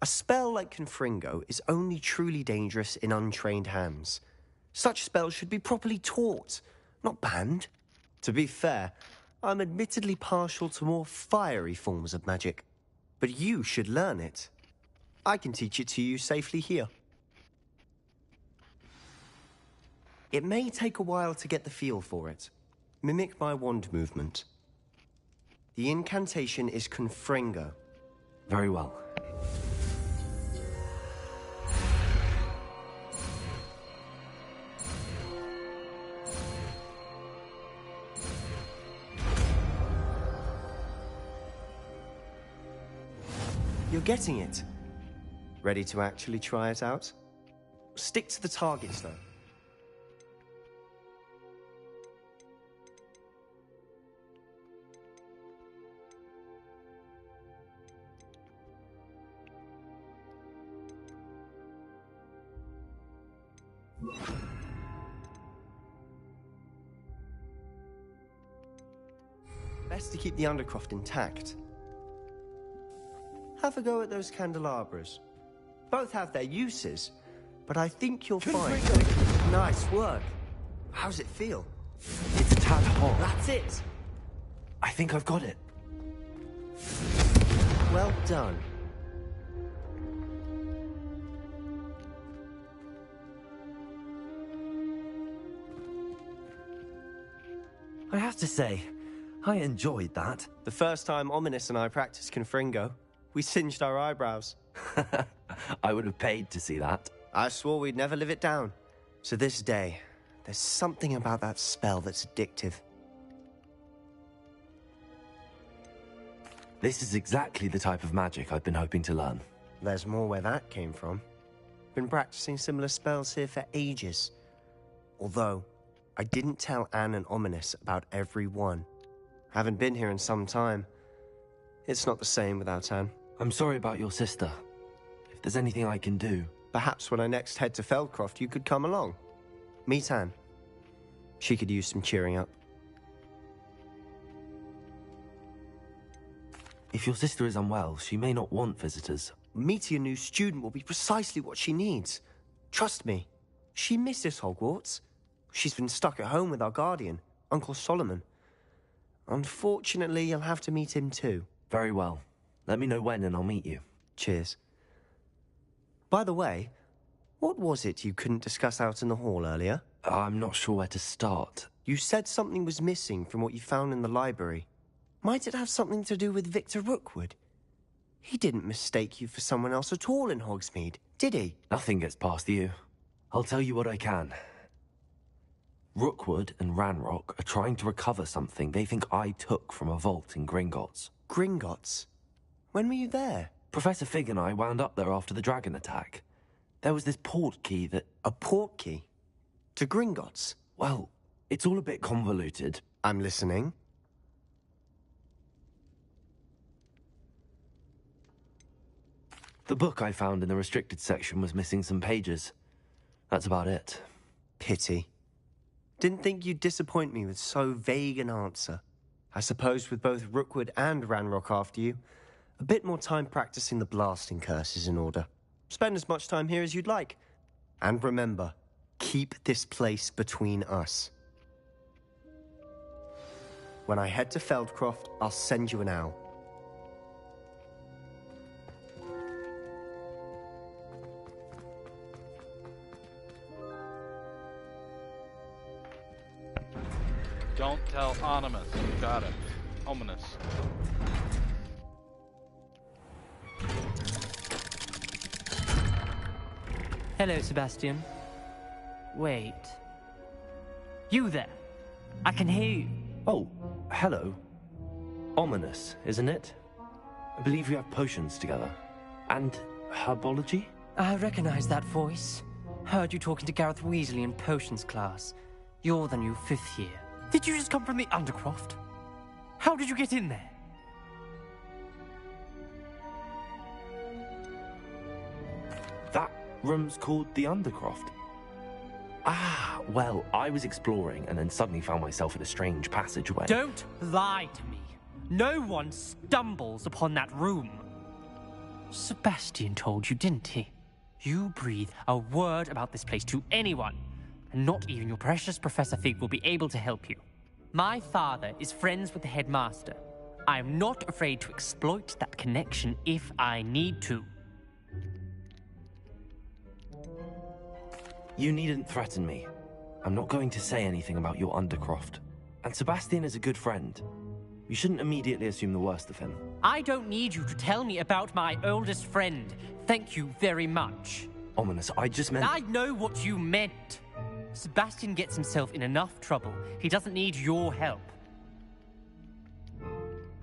A spell like Confringo is only truly dangerous in untrained hands. Such spells should be properly taught, not banned. To be fair, I'm admittedly partial to more fiery forms of magic. But you should learn it. I can teach it to you safely here. It may take a while to get the feel for it. Mimic my wand movement. The incantation is Confringo. Very well. You're getting it. Ready to actually try it out? Stick to the targets, though. Best to keep the Undercroft intact. Have a go at those candelabras. Both have their uses, but I think you'll find... Nice work. How's it feel? It's a tad hot. That's it. I think I've got it. Well done. I have to say, I enjoyed that. The first time Ominous and I practiced Confringo, we singed our eyebrows. I would have paid to see that. I swore we'd never live it down. To this day, there's something about that spell that's addictive. This is exactly the type of magic I've been hoping to learn. There's more where that came from. Been practicing similar spells here for ages. Although, I didn't tell Anne and Ominous about every one. Haven't been here in some time. It's not the same without Anne. I'm sorry about your sister. If there's anything I can do... Perhaps when I next head to Feldcroft, you could come along. Meet Anne. She could use some cheering up. If your sister is unwell, she may not want visitors. Meeting a new student will be precisely what she needs. Trust me. She misses Hogwarts. She's been stuck at home with our guardian, Uncle Solomon. Unfortunately, you'll have to meet him too. Very well. Let me know when and I'll meet you. Cheers. By the way, what was it you couldn't discuss out in the hall earlier? I'm not sure where to start. You said something was missing from what you found in the library. Might it have something to do with Victor Rookwood? He didn't mistake you for someone else at all in Hogsmeade, did he? Nothing gets past you. I'll tell you what I can. Rookwood and Ranrock are trying to recover something they think I took from a vault in Gringotts. Gringotts? When were you there? Professor Fig and I wound up there after the dragon attack. There was this port key that... A port key? To Gringotts? Well, it's all a bit convoluted. I'm listening. The book I found in the restricted section was missing some pages. That's about it. Pity. Didn't think you'd disappoint me with so vague an answer. I suppose with both Rookwood and Ranrock after you, a bit more time practicing the blasting curse is in order. Spend as much time here as you'd like. And remember, keep this place between us. When I head to Feldcroft, I'll send you an owl. Don't tell Ominous. Got it. Ominous. Hello, Sebastian. Wait. You there? I can hear you. Oh, hello. Ominous, isn't it? I believe we have potions together. And herbology? I recognize that voice. Heard you talking to Gareth Weasley in potions class. You're the new 5th year. Did you just come from the Undercroft? How did you get in there? That room's called the Undercroft. Ah, well, I was exploring and then suddenly found myself in a strange passageway. Don't lie to me. No one stumbles upon that room. Sebastian told you, didn't he? You breathe a word about this place to anyone, and not even your precious Professor Fig will be able to help you. My father is friends with the headmaster. I am not afraid to exploit that connection if I need to. You needn't threaten me. I'm not going to say anything about your Undercroft. And Sebastian is a good friend. You shouldn't immediately assume the worst of him. I don't need you to tell me about my oldest friend. Thank you very much. Ominous, I just meant... I know what you meant. Sebastian gets himself in enough trouble. He doesn't need your help.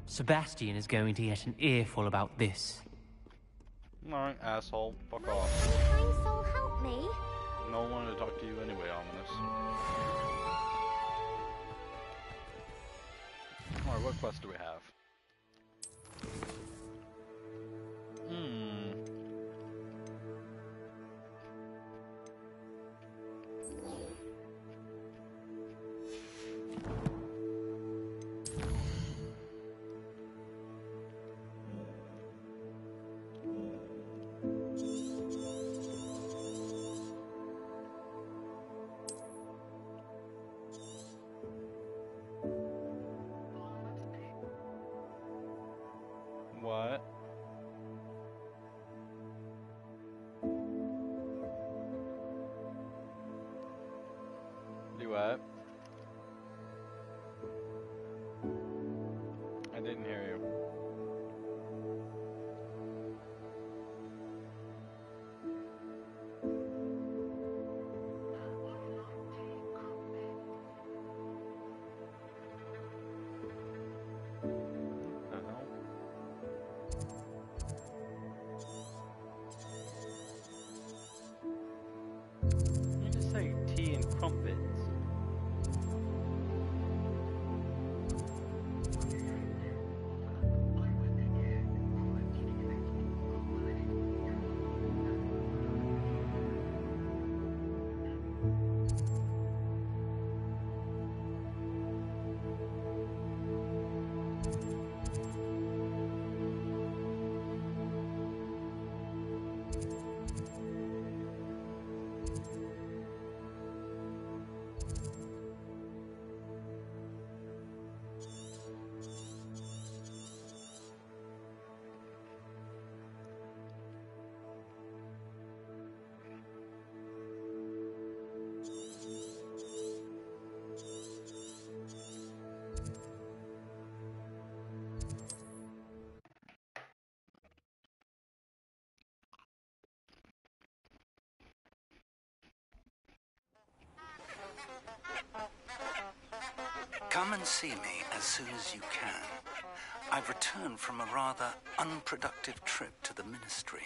Sebastian is going to get an earful about this. Alright, asshole. Fuck off. Kind soul, help me. No one wanted to talk to you anyway, Ominous. Alright, what quest do we have? What? Do what? I didn't hear you. The hell? see me as soon as you can. I've returned from a rather unproductive trip to the Ministry,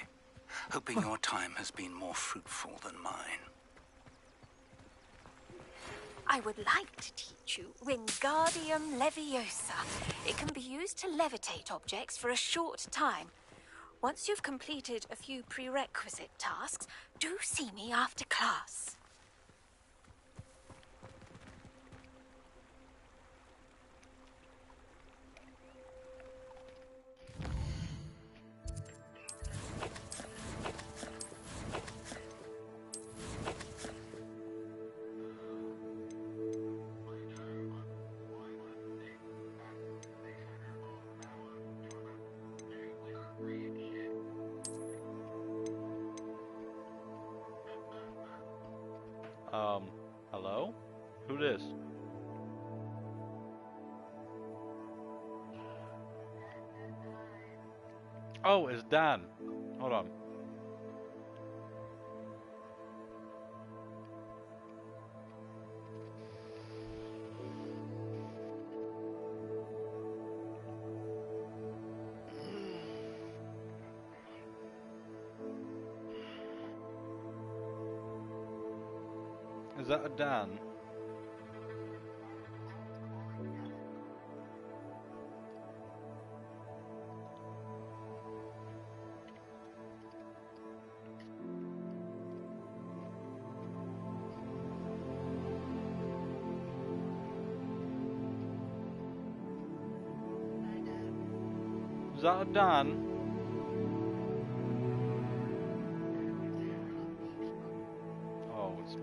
hoping your time has been more fruitful than mine. I would like to teach you Wingardium Leviosa. It can be used to levitate objects for a short time. Once you've completed a few prerequisite tasks, do see me after class. Hello? Who this? Oh, it's Dan. Hold on. Is that a Dan? Is that a Dan? Oh, it's...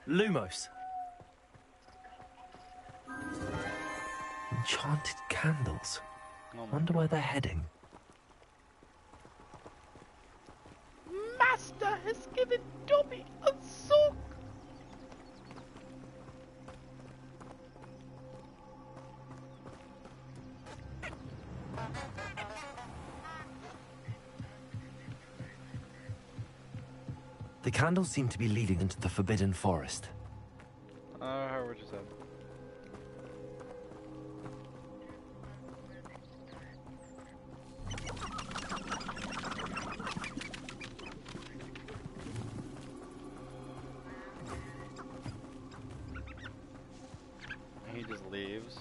Lumos. Enchanted candles. Wonder where they're heading. Master has given Dobby a sock. The candles seem to be leading into the Forbidden Forest. I heard what you said. He just leaves.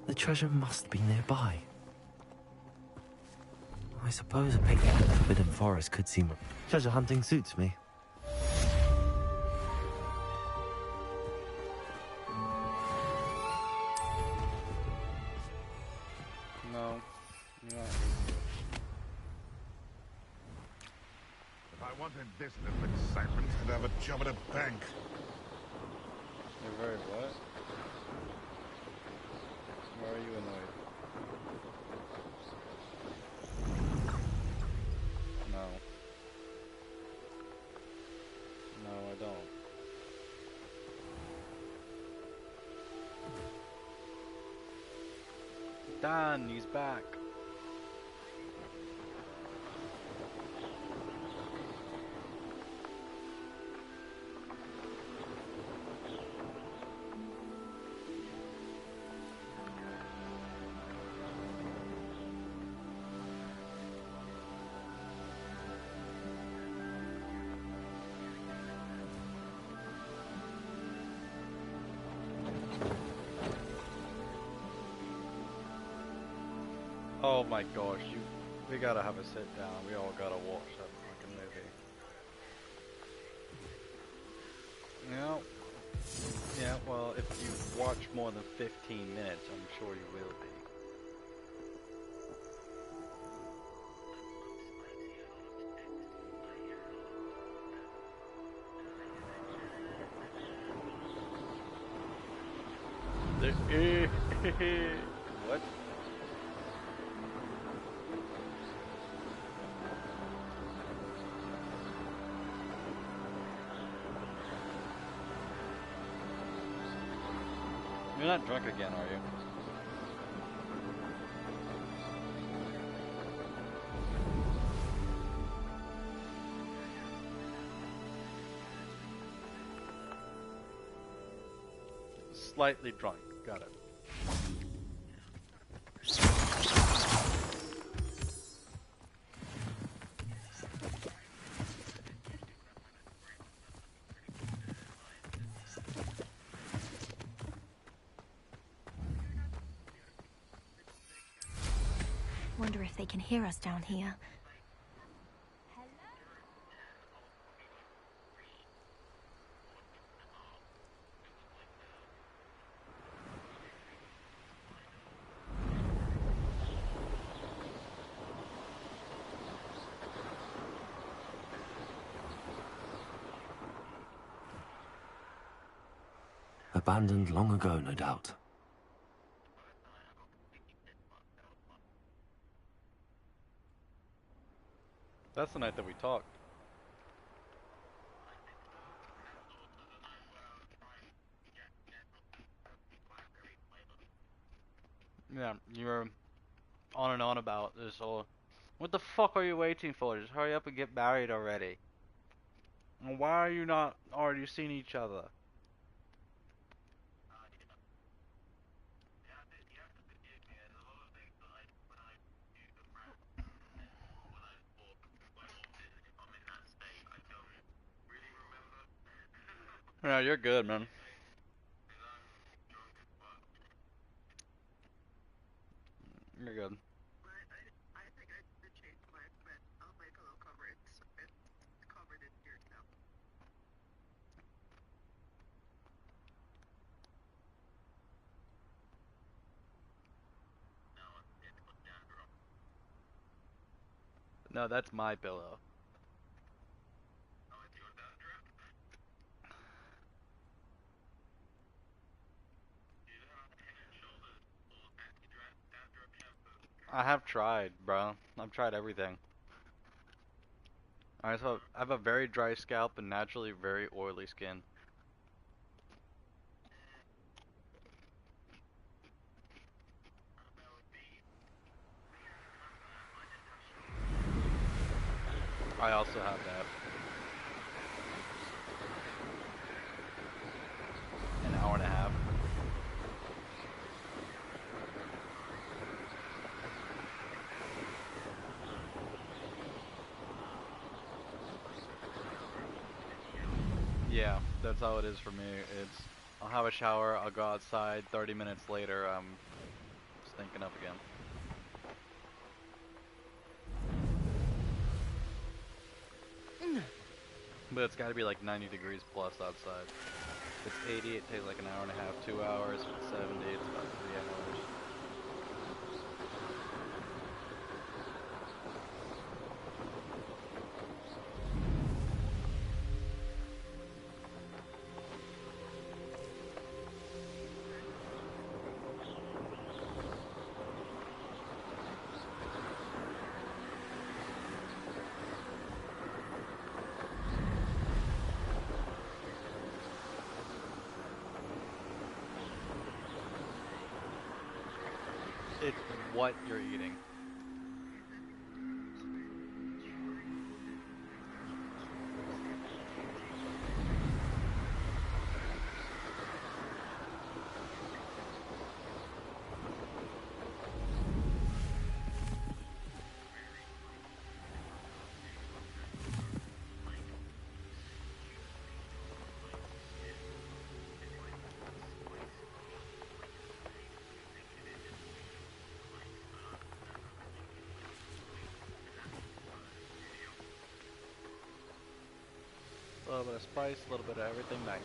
The treasure must be nearby. I suppose a picnic in the Forbidden Forest could seem... Treasure hunting suits me. No. No. If I wanted this little excitement, I'd have a job at a bank. You're very what? Why are you annoyed? No. No, I don't. Dan, he's back. Oh my gosh, we gotta have a sit down. We all gotta watch that fucking movie. Yeah, well, if you watch more than 15 minutes, I'm sure you will be. What? You're not drunk again, are you? Slightly drunk. Got it. Wonder if they can hear us down here. Abandoned long ago, no doubt. That's the night that we talked. Yeah, you were on and on about this whole... What the fuck are you waiting for? Just hurry up and get married already. And why are you not already seeing each other? Yeah, you're good, man. You're good. No, that's my pillow. I have tried, bro. I've tried everything. I have a very dry scalp and naturally very oily skin. I also have that. An hour and a half. Yeah, that's how it is for me. It's I'll have a shower, I'll go outside, 30 minutes later, I'm stinking up again. But it's gotta be like 90 degrees plus outside. If it's 80, it takes like an hour and a half, 2 hours. If it's 70, it's about 3 hours. It's what you're eating. A little bit of spice, a little bit of everything nice.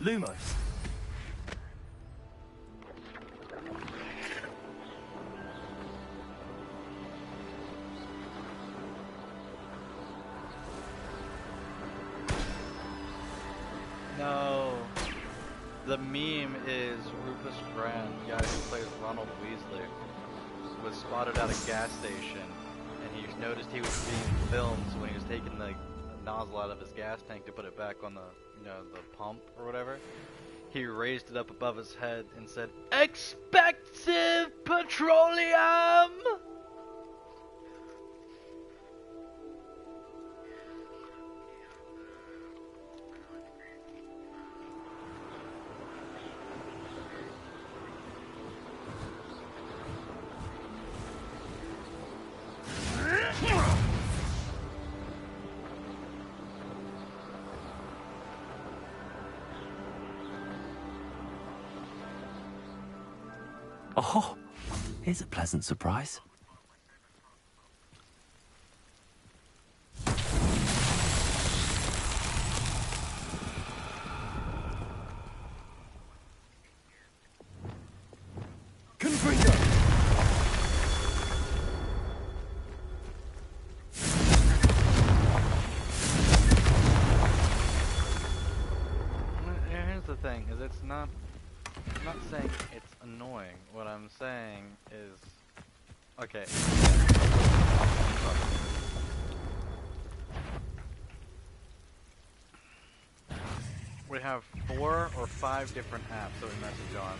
Lumos. No. The meme is Rufus Grant, the guy who plays Ronald Weasley, was spotted at a gas station, and he noticed he was being filmed. So when he was taking the nozzle out of his gas tank to put it back on the, the pump or whatever, he raised it up above his head and said, "Expected petroleum!" Oh, here's a pleasant surprise. Confringo! Here's the thing, is it's not... I'm not saying it's annoying. What I'm saying is... Okay. We have 4 or 5 different apps that we message on.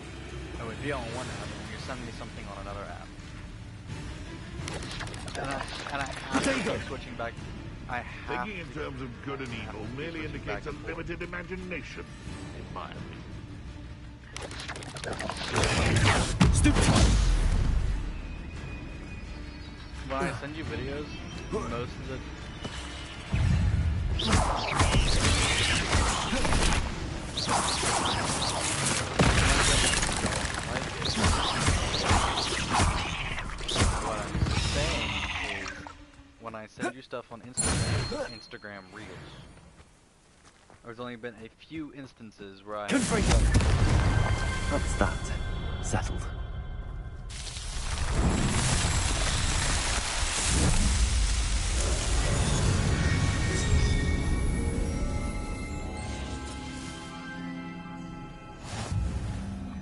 It would be on one app, and you send me something on another app. And I have to keep switching back. I have Thinking in terms of good and evil merely indicates a limited imagination, in my opinion. When I send you videos, most of the... What I'm saying is, when I send you stuff on Instagram Reels, there's only been a few instances where I... That's that. Settled.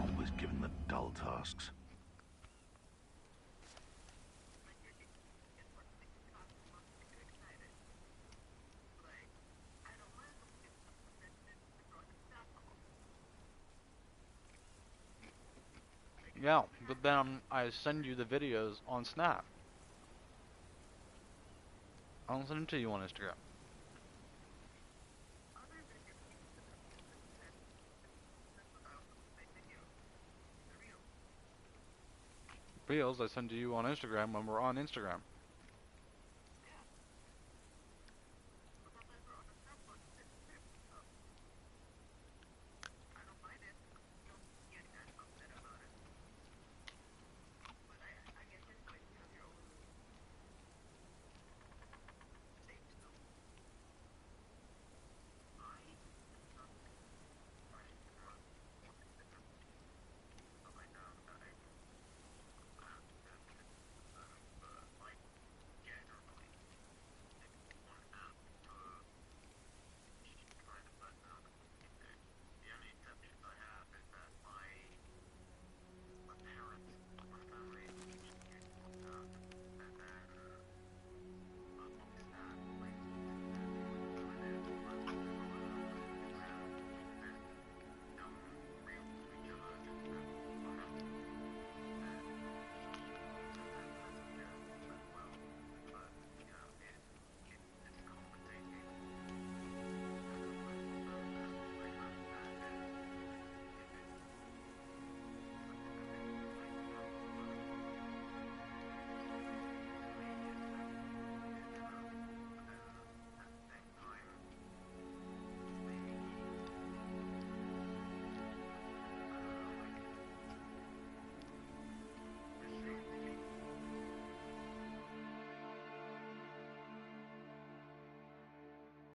Always given the dull tasks. Yeah, but then I send you the videos on Snap. I don't send them to you on Instagram. Reels I send to you on Instagram when we're on Instagram.